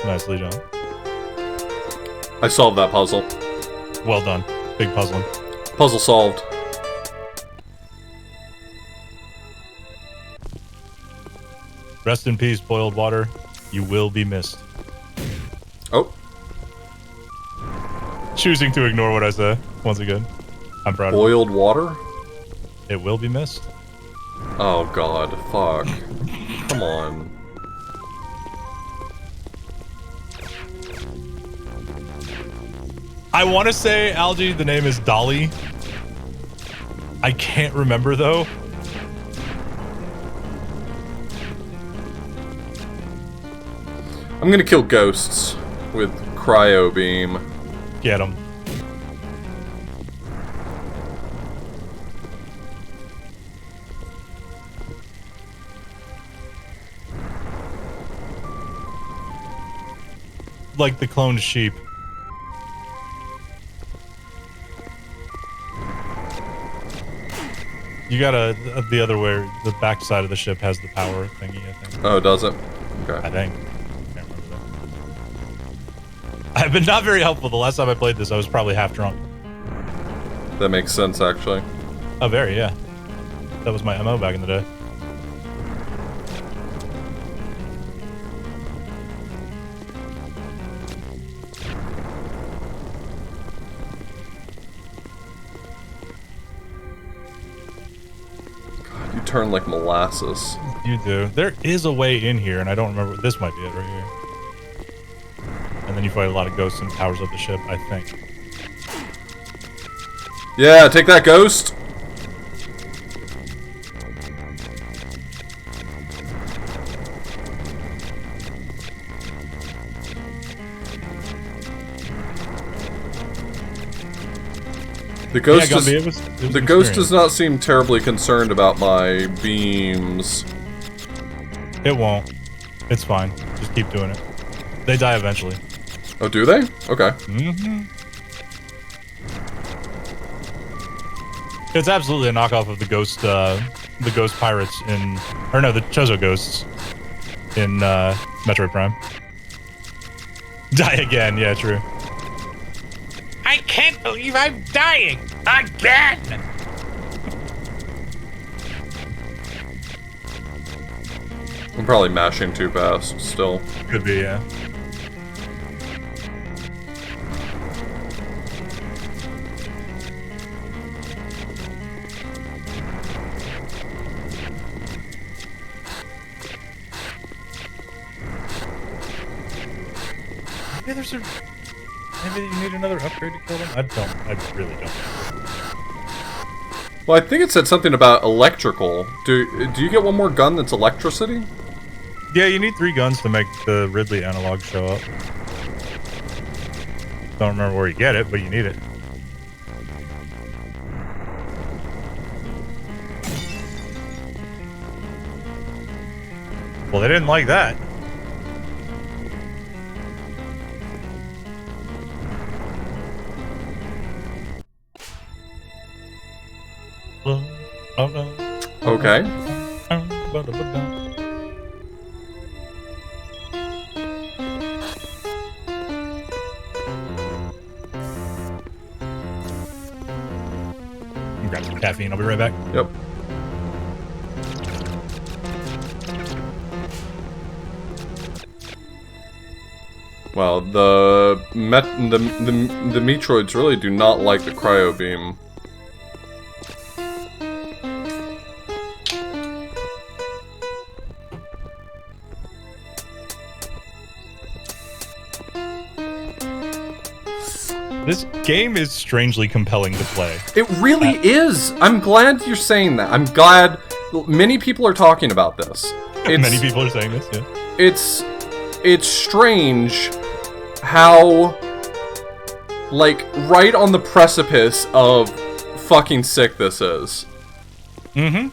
Nicely done. I solved that puzzle. Well done. Big puzzling. Puzzle solved. Rest in peace, boiled water. You will be missed. Oh. Choosing to ignore what I say. Once again. I'm proud of Boiled water? it. It will be missed. Oh god, fuck. Come on. I want to say, Algie, the name is Dolly. I can't remember, though. I'm gonna kill ghosts with cryo beam. Get him. Like the cloned sheep. You gotta, the other way, the back side of the ship has the power thingy, I think. Oh, does it? Okay. I think. Can't remember that. I've been not very helpful. The last time I played this, I was probably half drunk. That makes sense, actually. Oh, very, yeah. That was my MO back in the day. You turn like molasses. You do. There is a way in here, and I don't remember. This might be it right here. And then you fight a lot of ghosts and powers up the ship, I think. Yeah, take that, ghost! The ghost, Yeah, it was the ghost does not seem terribly concerned about my beams. It won't. It's fine. Just keep doing it. They die eventually. Oh, do they? Okay. Mm-hmm. It's absolutely a knockoff of the ghost pirates in, or no, the Chozo ghosts in Metroid Prime. Die again, yeah, true. I can't believe I'm dying again. I'm probably mashing too fast still. Could be, yeah. Maybe there's a... Maybe you need another upgrade to kill them? I really don't. Well, I think it said something about electrical. Do you get one more gun that's electricity? Yeah, you need 3 guns to make the Ridley analog show up. Don't remember where you get it, but you need it. Well, they didn't like that. Oh no. Okay. Grab some caffeine. I'll be right back. Yep. Wow, the Metroids really do not like the cryo beam. This game is strangely compelling to play. It really is. I'm glad you're saying that. I'm glad many people are talking about this. Many people are saying this, yeah. It's strange how, like, right on the precipice of fucking sick this is. Mm-hmm.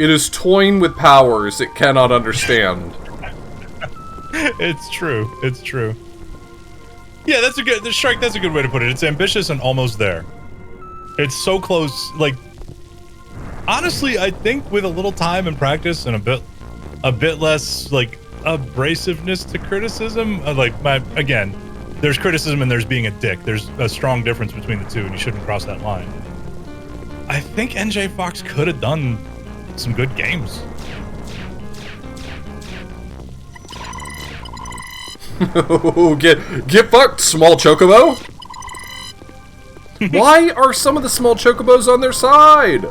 It is toying with powers it cannot understand. It's true. It's true. Yeah, that's a good... Strike, that's a good way to put it. It's ambitious and almost there. It's so close. Like, honestly, I think with a little time and practice and a bit a bit less like abrasiveness to criticism. Again, there's criticism and there's being a dick. There's a strong difference between the two, and you shouldn't cross that line. I think NJ Fox could have done some good games. Get fucked, small chocobo! Why are some of the small chocobos on their side?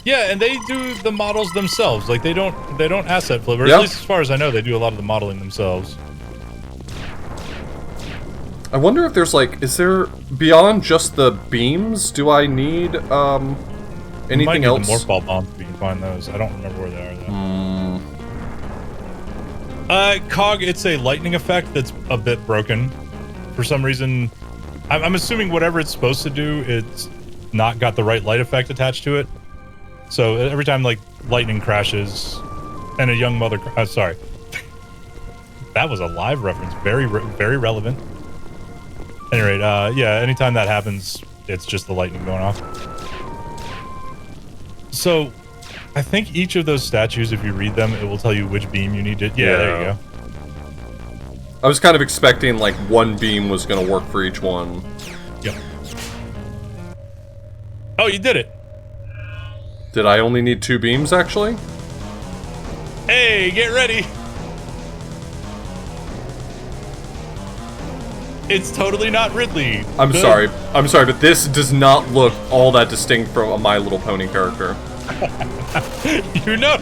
Yeah, and they do the models themselves. Like they don't asset flip, or Yep. at least as far as I know, they do a lot of the modeling themselves. I wonder if there's like, is there, beyond just the beams, do I need, anything else? The morph ball bombs, if you can find those. I don't remember where they are though. Cog, it's a lightning effect that's a bit broken. For some reason, I'm assuming whatever it's supposed to do, it's not got the right light effect attached to it. So every time like lightning crashes, and a young mother, sorry, that was a live reference, very relevant. At any rate, yeah, anytime that happens, it's just the lightning going off. So, I think each of those statues, if you read them, it will tell you which beam you need to... Yeah, there you go. I was kind of expecting, like, one beam was gonna work for each one. Yep. Oh, you did it! Did I only need 2 beams, actually? Hey, get ready! It's totally not Ridley. I'm sorry, but this does not look all that distinct from a My Little Pony character. You know.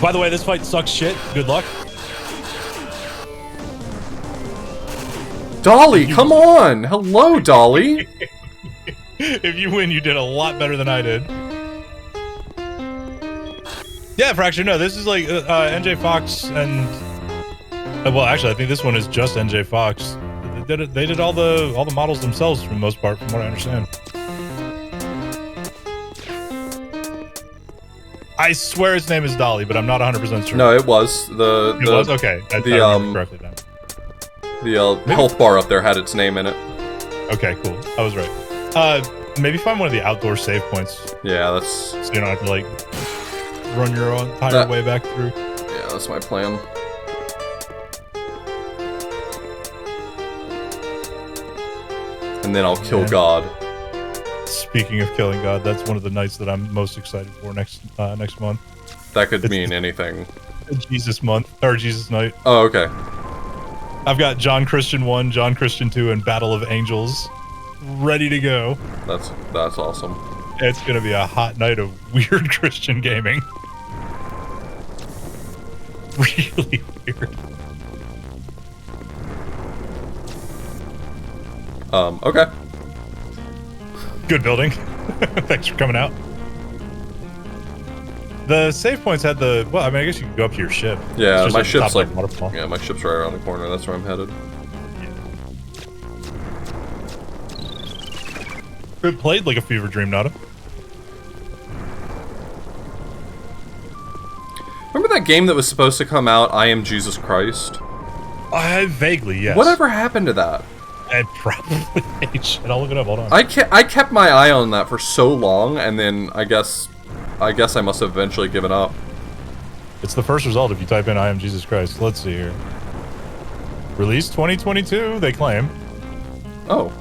By the way, this fight sucks shit. Good luck. Dolly, come on! Hello, Dolly! If you win, you did a lot better than I did. Yeah, Fracture, no, this is like NJ Fox and... well, actually, I think this one is just NJ Fox. They did all the models themselves for the most part, from what I understand. I swear his name is Dolly, but I'm not 100% sure. No, it was. It was? Okay. I remember correctly then. The health bar up there had its name in it. Okay, cool. I was right. Maybe find one of the outdoor save points. Yeah, that's... So you don't have to, like, run your entire way back through. Yeah, that's my plan. And then I'll kill God. Speaking of killing God, that's one of the nights that I'm most excited for next month. That could mean anything. Jesus month, or Jesus night. Oh, okay. I've got John Christian 1, John Christian 2, and Battle of Angels ready to go. That's awesome. It's gonna be a hot night of weird Christian gaming. Really weird. Okay. Good building. Thanks for coming out. The save points had the... Well, I mean, I guess you can go up to your ship. Yeah, my ship's like... waterfall. Yeah, my ship's right around the corner. That's where I'm headed. Yeah. It played like a fever dream, Nada. Remember that game that was supposed to come out, I Am Jesus Christ? Vaguely, yes. Whatever happened to that? I probably ate shit. I'll look it up. Hold on. I kept my eye on that for so long, and then I guess I must have eventually given up. It's the first result if you type in I Am Jesus Christ. Let's see here. Release 2022, they claim. Oh.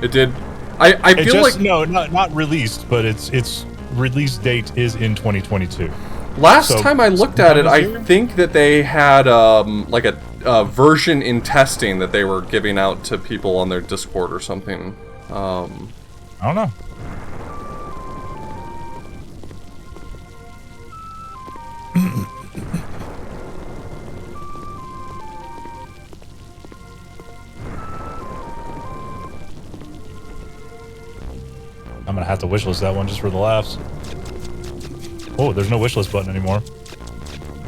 It did. I feel like... No, not released, but its release date is in 2022. Last time I looked at it, I think that they had, like a version in testing that they were giving out to people on their Discord or something. I don't know. I'm gonna have to wishlist that one just for the laughs. Oh, there's no wishlist button anymore.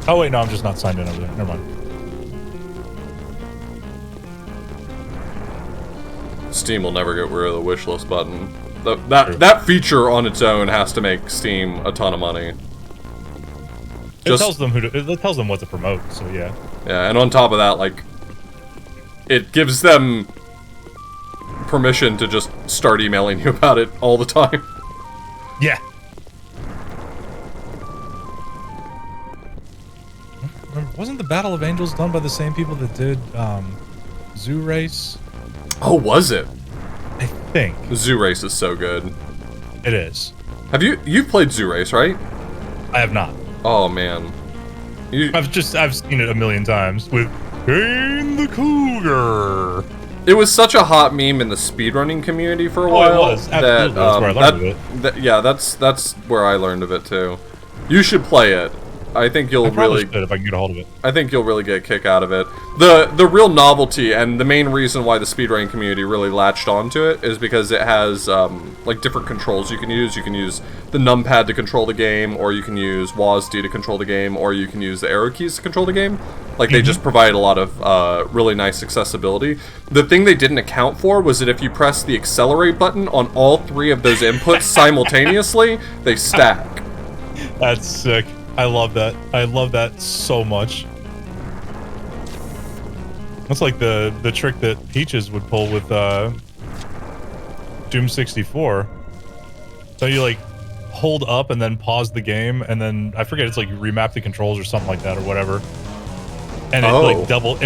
Oh wait, no, I'm just not signed in over there. Never mind. Steam will never get rid of the wishlist button. That feature on its own has to make Steam a ton of money. It tells them it tells them what to promote, so yeah. Yeah, and on top of that, like, it gives them permission to just start emailing you about it all the time. Yeah. Wasn't the Battle of Angels done by the same people that did Zoo Race? Oh, was it? I think. Zoo Race is so good. It is. You've played Zoo Race, right? I have not. Oh man. I've seen it a million times with Kane the Cougar. It was such a hot meme in the speedrunning community for a while. It was. Absolutely. That's where I learned of it. Yeah, that's where I learned of it too. You should play it. I think you'll really should if I can get a hold of it. I think you'll really get a kick out of it. The real novelty and the main reason why the speedrunning community really latched onto it is because it has like different controls you can use. You can use the numpad to control the game, or you can use WASD to control the game, or you can use the arrow keys to control the game. Like they just provide a lot of really nice accessibility. The thing they didn't account for was that if you press the accelerate button on all three of those inputs simultaneously, they stack. That's sick. I love that. I love that so much. That's like the trick that Peaches would pull with Doom 64. So you like hold up and then pause the game, and then I forget, it's like you remap the controls or something like that or whatever. And it like doubles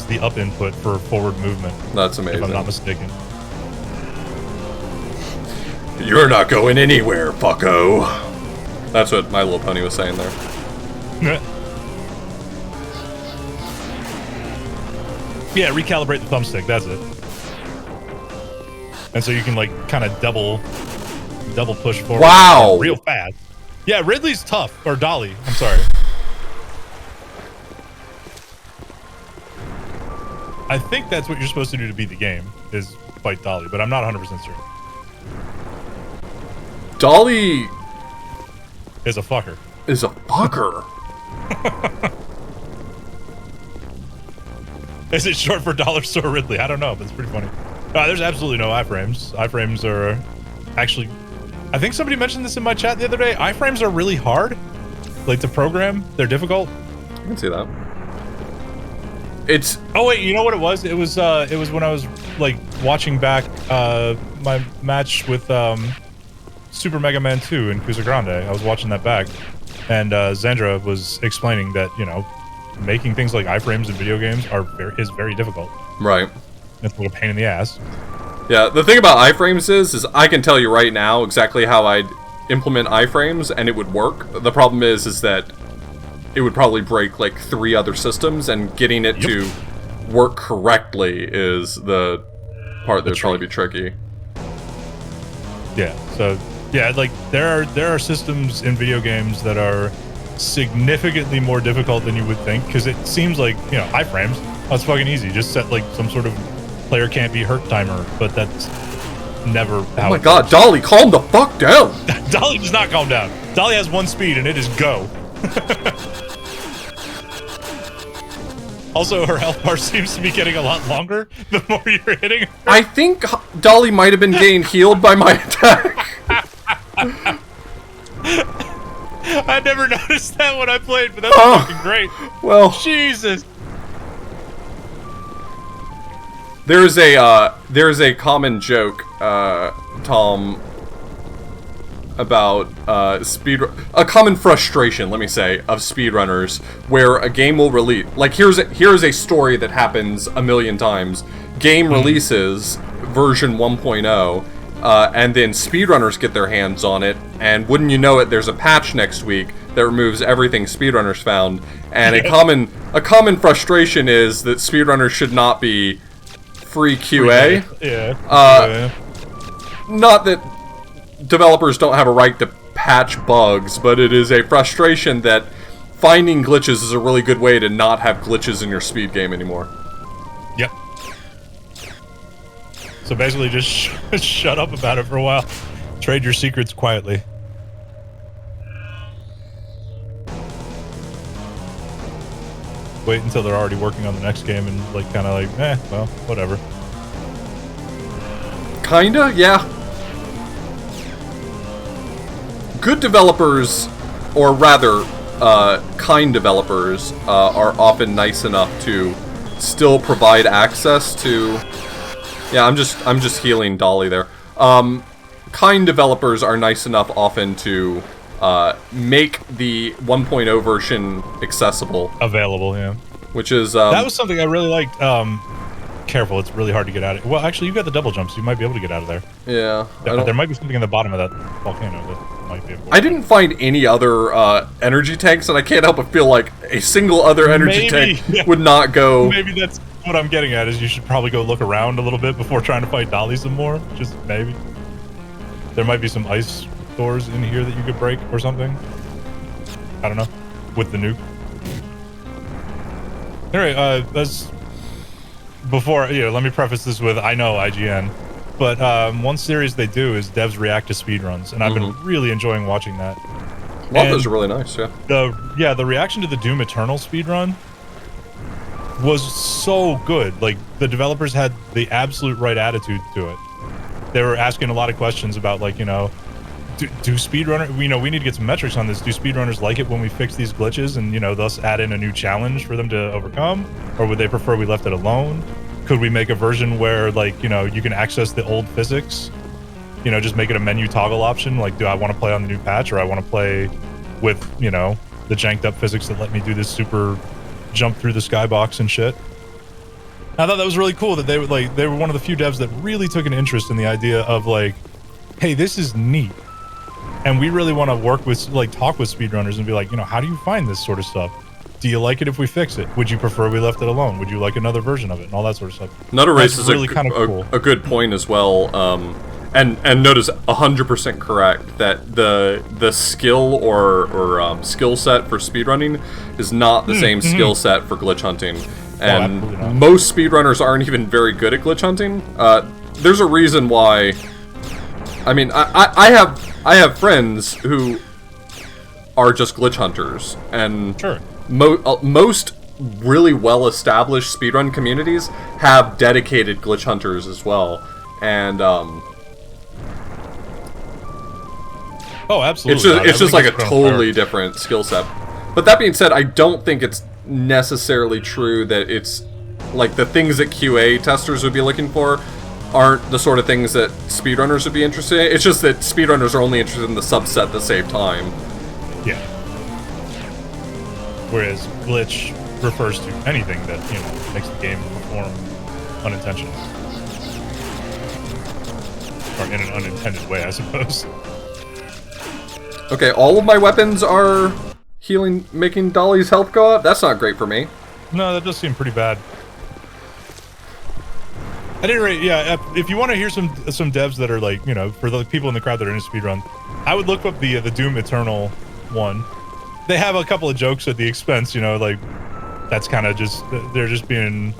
the up input for forward movement. That's amazing. If I'm not mistaken. You're not going anywhere, fucko. That's what My Little Pony was saying there. Yeah, recalibrate the thumbstick, that's it. And so you can like kind of double push forward. Wow! Real fast. Yeah, Ridley's tough. Or Dolly, I'm sorry. I think that's what you're supposed to do to beat the game, is fight Dolly, but I'm not 100% sure. Dolly is a fucker. Is a fucker. Is it short for Dollar Store Ridley? I don't know, but it's pretty funny. There's absolutely no iframes. Iframes are actually... I think somebody mentioned this in my chat the other day. Iframes are really hard. Like, to program. They're difficult. I can see that. It's... Oh, wait, you know what it was? It was when I was, like, watching back my match with Super Mega Man 2 in Kusa Grande. I was watching that back. And Zandra was explaining that, you know, making things like iframes in video games is very difficult. Right. It's like a pain in the ass. Yeah, the thing about iframes is I can tell you right now exactly how I'd implement iframes and it would work. The problem is that it would probably break like 3 other systems, and getting it to work correctly is the part that would probably be tricky. Yeah, so yeah, like there are systems in video games that are significantly more difficult than you would think, because it seems like, you know, iframes, that's fucking easy. Just set like some sort of player can't be hurt timer, but that's never how. Oh my god, Dolly, calm the fuck down! Dolly does not calm down. Dolly has one speed, and it is go. Also, her health bar seems to be getting a lot longer the more you're hitting her. I think Dolly might have been getting healed by my attack. I never noticed that when I played, but that's fucking great. Well, Jesus. There's a common joke, Tom, about a common frustration, let me say, of speedrunners, where a game will release. Like, here's a story that happens a million times. Game releases version 1.0. And then speedrunners get their hands on it, and wouldn't you know it, there's a patch next week that removes everything speedrunners found. And a common frustration is that speedrunners should not be free QA. Not that developers don't have a right to patch bugs, but it is a frustration that finding glitches is a really good way to not have glitches in your speed game anymore. Yep. So basically just shut up about it for a while. Trade your secrets quietly. Wait until they're already working on the next game and like kind of like, well, whatever. Kinda, yeah. Good developers, or rather, kind developers, are often nice enough to still provide access to... Yeah, I'm just healing Dolly there. Kind developers are nice enough often to make the 1.0 version accessible. Available, yeah. Which is... that was something I really liked. Careful, it's really hard to get out of it. Well, actually, you got the double jumps. You might be able to get out of there. Yeah. There might be something in the bottom of that volcano that might be able to... I didn't find any other energy tanks, and I can't help but feel like a single other energy tank would not go... Maybe that's what I'm getting at, is you should probably go look around a little bit before trying to fight Dolly some more. Just maybe. There might be some ice doors in here that you could break or something. I don't know. With the nuke. Anyway, as... Before, let me preface this with, I know IGN, but one series they do is devs react to speedruns, and I've been really enjoying watching that. A lot of those are really nice, yeah. The reaction to the Doom Eternal speedrun was so good. Like, the developers had the absolute right attitude to it. They were asking a lot of questions about, like, do speedrunners, we need to get some metrics on this. Do speedrunners like it when we fix these glitches and, thus add in a new challenge for them to overcome? Or would they prefer we left it alone? Could we make a version where, like, you can access the old physics? Just make it a menu toggle option. Like, do I want to play on the new patch, or I want to play with, the janked up physics that let me do this super jump through the skybox and shit? I thought that was really cool that they were one of the few devs that really took an interest in the idea of, like, hey, this is neat. And we really want to work with, talk with speedrunners and be like, how do you find this sort of stuff? Do you like it if we fix it? Would you prefer we left it alone? Would you like another version of it? And all that sort of stuff. Nutter Race is really kind of cool. A good point as well. And Note is 100% correct that the skill or skill set for speedrunning is not the same skill set for glitch hunting. And most speedrunners aren't even very good at glitch hunting. There's a reason why. I mean, I have friends who are just glitch hunters, and sure. Most really well-established speedrun communities have dedicated glitch hunters as well, and oh, absolutely. It's just like a totally different skill set. But that being said, I don't think it's necessarily true that it's like the things that QA testers would be looking for aren't the sort of things that speedrunners would be interested in. It's just that speedrunners are only interested in the subset at the same time. Yeah. Whereas glitch refers to anything that, makes the game perform unintentionally. Or in an unintended way, I suppose. Okay, all of my weapons are healing, making Dolly's health go up? That's not great for me. No, that does seem pretty bad. At any rate, yeah, if you want to hear some devs that are like, for the people in the crowd that are in a speedrun, I would look up the Doom Eternal one. They have a couple of jokes at the expense, like, that's kind of just, they're just being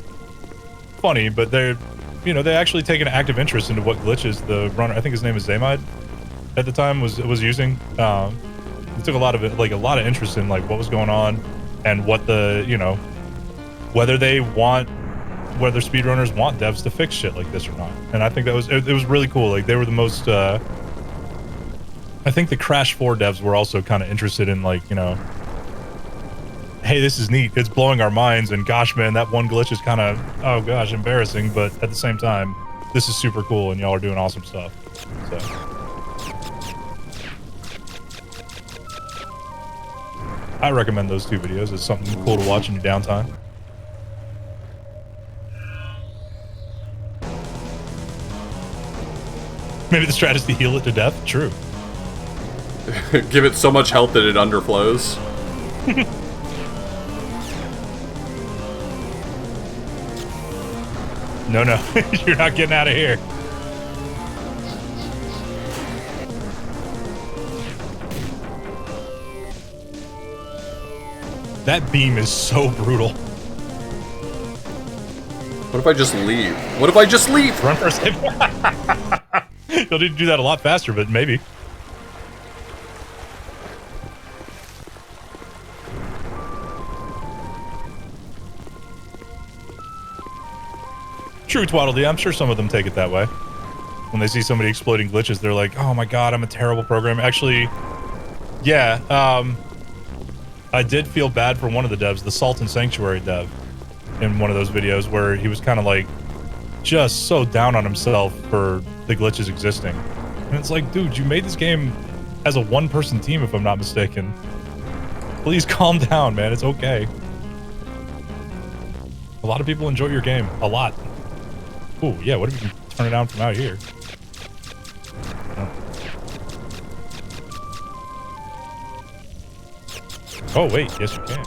funny, but they're, they actually take an active interest into what glitches the runner, I think his name is Zaymide, at the time, was using. They took a lot of interest in, like, what was going on, and what the, whether speedrunners want devs to fix shit like this or not. And I think that was, it was really cool. Like, they were the most, I think the Crash 4 devs were also kind of interested in, like, hey, this is neat. It's blowing our minds, and gosh, man, that one glitch is kind of, oh gosh, embarrassing, but at the same time, this is super cool, and y'all are doing awesome stuff. So. I recommend those two videos. It's something cool to watch in your downtime. Maybe the strategy is to heal it to death? True. Give it so much health that it underflows. No, you're not getting out of here. That beam is so brutal. What if I just leave? What if I just leave? Run for a second. You'll need to do that a lot faster, but maybe. True, Twaddle-Dee. I'm sure some of them take it that way. When they see somebody exploiting glitches, they're like, oh my god, I'm a terrible programmer. Actually, yeah, I did feel bad for one of the devs, the Salt and Sanctuary dev. in one of those videos where he was kind of like just so down on himself for the glitches existing. And it's like, dude, you made this game as a one-person team, if I'm not mistaken. Please calm down, man. It's okay. A lot of people enjoy your game. A lot. Ooh, yeah, what if you can turn it down from out here? Oh, wait. Yes, you can.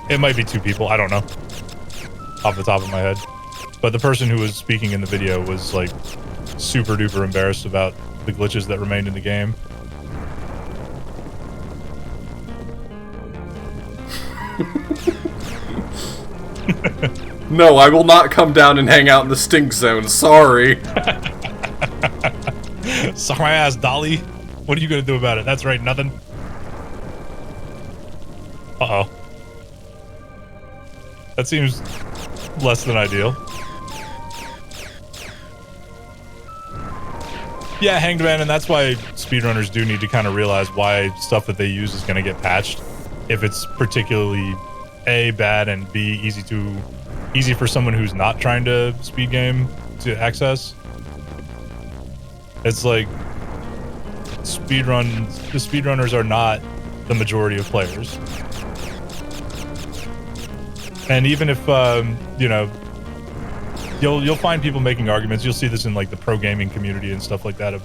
It might be two people. I don't know. Off the top of my head. But the person who was speaking in the video was, like, super duper embarrassed about the glitches that remained in the game. No, I will not come down and hang out in the stink zone. Sorry. Suck my ass, Dolly. What are you gonna do about it? That's right, nothing. Uh-oh. That seems less than ideal. Yeah, Hanged Man, and that's why speedrunners do need to kind of realize why stuff that they use is going to get patched. If it's particularly A, bad, and B, easy for someone who's not trying to speed game to access. It's like the speedrunners are not the majority of players. And even if, you know, you'll find people making arguments. You'll see this in like the pro gaming community and stuff like that of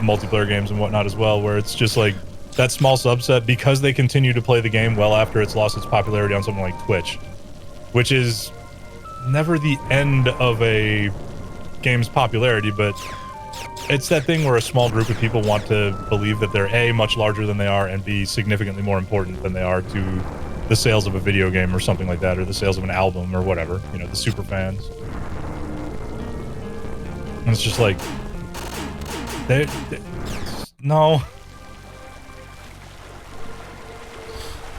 multiplayer games and whatnot as well, where it's just like that small subset, because they continue to play the game well after it's lost its popularity on something like Twitch, which is never the end of a game's popularity, but it's that thing where a small group of people want to believe that they're A, much larger than they are, and B, significantly more important than they are to the sales of a video game or something like that, or the sales of an album or whatever, you know, the super fans. And it's just like, no.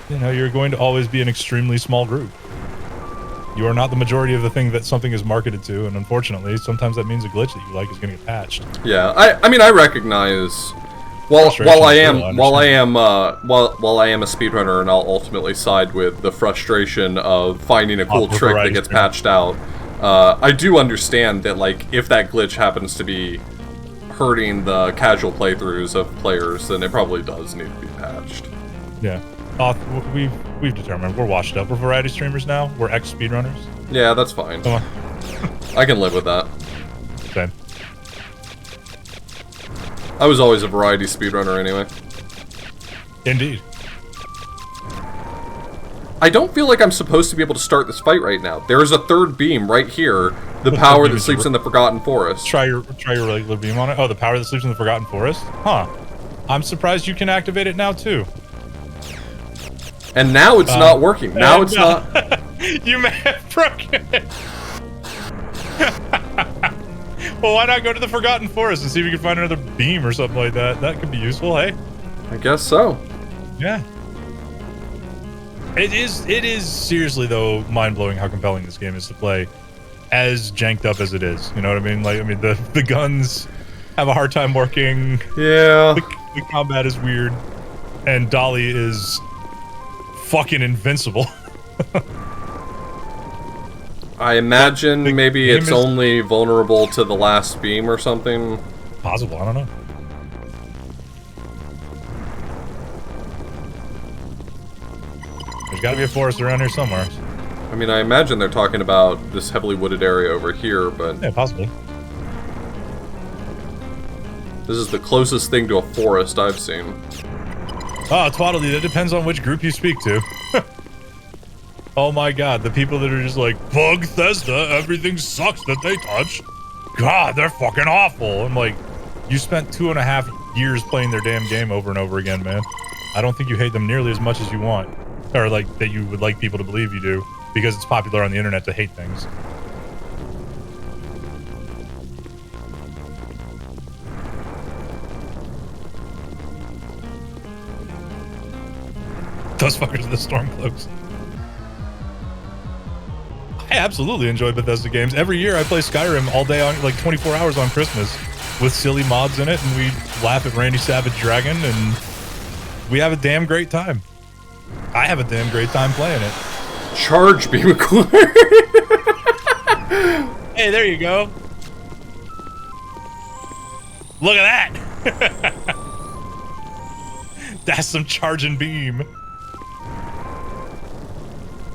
You know, you're going to always be an extremely small group. You are not the majority of the thing that something is marketed to, and unfortunately, sometimes that means a glitch that you like is going to get patched. Yeah, I mean, I recognize. While I am a speedrunner, and I'll ultimately side with the frustration of finding a cool trick that gets patched out, I do understand that, like, if that glitch happens to be hurting the casual playthroughs of players, then it probably does need to be patched. Yeah. We've determined we're washed up. We're variety streamers now. We're ex-speedrunners. Yeah, that's fine. I can live with that. Same. I was always a variety speedrunner anyway. Indeed. I don't feel like I'm supposed to be able to start this fight right now. There is a third beam right here. The power that sleeps in the Forgotten Forest. Try your regular beam on it. Oh, the power that sleeps in the Forgotten Forest? Huh. I'm surprised you can activate it now, too. And now it's not working. Now it's not... You may have broken it. Well, why not go to the Forgotten Forest and see if you can find another beam or something like that? That could be useful, hey? I guess so. Yeah. It is seriously, though, mind-blowing how compelling this game is to play, as janked up as it is. You know what I mean? Like, I mean, the guns have a hard time working. Yeah. The combat is weird. And Dolly is fucking invincible. I imagine maybe it's only vulnerable to the last beam or something. Possible, I don't know. There's gotta be a forest around here somewhere. I mean, I imagine they're talking about this heavily wooded area over here, but... Yeah, possibly. This is the closest thing to a forest I've seen. Oh, twaddly, that depends on which group you speak to. Oh my god, the people that are just like, fuck Bethesda, everything sucks that they touch. God, they're fucking awful. I'm like, you spent 2.5 years playing their damn game over and over again, man. I don't think you hate them nearly as much as you want. Or like, that you would like people to believe you do, because it's popular on the internet to hate things. Those fuckers are the Stormcloaks. I absolutely enjoy Bethesda games. Every year I play Skyrim all day on, like, 24 hours on Christmas with silly mods in it, and we laugh at Randy Savage Dragon, and we have a damn great time. I have a damn great time playing it. Charge beam acquired. Hey, there you go. Look at that. That's some charging beam.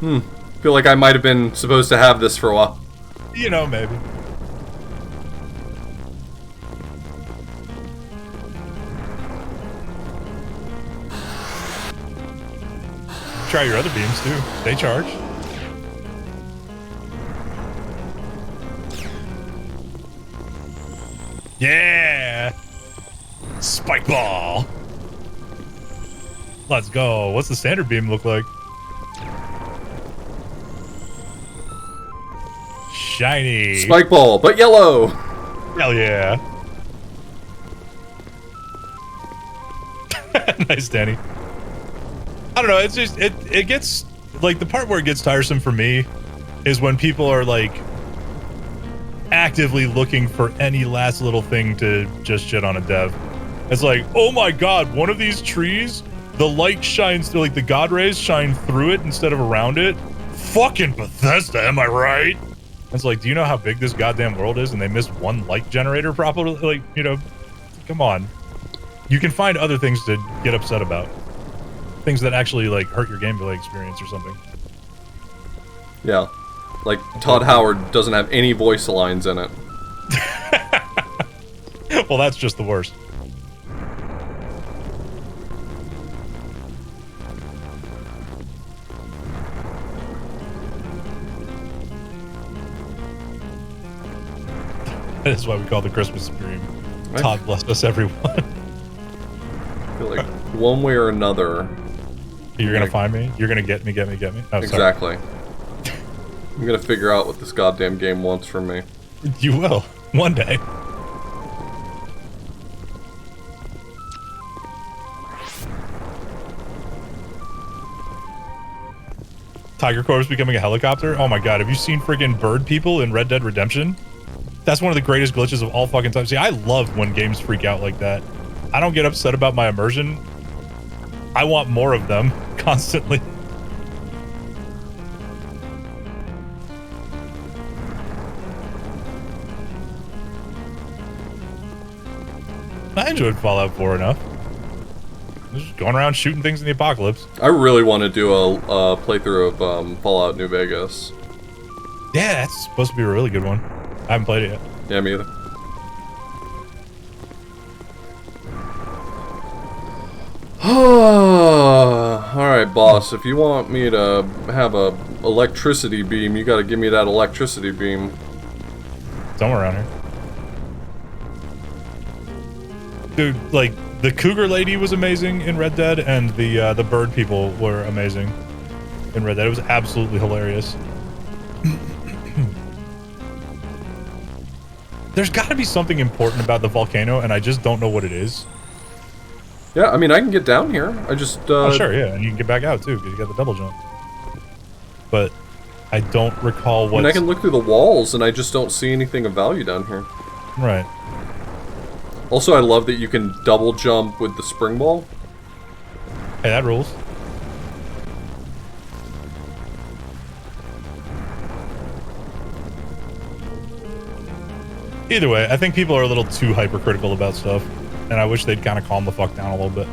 Feel like I might have been supposed to have this for a while. You know, maybe. Try your other beams too. They charge. Yeah! Spike ball! Let's go. What's the standard beam look like? Shiny. Spike ball, but yellow. Hell yeah. Nice, Danny. I don't know, it's just, it gets, like, the part where it gets tiresome for me is when people are, like, actively looking for any last little thing to just shit on a dev. It's like, oh my god, one of these trees, the light shines, like, the god rays shine through it instead of around it. Fucking Bethesda, am I right? It's like, do you know how big this goddamn world is and they missed one light generator properly? Like, you know, come on. You can find other things to get upset about. Things that actually, like, hurt your gameplay experience or something. Yeah. Like, Todd Howard doesn't have any voice lines in it. Well, that's just the worst. That is why we call the Christmas stream. Todd bless us, everyone. I feel like one way or another... You're gonna find me? You're gonna get me? Oh, exactly. I'm gonna figure out what this goddamn game wants from me. You will. One day. Tiger Corpse becoming a helicopter? Oh my god, have you seen friggin' bird people in Red Dead Redemption? That's one of the greatest glitches of all fucking time. See, I love when games freak out like that. I don't get upset about my immersion. I want more of them, constantly. I enjoyed Fallout 4 enough. Just going around shooting things in the apocalypse. I really want to do a playthrough of Fallout New Vegas. Yeah, that's supposed to be a really good one. I haven't played it yet. Yeah, me either. Alright, boss, if you want me to have a electricity beam, you gotta give me that electricity beam. Somewhere around here. Dude, like, the cougar lady was amazing in Red Dead, and the bird people were amazing in Red Dead. It was absolutely hilarious. There's gotta be something important about the volcano, and I just don't know what it is. Yeah, I mean, I can get down here. I just, Oh, sure, yeah, and you can get back out, too, because you got the double jump. But I don't recall what... I mean, I can look through the walls, and I just don't see anything of value down here. Right. Also, I love that you can double jump with the spring ball. Hey, that rules. Either way, I think people are a little too hypercritical about stuff, and I wish they'd kind of calm the fuck down a little bit.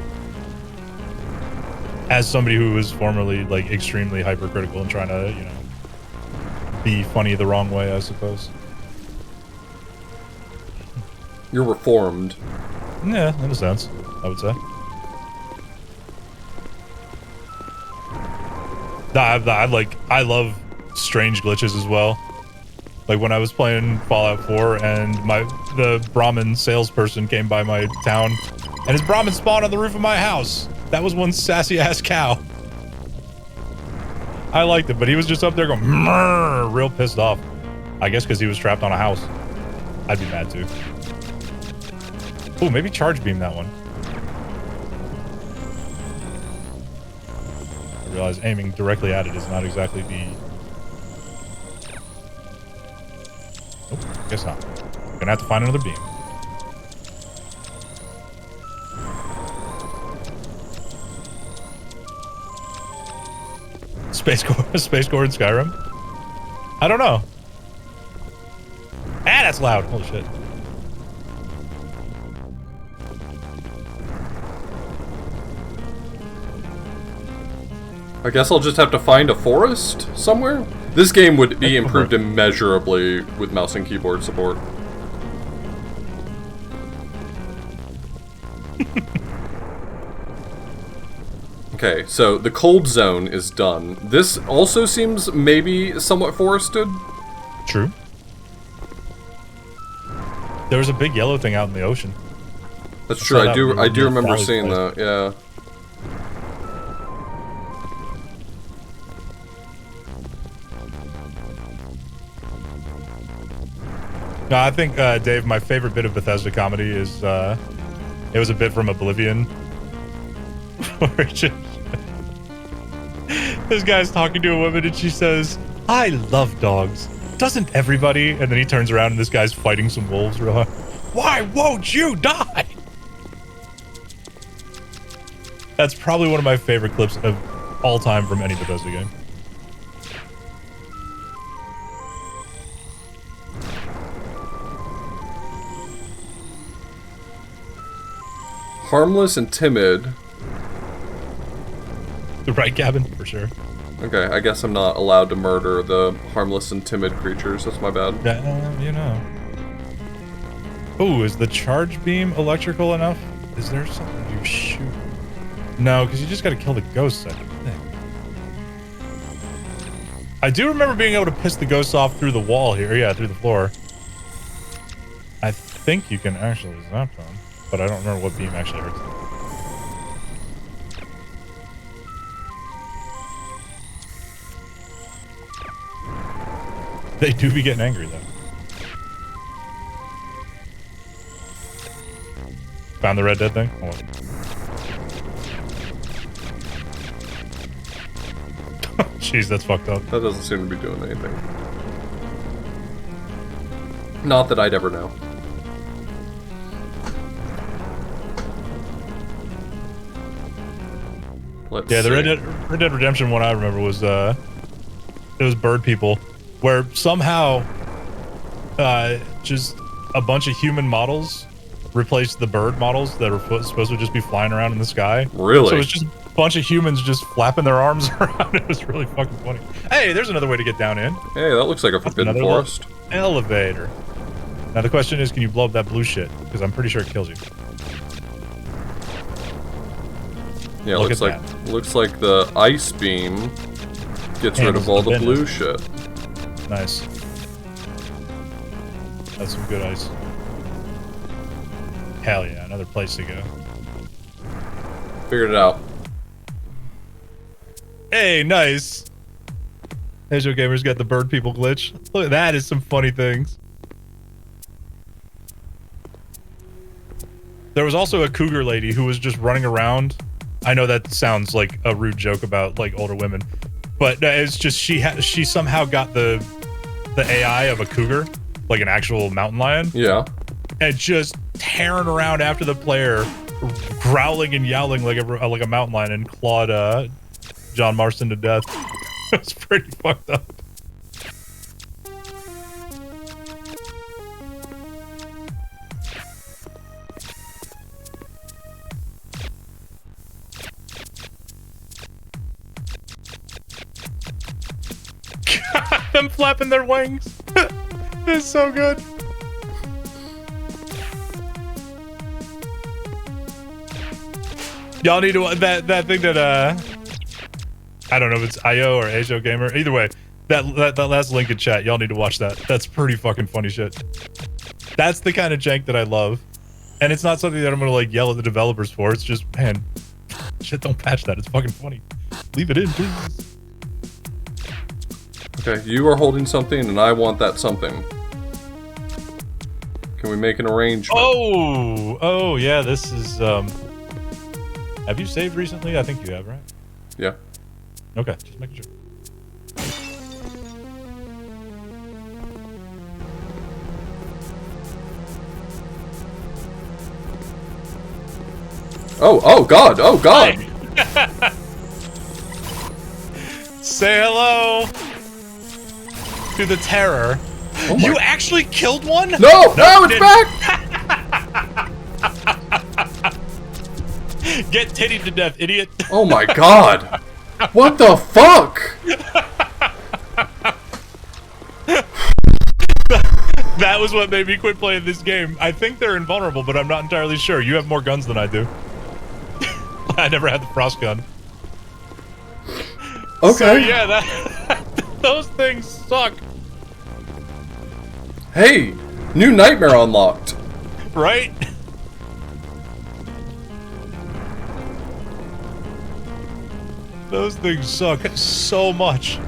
As somebody who was formerly, like, extremely hypercritical and trying to, you know, be funny the wrong way, I suppose. You're reformed. Yeah, in a sense, I would say. I love strange glitches as well. Like when I was playing Fallout 4 and the Brahmin salesperson came by my town and his Brahmin spawned on the roof of my house. That was one sassy ass cow. I liked it, but he was just up there going "Mrrr," real pissed off. I guess because he was trapped on a house. I'd be mad too. Oh, maybe charge beam that one. I realize aiming directly at it is not exactly the... Nope, guess not. Gonna have to find another beam. Space Core in Skyrim? I don't know. Ah, that's loud. Holy shit. I guess I'll just have to find a forest somewhere? This game would be improved immeasurably with mouse and keyboard support. Okay, so the cold zone is done. This also seems maybe somewhat forested. True. There was a big yellow thing out in the ocean. That's true. I do remember seeing that. Yeah. No, I think Dave, my favorite bit of Bethesda comedy is it was a bit from Oblivion, where this guy's talking to a woman and she says, "I love dogs. Doesn't everybody?" And then he turns around and this guy's fighting some wolves real hard. Why won't you die? That's probably one of my favorite clips of all time from any Bethesda game. Harmless and timid. The right cabin, for sure. Okay, I guess I'm not allowed to murder the harmless and timid creatures. That's my bad. You know. Oh, is the charge beam electrical enough? Is there something you shoot? No, because you just got to kill the ghosts, I think. I do remember being able to piss the ghosts off through the wall here. Yeah, through the floor. I think you can actually zap them, but I don't remember what beam actually hurts them. They do be getting angry, though. Found the Red Dead thing? Oh. Jeez, that's fucked up. That doesn't seem to be doing anything. Not that I'd ever know. Let's yeah, the see. Red Dead Redemption one I remember was it was bird people, where somehow just a bunch of human models replaced the bird models that were supposed to just be flying around in the sky. Really? So it was just a bunch of humans just flapping their arms around. It was really fucking funny. Hey, there's another way to get down in. Hey, that looks like a forbidden forest. Elevator. Now the question is, can you blow up that blue shit? Because I'm pretty sure it kills you. Yeah, it looks like the ice beam gets rid of all the blue shit. Nice. That's some good ice. Hell yeah, another place to go. Figured it out. Hey, nice. Asia Gamer's got the bird people glitch. Look at that, is some funny things. There was also a cougar lady who was just running around. I know that sounds like a rude joke about like older women, but it's just she somehow got the AI of a cougar, like an actual mountain lion. Yeah. And just tearing around after the player, growling and yowling like a mountain lion, and clawed John Marston to death. It's pretty fucked up. Them flapping their wings. It's so good. Y'all need to that thing that I don't know if it's IO or Asia Gamer. Either way, that last link in chat, y'all need to watch that. That's pretty fucking funny shit. That's the kind of jank that I love. And it's not something that I'm gonna like yell at the developers for. It's just, man, shit, don't patch that. It's fucking funny. Leave it in, please. Okay, you are holding something and I want that something. Can we make an arrangement? Oh yeah, this is have you saved recently? I think you have, right? Yeah. Okay, just making sure. Oh God! Oh God! Say hello to the terror. Oh You actually killed one? No, it's didn't. back! Get tittied to death, idiot. Oh my god. What the fuck? That was what made me quit playing this game. I think they're invulnerable, but I'm not entirely sure. You have more guns than I do. I never had the frost gun. Okay. So yeah, those things suck. Hey, new nightmare unlocked. Right? Those things suck so much.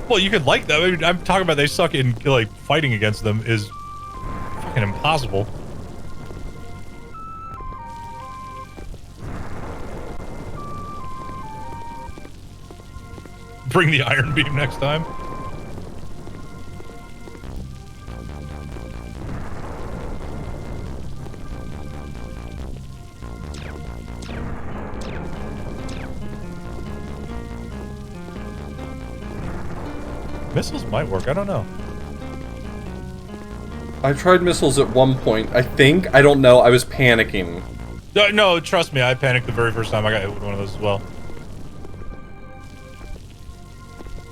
Well, you could like them. I mean, I'm talking about they suck in, like, fighting against them is fucking impossible. Bring the iron beam next time. Missiles might work, I don't know. I tried missiles at one point, I think. I don't know, I was panicking. No, trust me, I panicked the very first time I got hit with one of those as well.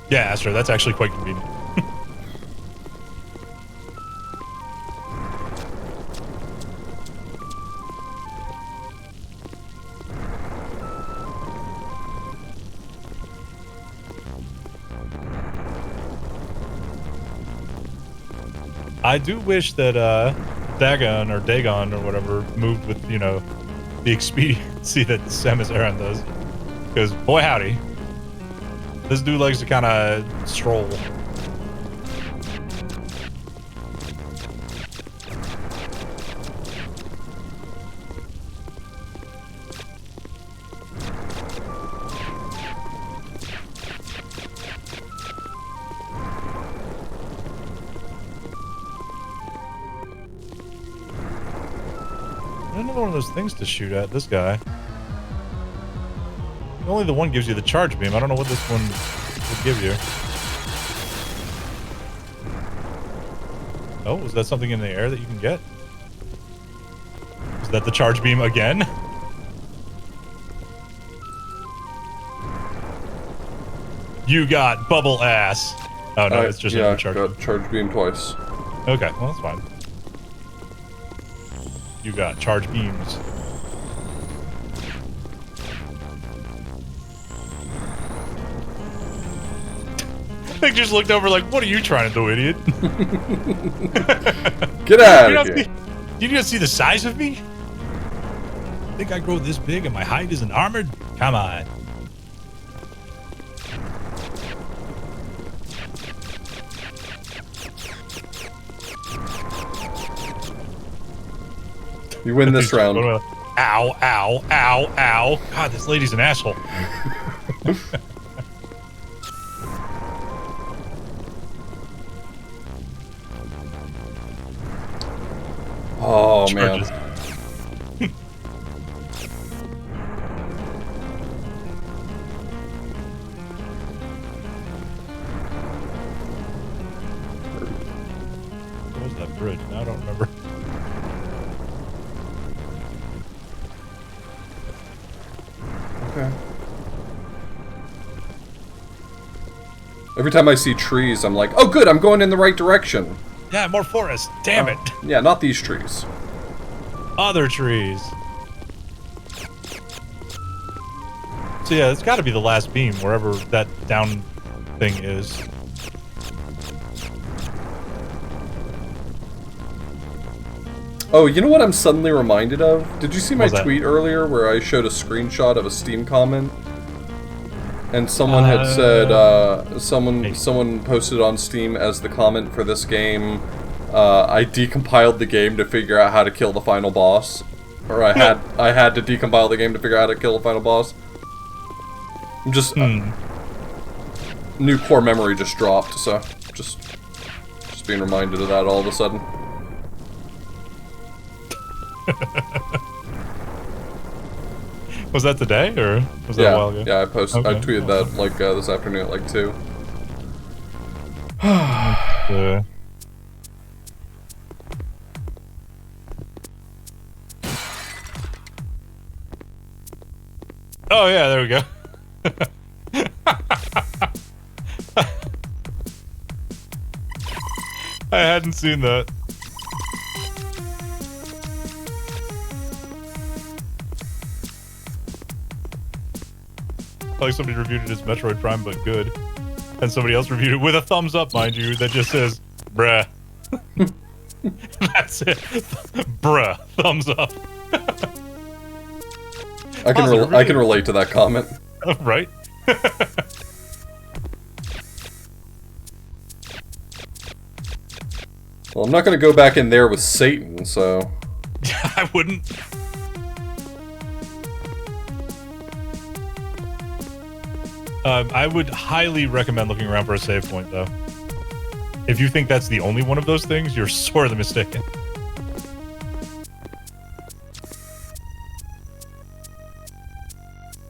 Yeah, Astro, that's actually quite convenient. I do wish that Dagon or whatever moved with, you know, the expediency that Samus Aran does. Because, boy howdy, this dude likes to kind of stroll. Another one of those things to shoot at, this guy. Only the one gives you the charge beam. I don't know what this one would give you. Oh, is that something in the air that you can get? Is that the charge beam again? You got bubble ass. Oh no, it's just another charge beam. Got charge beam twice. Okay, well that's fine. You got charge beams. They just looked over like, what are you trying to do, idiot? Get out of here. You didn't see the size of me? Think I grow this big and my hide isn't armored? Come on. You win this round. Ow, ow, ow, ow. God, this lady's an asshole. Oh, Charges. man. What was that bridge? I don't remember. Okay. Every time I see trees, I'm like, oh good, I'm going in the right direction. Yeah, more forest. Damn it. Yeah, not these trees. Other trees. So yeah, it's got to be the last beam, wherever that down thing is. Oh, you know what I'm suddenly reminded of? Did you see my What's that? tweet earlier where I showed a screenshot of a Steam comment? And someone had said, someone posted on Steam as the comment for this game, I decompiled the game to figure out how to kill the final boss. Or I had to decompile the game to figure out how to kill the final boss. I'm just... new core memory just dropped, so just Just being reminded of that all of a sudden. Was that today, or was that a while ago? Yeah, I tweeted that like this afternoon at like 2. Oh yeah, there we go. I hadn't seen that. Like somebody reviewed it as Metroid Prime, but good. And somebody else reviewed it with a thumbs up, mind you, that just says, bruh. That's it. Bruh. Thumbs up. I can relate to that comment. Right? Well, I'm not going to go back in there with Satan, so... Yeah, I wouldn't. I would highly recommend looking around for a save point, though. If you think that's the only one of those things, you're sorely mistaken.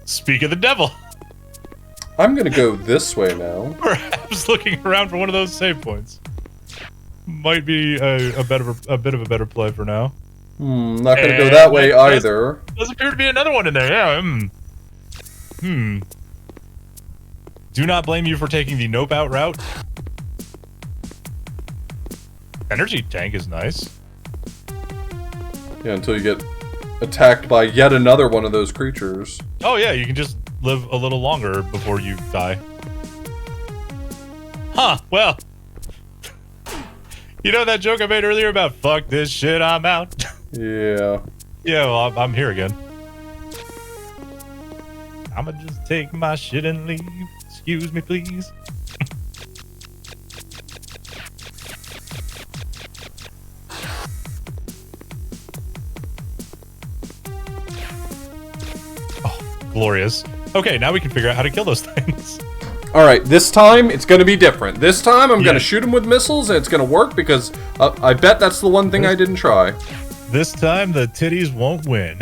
Speak of the devil. I'm gonna go this way now. Perhaps looking around for one of those save points might be a bit of a better play for now. Not gonna go that way either. Does appear to be another one in there. Yeah. Do not blame you for taking the nope out route. Energy tank is nice. Yeah, until you get attacked by yet another one of those creatures. Oh yeah, you can just live a little longer before you die. Huh, well. You know that joke I made earlier about fuck this shit, I'm out? Yeah. Yeah, well, I'm here again. I'ma just take my shit and leave. Excuse me, please. Oh, glorious. Okay, now we can figure out how to kill those things. Alright, this time it's gonna be different. This time I'm gonna shoot him with missiles and it's gonna work because I bet that's the one thing I didn't try. This time the titties won't win.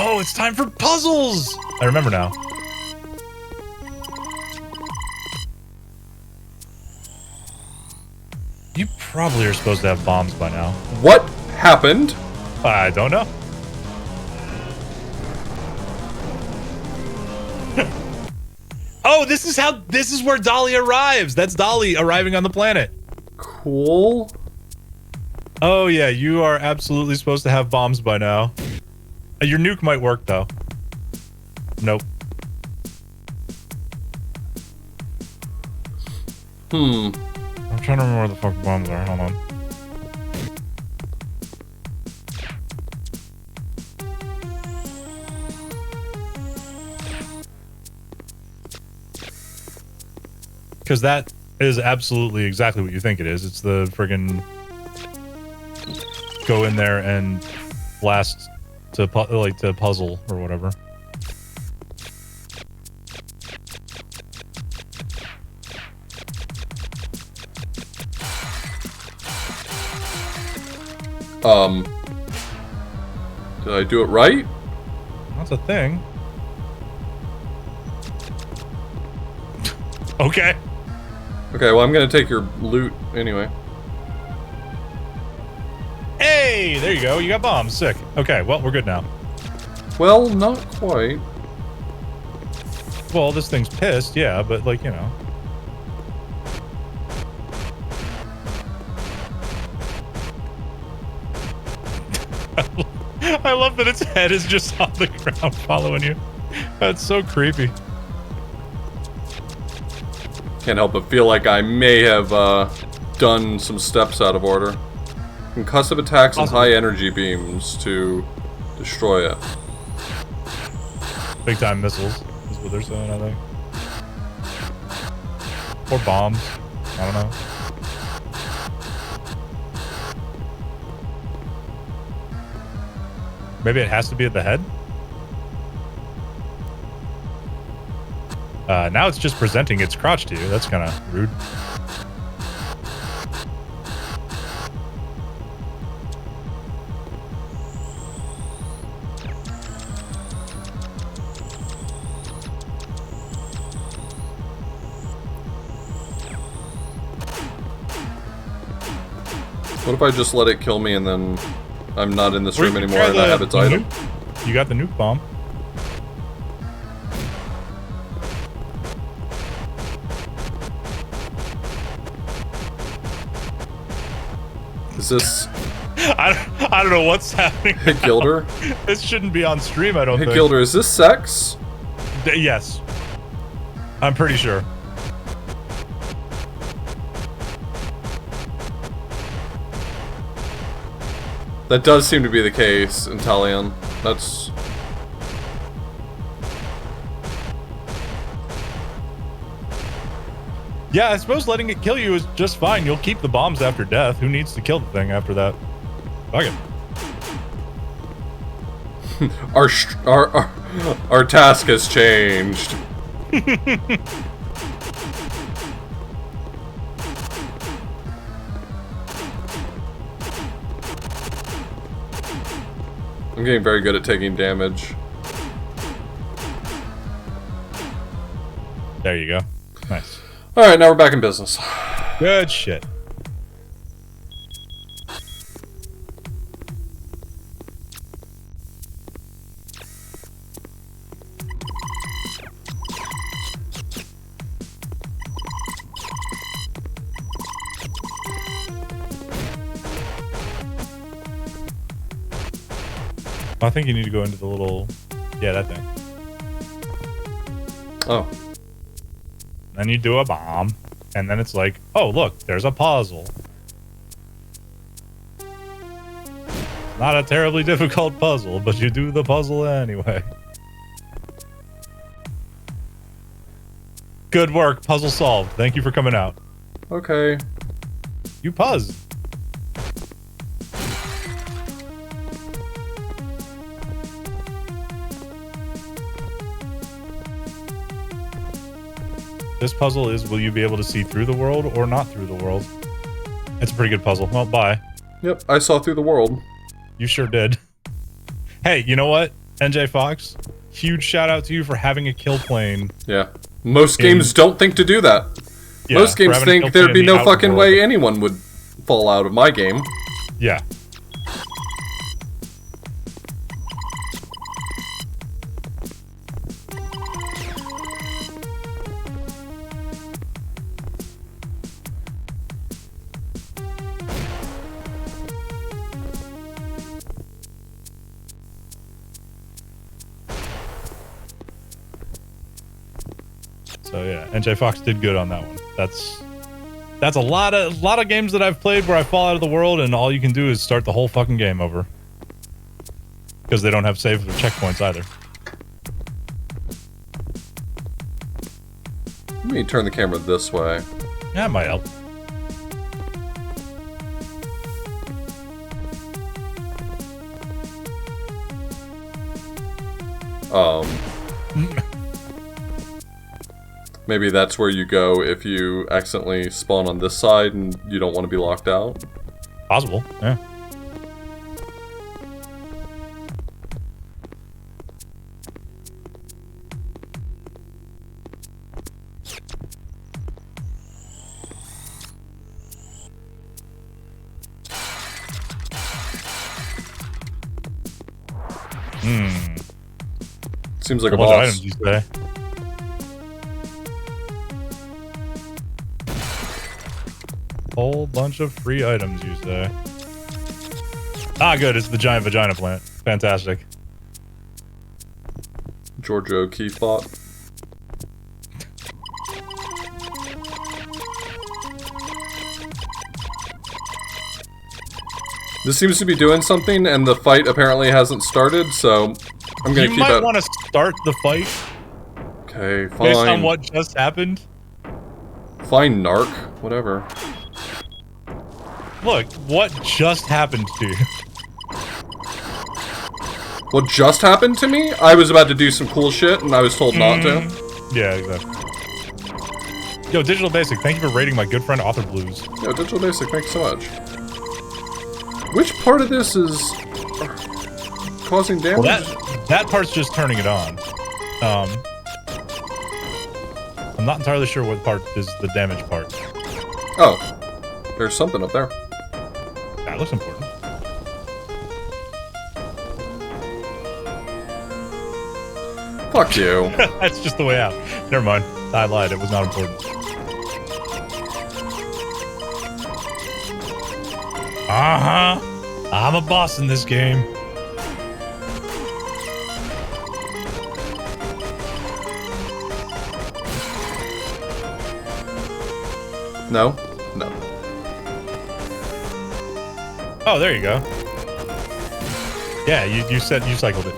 Oh, it's time for puzzles! I remember now. You probably are supposed to have bombs by now. What happened? I don't know. Oh, this is where Dolly arrives. That's Dolly arriving on the planet. Cool. Oh yeah, you are absolutely supposed to have bombs by now. Your nuke might work though. Nope. I'm trying to remember where the fuck bombs are. Hold on. Because that is absolutely exactly what you think it is. It's the friggin' go in there and blast to puzzle or whatever. Did I do it right? That's a thing. Okay. Okay, well I'm gonna take your loot anyway. Hey, there you go. You got bombs. Sick. Okay, well, we're good now. Well, not quite. Well, this thing's pissed, yeah, but like, you know. I love that its head is just on the ground following you. That's so creepy. Can't help but feel like I may have done some steps out of order. Concussive attacks and high energy beams to destroy it. Big time missiles is what they're saying, I think. Or bombs. I don't know. Maybe it has to be at the head? Now it's just presenting its crotch to you. That's kind of rude. What if I just let it kill me and then I'm not in this room anymore and I have its item? You got the nuke bomb. Is this... I don't know what's happening. It killed her? This shouldn't be on stream, I don't think. It killed her. Is this sex? Yes. I'm pretty sure. That does seem to be the case, Intalion. That's... Yeah, I suppose letting it kill you is just fine. You'll keep the bombs after death. Who needs to kill the thing after that? Fuck it. Our task has changed. I'm getting very good at taking damage. There you go. Nice. Alright, now we're back in business. Good shit. I think you need to go into the little... Yeah, that thing. Oh. Then you do a bomb, and then it's like, oh, look, there's a puzzle. Not a terribly difficult puzzle, but you do the puzzle anyway. Good work, puzzle solved. Thank you for coming out. Okay. You puzzed. This puzzle is, will you be able to see through the world or not through the world? It's a pretty good puzzle. Well, bye. Yep, I saw through the world. You sure did. Hey, you know what, NJ Fox? Huge shout out to you for having a kill plane. Yeah. Most games don't think to do that. Yeah, most games think there'd be no fucking way anyone would fall out of my game. Yeah. So yeah, NJ Fox did good on that one. That's a lot of games that I've played where I fall out of the world and all you can do is start the whole fucking game over. Because they don't have saves or checkpoints either. Let me turn the camera this way. Yeah, it might help. Maybe that's where you go if you accidentally spawn on this side and you don't want to be locked out. Possible, yeah. Seems like a bunch boss. of items you say. Whole bunch of free items you say. Ah, good. It's the giant vagina plant. Fantastic. Georgia O'Keeffe bot. This seems to be doing something, and the fight apparently hasn't started, so I'm gonna keep it. You might want to start the fight. Okay, fine. Based on what just happened. Fine, narc. Whatever. Look, what just happened to you? What just happened to me? I was about to do some cool shit, and I was told not to. Yeah, exactly. Yo, Digital Basic, thank you for rating my good friend Author Blues. Yo, Digital Basic, thanks so much. Which part of this is causing damage? Well, that part's just turning it on. I'm not entirely sure what part is the damage part. Oh, there's something up there. That looks important. Fuck you. That's just the way out. Never mind. I lied. It was not important. Uh-huh. I'm a boss in this game. No? No. Oh, there you go. Yeah, you said you cycled it.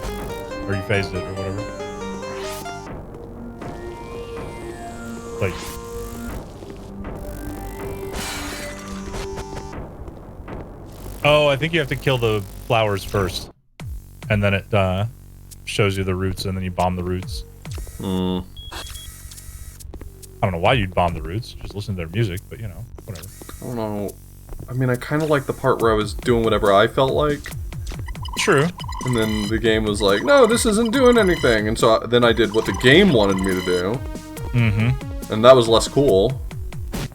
Or you phased it or whatever. Like, oh, I think you have to kill the flowers first. And then it shows you the roots, and then you bomb the roots. Hmm. I don't know why you'd bomb the roots. Just listen to their music, but you know, whatever. I don't know. I mean, I kind of like the part where I was doing whatever I felt like. True. And then the game was like, no, this isn't doing anything. And so then I did what the game wanted me to do. Mm-hmm. And that was less cool.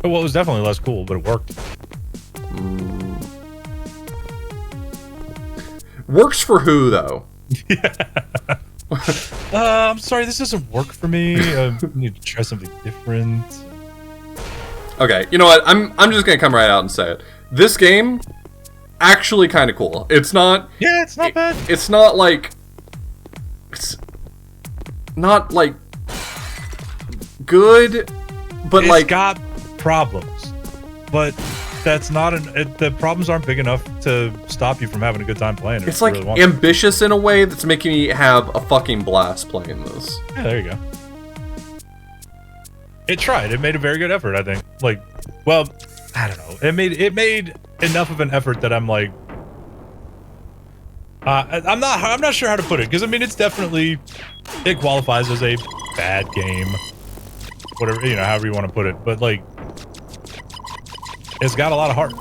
Well, it was definitely less cool, but it worked. Works for who, though? I'm sorry, this doesn't work for me. I need to try something different. Okay, you know what? I'm just gonna come right out and say it. This game, actually kind of cool. It's not... Yeah, it's not bad. It's not like... It's not like... good, but It's like... got problems, but that's not the problems aren't big enough to stop you from having a good time playing it. It's like really ambitious in a way that's making me have a fucking blast playing this. Yeah, there you go. It tried. It made a very good effort, I think. Like, well, I don't know. It made enough of an effort that I'm like, I'm not sure how to put it, because I mean it's definitely, it qualifies as a bad game, whatever, you know, however you want to put it, but like, it's got a lot of heart.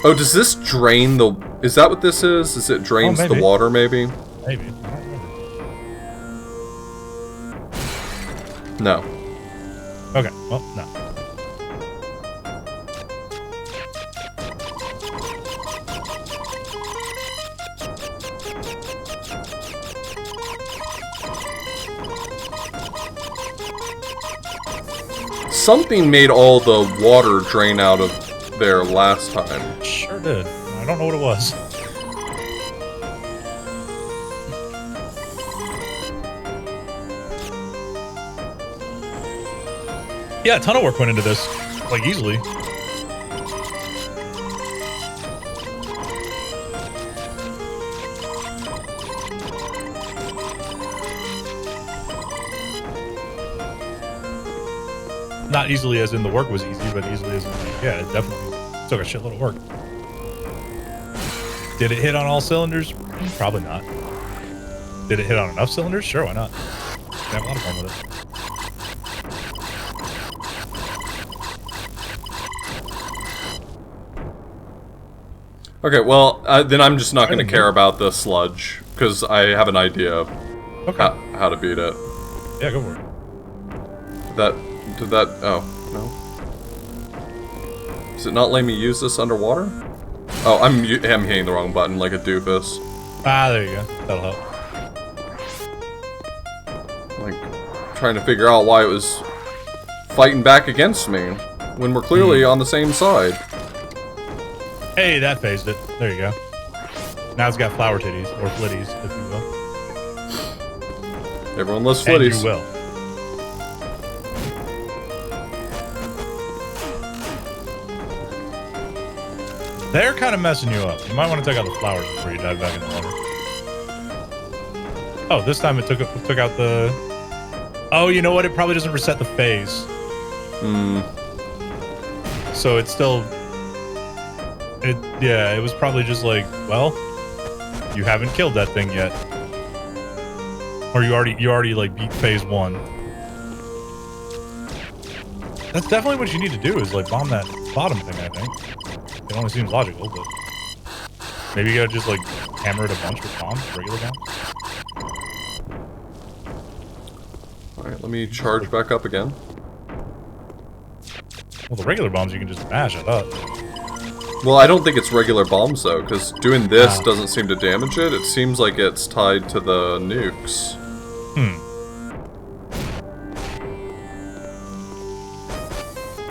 Oh, does this drain the... Is that what this is? Is it drains the water, maybe? Maybe. I don't remember. No. Okay, well, no. Something made all the water drain out of there last time. Sure did. I don't know what it was. Yeah, a ton of work went into this. Like, easily. Not easily as in the work was easy, but easily as in, like, yeah, it definitely took a shitload of work. Did it hit on all cylinders? Probably not. Did it hit on enough cylinders? Sure, why not? I have a lot of fun with it. Okay, well, then I'm just not going to care about the sludge, because I have an idea of how to beat it. Yeah, go for it. Did that... Oh, no. Does it not let me use this underwater? Oh, I'm hitting the wrong button like a doofus. Ah, there you go. That'll help. Like, trying to figure out why it was fighting back against me, when we're clearly on the same side. Hey, that phased it. There you go. Now it's got flower titties, or flitties, if you will. Everyone loves And flitties. you will. They're kind of messing you up. You might want to take out the flowers before you dive back in the water. Oh, this time it took out the... Oh, you know what? It probably doesn't reset the phase. Hmm. So it's still... Yeah, it was probably just like, well, you haven't killed that thing yet. Or you already like beat phase 1. That's definitely what you need to do is like bomb that bottom thing, I think. It only seems logical, but maybe you gotta just like hammer it a bunch with bombs, regular bombs. Alright, let me charge back up again. Well, the regular bombs you can just mash it up. Well, I don't think it's regular bombs though, because doing this doesn't seem to damage it. It seems like it's tied to the nukes.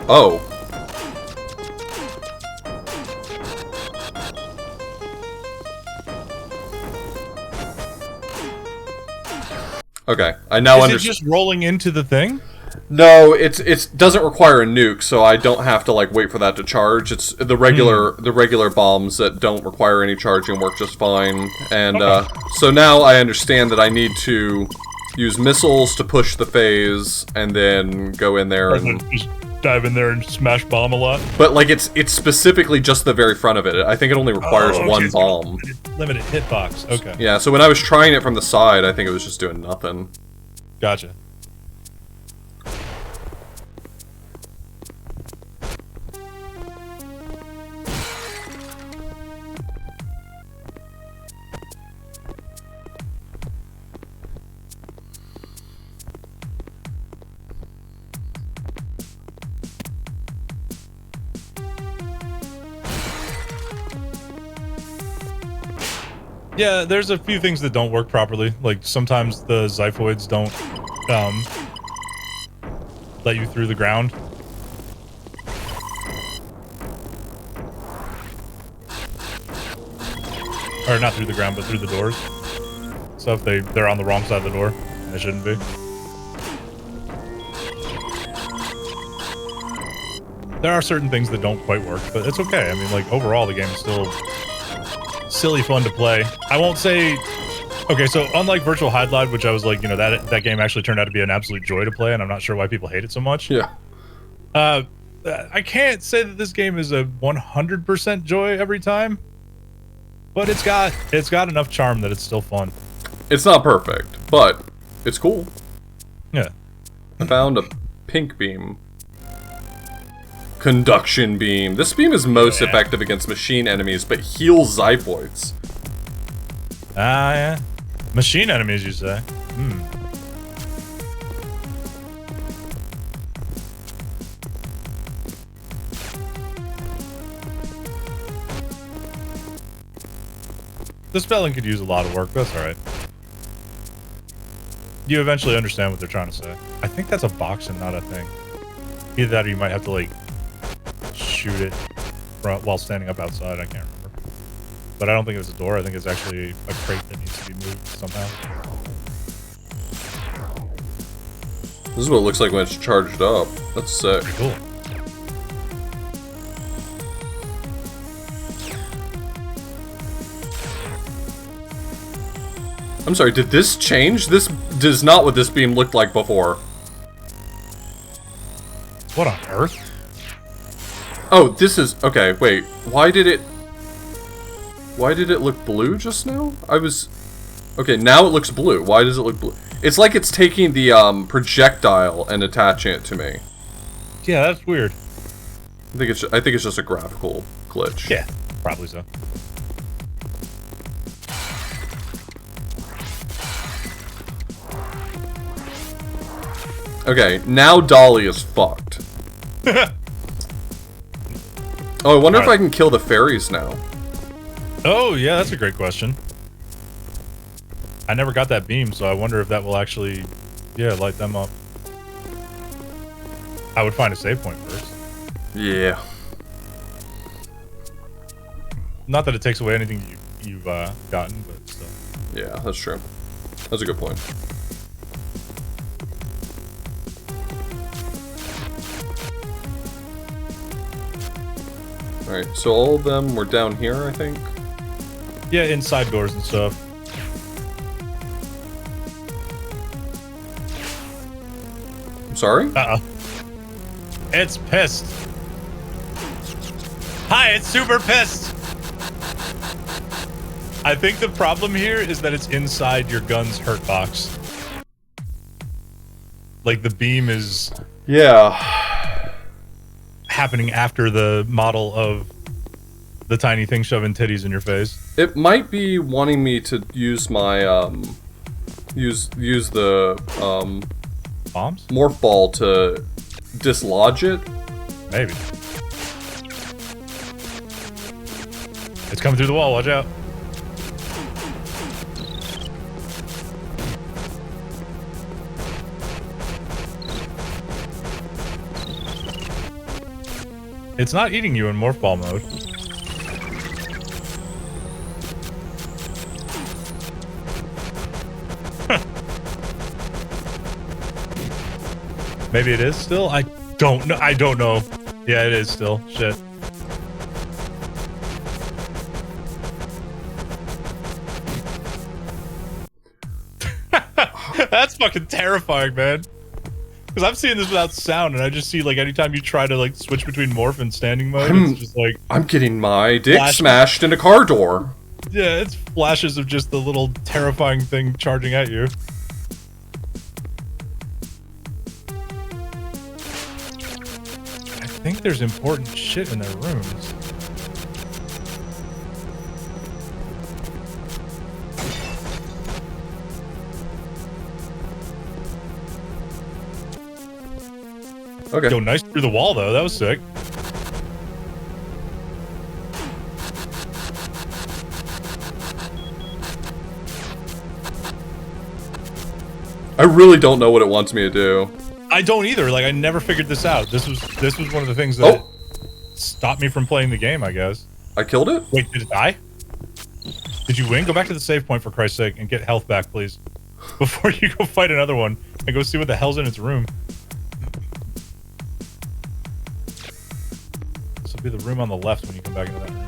Oh. Okay, I now understand. Is it just rolling into the thing? No, it doesn't require a nuke, so I don't have to like wait for that to charge. It's the regular bombs that don't require any charging work just fine. And so now I understand that I need to use missiles to push the phase, and then go in there and just dive in there and smash bomb a lot. But like it's specifically just the very front of it. I think it only requires one bomb. Limited hitbox. Okay. Yeah. So when I was trying it from the side, I think it was just doing nothing. Gotcha. Yeah, there's a few things that don't work properly. Like, sometimes the Zyphoids don't, let you through the ground. Or not through the ground, but through the doors. So if they're on the wrong side of the door, they shouldn't be. There are certain things that don't quite work, but it's okay. I mean, like, overall, the game is still silly fun to play. I won't say... Okay, so unlike Virtual Hide, which I was like, you know, that game actually turned out to be an absolute joy to play, and I'm not sure why people hate it so much. Yeah. I can't say that this game is a 100% joy every time, but it's got enough charm that it's still fun. It's not perfect, but it's cool. Yeah. I found a pink beam. Conduction beam. This beam is most effective against machine enemies, but heals Zyphoids. Ah, yeah. Machine enemies, you say? Hmm. The spelling could use a lot of work, but that's alright. You eventually understand what they're trying to say. I think that's a box and not a thing. Either that or you might have to, like, shoot it while standing up outside. I can't remember. But I don't think it's a door. I think it's actually a crate that needs to be moved somehow. This is what it looks like when it's charged up. That's sick. Pretty cool. I'm sorry, did this change? This is not what this beam looked like before. What on earth? Oh, this is... Okay, wait. Why did it look blue just now? Okay, now it looks blue. Why does it look blue? It's like it's taking the projectile and attaching it to me. Yeah, that's weird. I think it's just a graphical glitch. Yeah, probably so. Okay, now Dolly is fucked. Oh, I wonder if I can kill the fairies now. Oh, yeah, that's a great question. I never got that beam, so I wonder if that will actually, yeah, light them up. I would find a save point first. Yeah. Not that it takes away anything you've gotten, but still. Yeah, that's true. That's a good point. Alright, so all of them were down here, I think? Yeah, inside doors and stuff. I'm sorry? Uh-oh. It's pissed. Hi, it's super pissed! I think the problem here is that it's inside your gun's hurt box. Like the beam is happening after the model of the tiny thing shoving titties in your face. It might be wanting me to use my use the Bombs? morph ball to dislodge it. Maybe. It's coming through the wall, watch out. It's not eating you in morph ball mode. Maybe it is still? I don't know. I don't know. Yeah, it is still. Shit. That's fucking terrifying, man. Because I'm seeing this without sound, and I just see, like, anytime you try to, like, switch between morph and standing mode, it's just like... I'm getting my dick smashed in a car door. Yeah, it's flashes of just the little terrifying thing charging at you. I think there's important shit in their rooms. Okay. Go nice through the wall, though. That was sick. I really don't know what it wants me to do. I don't either. Like, I never figured this out. This was one of the things that stopped me from playing the game, I guess. I killed it? Wait, did it die? Did you win? Go back to the save point, for Christ's sake, and get health back, please. Before you go fight another one, and go see what the hell's in its room. This will be the room on the left when you come back into that room.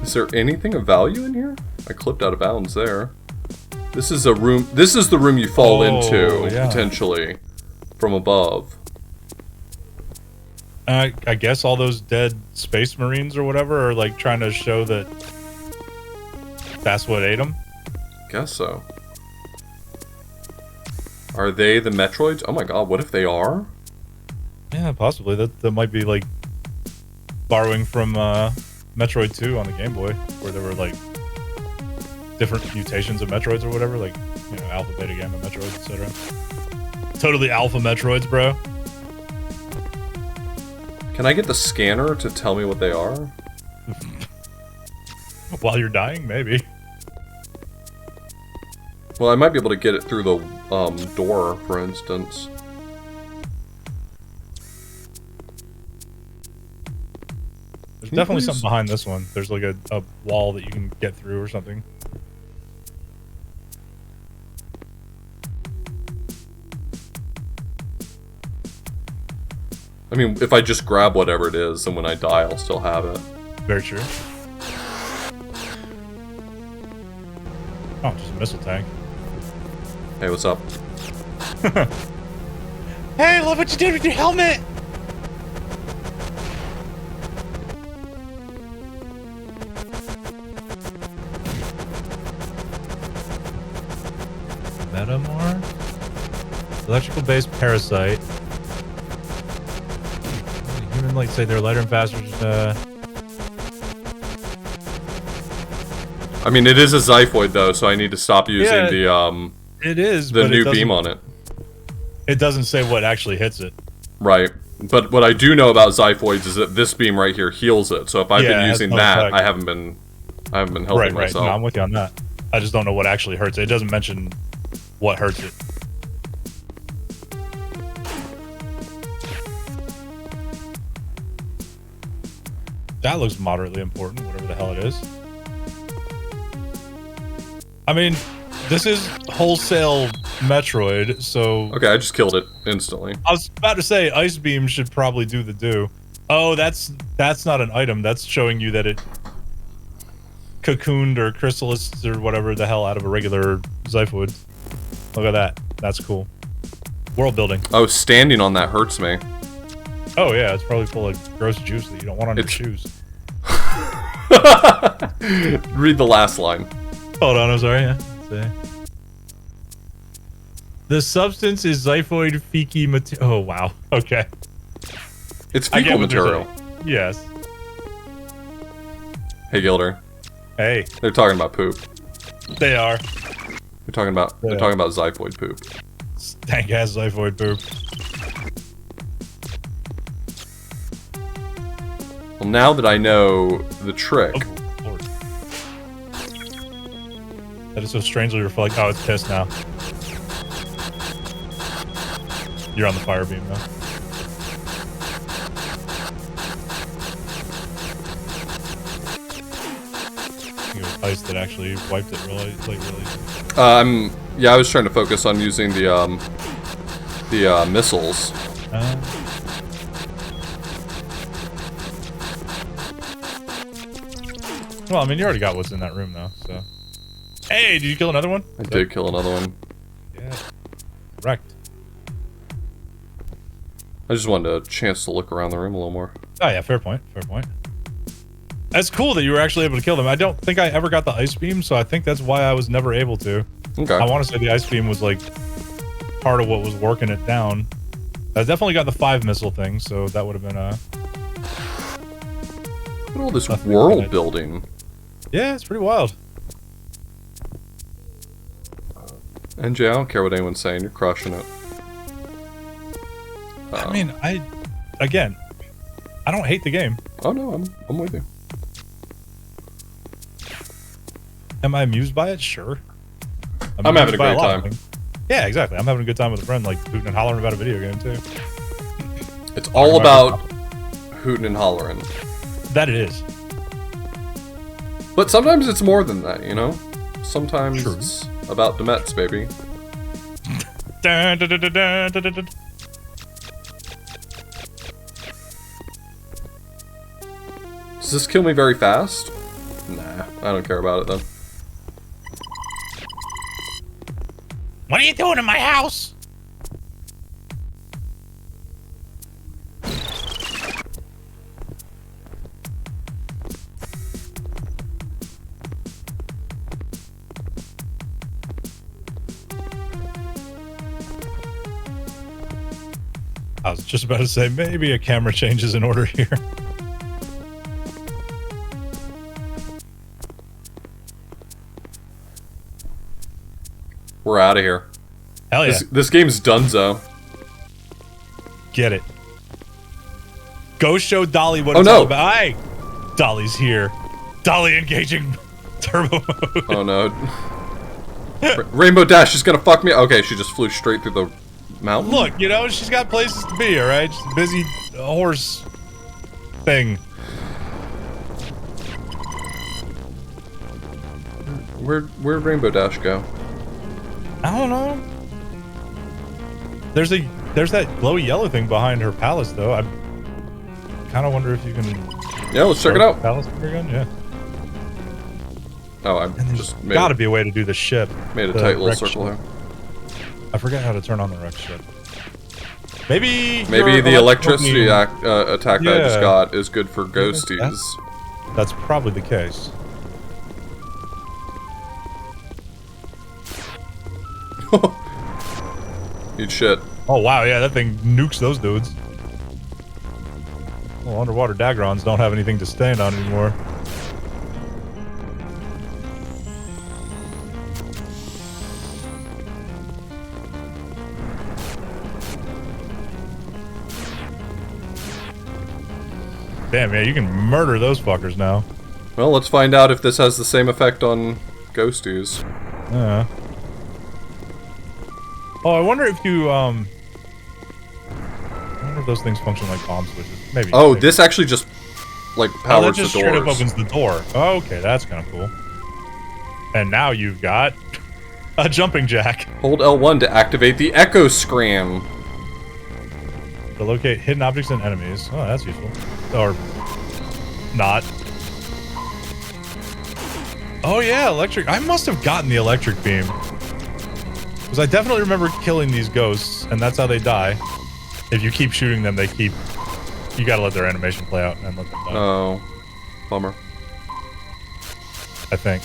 Is there anything of value in here? I clipped out of bounds there. This is a room. This is the room you fall into, potentially, from above. I guess all those dead space marines or whatever are like trying to show that that's what ate them. Guess so. Are they the Metroids? Oh my god, what if they are? Yeah, possibly. That might be like borrowing from Metroid 2 on the Game Boy, where there were like different mutations of Metroids or whatever, like, you know, Alpha, Beta, Gamma Metroids, etc. Totally Alpha Metroids, bro. Can I get the scanner to tell me what they are? While you're dying, maybe. Well, I might be able to get it through the door, for instance. There's definitely something behind this one. There's like a wall that you can get through or something. I mean, if I just grab whatever it is, then when I die, I'll still have it. Very true. Oh, just a missile tank. Hey, what's up? Hey, look what you did with your helmet! Metamorph? Electrical based parasite. Human like say they're lighter and faster. I mean, it is a Zyphoid though, so I need to stop using it is the new beam on it. It doesn't say what actually hits it. Right. But what I do know about Zyphoids is that this beam right here heals it. So if I've been using that, effect. I haven't been helping myself. No, I'm with you on that. I just don't know what actually hurts it. It doesn't mention what hurts it. That looks moderately important, whatever the hell it is. I mean, this is wholesale Metroid, so... Okay, I just killed it instantly. I was about to say, Ice Beam should probably do the do. Oh, that's not an item. That's showing you that it cocooned or chrysalis or whatever the hell out of a regular Zyphoid. Look at that. That's cool. World building. Oh, standing on that hurts me. Oh yeah, it's probably full of gross juice that you don't want on your shoes. Read the last line. Hold on, I'm sorry. Yeah. The substance is xiphoid fecal material. Oh, wow. Okay. It's fecal material. Yes. Hey, Gilder. Hey. They're talking about poop. They are. They're talking about xiphoid poop. Stank ass xiphoid poop. Well, now that I know the trick. Oh, Lord. That is so strangely reflective. Oh, it's pissed now. You're on the fire beam though. I think it was ice that actually wiped it really. Yeah, I was trying to focus on using the missiles. Well, I mean, you already got what's in that room though, so. Hey, did you kill another one? I did kill another one. Yeah. Wrecked. I just wanted a chance to look around the room a little more. Oh yeah, fair point. Fair point. That's cool that you were actually able to kill them. I don't think I ever got the ice beam, so I think that's why I was never able to. Okay. I want to say the ice beam was like part of what was working it down. I definitely got the 5 missile thing, so that would have been a. Look at all this world building. Yeah, it's pretty wild. NJ, I don't care what anyone's saying. You're crushing it. I mean, I don't hate the game. Oh no, I'm with you. Am I amused by it? Sure. I'm having a amused by great lot of time. things. Yeah, exactly. I'm having a good time with a friend, like hooting and hollering about a video game too. It's all about hooting and hollering. That it is. But sometimes it's more than that, you know? Sometimes True. it's about the Mets, baby. Dun, dun, dun, dun, dun, dun, dun, dun. Does this kill me very fast? Nah, I don't care about it though. What are you doing in my house? I was just about to say, maybe a camera change is in order here. We're out of here. Hell yeah. This game's donezo. Get it. Go show Dolly what Oh, it's no. all about. Hey! Dolly's here. Dolly engaging turbo mode. Oh no. Rainbow Dash is gonna fuck me. Okay, she just flew straight through the mountain. Look, you know, she's got places to be, alright? She's a busy horse thing. Where'd Rainbow Dash go? I don't know. There's that glowy yellow thing behind her palace, though. I kind of wonder if you can. Yeah, let's check it out. Palace with your gun, yeah. Oh, I And there's just made, got to be a way to do the ship. made a the tight little wrecked circle ship. here. I forget how to turn on the wreck ship. Maybe Maybe the electricity attack that I just Yeah. got is good for ghosties. That's probably the case. Eat shit. Oh wow, yeah, that thing nukes those dudes. Well, underwater Dagrons don't have anything to stand on anymore. Damn, yeah, you can murder those fuckers now. Well, let's find out if this has the same effect on ghosties. Yeah. Oh, I wonder if you, I wonder if those things function like bomb switches. Maybe. Oh, maybe. this actually just, like, Oh, that powers just the straight up doors. opens the door. Oh, okay, that's kind of cool. And now you've got a jumping jack Hold L1 to activate the Echo Scram. to locate hidden objects and enemies. Oh, that's useful. Or not. Oh yeah, electric. I must have gotten the electric beam. Because I definitely remember killing these ghosts, and that's how they die. If you keep shooting them, they keep... You gotta let their animation play out and let them die. Oh, bummer. I think.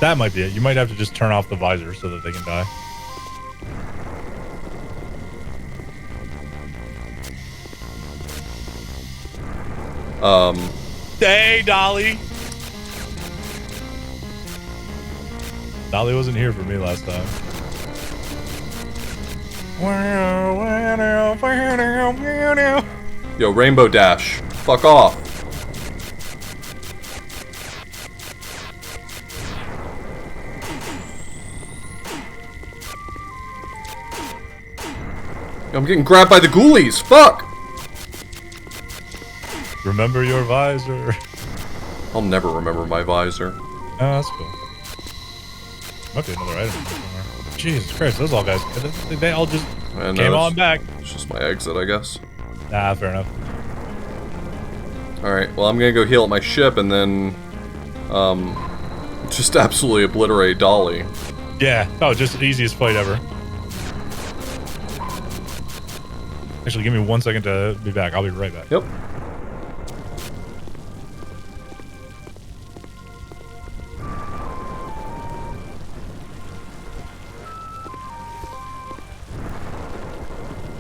That might be it. You might have to just turn off the visor so that they can die. Hey, Dolly! Dolly wasn't here for me last time. Yo, Rainbow Dash. Fuck off. I'm getting grabbed by the ghoulies. Fuck! Remember your visor. I'll never remember my visor. Oh, that's cool. Might be another item somewhere. Jesus Christ, those all guys, they all just came on back. It's just my exit, I guess. Nah, fair enough. Alright, well, I'm gonna go heal at my ship and then, just absolutely obliterate Dolly. Yeah, oh, just the easiest fight ever. Actually, give me 1 second to be back. I'll be right back. Yep.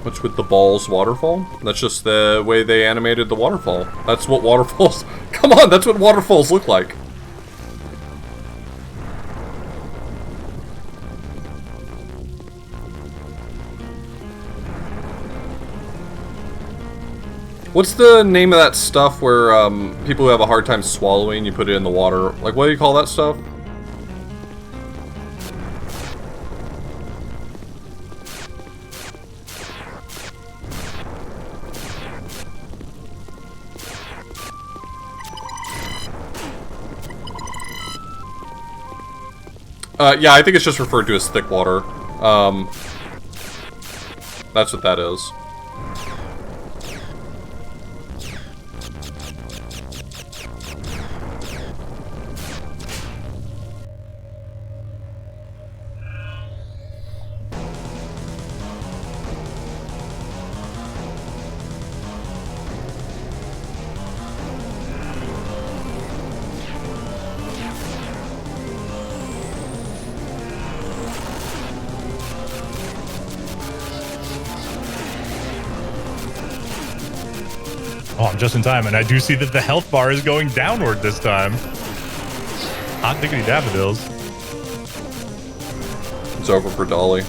What's with the balls waterfall? That's just the way they animated the waterfall. That's what waterfalls... Come on, that's what waterfalls look like. What's the name of that stuff where people who have a hard time swallowing, you put it in the water? Like, what do you call that stuff? Yeah, I think it's just referred to as thick water. That's what that is. Oh, I'm just in time, and I do see that the health bar is going downward this time. Hot diggity daffodils. It's over for Dolly.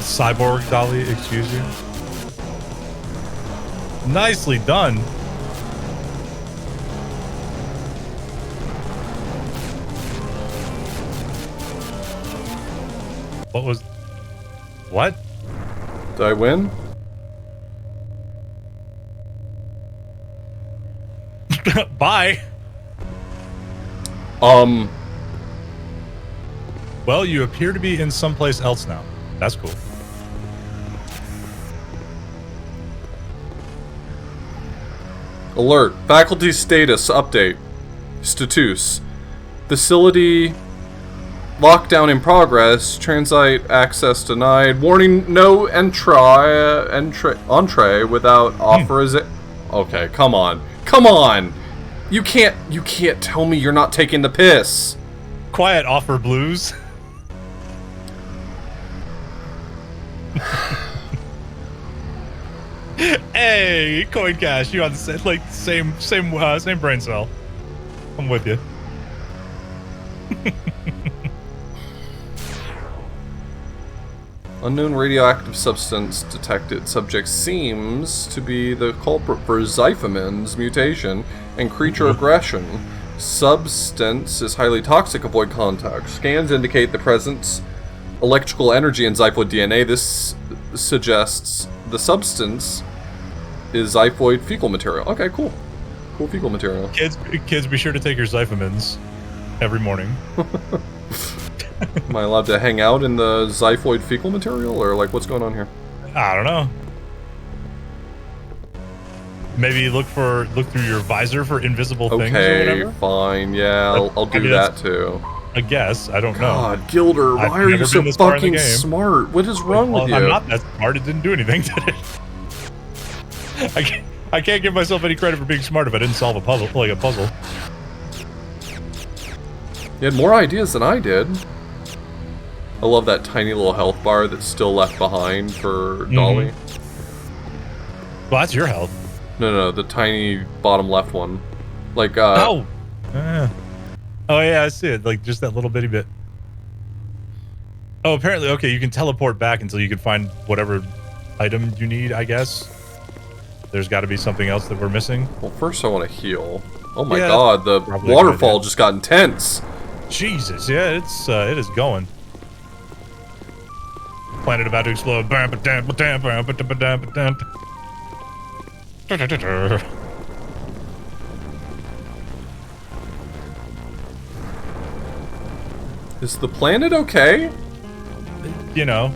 Cyborg Dolly, excuse you. Nicely done. What was... What? Did I win? Bye. Well, you appear to be in someplace else now. That's cool. Alert. Faculty status update. Status. Facility lockdown in progress. Transite access denied. Warning, no entree without authorization. Okay, come on. Come on! You can't tell me you're not taking the piss. Quiet offer blues. Hey, Coin Cash, you on the same brain cell. I'm with you. Unknown radioactive substance detected. Subject seems to be the culprit for Zyphamin's mutation and creature aggression. Substance is highly toxic. Avoid contact. Scans indicate the presence electrical energy in Zyphoid DNA. This suggests the substance is Zyphoid fecal material. Okay, cool. Cool fecal material. Kids, be sure to take your Zyphamins every morning. Am I allowed to hang out in the Zyphoid fecal material, or like what's going on here? I don't know. Maybe look through your visor for invisible things or whatever. Okay, fine. Yeah, I'll do that too. I guess. I don't know. God, Gilder, why are you so fucking smart? What is wrong with you? I'm not that smart. It didn't do anything, did it? I can't give myself any credit for being smart if I didn't solve a puzzle, like a puzzle. You had more ideas than I did. I love that tiny little health bar that's still left behind for Dolly. Well, that's your health. No, the tiny bottom left one. Like, Oh! Oh, yeah, I see it. Like, just that little bitty bit. Oh, apparently, okay, you can teleport back until you can find whatever item you need, I guess. There's got to be something else that we're missing. Well, first I want to heal. Oh my Yeah, god, the probably a waterfall good idea. just got intense. Jesus, yeah, it is going. Planet about to explode. Is the planet okay? You know.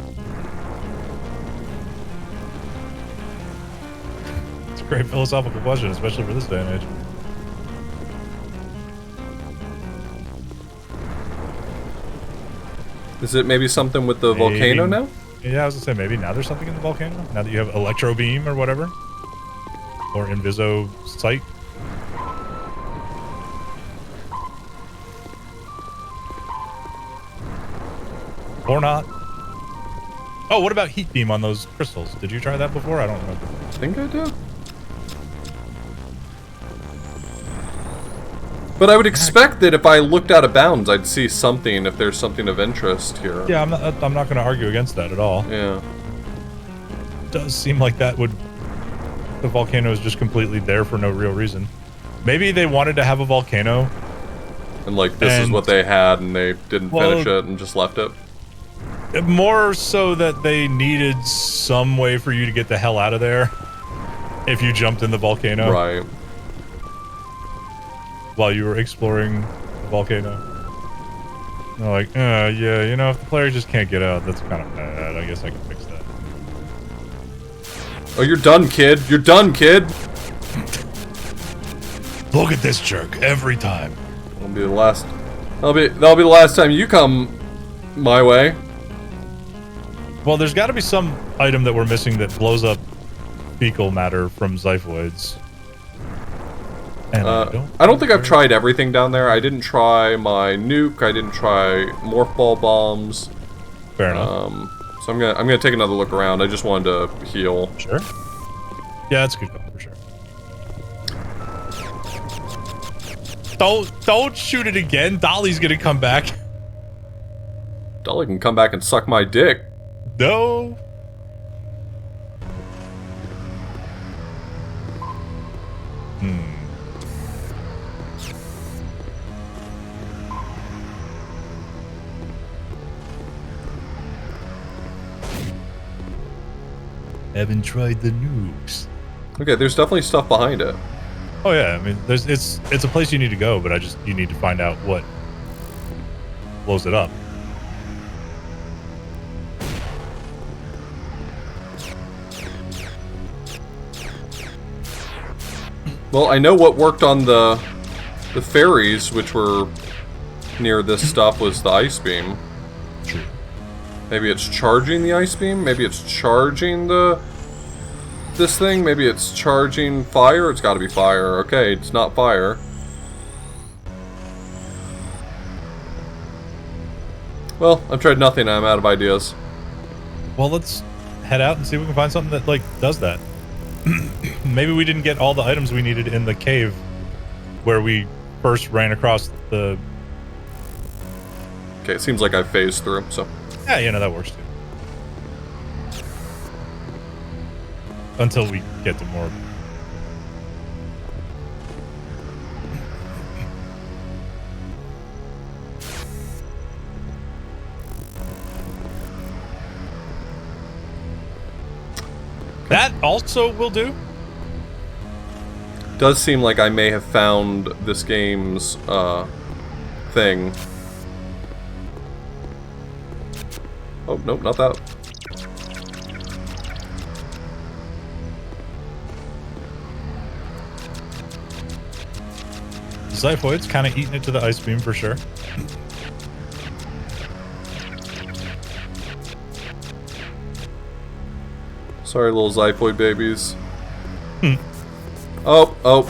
It's a great philosophical question, especially for this day and age. Is it maybe something with the volcano now? Yeah, I was gonna say maybe now there's something in the volcano. Now that you have electro beam or whatever, or inviso sight. Or not. Oh, what about heat beam on those crystals? Did you try that before? I don't remember. I think I did. But I would expect that if I looked out of bounds, I'd see something if there's something of interest here. Yeah, I'm not going to argue against that at all. Yeah. It does seem like that would... The volcano is just completely there for no real reason. Maybe they wanted to have a volcano. And like, this is what they had and they didn't finish it and just left it. More so that they needed some way for you to get the hell out of there if you jumped in the volcano. Right. While you were exploring the volcano. They're like, yeah, you know, if the player just can't get out, that's kind of bad. I guess I can fix that. Oh, you're done, kid. You're done, kid. Look at this jerk every time. That'll be the last. That'll be the last time you come my way. Well, there's got to be some item that we're missing that blows up fecal matter from xiphoids. And I don't think I've tried everything down there. I didn't try my nuke. I didn't try morph ball bombs. Fair enough. So I'm gonna take another look around. I just wanted to heal. Sure. Yeah, that's a good call for sure. Don't shoot it again. Dolly's gonna come back. Dolly can come back and suck my dick. No. Haven't tried the nukes. Okay, there's definitely stuff behind it. Oh yeah, I mean, it's a place you need to go, but you need to find out what blows it up. Well, I know what worked on the ferries, which were near this stuff, was the ice beam. True. Maybe it's charging the ice beam. Maybe it's charging this thing. Maybe it's charging fire. It's got to be fire. Okay, it's not fire. Well, I've tried nothing. I'm out of ideas. Well, let's head out and see if we can find something that, like, does that. Maybe we didn't get all the items we needed in the cave where we first ran across the... Okay, it seems like I've phased through, so... Yeah, you know, that works too. Until we get to more. That also will do. Does seem like I may have found this game's, thing. Oh, nope, not that. Xiphoid's kind of eating it to the ice beam for sure. Sorry, little Xiphoid babies. Oh, oh.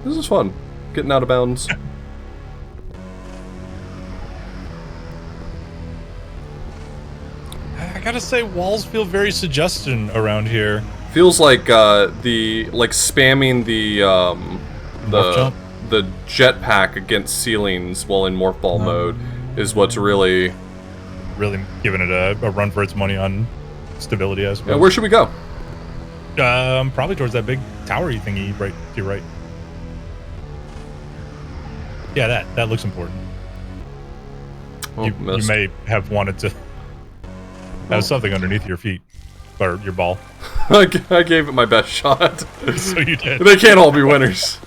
This is fun. Getting out of bounds. I gotta say, walls feel very suggestion around here. Feels like spamming the jetpack against ceilings while in morph ball mode is what's really giving it a run for its money on stability, I suppose. Yeah, where should we go? Probably towards that big tower-y thingy right to your right. Yeah, that looks important. Oh, you may have wanted to have something underneath your feet or your ball. I gave it my best shot. So you did. They can't all be winners.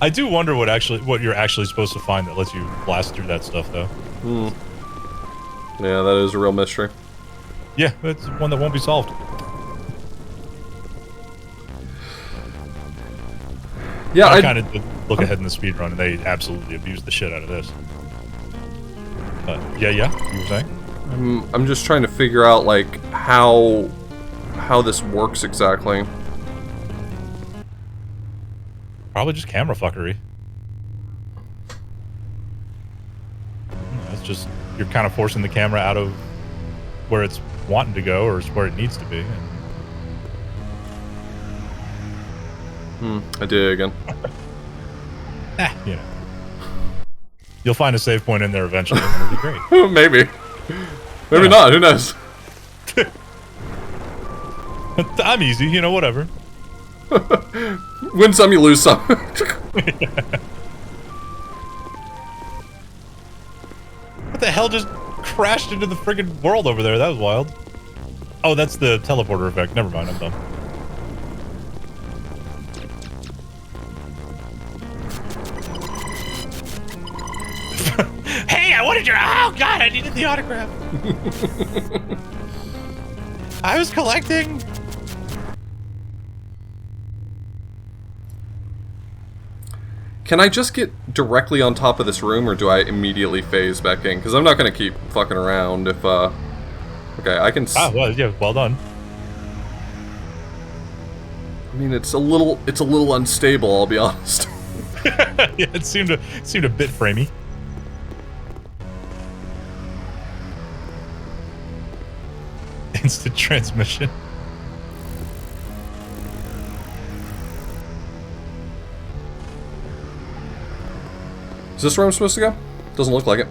I do wonder what you're actually supposed to find that lets you blast through that stuff, though. Yeah, that is a real mystery. Yeah, it's one that won't be solved. Yeah, I kind of look ahead in the speedrun, and they absolutely abused the shit out of this. Yeah, you were saying? I'm just trying to figure out like how this works exactly. Probably just camera fuckery. It's just you're kind of forcing the camera out of where it's wanting to go or where it needs to be. I did it again. You know. You'll find a save point in there eventually, and it'll be great. Maybe. Maybe not, who knows? I'm easy, you know, whatever. Win some, you lose some. What the hell just crashed into the friggin' world over there? That was wild. Oh, that's the teleporter effect. Never mind, I'm dumb. Hey, I wanted your... Oh, God, I needed the autograph. I was collecting... Can I just get directly on top of this room, or do I immediately phase back in? Because I'm not going to keep fucking around if, Okay, I can... well, yeah, well done. I mean, it's a little unstable, I'll be honest. Yeah, it seemed a bit framey. Instant transmission. Is this where I'm supposed to go? Doesn't look like it.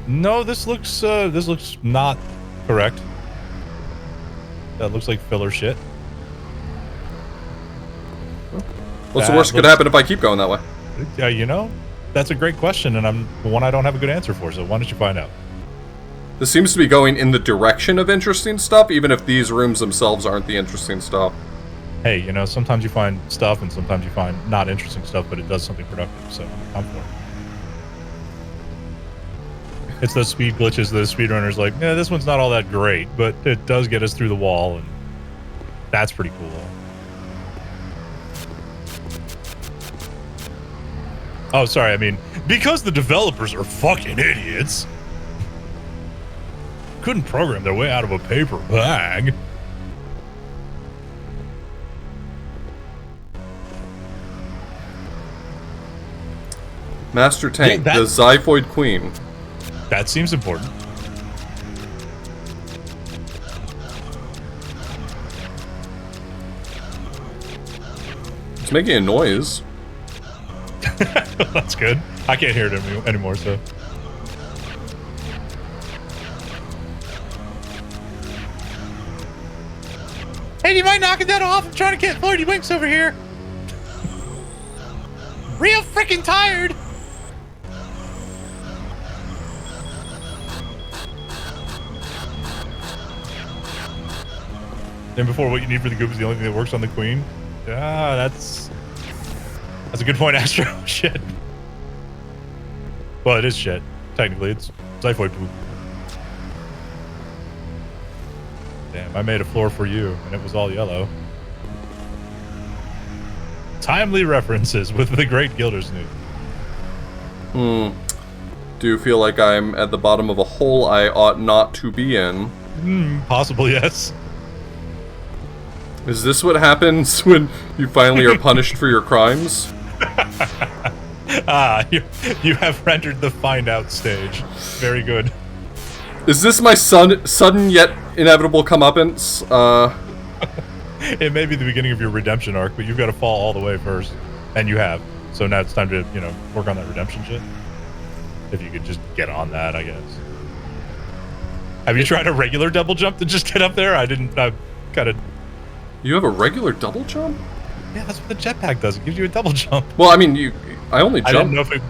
No, this looks not correct. That looks like filler shit. What's the worst that could happen if I keep going that way? Yeah, you know, that's a great question, and one I don't have a good answer for, so why don't you find out? This seems to be going in the direction of interesting stuff, even if these rooms themselves aren't the interesting stuff. Hey, you know, sometimes you find stuff, and sometimes you find not interesting stuff, but it does something productive, so I'm for it. It's those speed glitches, the speedrunner's like, yeah, this one's not all that great, but it does get us through the wall, and that's pretty cool. Oh, sorry, I mean, because the developers are fucking idiots. Couldn't program their way out of a paper bag. Master Tank, Yeah, the Xiphoid Queen. That seems important. It's making a noise. That's good. I can't hear it anymore, so. Hey, do you mind knocking that off? I'm trying to get Floydie Winks over here. Real freaking tired. And before, what you need for the goop is the only thing that works on the queen. Ah, that's a good point, Astro. Shit. Well, it is shit. Technically, it's xiphoid poop. Damn, I made a floor for you, and it was all yellow. Timely references with the great Gildersnooth. Do you feel like I'm at the bottom of a hole I ought not to be in? Possibly, yes. Is this what happens when you finally are punished for your crimes? You have rendered the find out stage. Very good. Is this my sudden yet inevitable comeuppance? It may be the beginning of your redemption arc, but you've got to fall all the way first. And you have. So now it's time to, you know, work on that redemption shit. If you could just get on that, I guess. Have you tried a regular double jump to just get up there? I kind of... You have a regular double jump? Yeah, that's what the jetpack does. It gives you a double jump. Well, I mean, I only jump... I didn't know if it...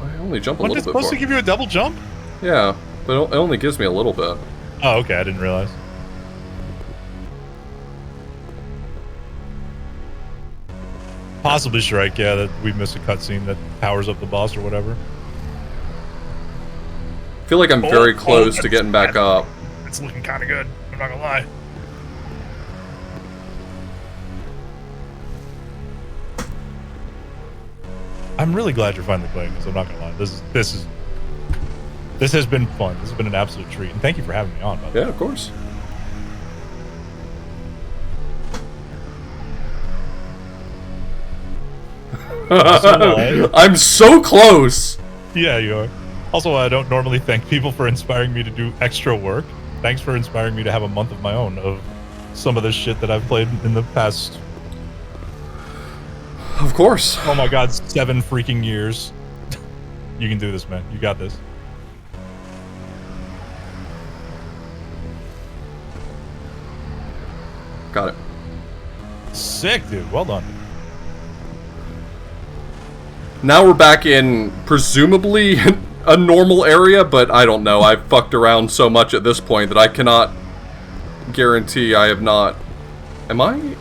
I only jump a little bit more. Wasn't it supposed to give you a double jump? Yeah, but it only gives me a little bit. Oh, okay, I didn't realize. Possibly strike, yeah, that we missed a cutscene that powers up the boss or whatever. I feel like I'm very close to getting back up. It's looking kind of good, I'm not gonna lie. I'm really glad you're finally playing this, I'm not gonna lie. This has been fun. This has been an absolute treat. And thank you for having me on, by the way. Yeah, of course. I'm so close! Yeah, you are. Also, I don't normally thank people for inspiring me to do extra work. Thanks for inspiring me to have a month of my own of some of this shit that I've played in the past... Of course. Oh my god, 7 freaking years. You can do this, man. You got this. Got it. Sick, dude. Well done. Now we're back in, presumably, a normal area, but I don't know. I've fucked around so much at this point that I cannot guarantee I have not... Am I?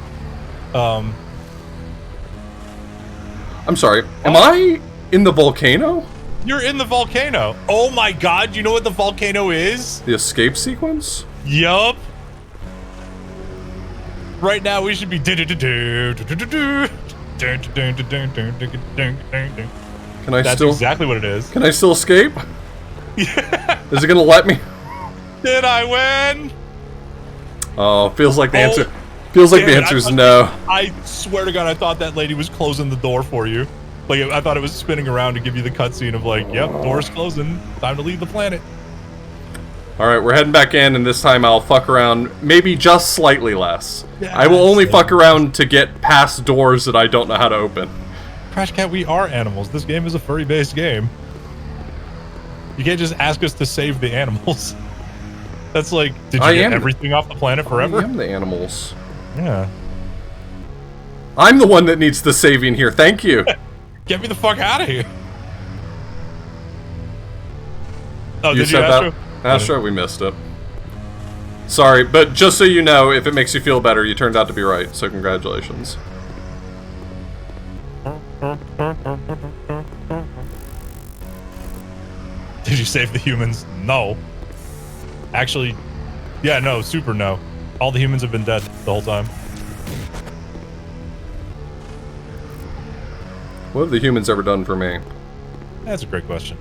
I'm sorry. Am I in the volcano? You're in the volcano. Oh my god, you know what the volcano is? The escape sequence? Yup. Right now we should be... Can I That's still... exactly what it is. Can I still escape? Yeah. Is it gonna let me? Did I win? Oh, feels like the answer... Feels like the answer is no. I swear to God, I thought that lady was closing the door for you. Like, I thought it was spinning around to give you the cutscene of like, yep, door's closing. Time to leave the planet. Alright, we're heading back in, and this time I'll fuck around maybe just slightly less. Yes. I will only fuck around to get past doors that I don't know how to open. Crash Cat, we are animals. This game is a furry-based game. You can't just ask us to save the animals. That's like, did you get everything off the planet forever? I am the animals. Yeah. I'm the one that needs the saving here, thank you. Get me the fuck out of here. Oh, You did said you, Astro? that? Astro, we missed it. Sorry, but just so you know, if it makes you feel better, you turned out to be right, so congratulations. Did you save the humans? No. Actually, yeah, no, super no. All the humans have been dead the whole time. What have the humans ever done for me? That's a great question.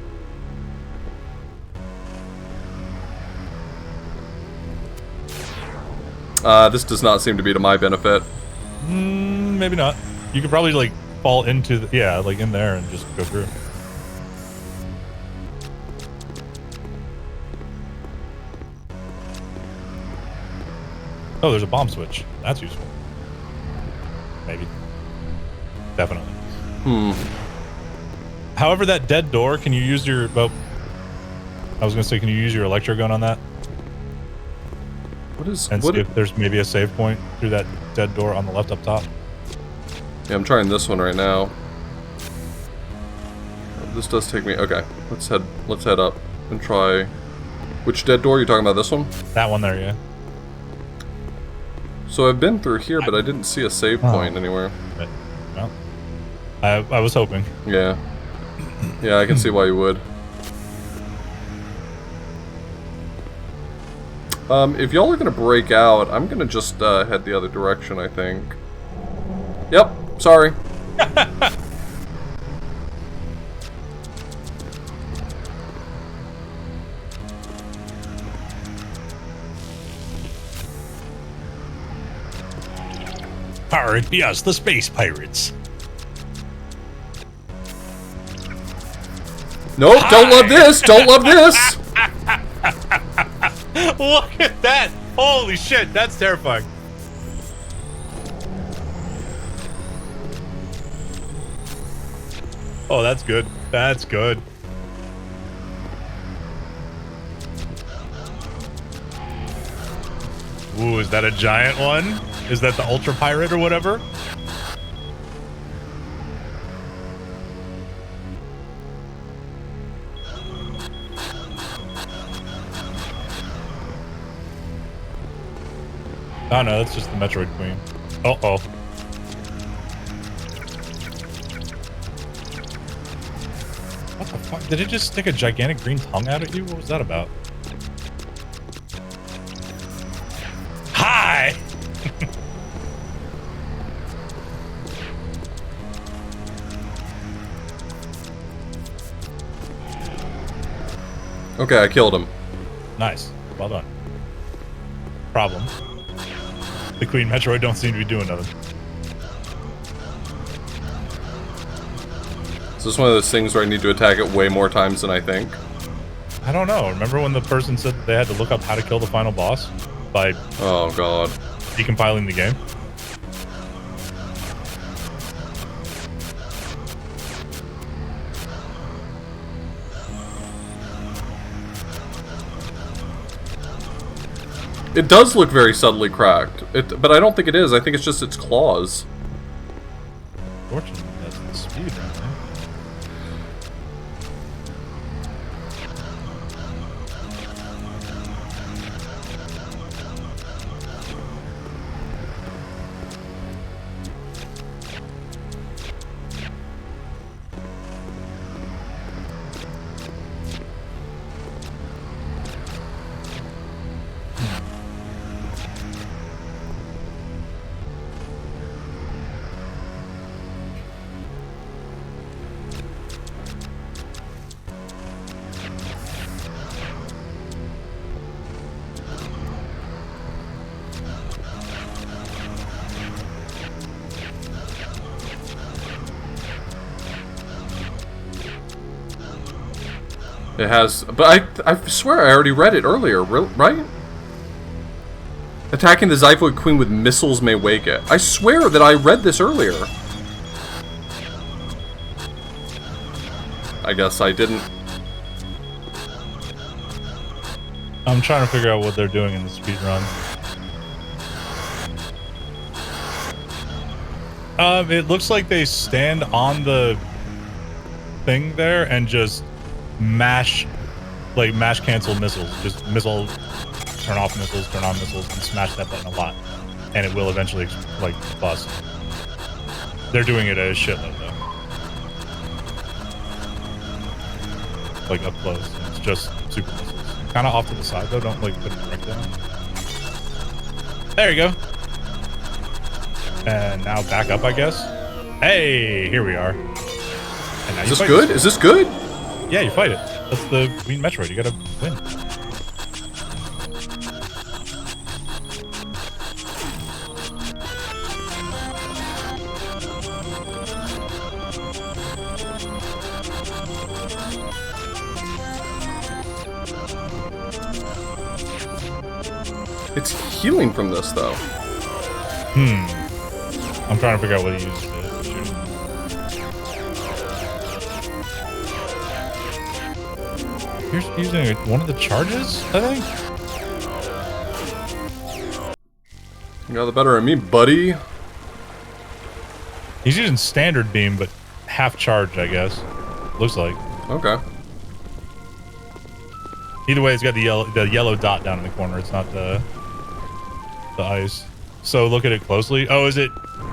This does not seem to be to my benefit. Maybe not. You could probably, like, fall into the... Yeah, like, in there and just go through. Oh, there's a bomb switch. That's useful. Maybe. Definitely. However, that dead door, can you use your... Well, I was going to say, can you use your electro gun on that? What is... And see if there's maybe a save point through that dead door on the left up top. Yeah, I'm trying this one right now. This does take me... Okay, let's head up and try... Which dead door? You talking about this one? That one there, yeah. So I've been through here, but I didn't see a save point anywhere. But, well, I was hoping. Yeah. Yeah, I can see why you would. If y'all are gonna break out, I'm gonna just head the other direction, I think. Yep, sorry. It'd be us, the space pirates. Nope, don't love this! Don't love this! Look at that! Holy shit, that's terrifying. Oh, that's good. That's good. Ooh, is that a giant one? Is that the Ultra Pirate or whatever? Oh no, that's just the Metroid Queen. Uh-oh. What the fuck? Did it just stick a gigantic green tongue out at you? What was that about? Hi! Okay, I killed him. Nice. Well done. Problem. The Queen Metroid don't seem to be doing nothing. Is this one of those things where I need to attack it way more times than I think? I don't know. Remember when the person said they had to look up how to kill the final boss? By Oh god. decompiling the game? It does look very subtly cracked, but I don't think it is. I think it's just its claws. Fortunately, that's the speed right there. It has, but I swear I already read it earlier, right? Attacking the Xiphoid Queen with missiles may wake it. I swear that I read this earlier. I guess I didn't. I'm trying to figure out what they're doing in the speed run. It looks like they stand on the thing there and just mash cancel missiles. Just missile, turn off missiles, turn on missiles, and smash that button a lot. And it will eventually, like, bust. They're doing it at a shitload, though. Like, up close. It's just super missiles. Kind of off to the side, though. Don't, like, put it direct down. There you go. And now back up, I guess. Hey, here we are. And now Is this good? Is this good? Yeah, you fight it. That's the Queen Metroid. You gotta win. It's healing from this, though. I'm trying to figure out what he uses to shoot. Here's using one of the charges, I think? You got the better of me, buddy. He's using standard beam, but half charged, I guess. Looks like. Okay. Either way, it's got the yellow dot down in the corner. It's not the ice. So look at it closely. Oh, is it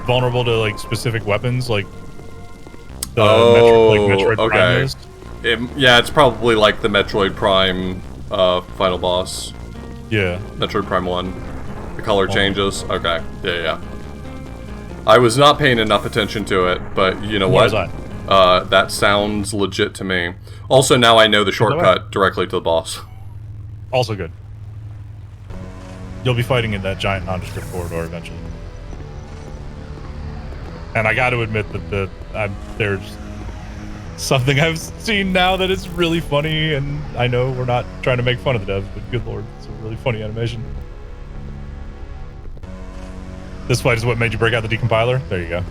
vulnerable to like specific weapons, like the Metroid okay. Prime is? Yeah, it's probably like the Metroid Prime final boss. Yeah. Metroid Prime 1. The color changes. Okay. Yeah. I was not paying enough attention to it, but you know what? That sounds legit to me. Also, now I know the shortcut directly to the boss. Also good. You'll be fighting in that giant nondescript corridor eventually. And I got to admit that there's something I've seen now that is really funny, and I know we're not trying to make fun of the devs, but good lord, it's a really funny animation. This fight is what made you break out the decompiler? There you go.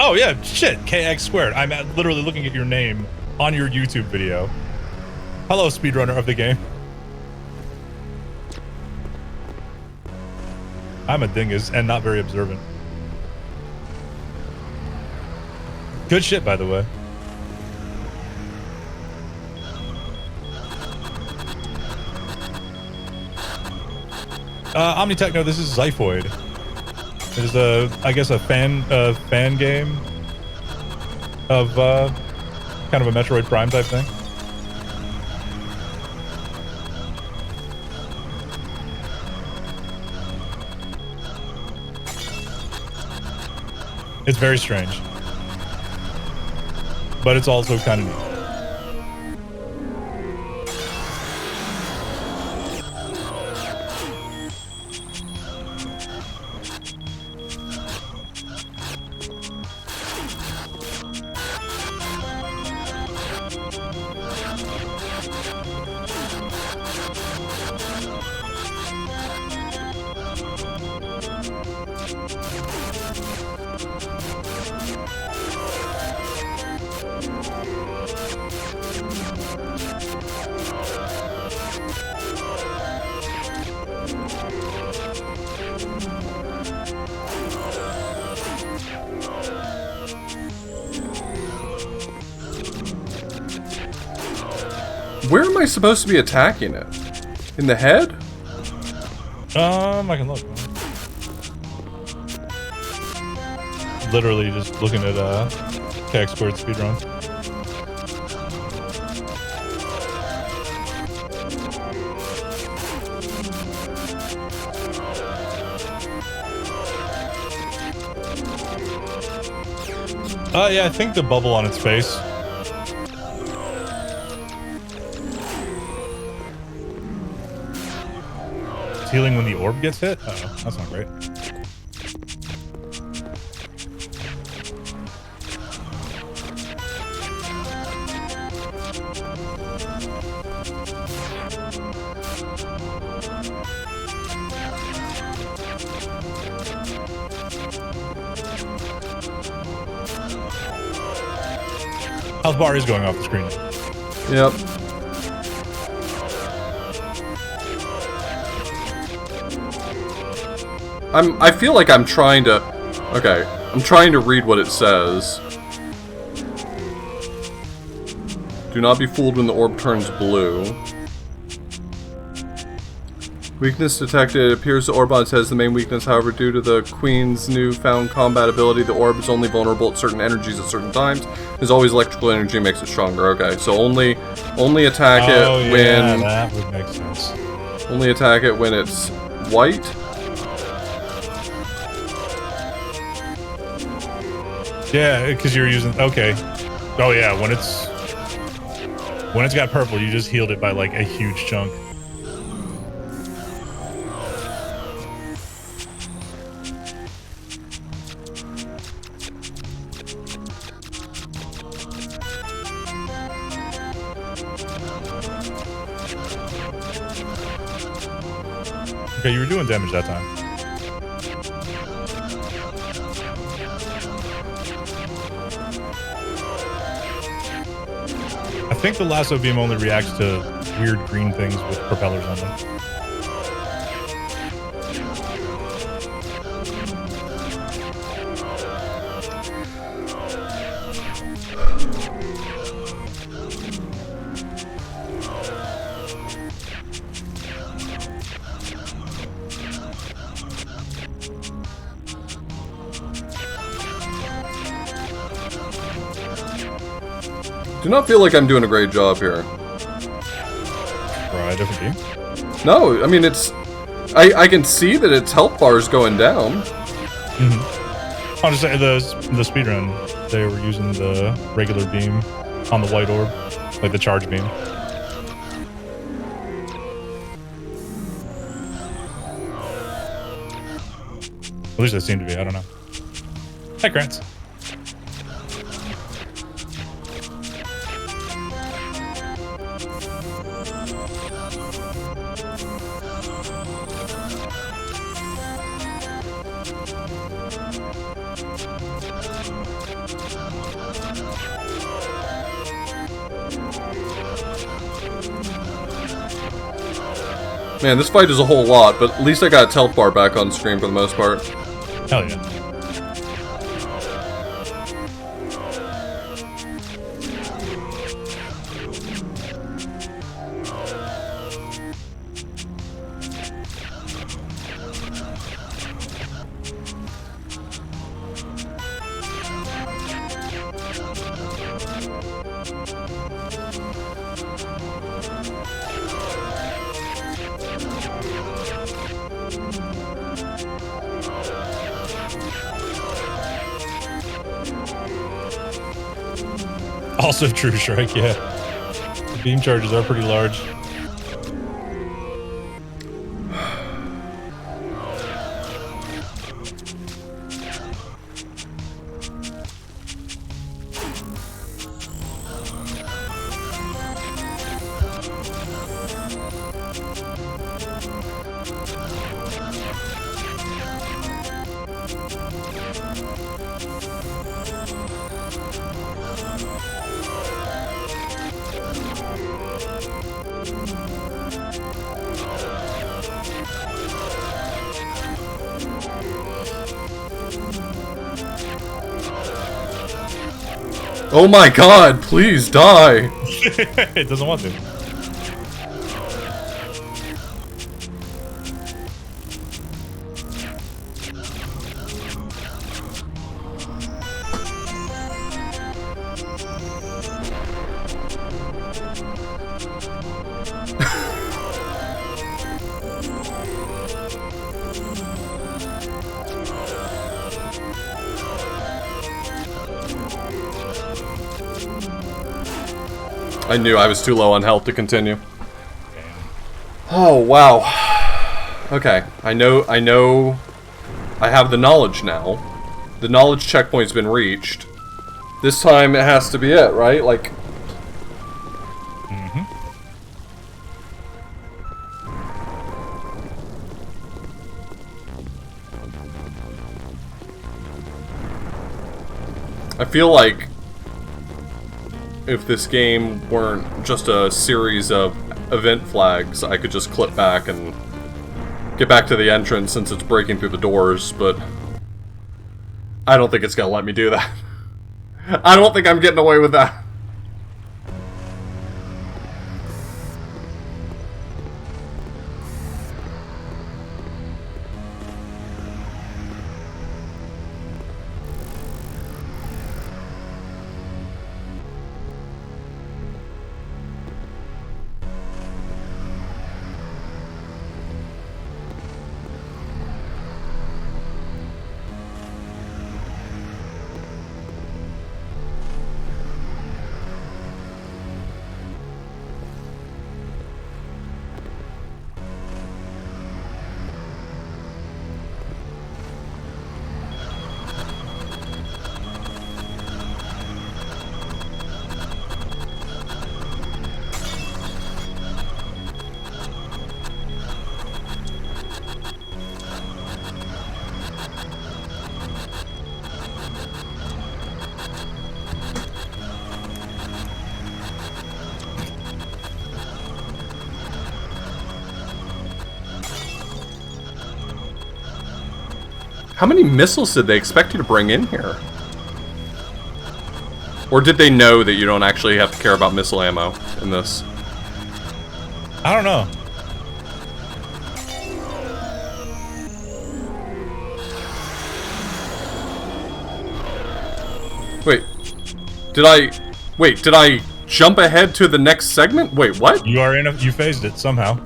Oh yeah, shit, KX squared. I'm literally looking at your name on your YouTube video. Hello, speedrunner of the game. I'm a dingus and not very observant. Good shit, by the way. Omnitechno, this is Zyphoid. It is I guess a fan game of kind of a Metroid Prime type thing. It's very strange, but it's also kind of neat. Where am I supposed to be attacking it? In the head? I can look. Literally just looking at KX squared speedrun. Yeah, I think the bubble on its face. It's healing when the orb gets hit? Uh-oh, that's not great. Health bar is going off the screen. Yep. I feel like I'm trying to... Okay. I'm trying to read what it says. Do not be fooled when the orb turns blue. Weakness detected. It appears the orb on its head is the main weakness. However, due to the Queen's newfound combat ability, the orb is only vulnerable at certain energies at certain times. There's always electrical energy makes it stronger. Okay, so only attack it when... that would make sense. Only attack it when it's white. Yeah, because you're using... Okay. Oh yeah, when it's got purple, you just healed it by like a huge chunk. Okay, you were doing damage that time. I think the lasso beam only reacts to weird green things with propellers on them. Do not feel like I'm doing a great job here. Right, different team. No, I mean it's... I can see that its health bar is going down. Mm-hmm. I'll just say the speedrun, they were using the regular beam on the white orb, like the charge beam. At least they seem to be. I don't know. Hi, Grants. Man, this fight is a whole lot, but at least I got a health bar back on screen for the most part. Hell yeah. Also true, Shrike, yeah. The beam charges are pretty large. Oh my god, please die! It doesn't want to. I knew I was too low on health to continue. Oh, wow. Okay, I know I have the knowledge now. The knowledge checkpoint's been reached. This time it has to be it, right? Like... Mm-hmm. I feel like if this game weren't just a series of event flags, I could just clip back and get back to the entrance since it's breaking through the doors, but I don't think it's gonna let me do that. I don't think I'm getting away with that. How many missiles did they expect you to bring in here? Or did they know that you don't actually have to care about missile ammo in this? I don't know. Did I jump ahead to the next segment? Wait, what? You are in a, you phased it somehow.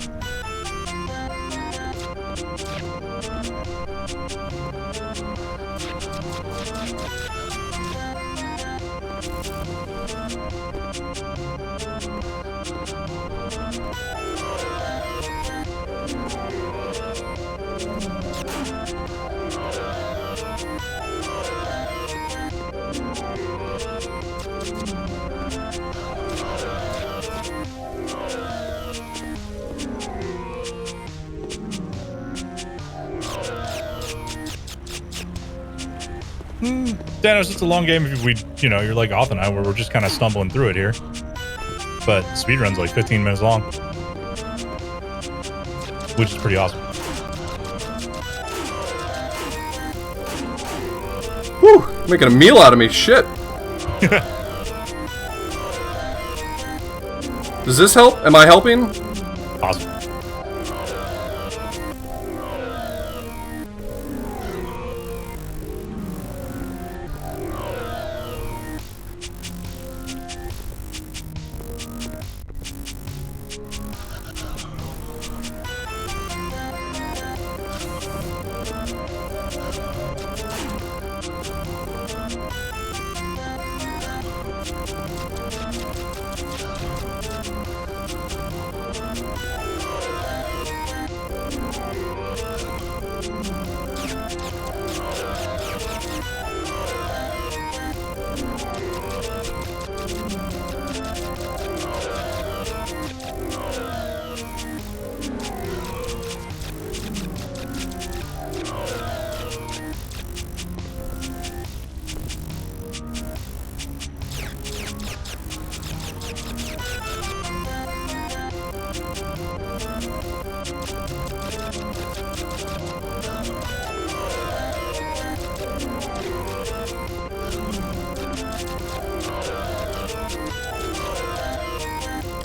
Dan, it's just a long game if we, you know, you're like Oth and I, where we're just kind of stumbling through it here. But speedrun's like 15 minutes long, which is pretty awesome. Whew, making a meal out of me. Shit. Does this help? Am I helping? Awesome.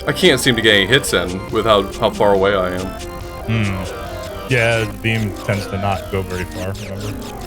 I can't seem to get any hits in with how far away I am. Yeah, the beam tends to not go very far, remember?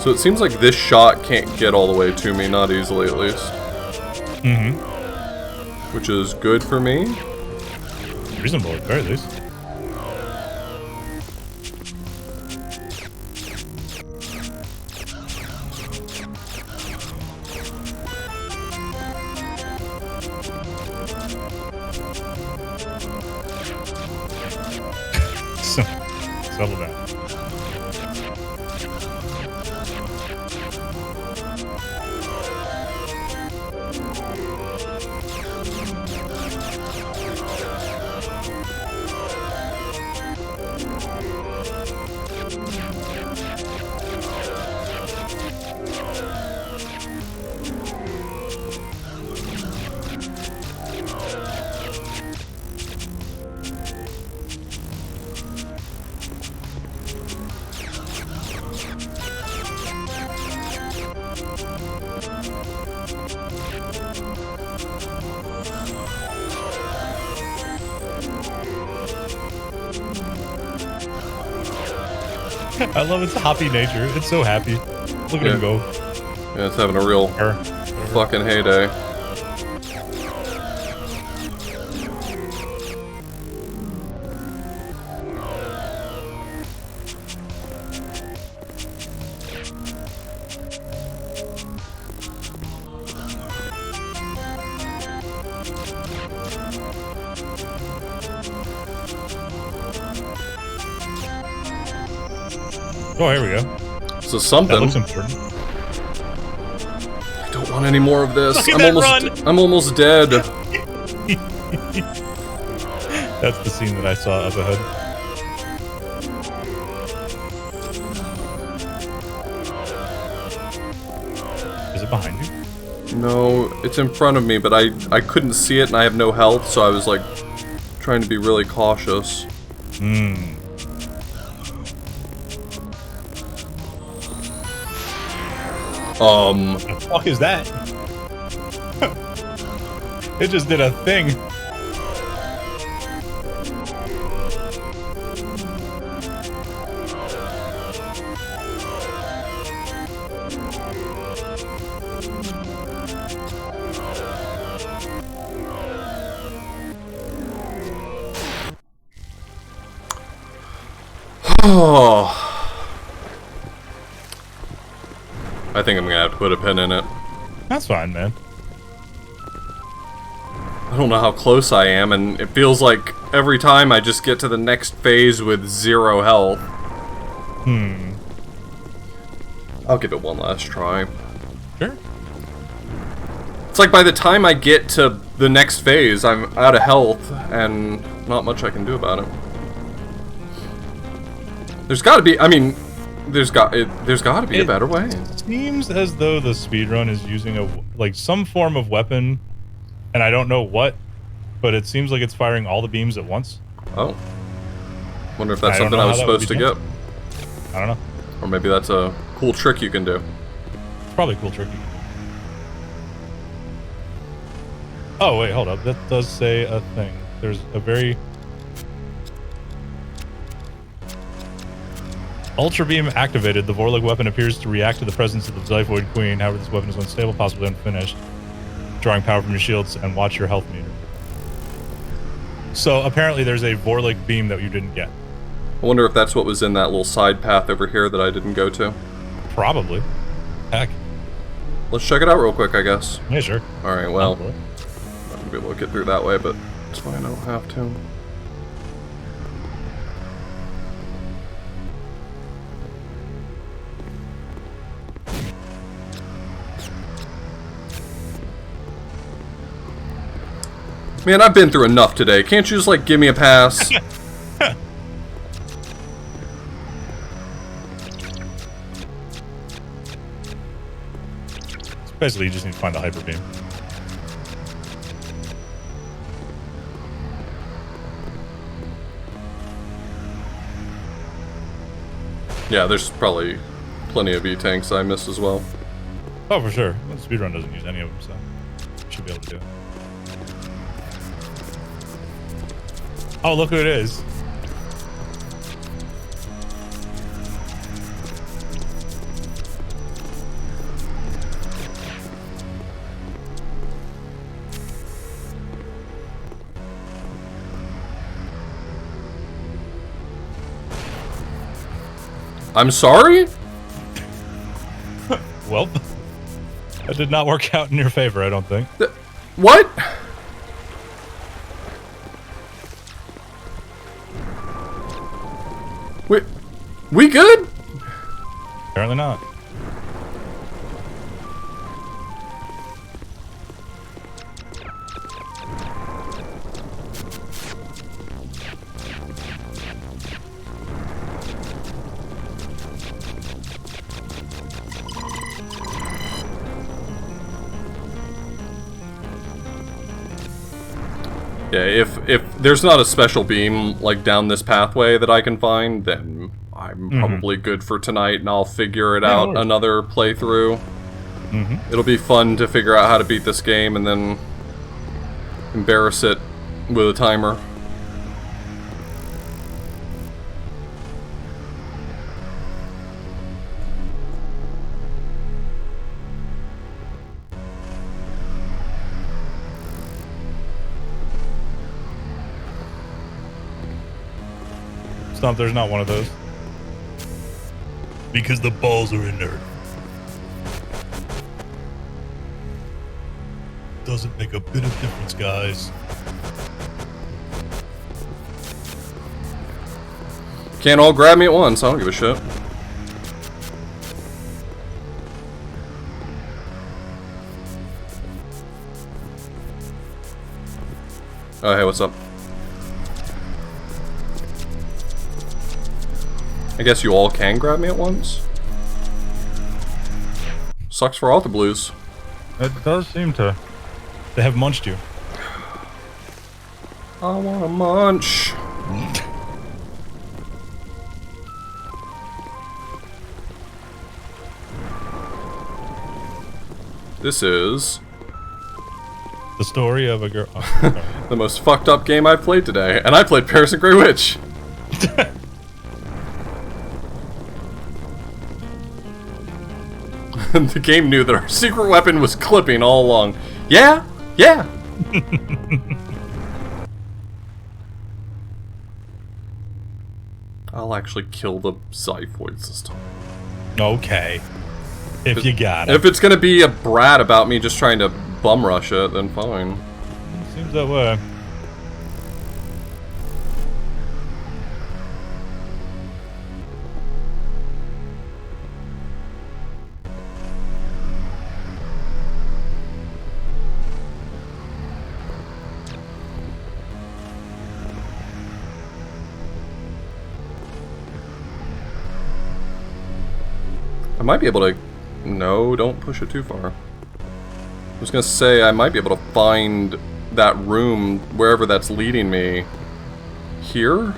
So it seems like this shot can't get all the way to me, not easily at least. Mm-hmm. Which is good for me. Reasonable at the very least. Settle down. I love its hoppy nature. It's so happy. Look at him go. Yeah, it's having a real fucking heyday. Oh, here we go. So something. That looks important. I don't want any more of this. Look at that run. I'm almost dead. That's the scene that I saw up ahead. Is it behind you? No, it's in front of me, but I couldn't see it and I have no health, so I was like Trying to be really cautious. Hmm. What the fuck is that? It just did a thing. Oh. I think I'm gonna have to put a pin in it. That's fine, man. I don't know how close I am, and it feels like every time I just get to the next phase with 0 health. Hmm. I'll give it one last try. Sure. It's like by the time I get to the next phase, I'm out of health, and not much I can do about it. There's gotta be, I mean, there's gotta be a better way. It seems as though the speedrun is using some form of weapon, and I don't know what, but it seems like it's firing all the beams at once. Oh. Wonder if that's something I was supposed to get. I don't know. Or maybe that's a cool trick you can do. It's probably a cool trick. Oh, wait, hold up. That does say a thing. There's a very... Ultra Beam activated. The Vorlog weapon appears to react to the presence of the Xiphoid Queen. However, this weapon is unstable, possibly unfinished. Drawing power from your shields and watch your health meter. So apparently there's a Vorlog beam that you didn't get. I wonder if that's what was in that little side path over here that I didn't go to. Probably. Heck. Let's check it out real quick, I guess. Yeah, sure. Alright, well, I'm not gonna be able to get through that way, but it's fine, I don't have to. Man, I've been through enough today. Can't you just, like, give me a pass? Basically, you just need to find the hyper beam. Yeah, there's probably plenty of E-tanks I missed as well. Oh, for sure. The speedrun doesn't use any of them, so should be able to do it. Oh, look who it is. I'm sorry? Well, that did not work out in your favor, I don't think. What? We good? Apparently not. Yeah, if there's not a special beam, like, down this pathway that I can find, then I'm probably good for tonight, and I'll figure it out another playthrough. It'll be fun to figure out how to beat this game, and then embarrass it with a timer. Stomp, there's not one of those. Because the balls are inert. Doesn't make a bit of difference, guys. Can't all grab me at once, I don't give a shit. Oh, hey, what's up? I guess you all can grab me at once? Sucks for all the blues. It does seem to. They have munched you. I wanna munch. This is The story of a girl. Oh, sorry. the most fucked up game I've played today, and I played Paris and Grey Witch. The game knew that our secret weapon was clipping all along. Yeah, yeah. I'll actually kill the Xiphoids this time. Okay. If you got it. If it's gonna be a brat about me just trying to bum rush it, then fine. Seems that way. I might be able to... No, don't push it too far. I was gonna say, I might be able to find that room, wherever that's leading me. Here?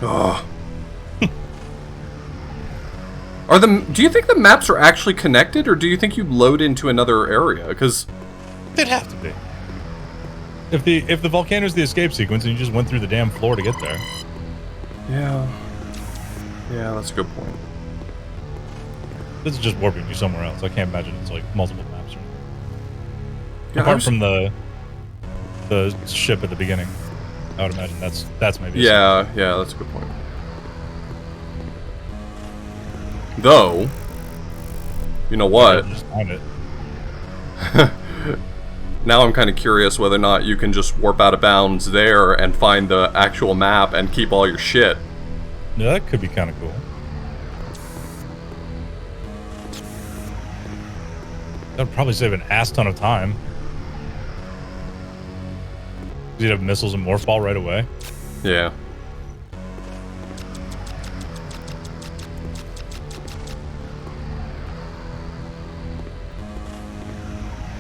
Ugh. Do you think the maps are actually connected, or do you think you load into another area? Because They'd have to be. If the volcano is the escape sequence and you just went through the damn floor to get there. yeah, that's a good point. This is just warping you somewhere else. I can't imagine it's like multiple maps. Yeah, Apart from the ship at the beginning, I would imagine that's maybe. Yeah, that's a good point. Though, you know what? Just find it. Now I'm kind of curious whether or not you can just warp out of bounds there and find the actual map and keep all your shit. Yeah, that could be kind of cool. That would probably save an ass ton of time. You'd have missiles and morph ball right away. Yeah.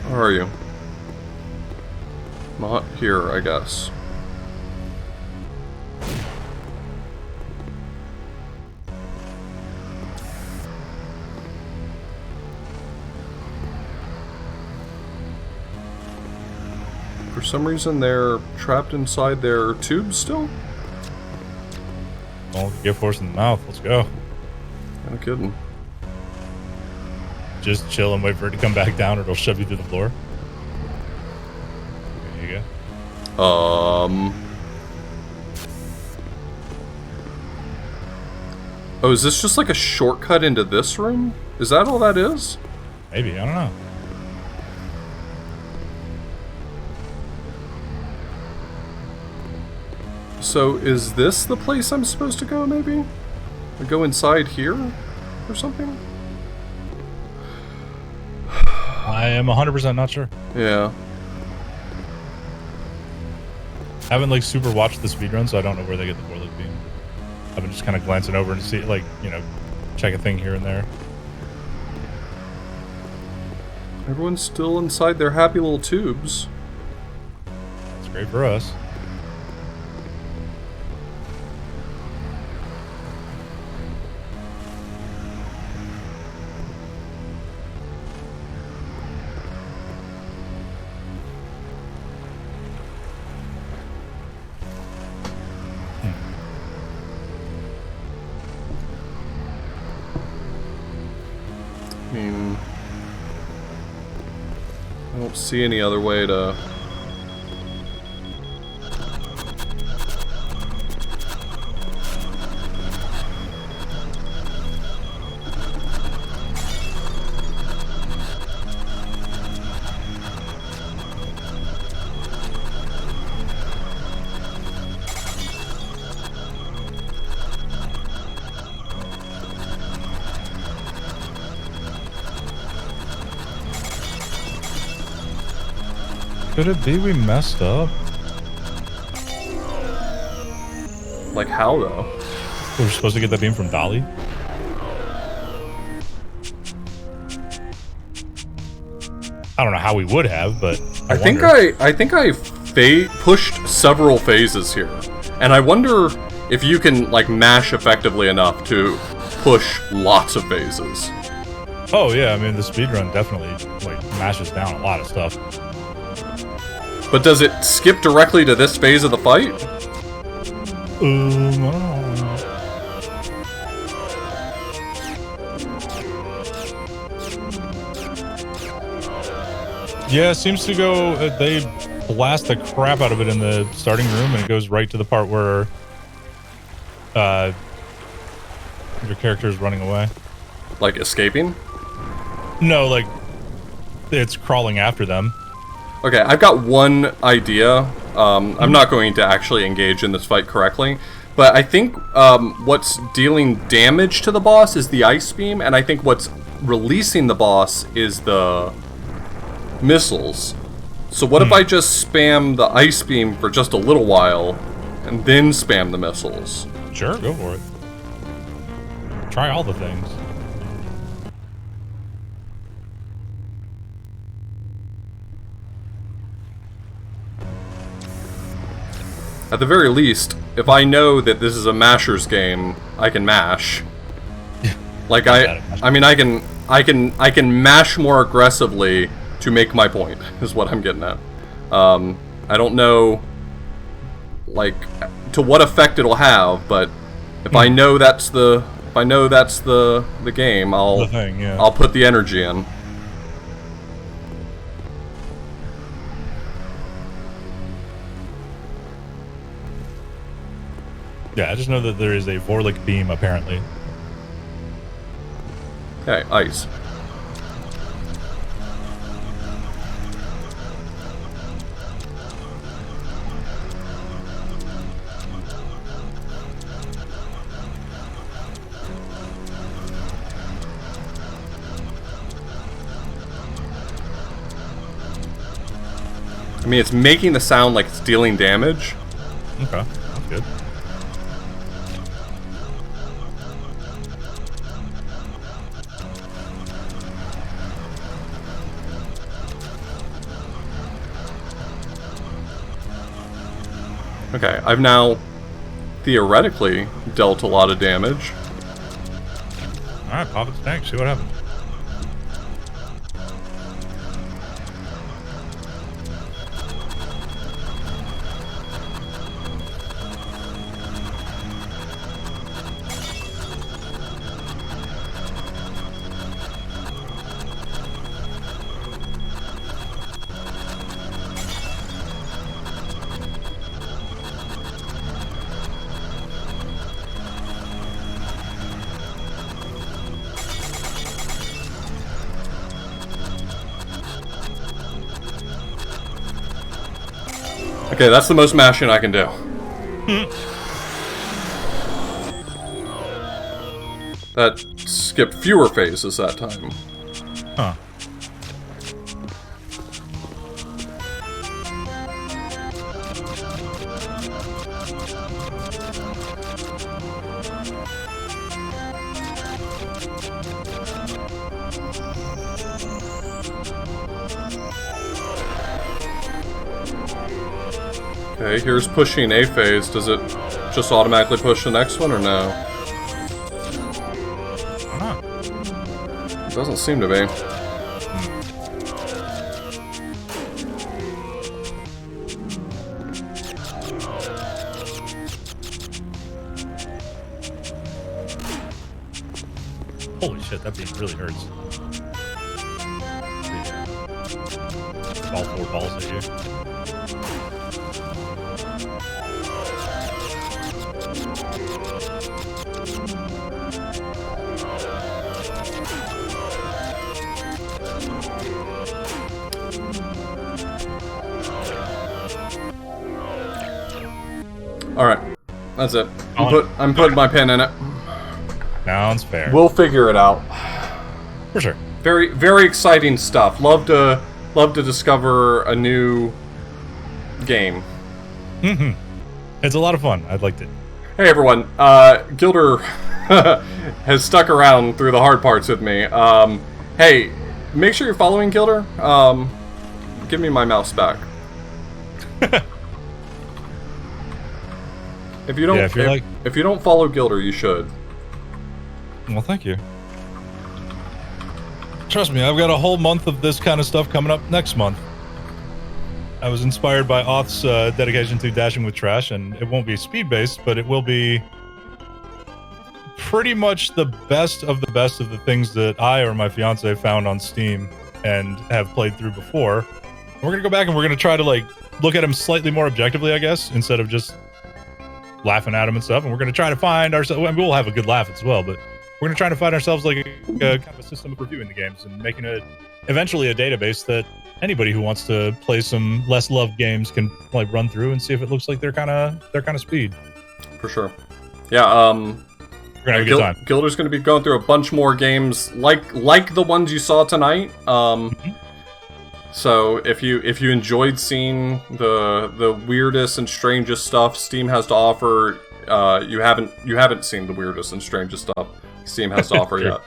Where are you? Not here, I guess. For some reason, they're trapped inside their tubes still? Well, get force in the mouth. Let's go. No kidding. Just chill and wait for it to come back down, or it'll shove you through the floor. There you go. Oh, is this just like a shortcut into this room? Is that all that is? Maybe, I don't know. So, is this the place I'm supposed to go, maybe? I go inside here? Or something? I am 100% not sure. Yeah. I haven't like super watched the speedrun, so I don't know where they get the boiler beam. I've been just kind of glancing over and see, like, you know, check a thing here and there. Everyone's still inside their happy little tubes. That's great for us. I mean, I don't see any other way to... Could it be we messed up? Like how though? We were supposed to get that beam from Dolly? I don't know how we would have, but I think I pushed several phases here, and I wonder if you can like mash effectively enough to push lots of phases. Oh yeah, I mean the speedrun definitely like mashes down a lot of stuff. But does it skip directly to this phase of the fight? I don't know. Yeah, it seems to go. They blast the crap out of it in the starting room, and it goes right to the part where your character is running away. Like escaping? No, like it's crawling after them. Okay, I've got one idea. I'm not going to actually engage in this fight correctly, but I think what's dealing damage to the boss is the ice beam, and I think what's releasing the boss is the missiles. So what if I just spam the ice beam for just a little while, and then spam the missiles? Sure, go for it. Try all the things. At the very least, if I know that this is a masher's game, I can mash. Like I mean, I can mash more aggressively to make my point. Is what I'm getting at. I don't know, like, to what effect it'll have, but if I know that's the game, I'll put the energy in. Yeah, I just know that there is a Vorlik beam, apparently. Okay, ice. I mean, it's making the sound like it's dealing damage. Okay, that's good. Okay, I've now theoretically dealt a lot of damage. Alright, pop its tank, see what happens. Okay, that's the most mashing I can do. That skipped fewer phases that time. Huh. Okay, here's pushing a phase. Does it just automatically push the next one, or no? Huh. It doesn't seem to be. Holy shit, that beam really hurts. All four balls at you. Alright, that's it. I'm putting my pin in it. Sounds fair. We'll figure it out. For sure. Very, very exciting stuff. Love to discover a new game. Mm-hmm. It's a lot of fun. I liked it. Hey everyone, Gilder has stuck around through the hard parts with me. Hey, make sure you're following Gilder. Give me my mouse back. If you don't, if you don't follow Gilder, you should. Well, thank you. Trust me, I've got a whole month of this kind of stuff coming up next month. I was inspired by Oth's dedication to Dashing with Trash, and it won't be speed-based, but it will be pretty much the best of the things that I or my fiance found on Steam and have played through before. We're gonna go back and we're gonna try to like look at them slightly more objectively, I guess, instead of just laughing at them and stuff. And we're gonna try to find ourselves. I mean, we'll have a good laugh as well, but we're gonna try to find ourselves like a kind of a system of reviewing the games and making it eventually a database that anybody who wants to play some less loved games can like run through and see if it looks like they're kind of speed. For sure. Yeah. We're gonna have a good time. Gilder's gonna be going through a bunch more games like the ones you saw tonight. So if you enjoyed seeing the weirdest and strangest stuff Steam has to offer, you haven't seen the weirdest and strangest stuff Steam has to offer yet.